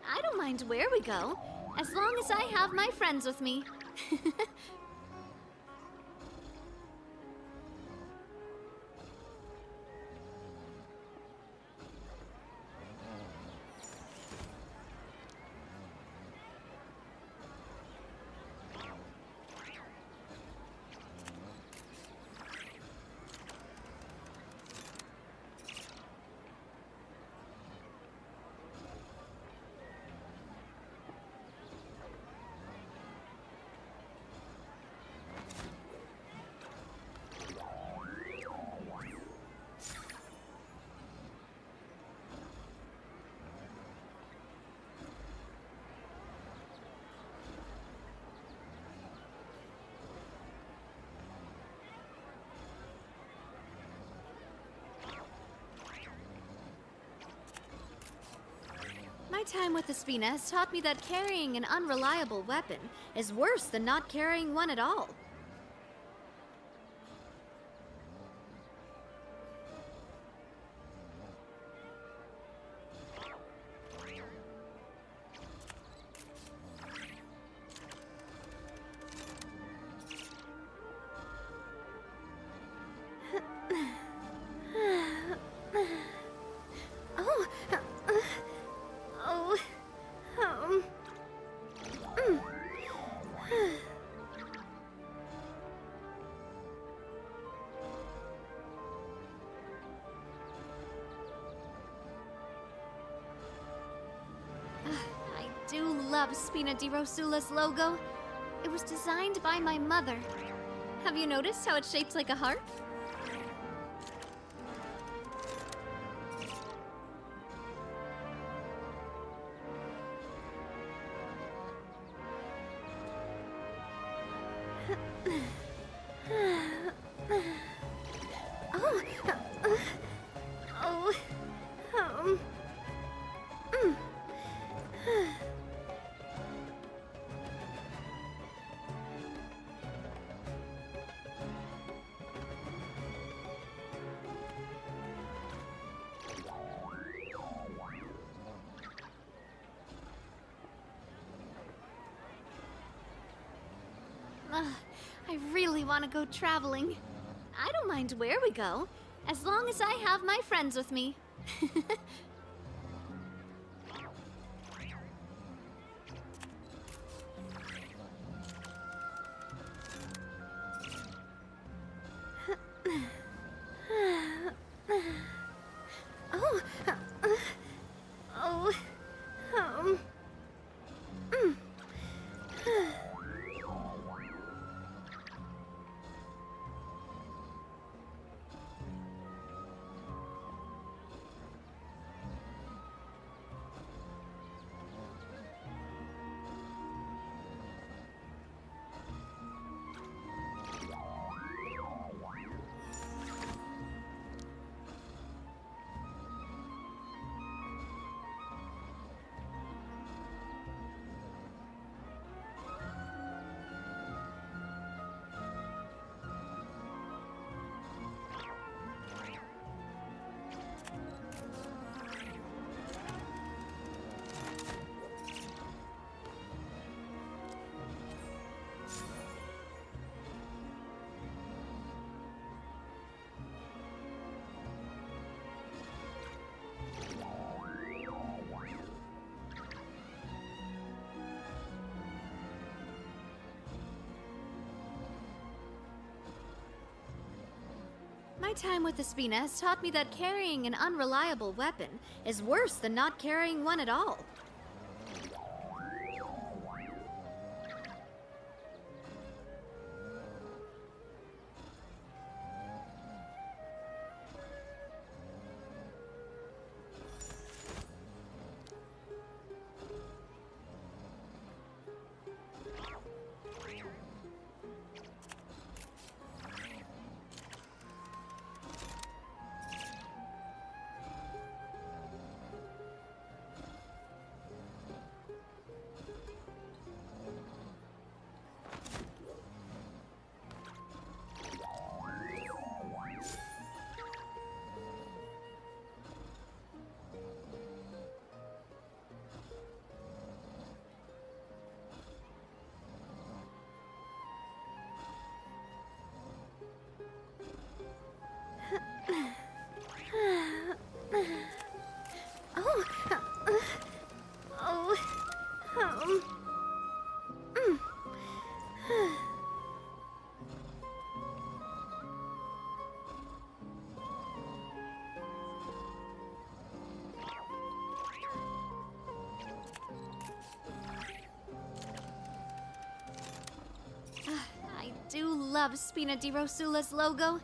Speaker 14: I don't mind where we go, as long as I have my friends with me. My time with the Spina has taught me that carrying an unreliable weapon is worse than not carrying one at all. I do love Spina di Rosula's logo. It was designed by my mother. Have you noticed how it's shaped like a heart? I really want to go traveling. I don't mind where we go, as long as I have my friends with me. My time with the Spina has taught me that carrying an unreliable weapon is worse than not carrying one at all. I do love Spina di Rosula's logo.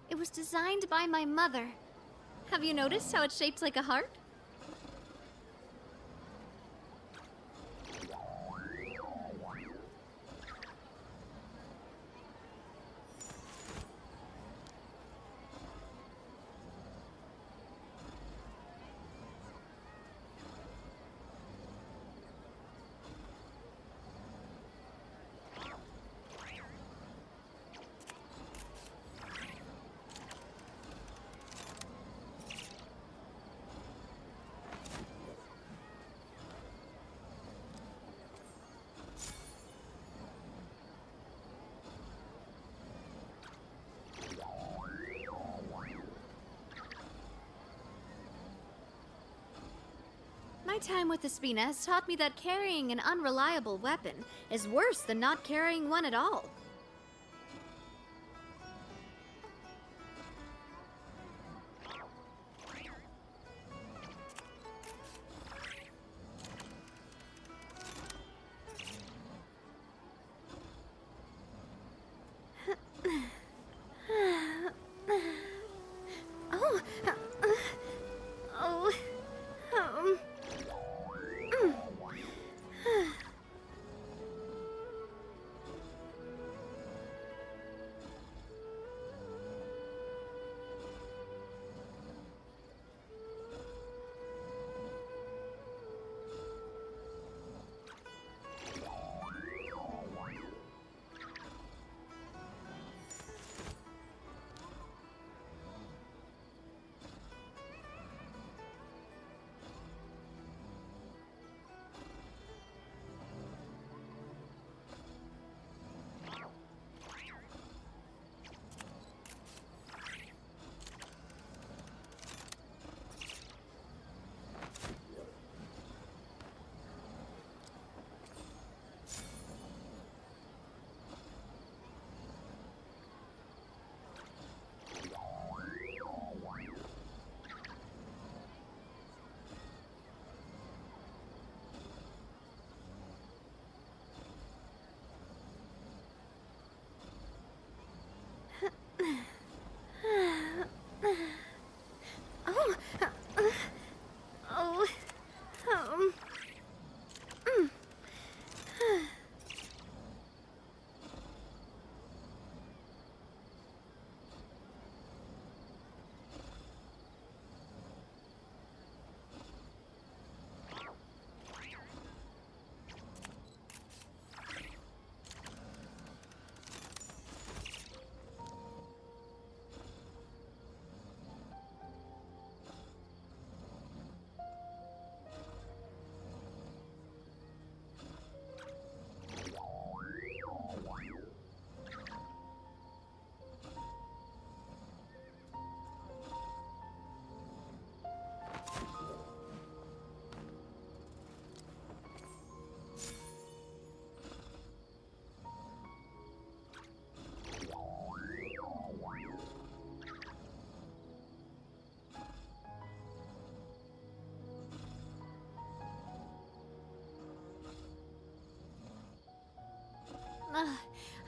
Speaker 14: It was designed by my mother. Have you noticed how it's shaped like a heart? My time with the Spina has taught me that carrying an unreliable weapon is worse than not carrying one at all.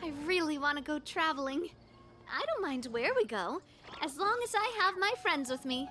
Speaker 14: I really want to go traveling. I don't mind where we go, as long as I have my friends with me.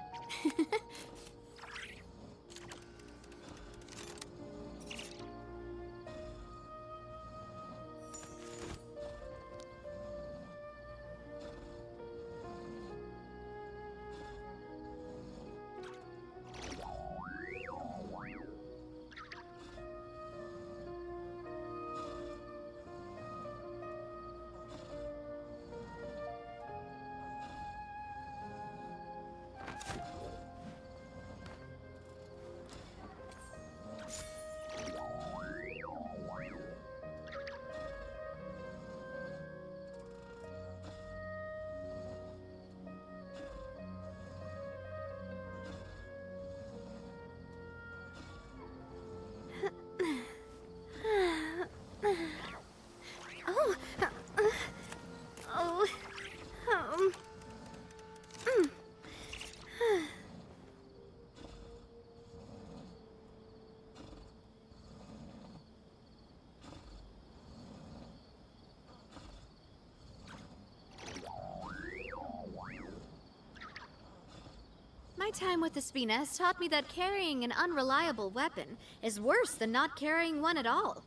Speaker 14: Oh, oh, mm. My time with the Spina has taught me that carrying an unreliable weapon is worse than not carrying one at all.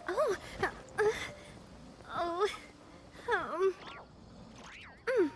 Speaker 14: Oh, oh, mm.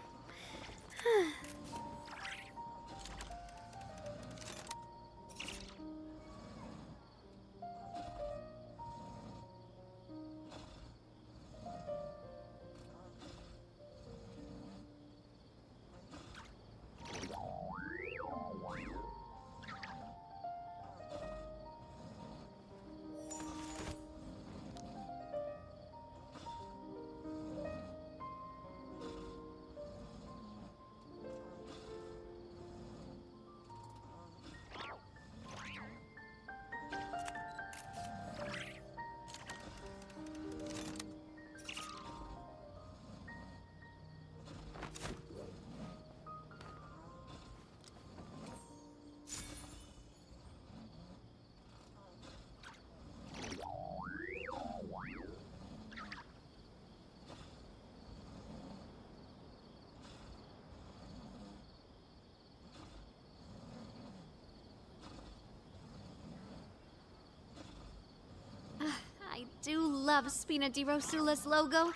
Speaker 14: I do love Spina di Rosula's logo.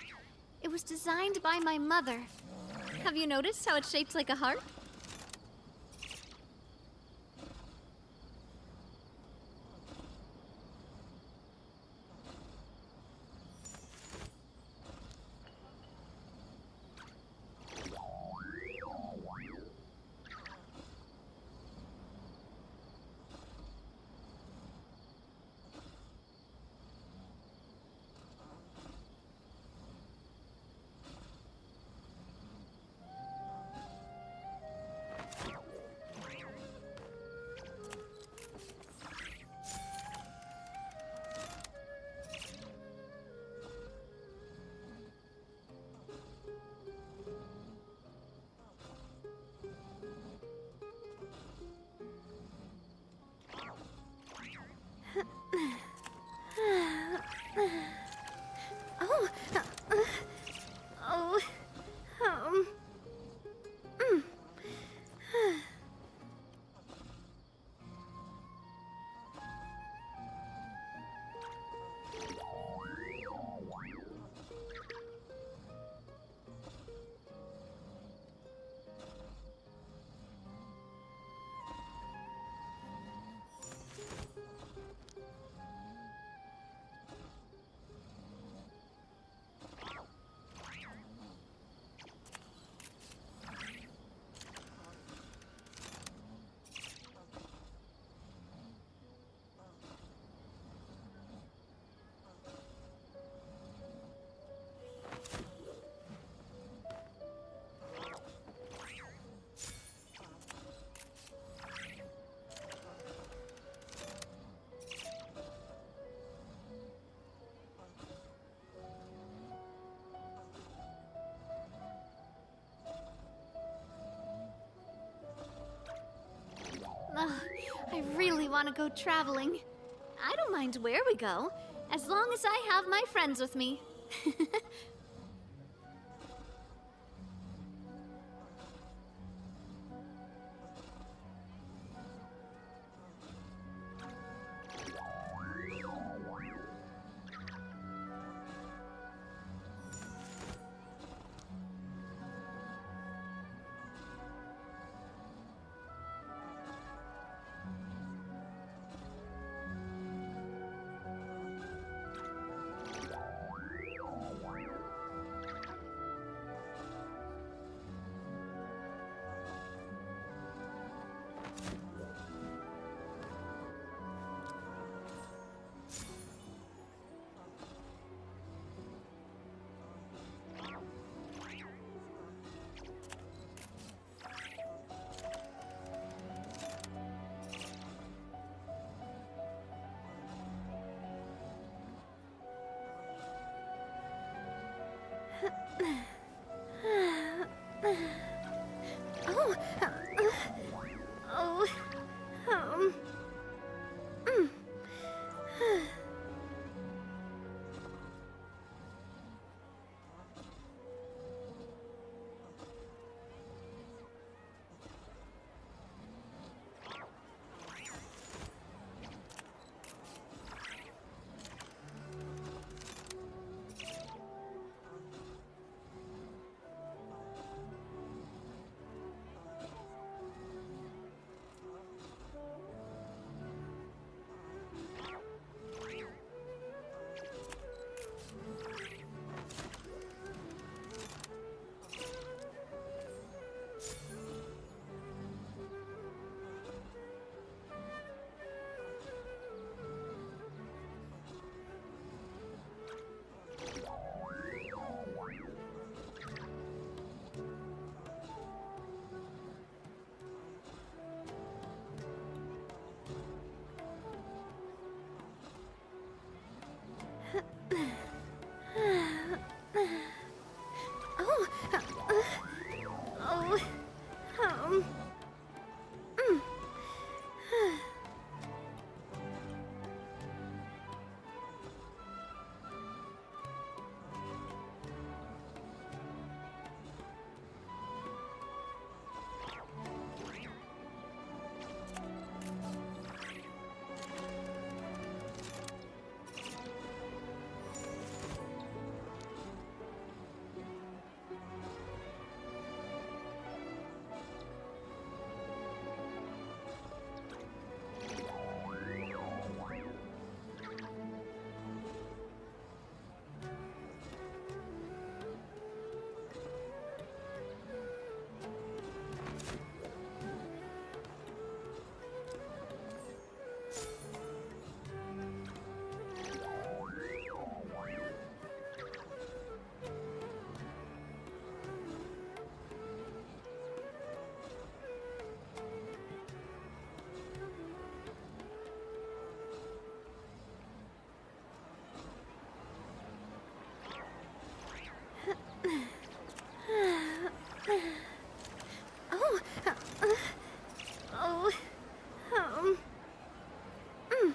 Speaker 14: It was designed by my mother. Have you noticed how it's shaped like a heart? Ugh, I really want to go traveling. I don't mind where we go, as long as I have my friends with me. Oh, oh, mm. Oh, oh, mm. Oh, oh, mm.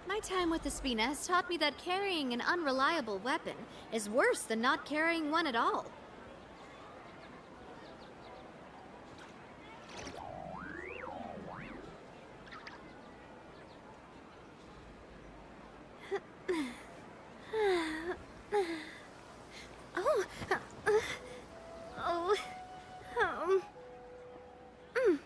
Speaker 14: My time with the Spina has taught me that carrying an unreliable weapon is worse than not carrying one at all. Oh, oh, mm.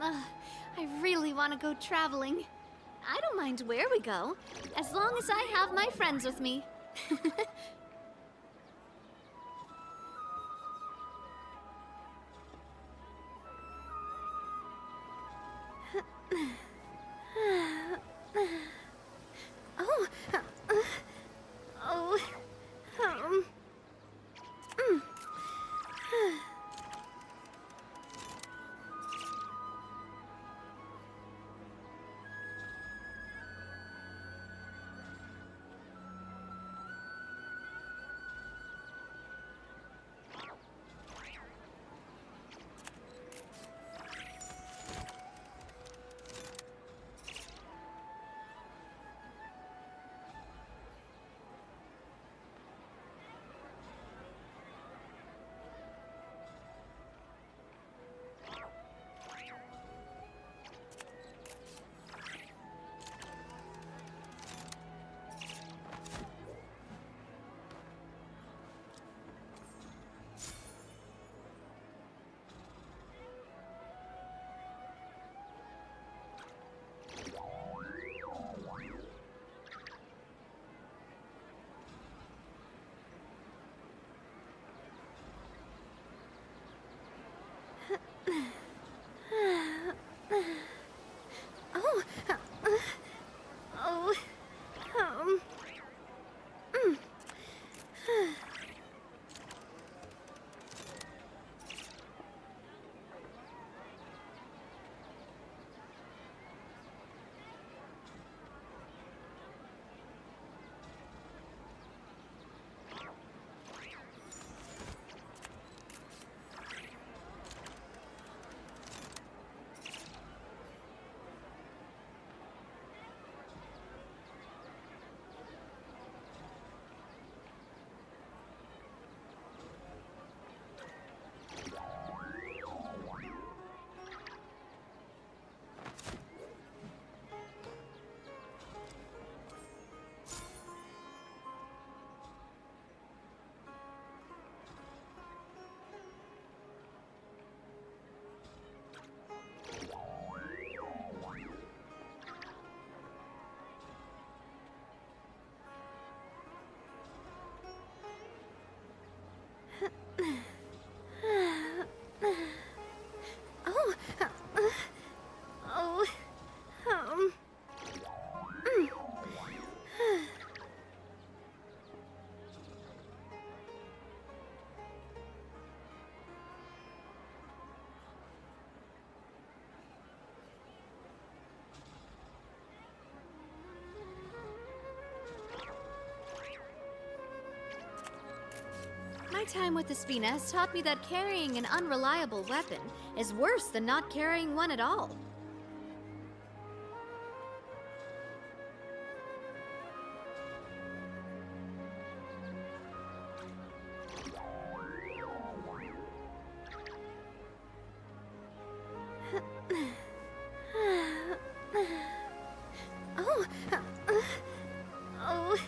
Speaker 14: Ugh, I really want to go traveling. I don't mind where we go, as long as I have my friends with me. Oh, oh, oh, oh, oh, oh, My time with the Spina has taught me that carrying an unreliable weapon is worse than not carrying one at all. Oh, oh,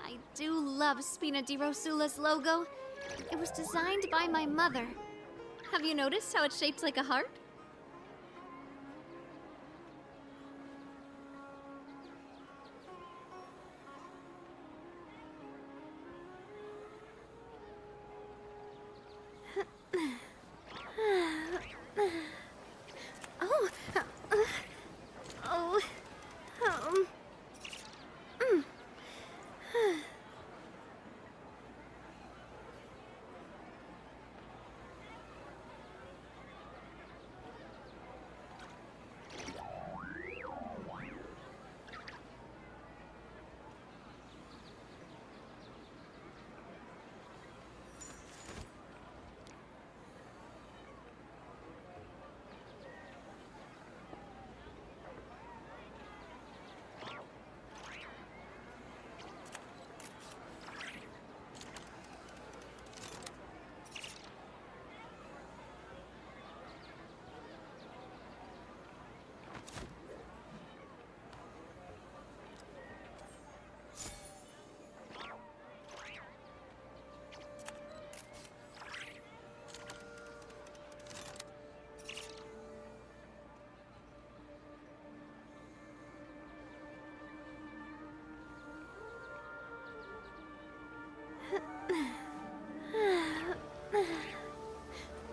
Speaker 14: I do love Spina di Rosula's logo. It was designed by my mother. Have you noticed how it's shaped like a heart? Oh, oh,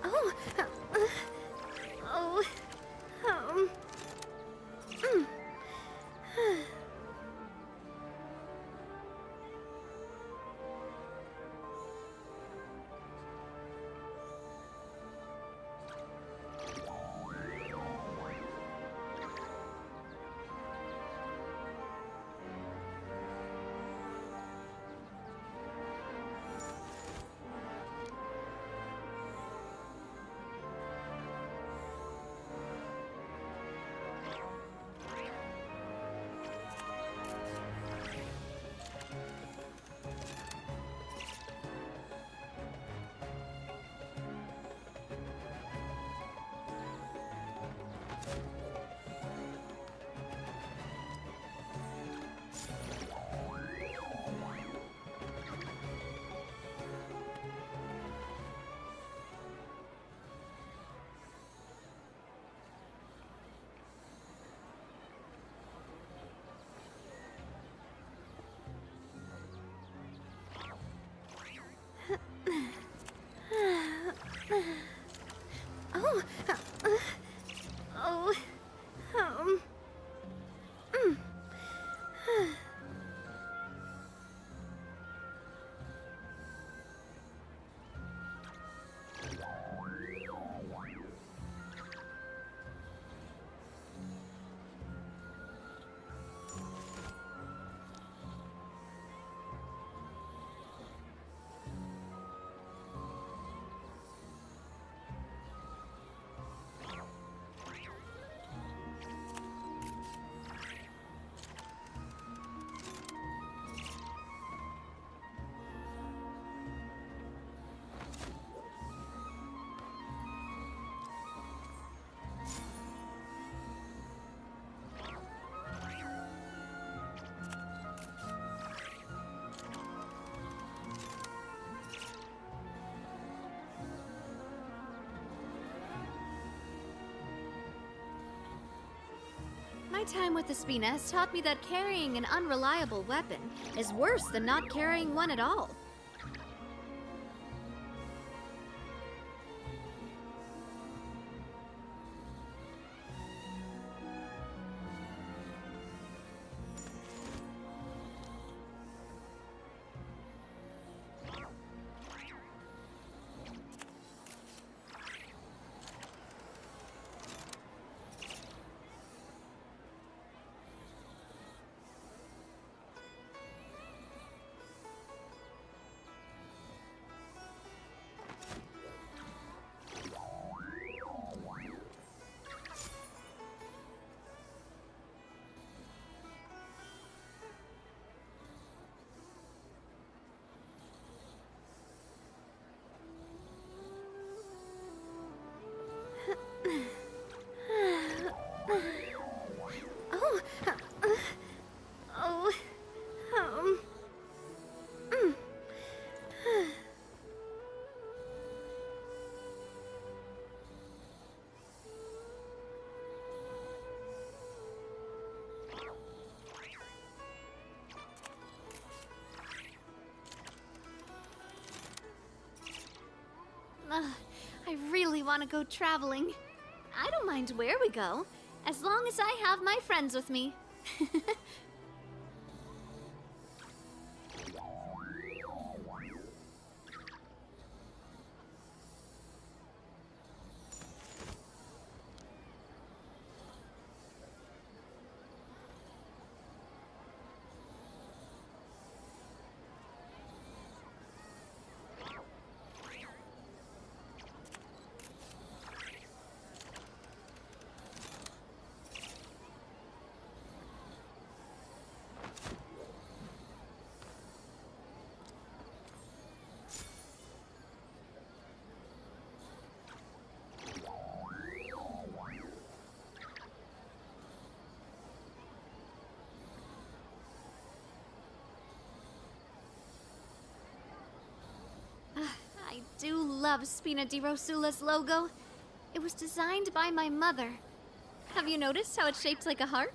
Speaker 14: Oh. Oh. Mm. Oh. Oh. Mm. My time with the Spina has taught me that carrying an unreliable weapon is worse than not carrying one at all. Oh. Oh. Mm. I really want to go traveling. I don't mind where we go, as long as I have my friends with me. I do love Spina di Rosula's logo. It was designed by my mother. Have you noticed how it's shaped like a heart?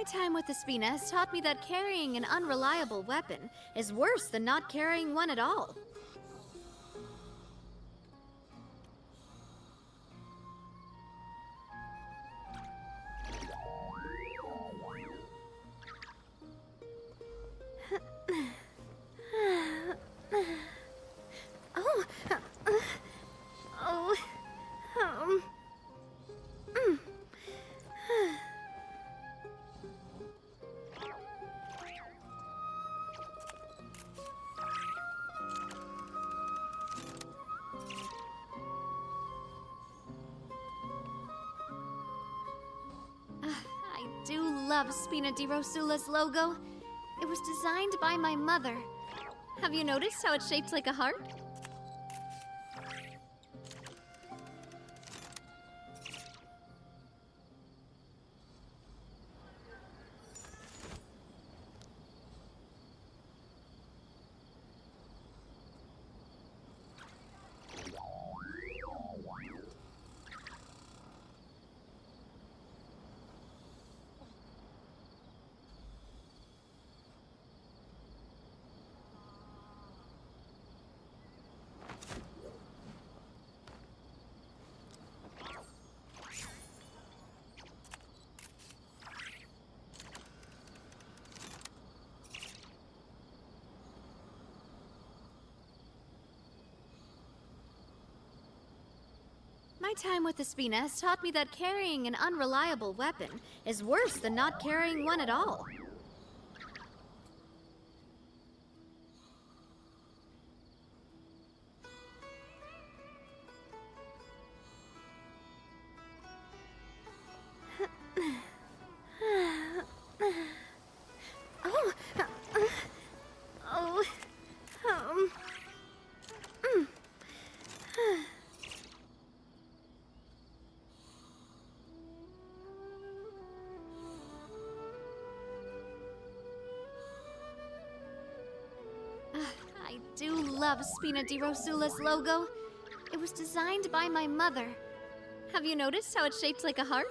Speaker 14: My time with the Spina has taught me that carrying an unreliable weapon is worse than not carrying one at all. Oh, oh, mm. I do love Spina di Rosula's logo. It was designed by my mother. Have you noticed how it's shaped like a heart? My time with the Spina has taught me that carrying an unreliable weapon is worse than not carrying one at all. Oh, oh, mm. I do love Spina di Rosula's logo. It was designed by my mother. Have you noticed how it's shaped like a heart?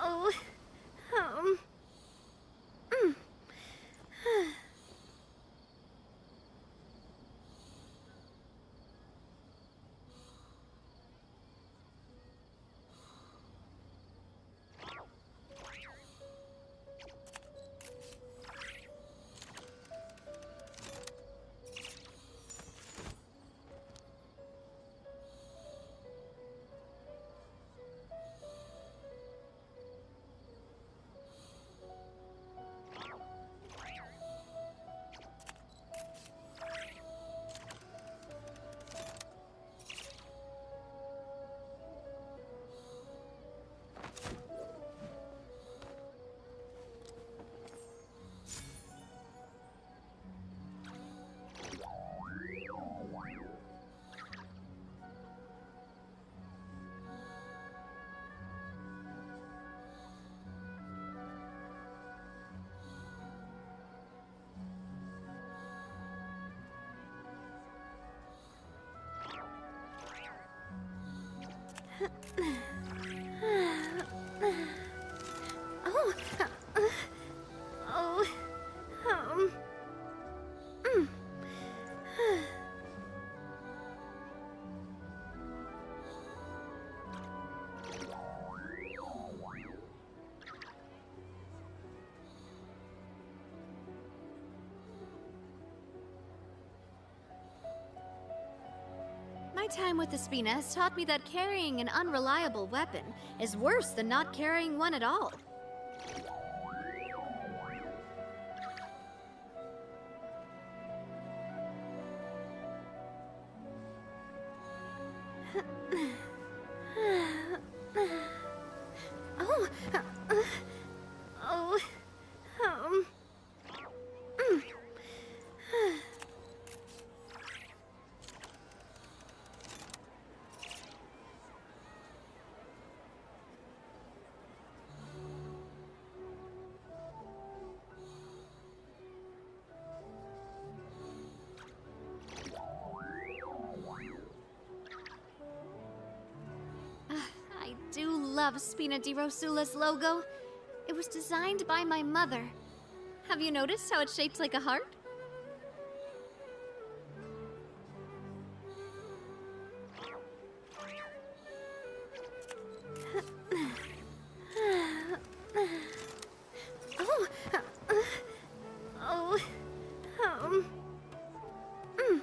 Speaker 14: Oh, oh, mm. Oh, oh, mm. My time with the Spina has taught me that carrying an unreliable weapon is worse than not carrying one at all. Oh, oh, mm. love Spina di Rosula's logo. It was designed by my mother. Have you noticed how it's shaped like a heart? Oh, oh, mm.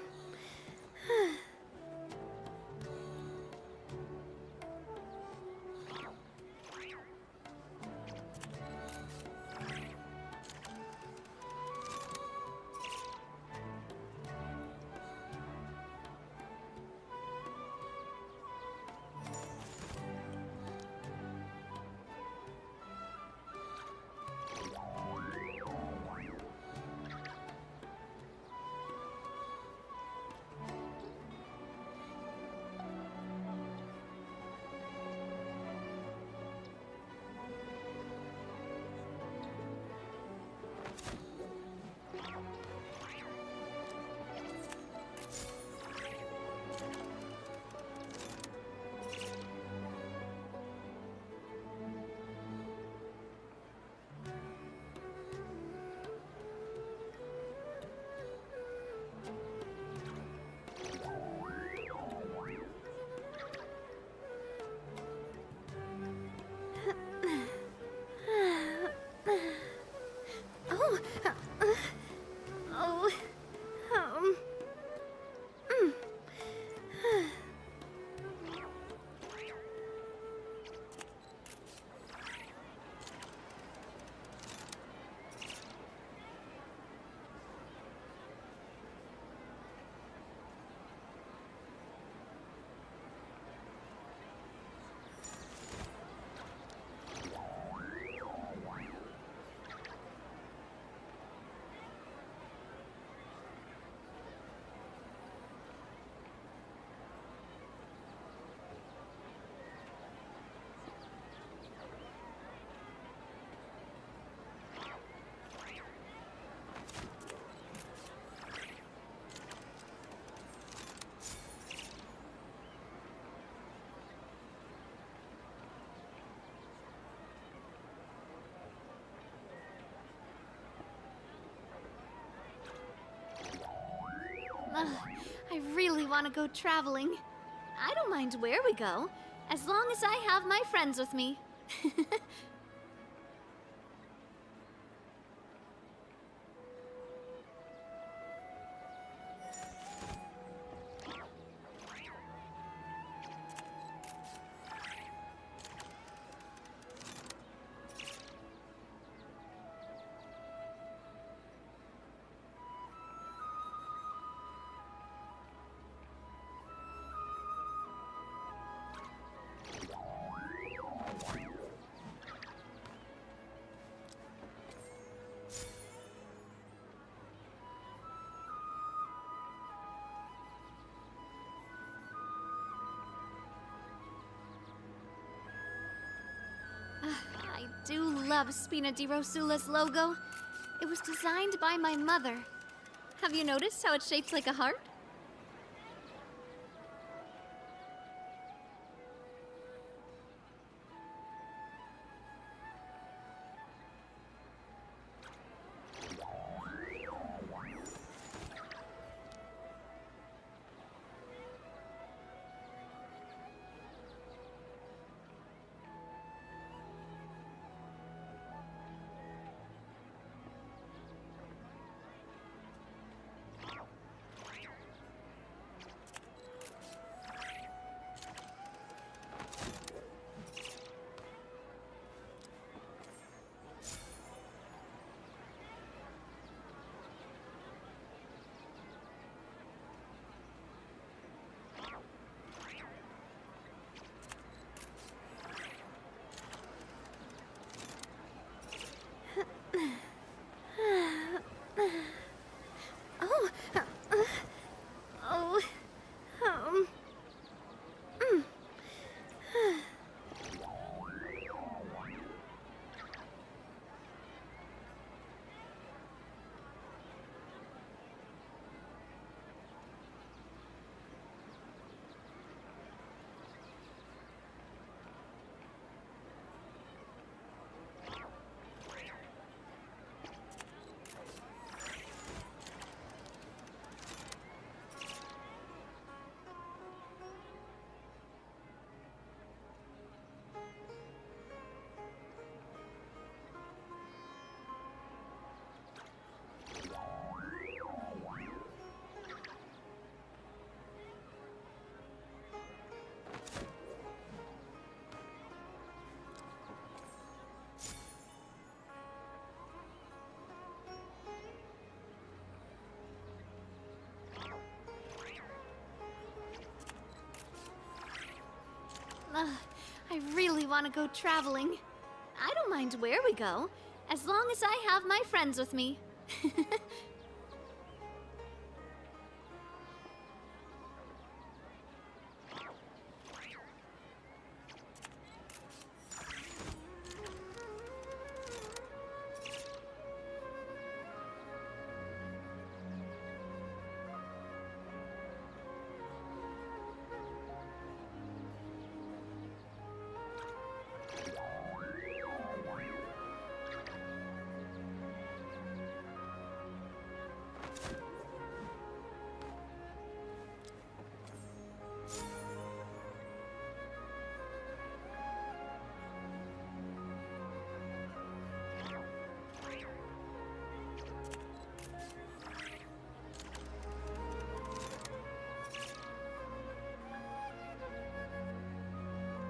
Speaker 14: Oh, oh, mm. Ugh, I really want to go traveling. I don't mind where we go, as long as I have my friends with me. I do love Spina di Rosula's logo. It was designed by my mother. Have you noticed how it's shaped like a heart? I really want to go traveling. I don't mind where we go, as long as I have my friends with me.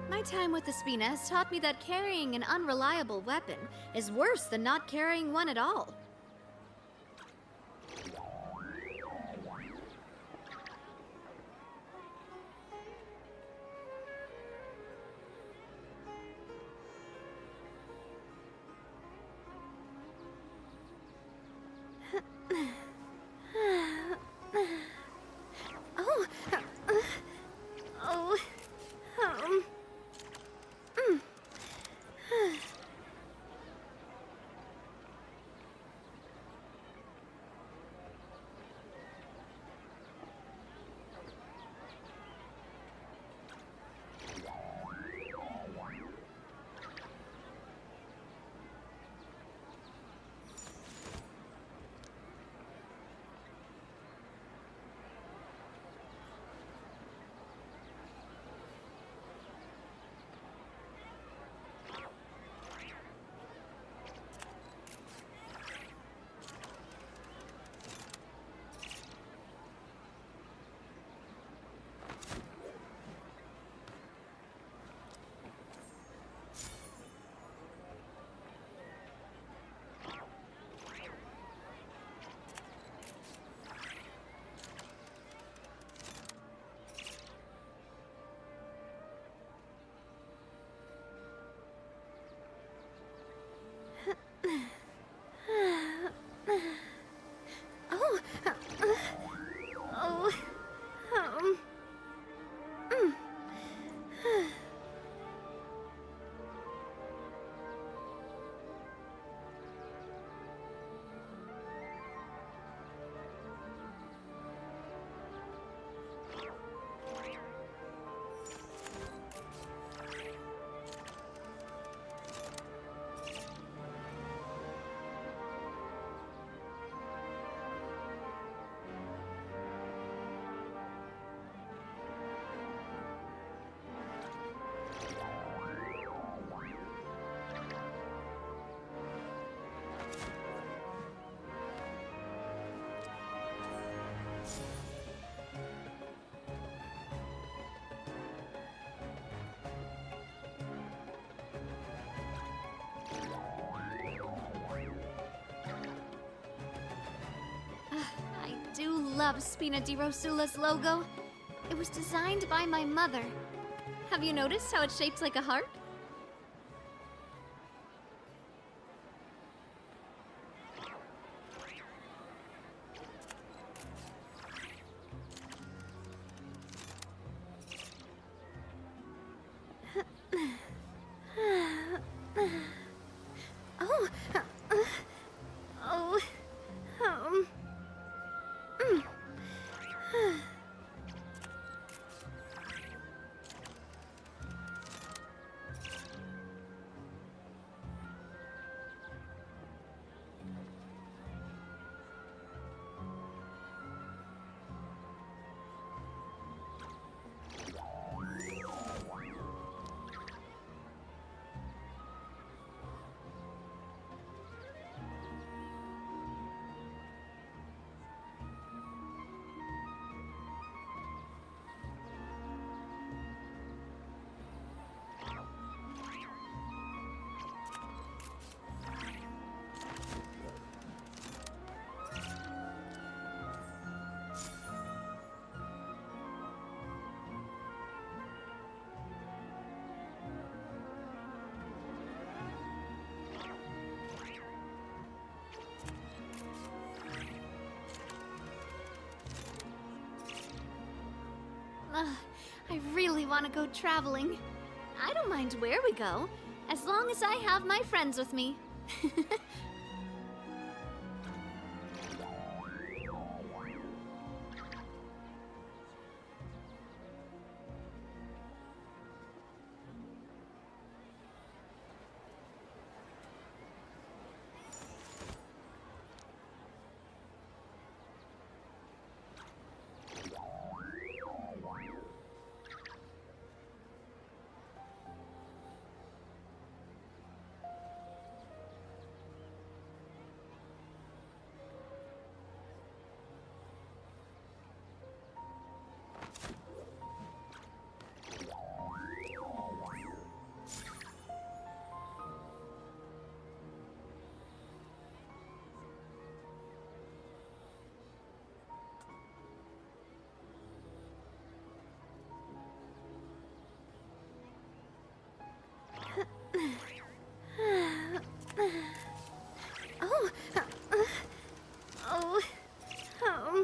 Speaker 14: My time with the Spina has taught me that carrying an unreliable weapon is worse than not carrying one at all. I do love Spina di Rosula's logo. It was designed by my mother. Have you noticed how it's shaped like a heart? I really want to go traveling. I don't mind where we go, as long as I have my friends with me. Oh, oh, mm.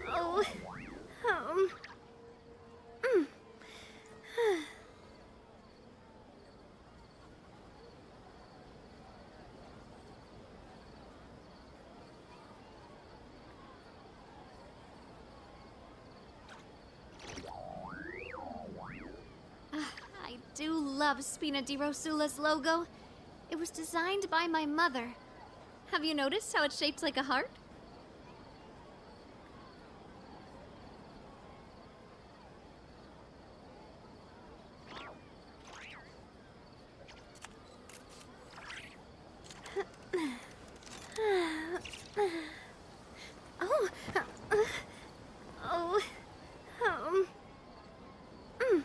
Speaker 14: Oh, oh, mm. I do love Spina di Rosula's logo. It was designed by my mother. Have you noticed how it's shaped like a heart? Oh, oh, mm.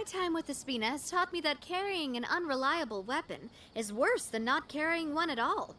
Speaker 14: time with the Spina has taught me that carrying an unreliable weapon is worse than not carrying one at all.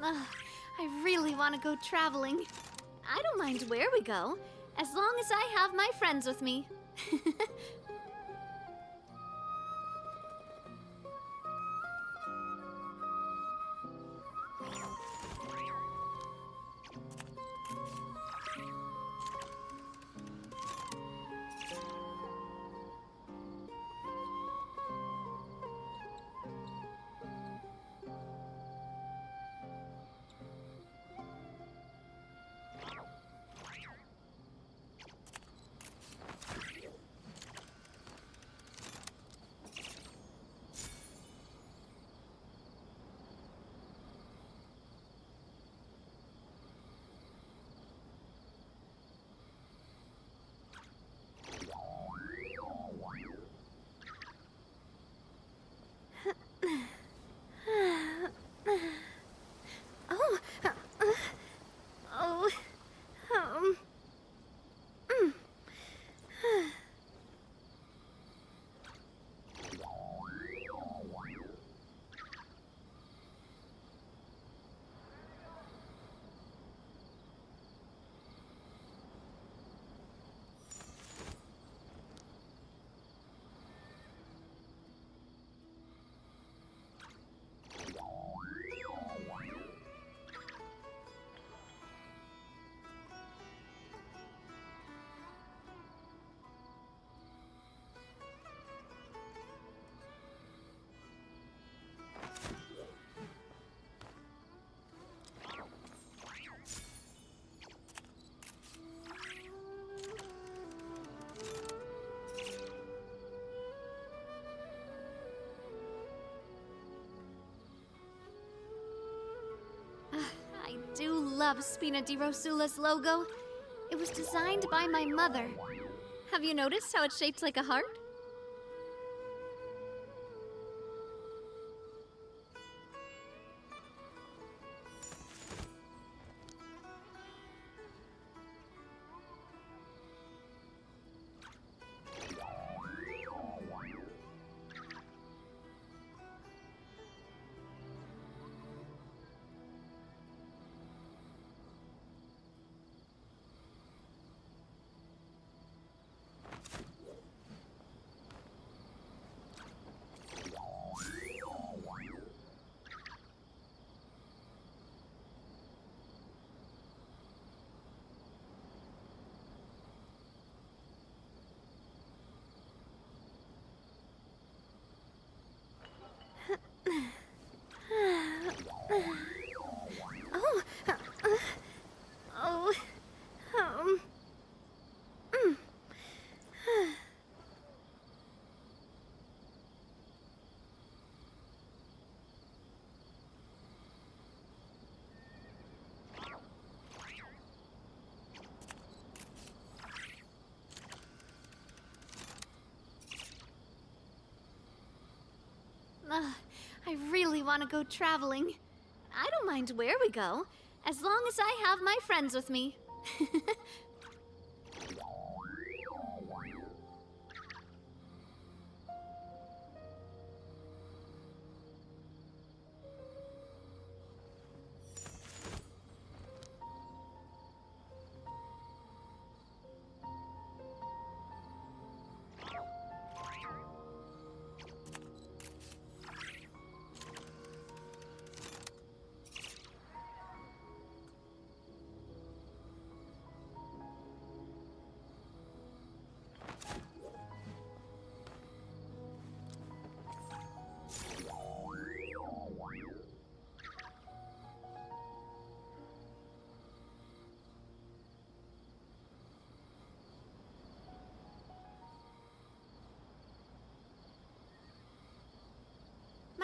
Speaker 14: Ugh, I really want to go traveling. I don't mind where we go, as long as I have my friends with me. I do love Spina di Rosula's logo. It was designed by my mother. Have you noticed how it's shaped like a heart? I really want to go traveling. I don't mind where we go, as long as I have my friends with me.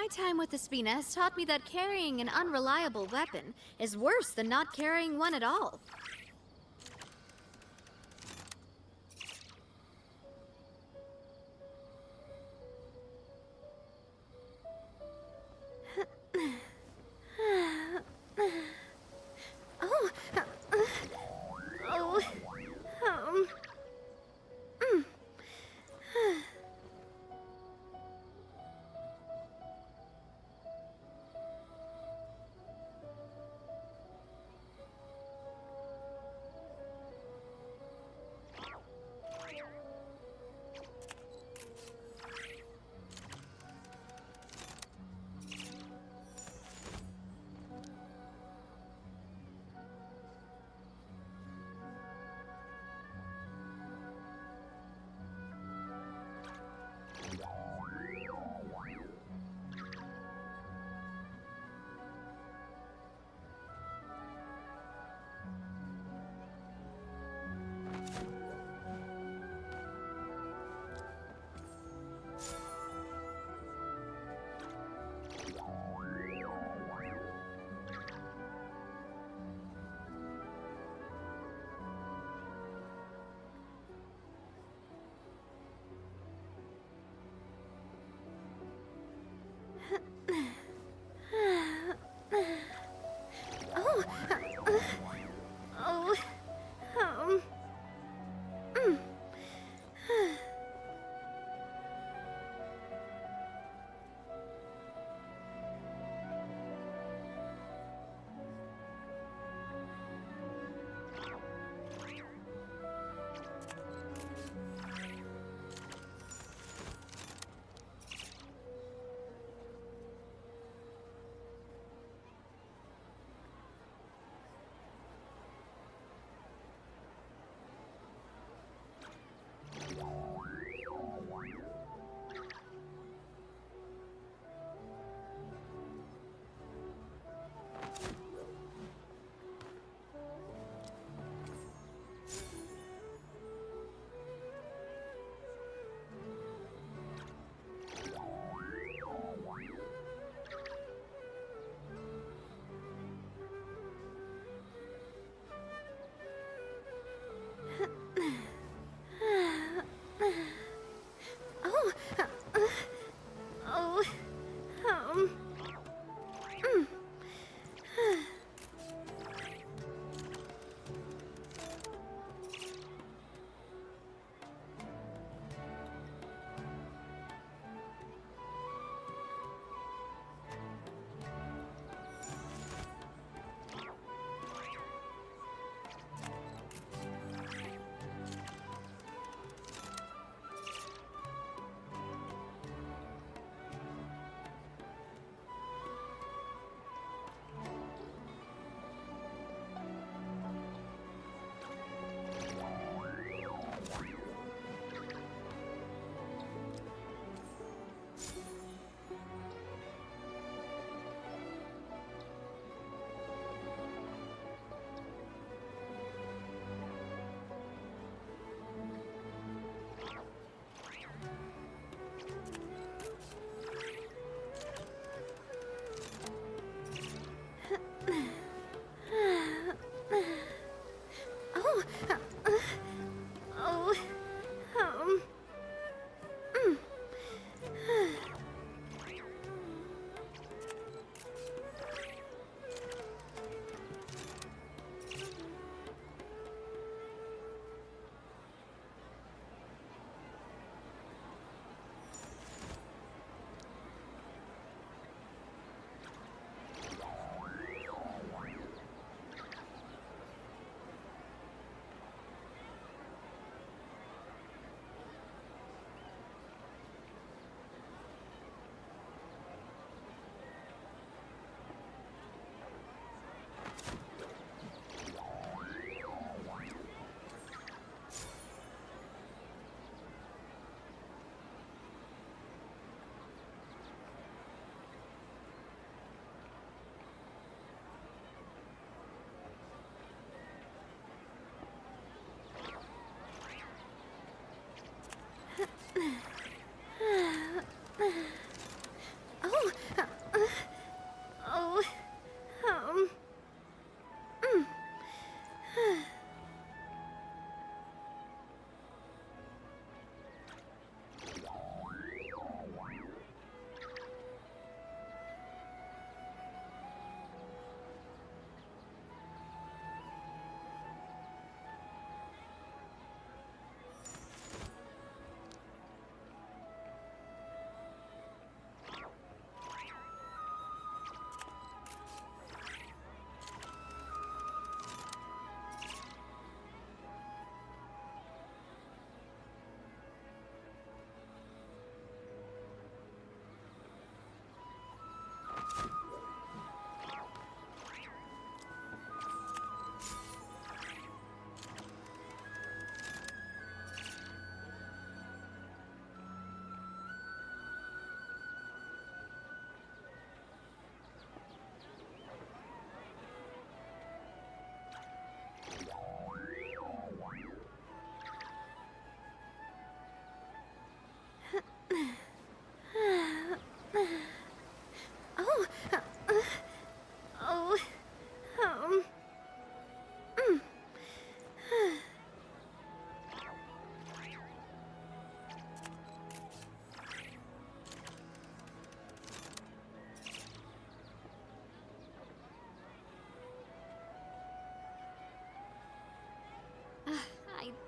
Speaker 14: My time with the Spina has taught me that carrying an unreliable weapon is worse than not carrying one at all. Oh. Oh. Mm.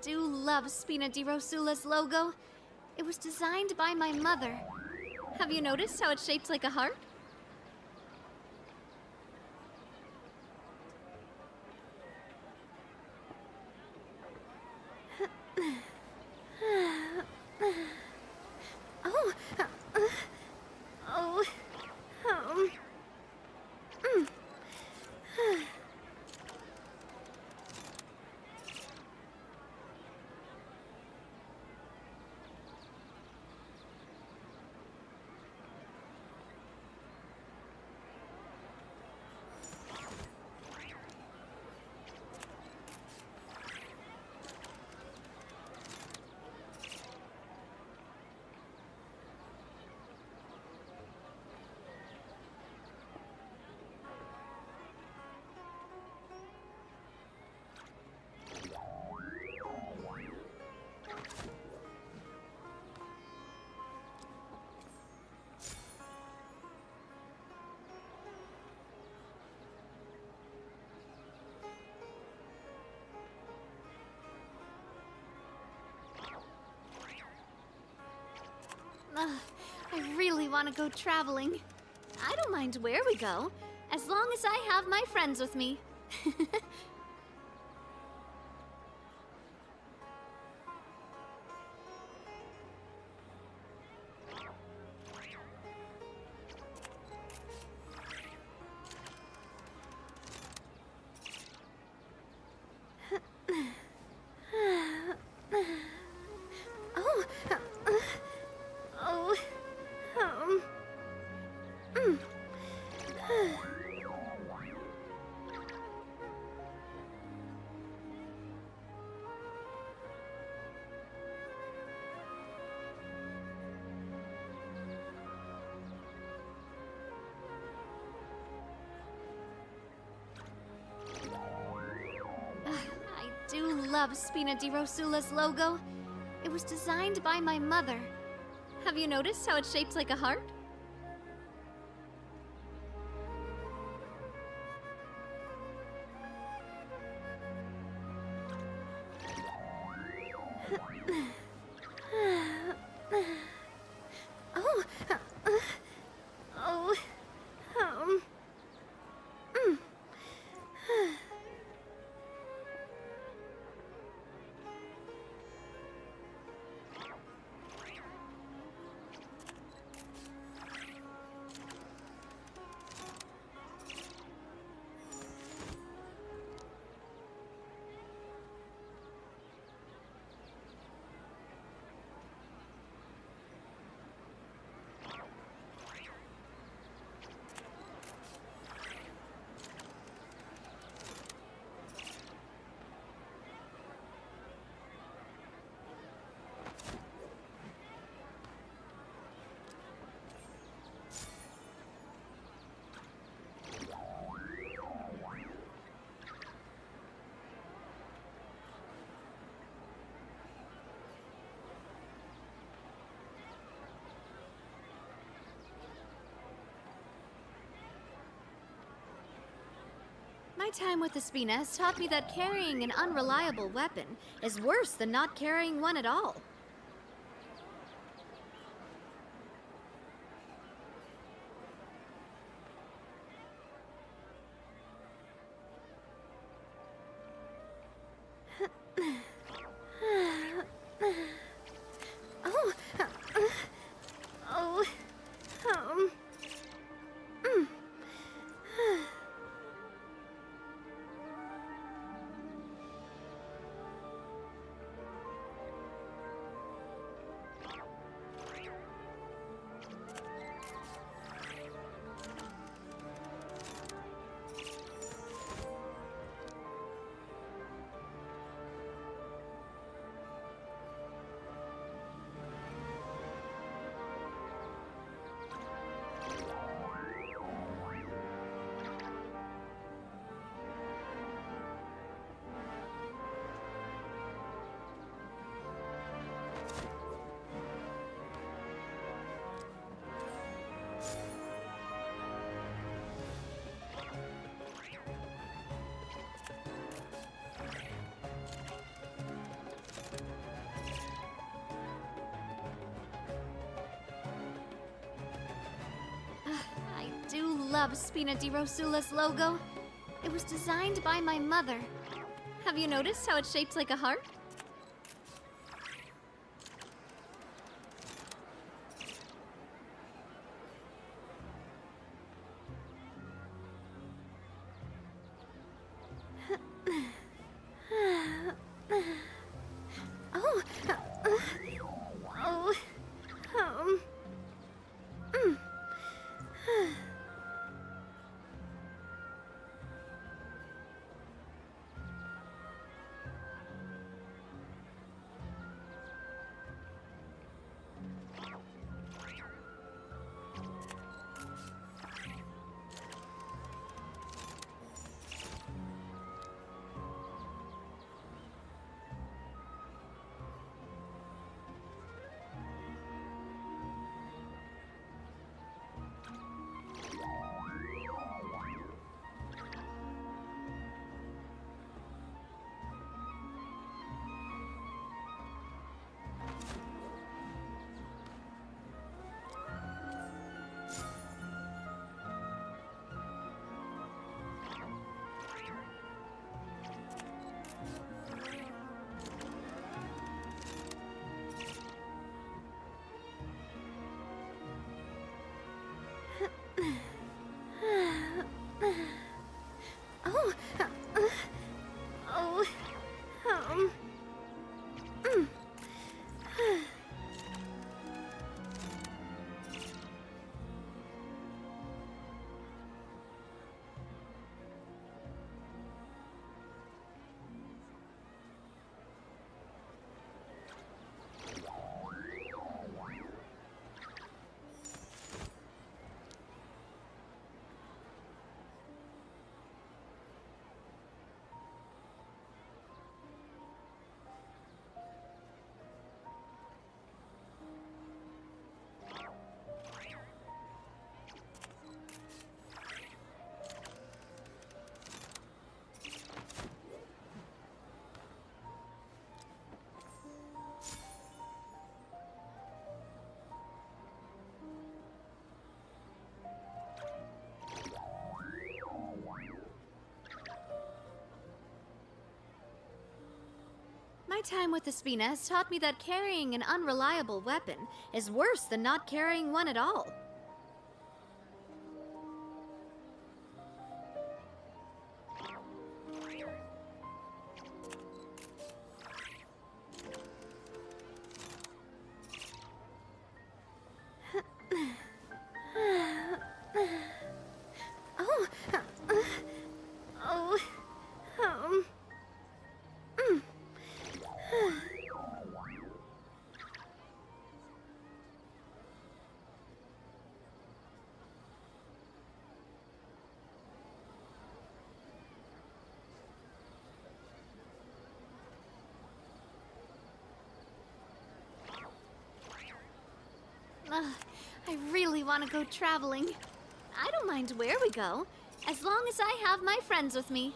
Speaker 14: do love Spina di Rosula's logo. It was designed by my mother. Have you noticed how it's shaped like a heart? Oh, oh, mm. Ugh, I really want to go traveling. I don't mind where we go, as long as I have my friends with me. Oh, oh, mm. I do love Spina di Rosula's logo. It was designed by my mother. Have you noticed how it's shaped like a heart? Oh, oh, mm. My time with the Spina has taught me that carrying an unreliable weapon is worse than not carrying one at all. Oh, oh, mm. love Spina di Rosula's logo. It was designed by my mother. Have you noticed how it's shaped like a heart? Oh, oh, mm. Oh, oh, mm. My time with the Spina has taught me that carrying an unreliable weapon is worse than not carrying one at all. Oh, oh, mm. Ugh, I really want to go traveling. I don't mind where we go, as long as I have my friends with me.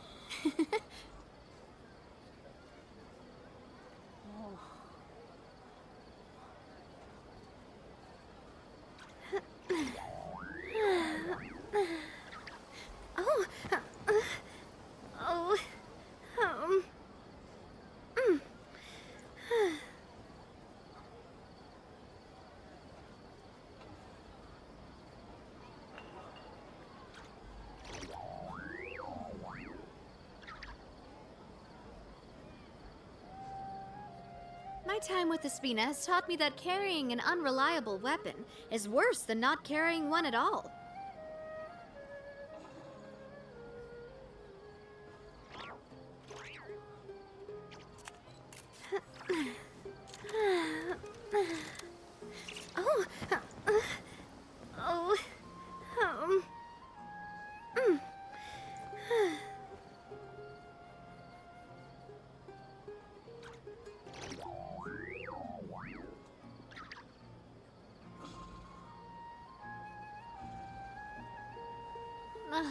Speaker 14: Oh, oh, mm. My time with the Spina has taught me that carrying an unreliable weapon is worse than not carrying one at all. Oh, oh, mm. Ugh,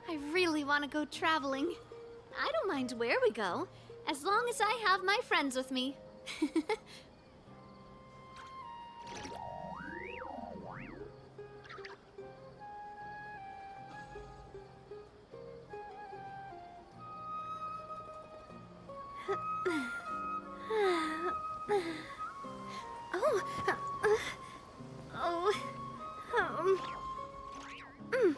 Speaker 14: I really want to go traveling. I don't mind where we go, as long as I have my friends with me. Oh. Oh. Mm.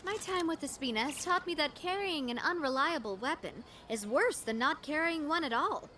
Speaker 14: My time with the Spina has taught me that carrying an unreliable weapon is worse than not carrying one at all.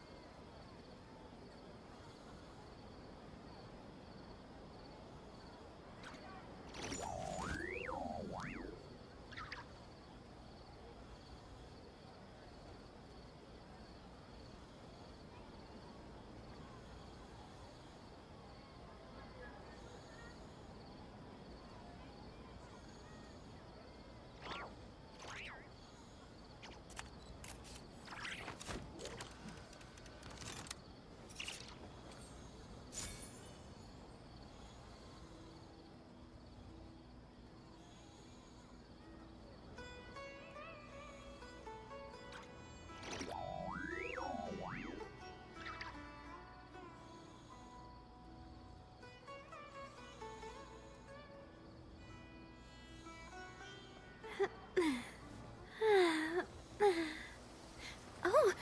Speaker 14: Oh.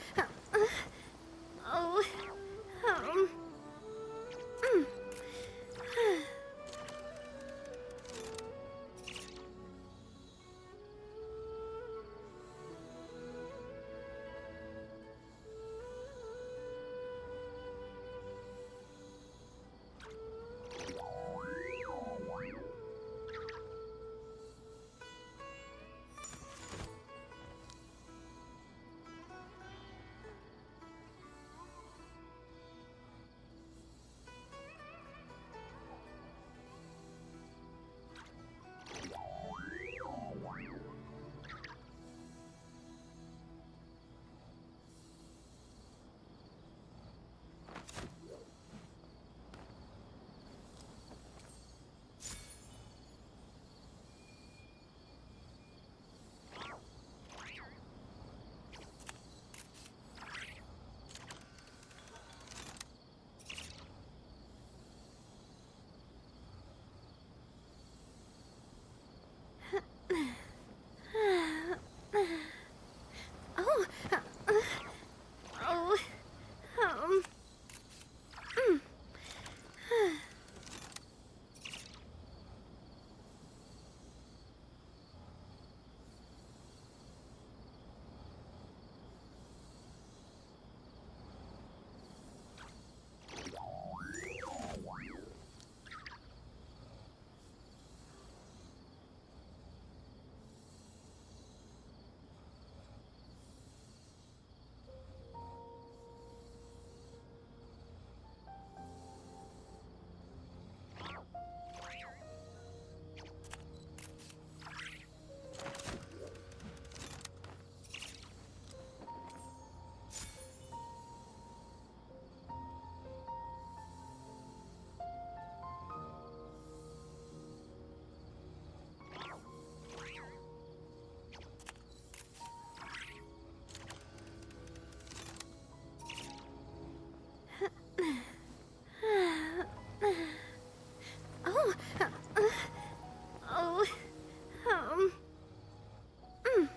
Speaker 14: Oh. Mm. Oh. Oh. Mm. Oh. Oh. Mm.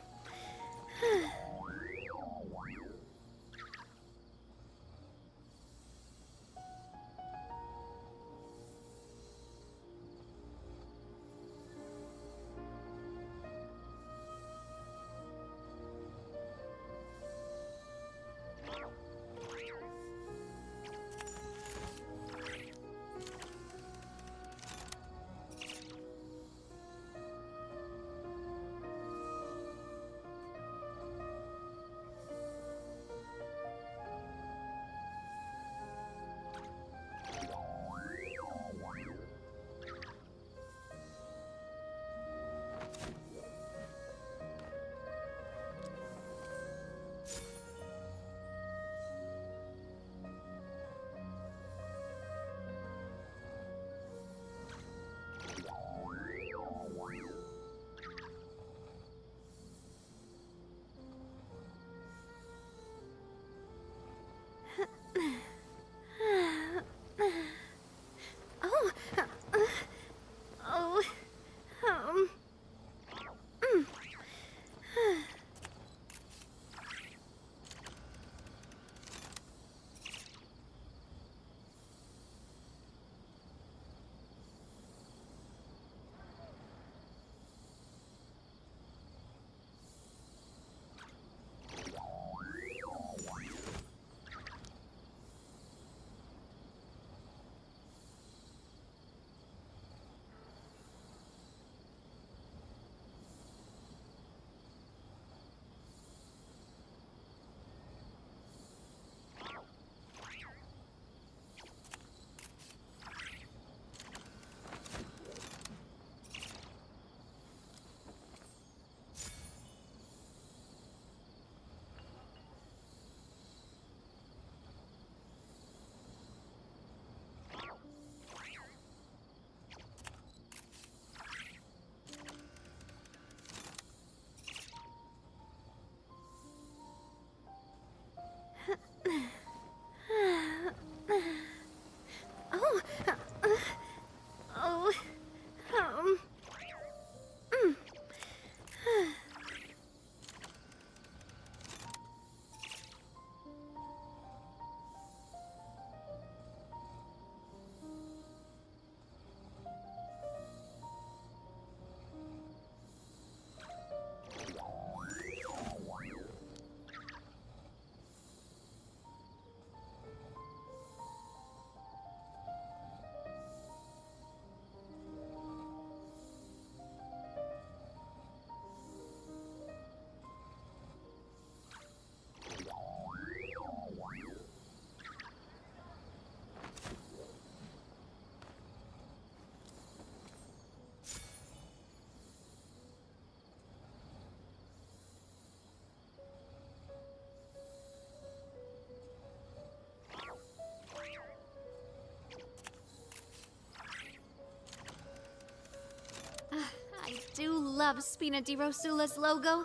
Speaker 14: love Spina di Rosula's logo.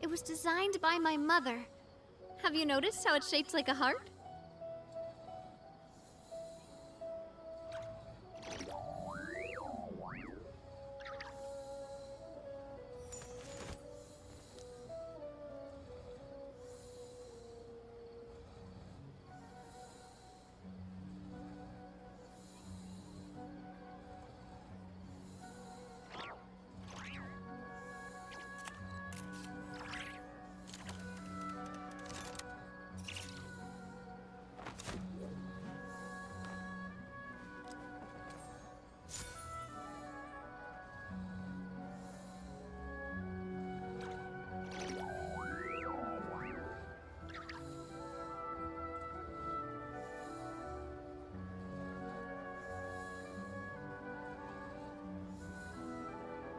Speaker 14: It was designed by my mother. Have you noticed how it's shaped like a heart?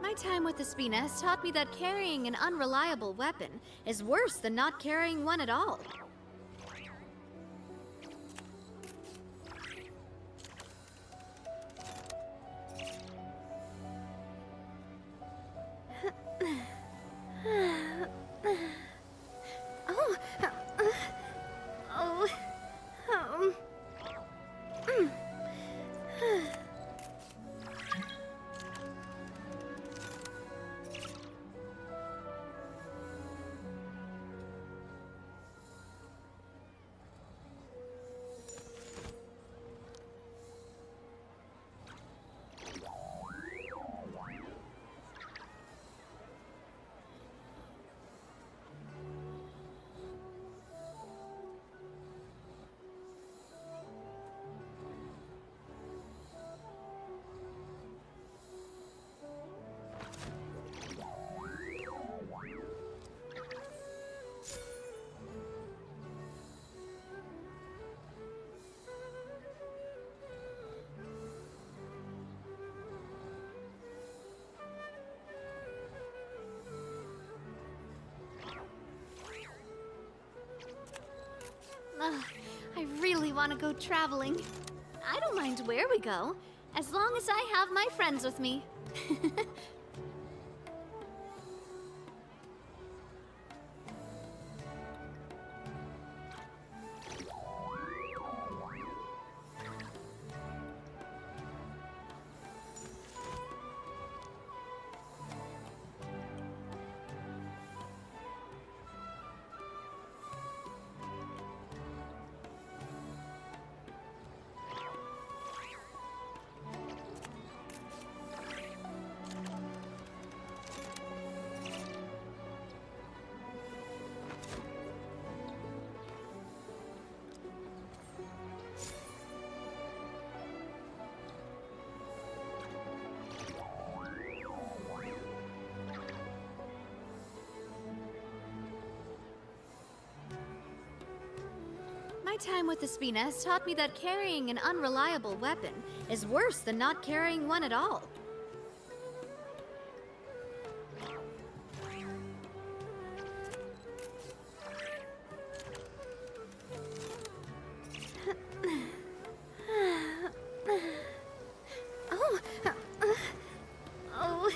Speaker 14: My time with the Spina has taught me that carrying an unreliable weapon is worse than not carrying one at all. Oh. Oh. Ugh, I really want to go traveling. I don't mind where we go, as long as I have my friends with me. My time with the Spina has taught me that carrying an unreliable weapon is worse than not carrying one at all. Oh. Oh.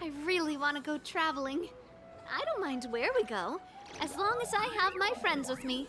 Speaker 14: I really want to go traveling. I don't mind where we go, as long as I have my friends with me.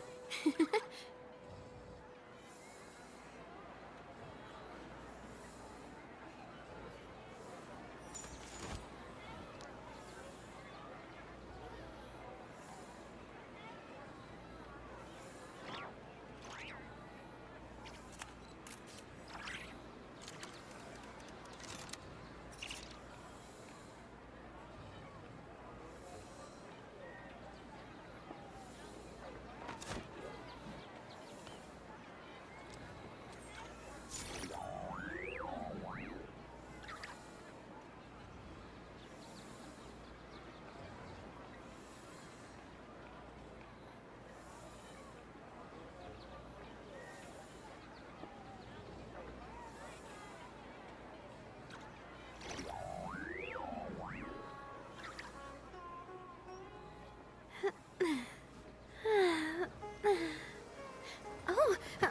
Speaker 14: Oh, oh,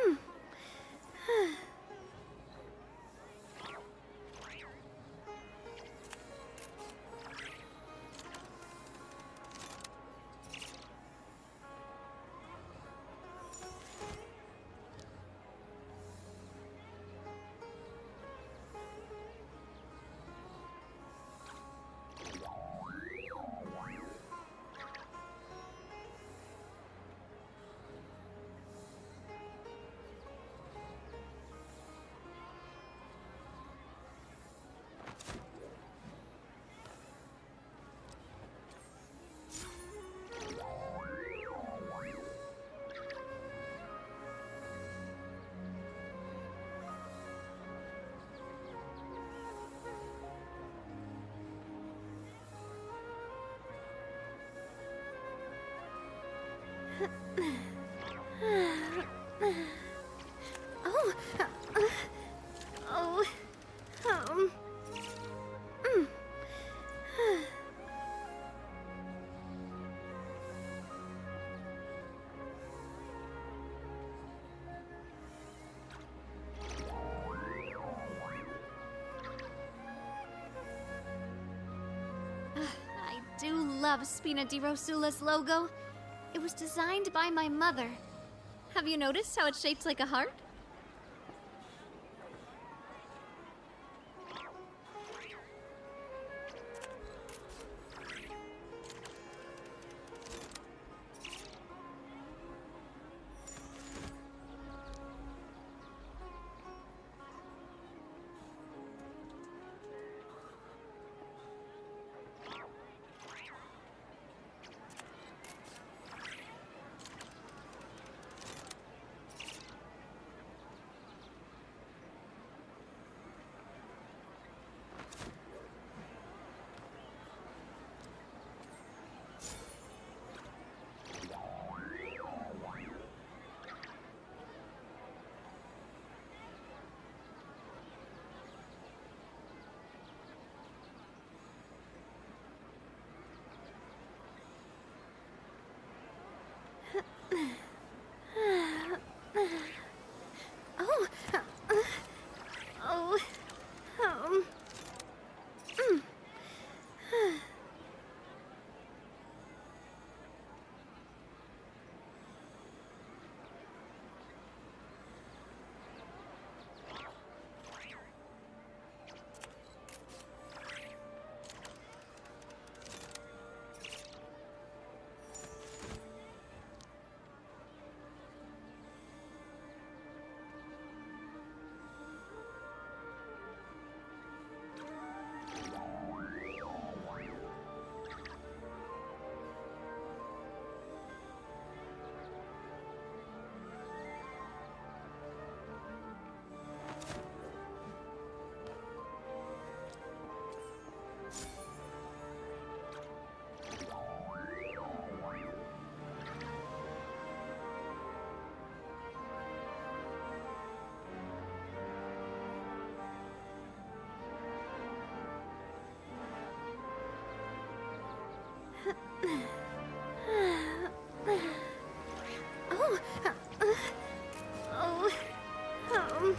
Speaker 14: mm. Oh, oh, mm. I do love Spina di Rosula's logo. It was designed by my mother. Have you noticed how it's shaped like a heart? Oh, oh, mm. Oh,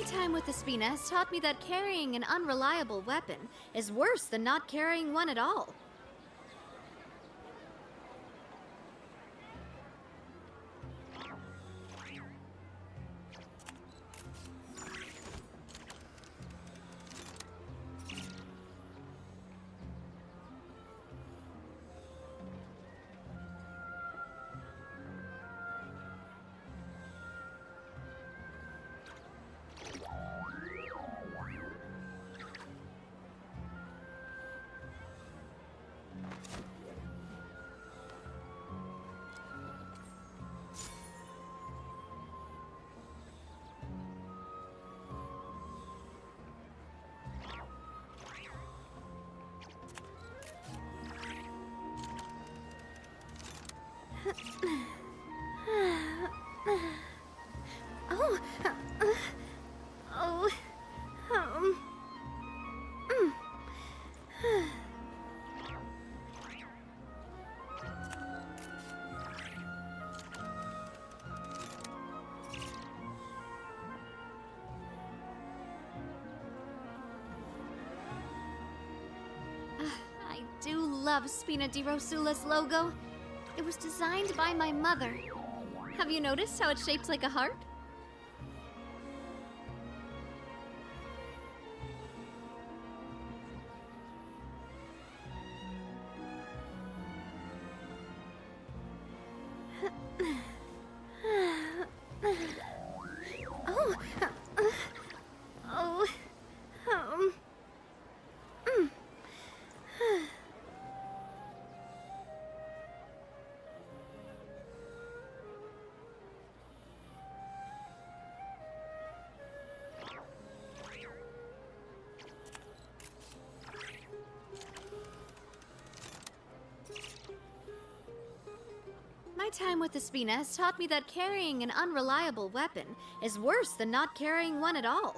Speaker 14: time with the Spina has taught me that carrying an unreliable weapon is worse than not carrying one at all. Oh, oh, I do love Spina di Rosula's logo. It was designed by my mother. Have you noticed how it's shaped like a heart? Oh, oh, mm. My time with the Spina has taught me that carrying an unreliable weapon is worse than not carrying one at all.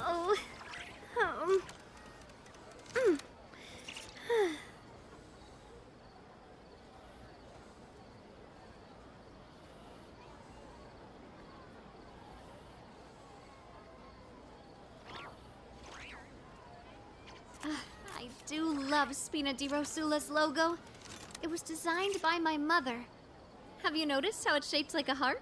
Speaker 14: Oh, oh, mm. I do love Spina di Rosula's logo. It was designed by my mother. Have you noticed how it's shaped like a heart?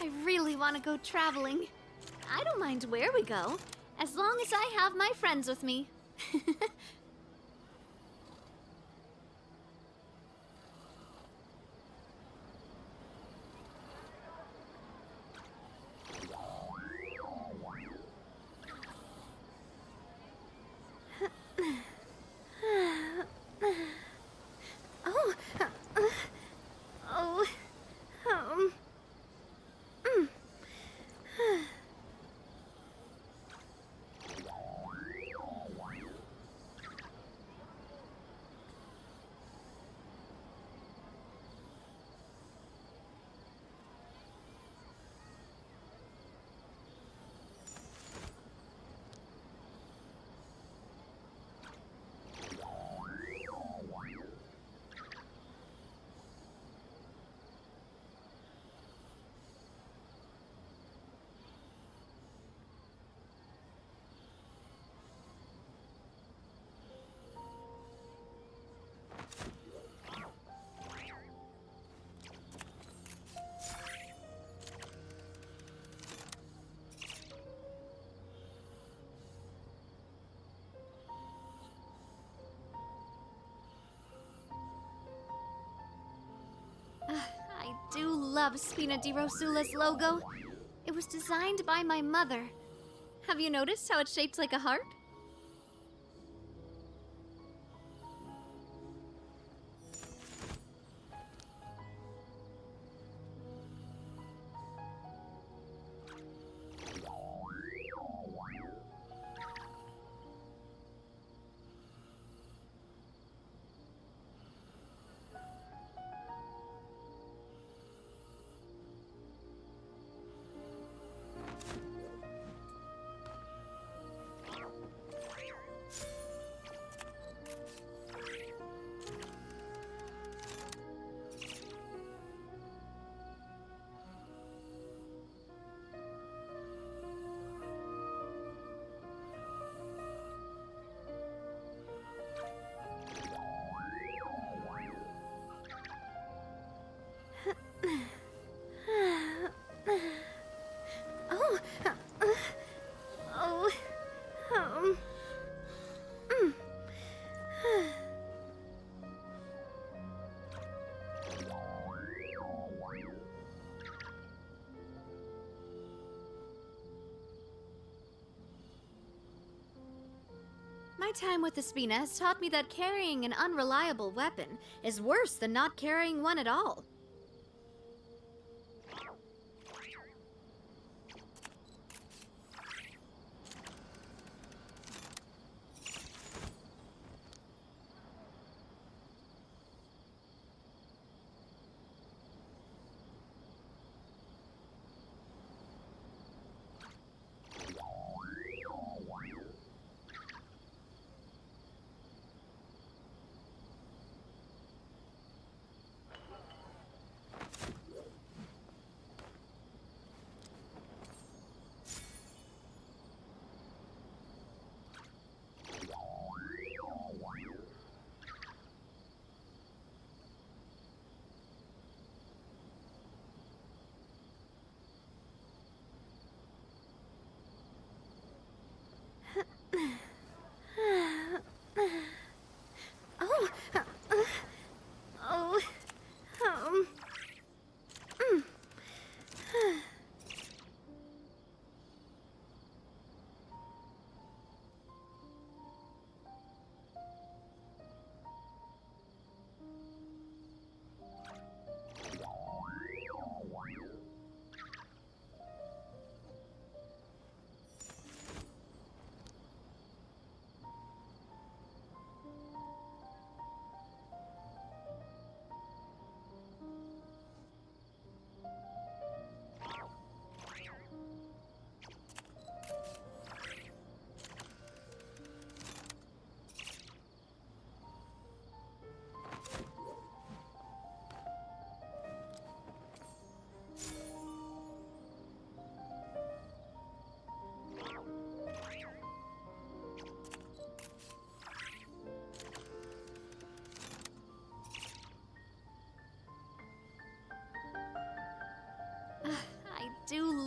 Speaker 14: I really want to go traveling. I don't mind where we go, as long as I have my friends with me. Oh, oh, mm. I do love Spina di Rosula's logo. It was designed by my mother. Have you noticed how it's shaped like a heart? Oh, oh, mm. My time with the Spina has taught me that carrying an unreliable weapon is worse than not carrying one at all.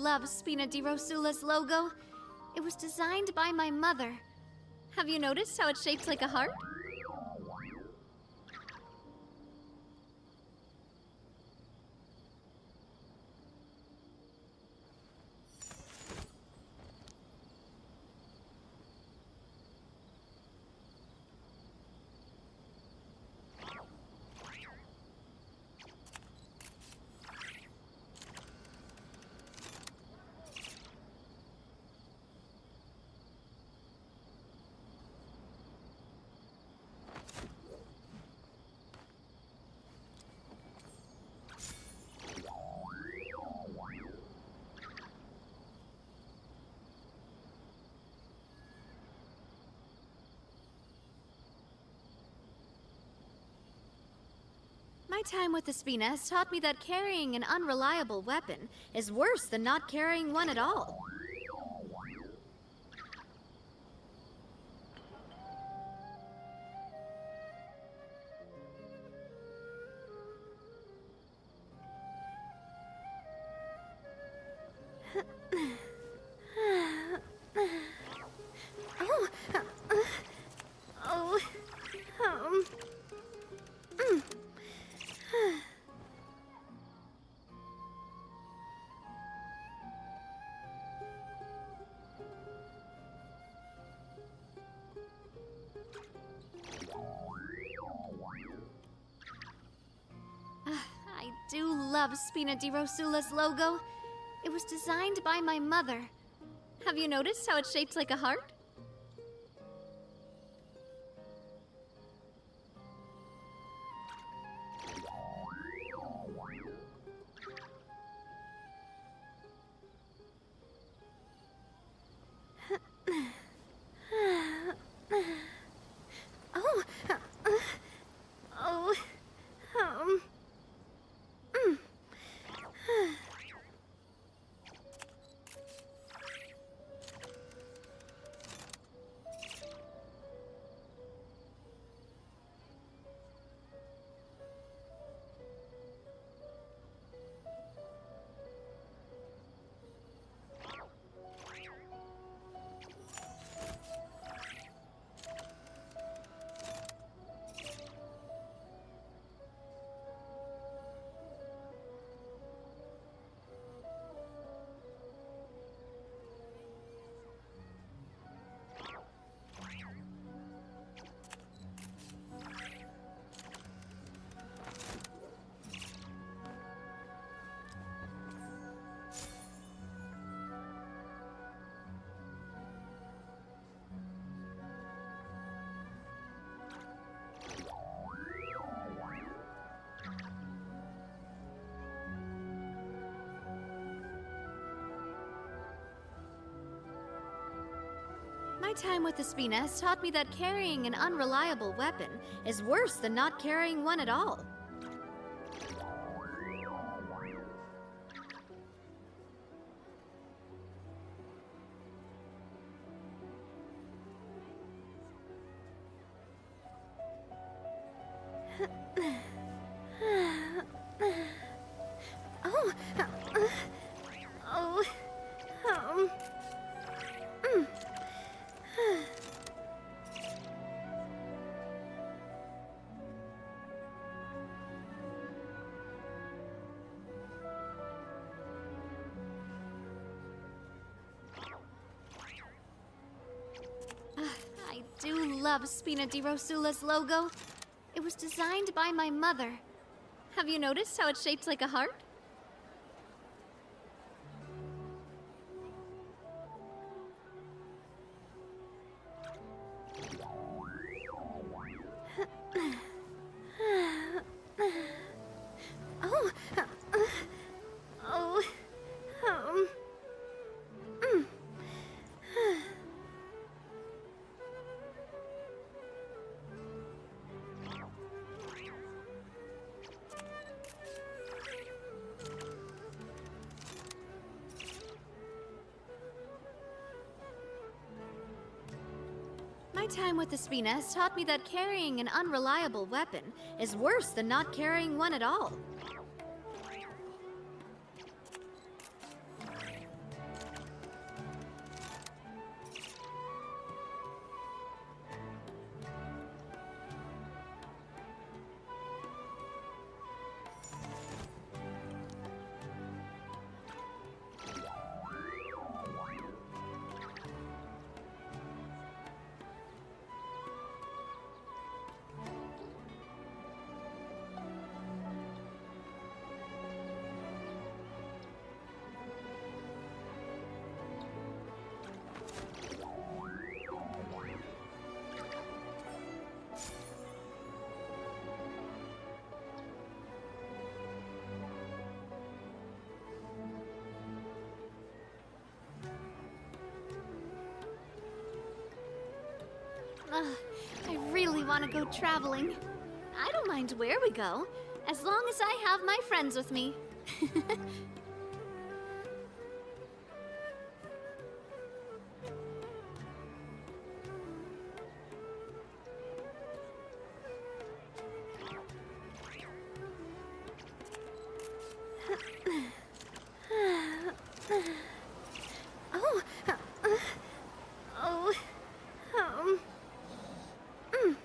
Speaker 14: love Spina di Rosula's logo. It was designed by my mother. Have you noticed how it's shaped like a heart? My time with the Spina has taught me that carrying an unreliable weapon is worse than not carrying one at all. I do love Spina di Rosula's logo. It was designed by my mother. Have you noticed how it's shaped like a heart? My time with the Spina has taught me that carrying an unreliable weapon is worse than not carrying one at all. I do love Spina di Rosula's logo. It was designed by my mother. Have you noticed how it's shaped like a heart? My time with the Spina has taught me that carrying an unreliable weapon is worse than not carrying one at all. I really want to go traveling. I don't mind where we go, as long as I have my friends with me. Oh, oh, mm.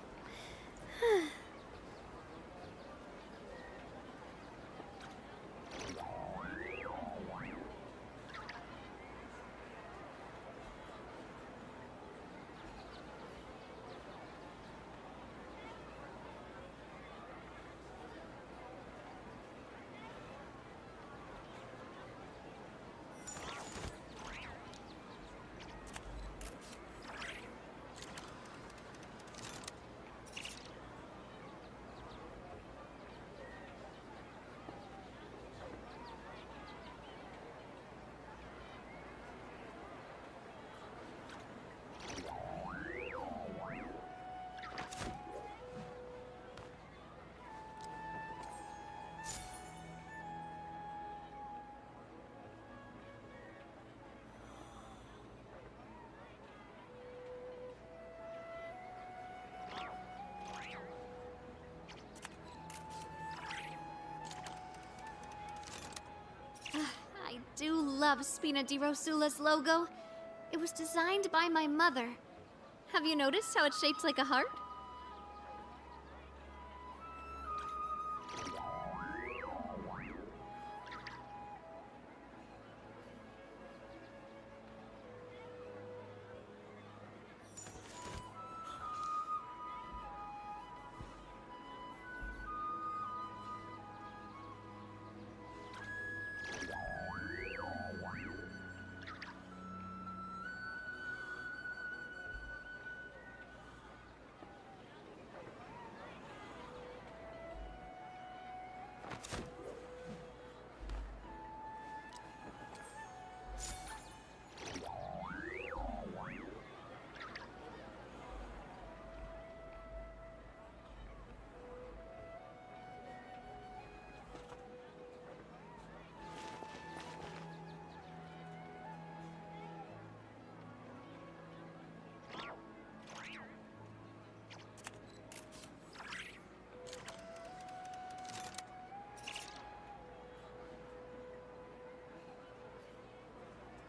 Speaker 14: I do love Spina di Rosula's logo. It was designed by my mother. Have you noticed how it's shaped like a heart?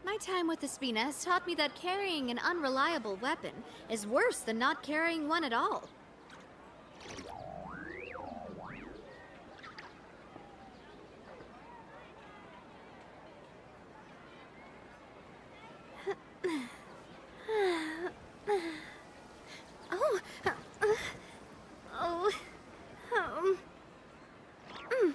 Speaker 14: My time with the Spina has taught me that carrying an unreliable weapon is worse than not carrying one at all. Oh, oh, mm.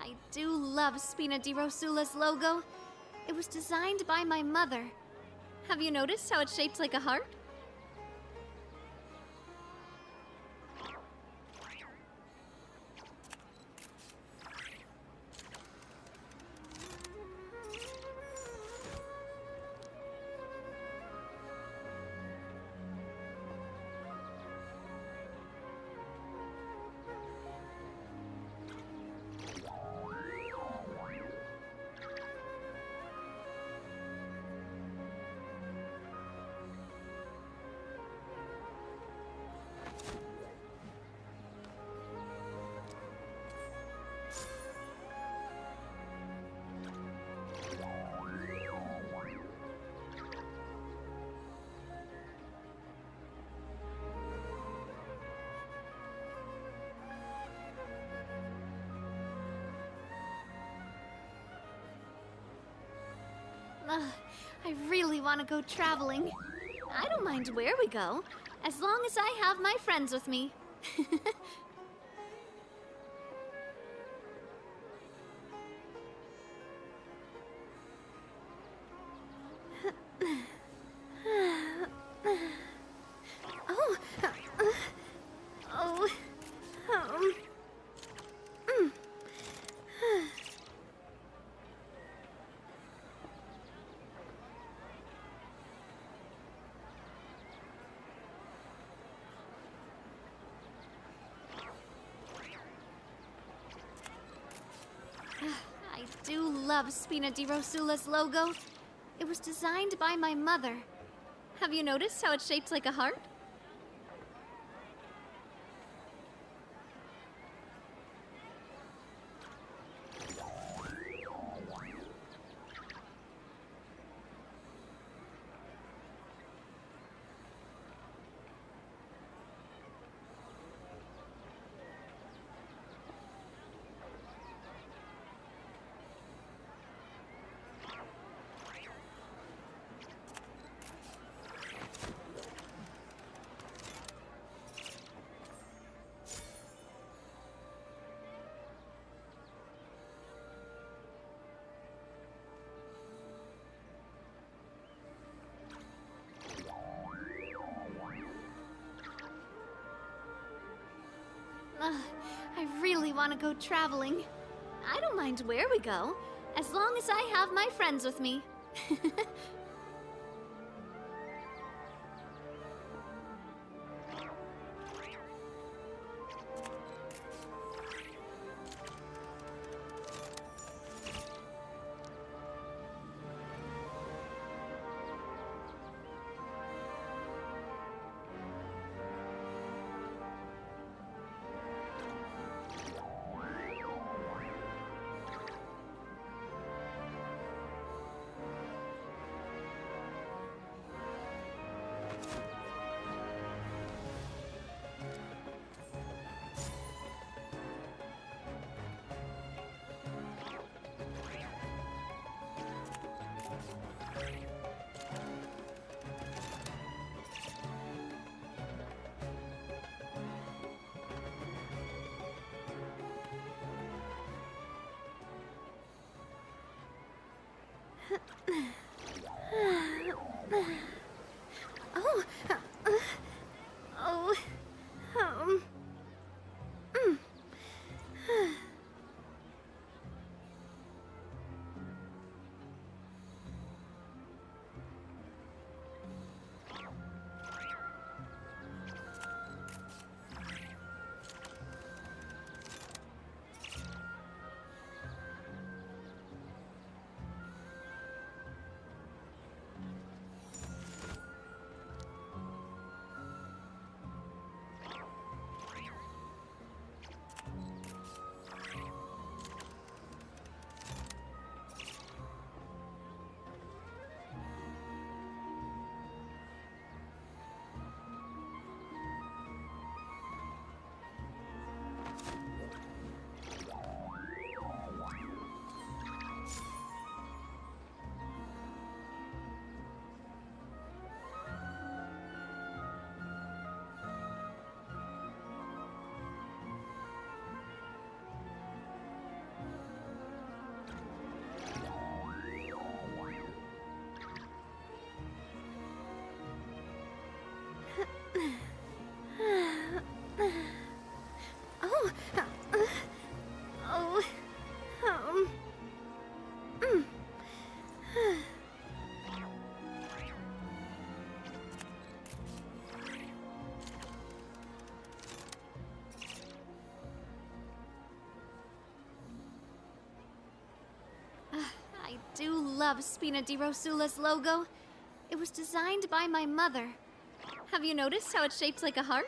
Speaker 14: I do love Spina di Rosula's logo. It was designed by my mother. Have you noticed how it's shaped like a heart? I really want to go traveling. I don't mind where we go, as long as I have my friends with me. Oh, oh, mm. I do love Spina di Rosula's logo. It was designed by my mother. Have you noticed how it's shaped like a heart? I really want to go traveling. I don't mind where we go, as long as I have my friends with me. Oh, oh, mm. Oh, oh, mm. I do love Spina di Rosula's logo. It was designed by my mother. Have you noticed how it's shaped like a heart?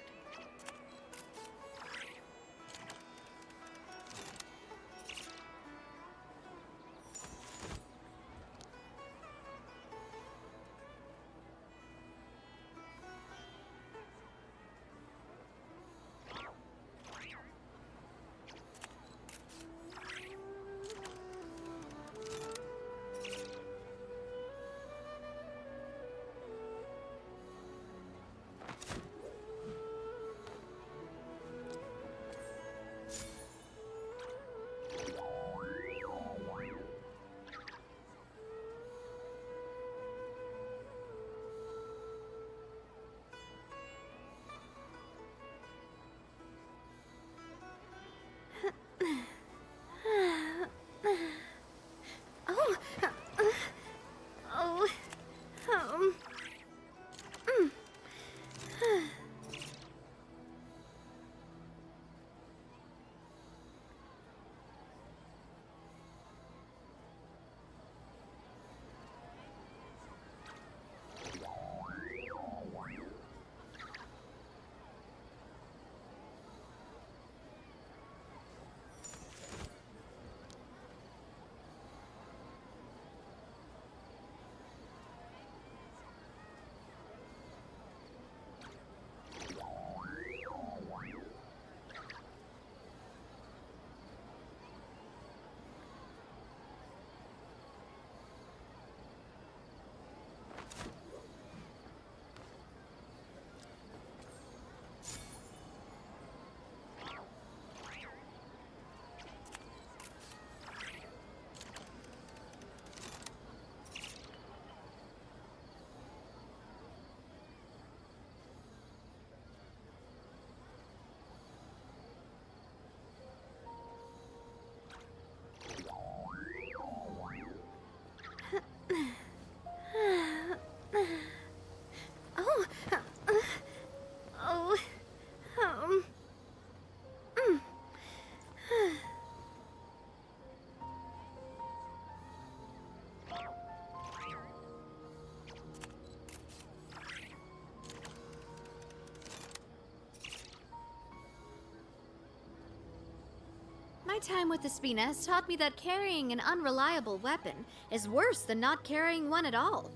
Speaker 14: My time with the Spina has taught me that carrying an unreliable weapon is worse than not carrying one at all.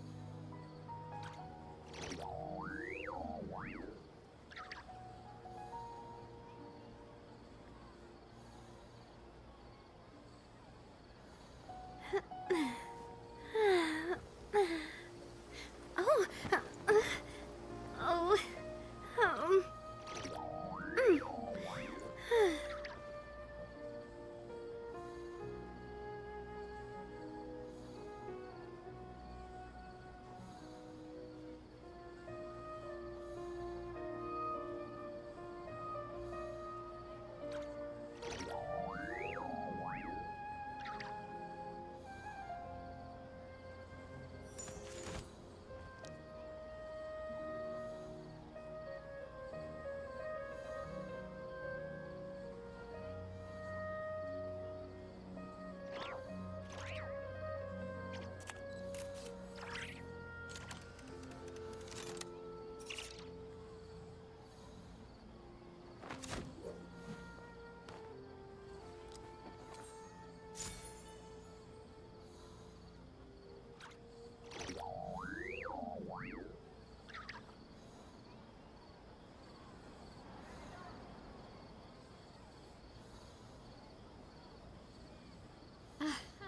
Speaker 14: Oh, oh, mm.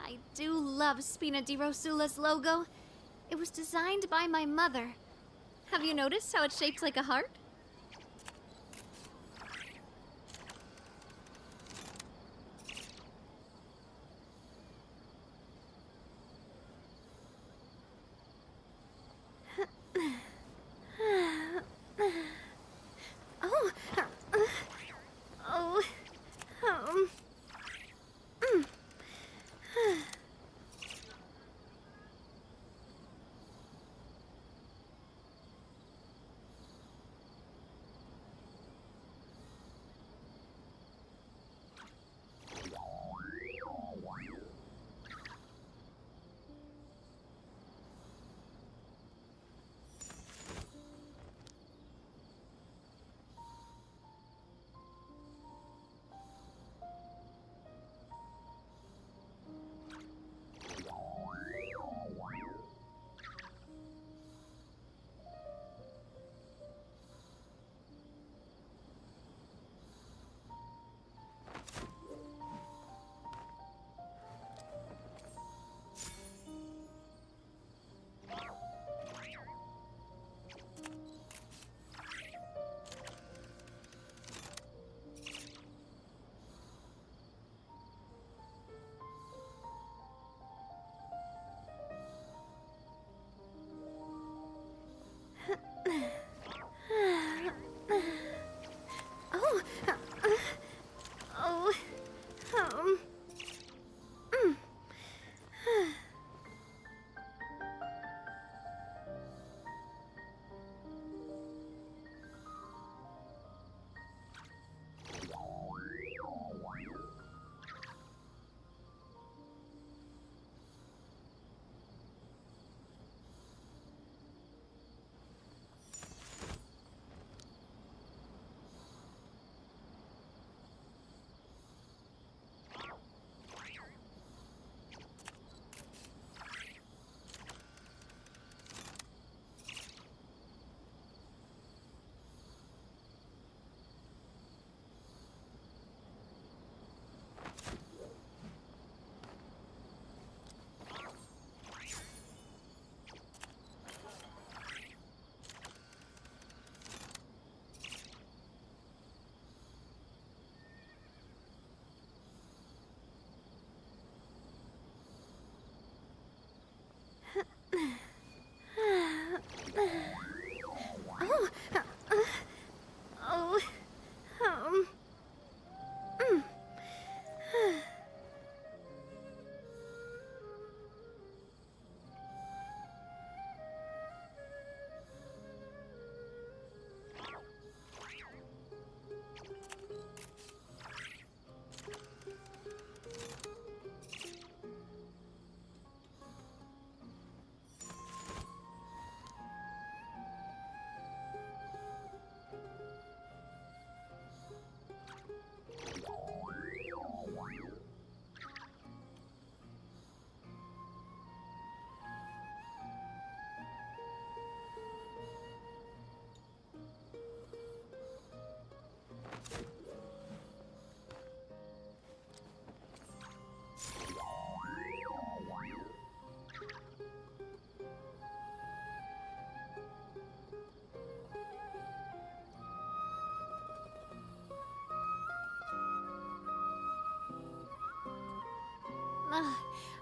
Speaker 14: I do love Spina di Rosula's logo. It was designed by my mother. Have you noticed how it's shaped like a heart? Oh, oh, mm.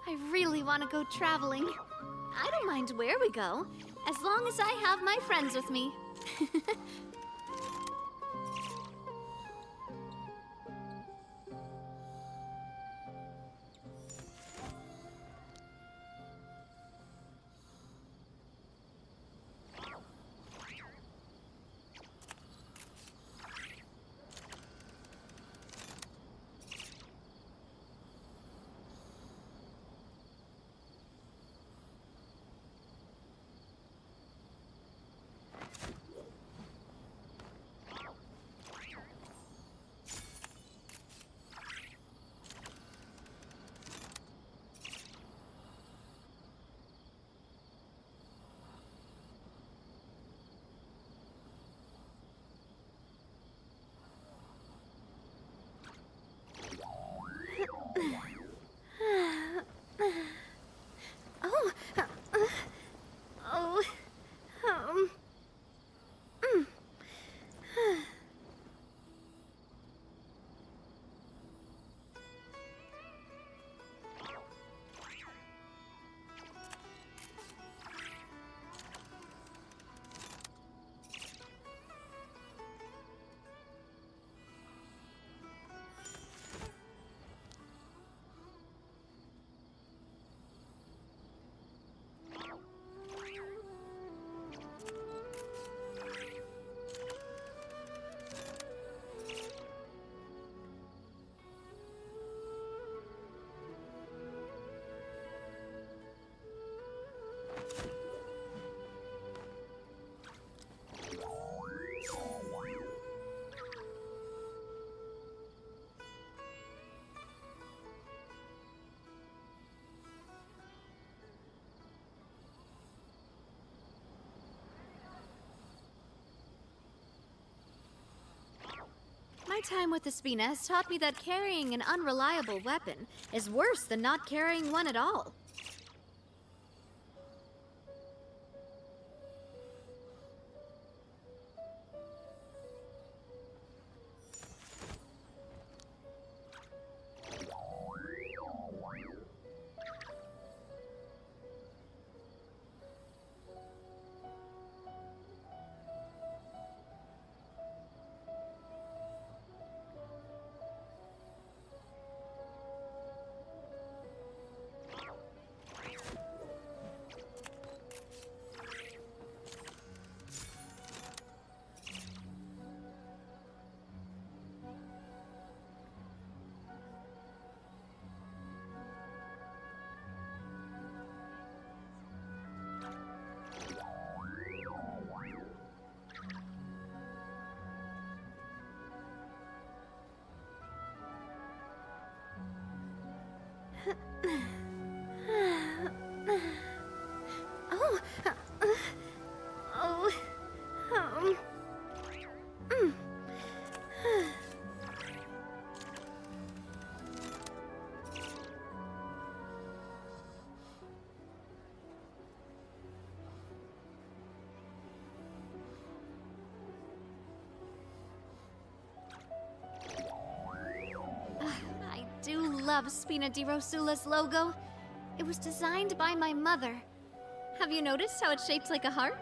Speaker 14: I really want to go traveling. I don't mind where we go, as long as I have my friends with me. Oh, oh, mm. My time with the Spina has taught me that carrying an unreliable weapon is worse than not carrying one at all. Oh, oh, mm. I do love Spina di Rosula's logo. It was designed by my mother. Have you noticed how it's shaped like a heart?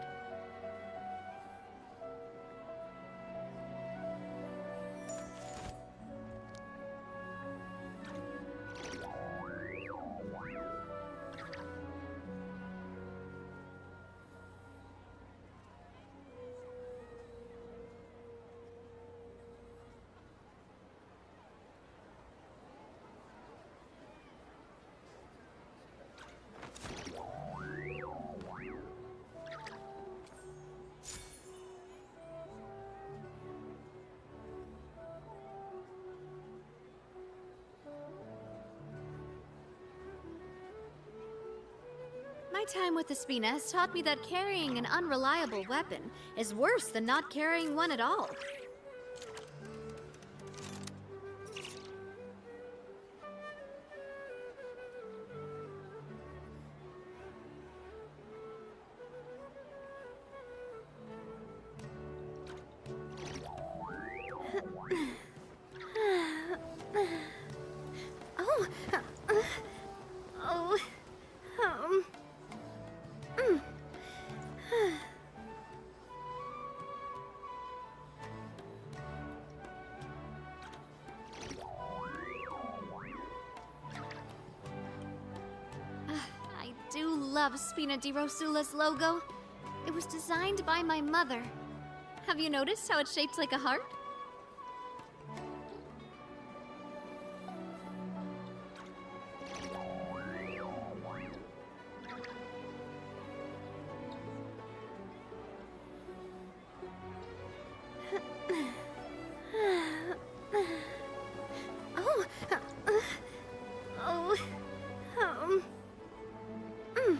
Speaker 14: My time with the Spina has taught me that carrying an unreliable weapon is worse than not carrying one at all. Oh, oh. love Spina di Rosula's logo. It was designed by my mother. Have you noticed how it's shaped like a heart? Oh, oh, mm.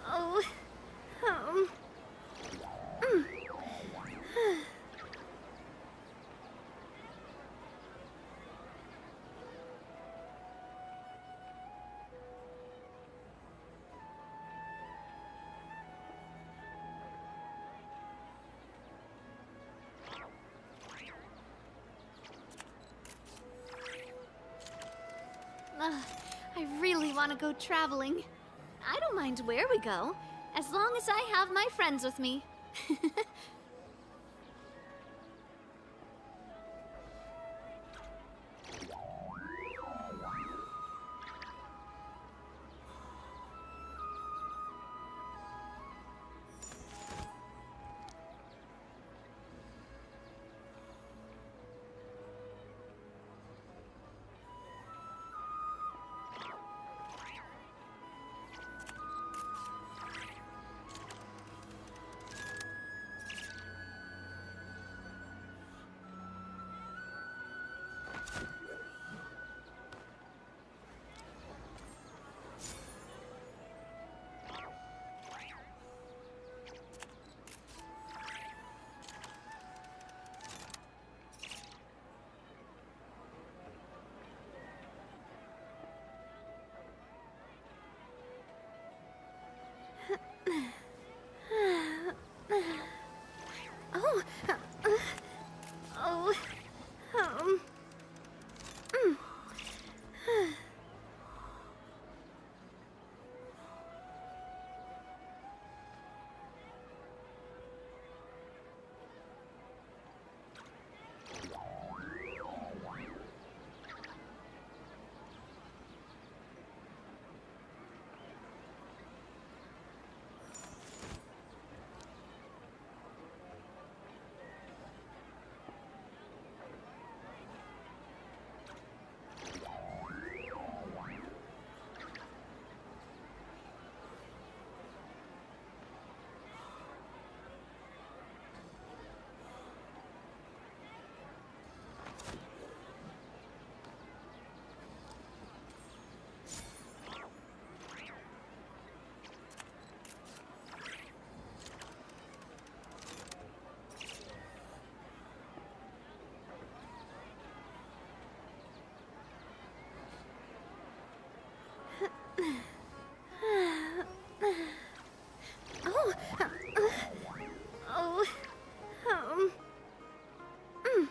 Speaker 14: Oh, oh, mm. I really want to go traveling. I don't mind where we go, as long as I have my friends with me. Oh, oh, mm. Oh, oh, mm.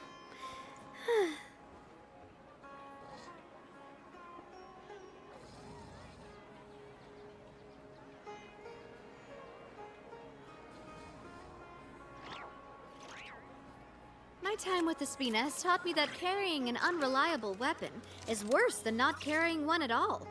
Speaker 14: My time with the Spina has taught me that carrying an unreliable weapon is worse than not carrying one at all.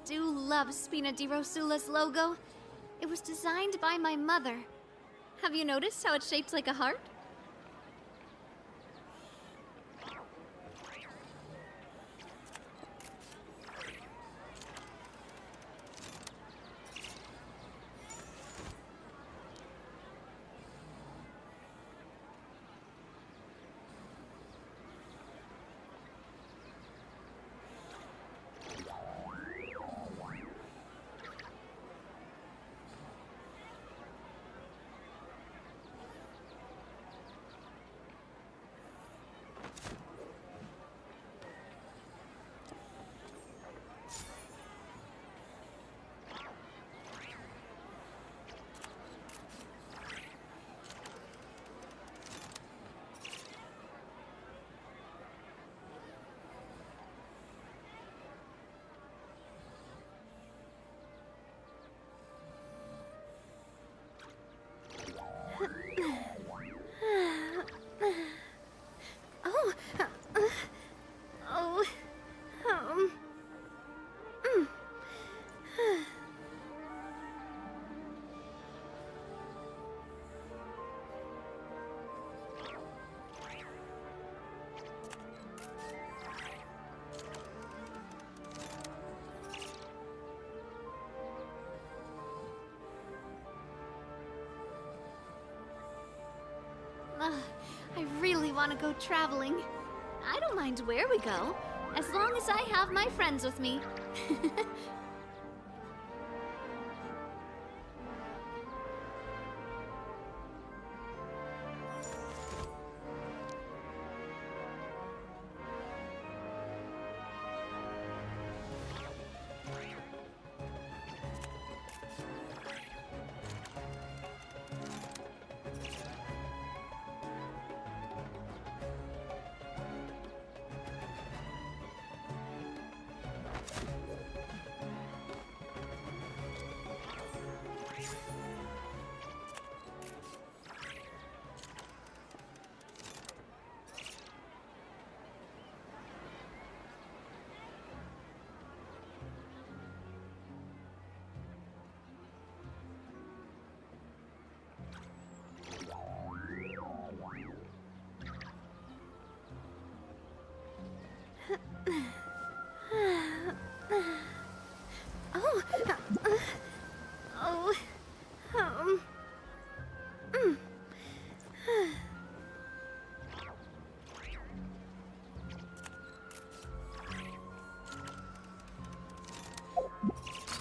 Speaker 14: do love Spina di Rosula's logo. It was designed by my mother. Have you noticed how it's shaped like a heart? I really want to go traveling. I don't mind where we go, as long as I have my friends with me.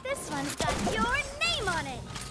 Speaker 14: This one's got your name on it!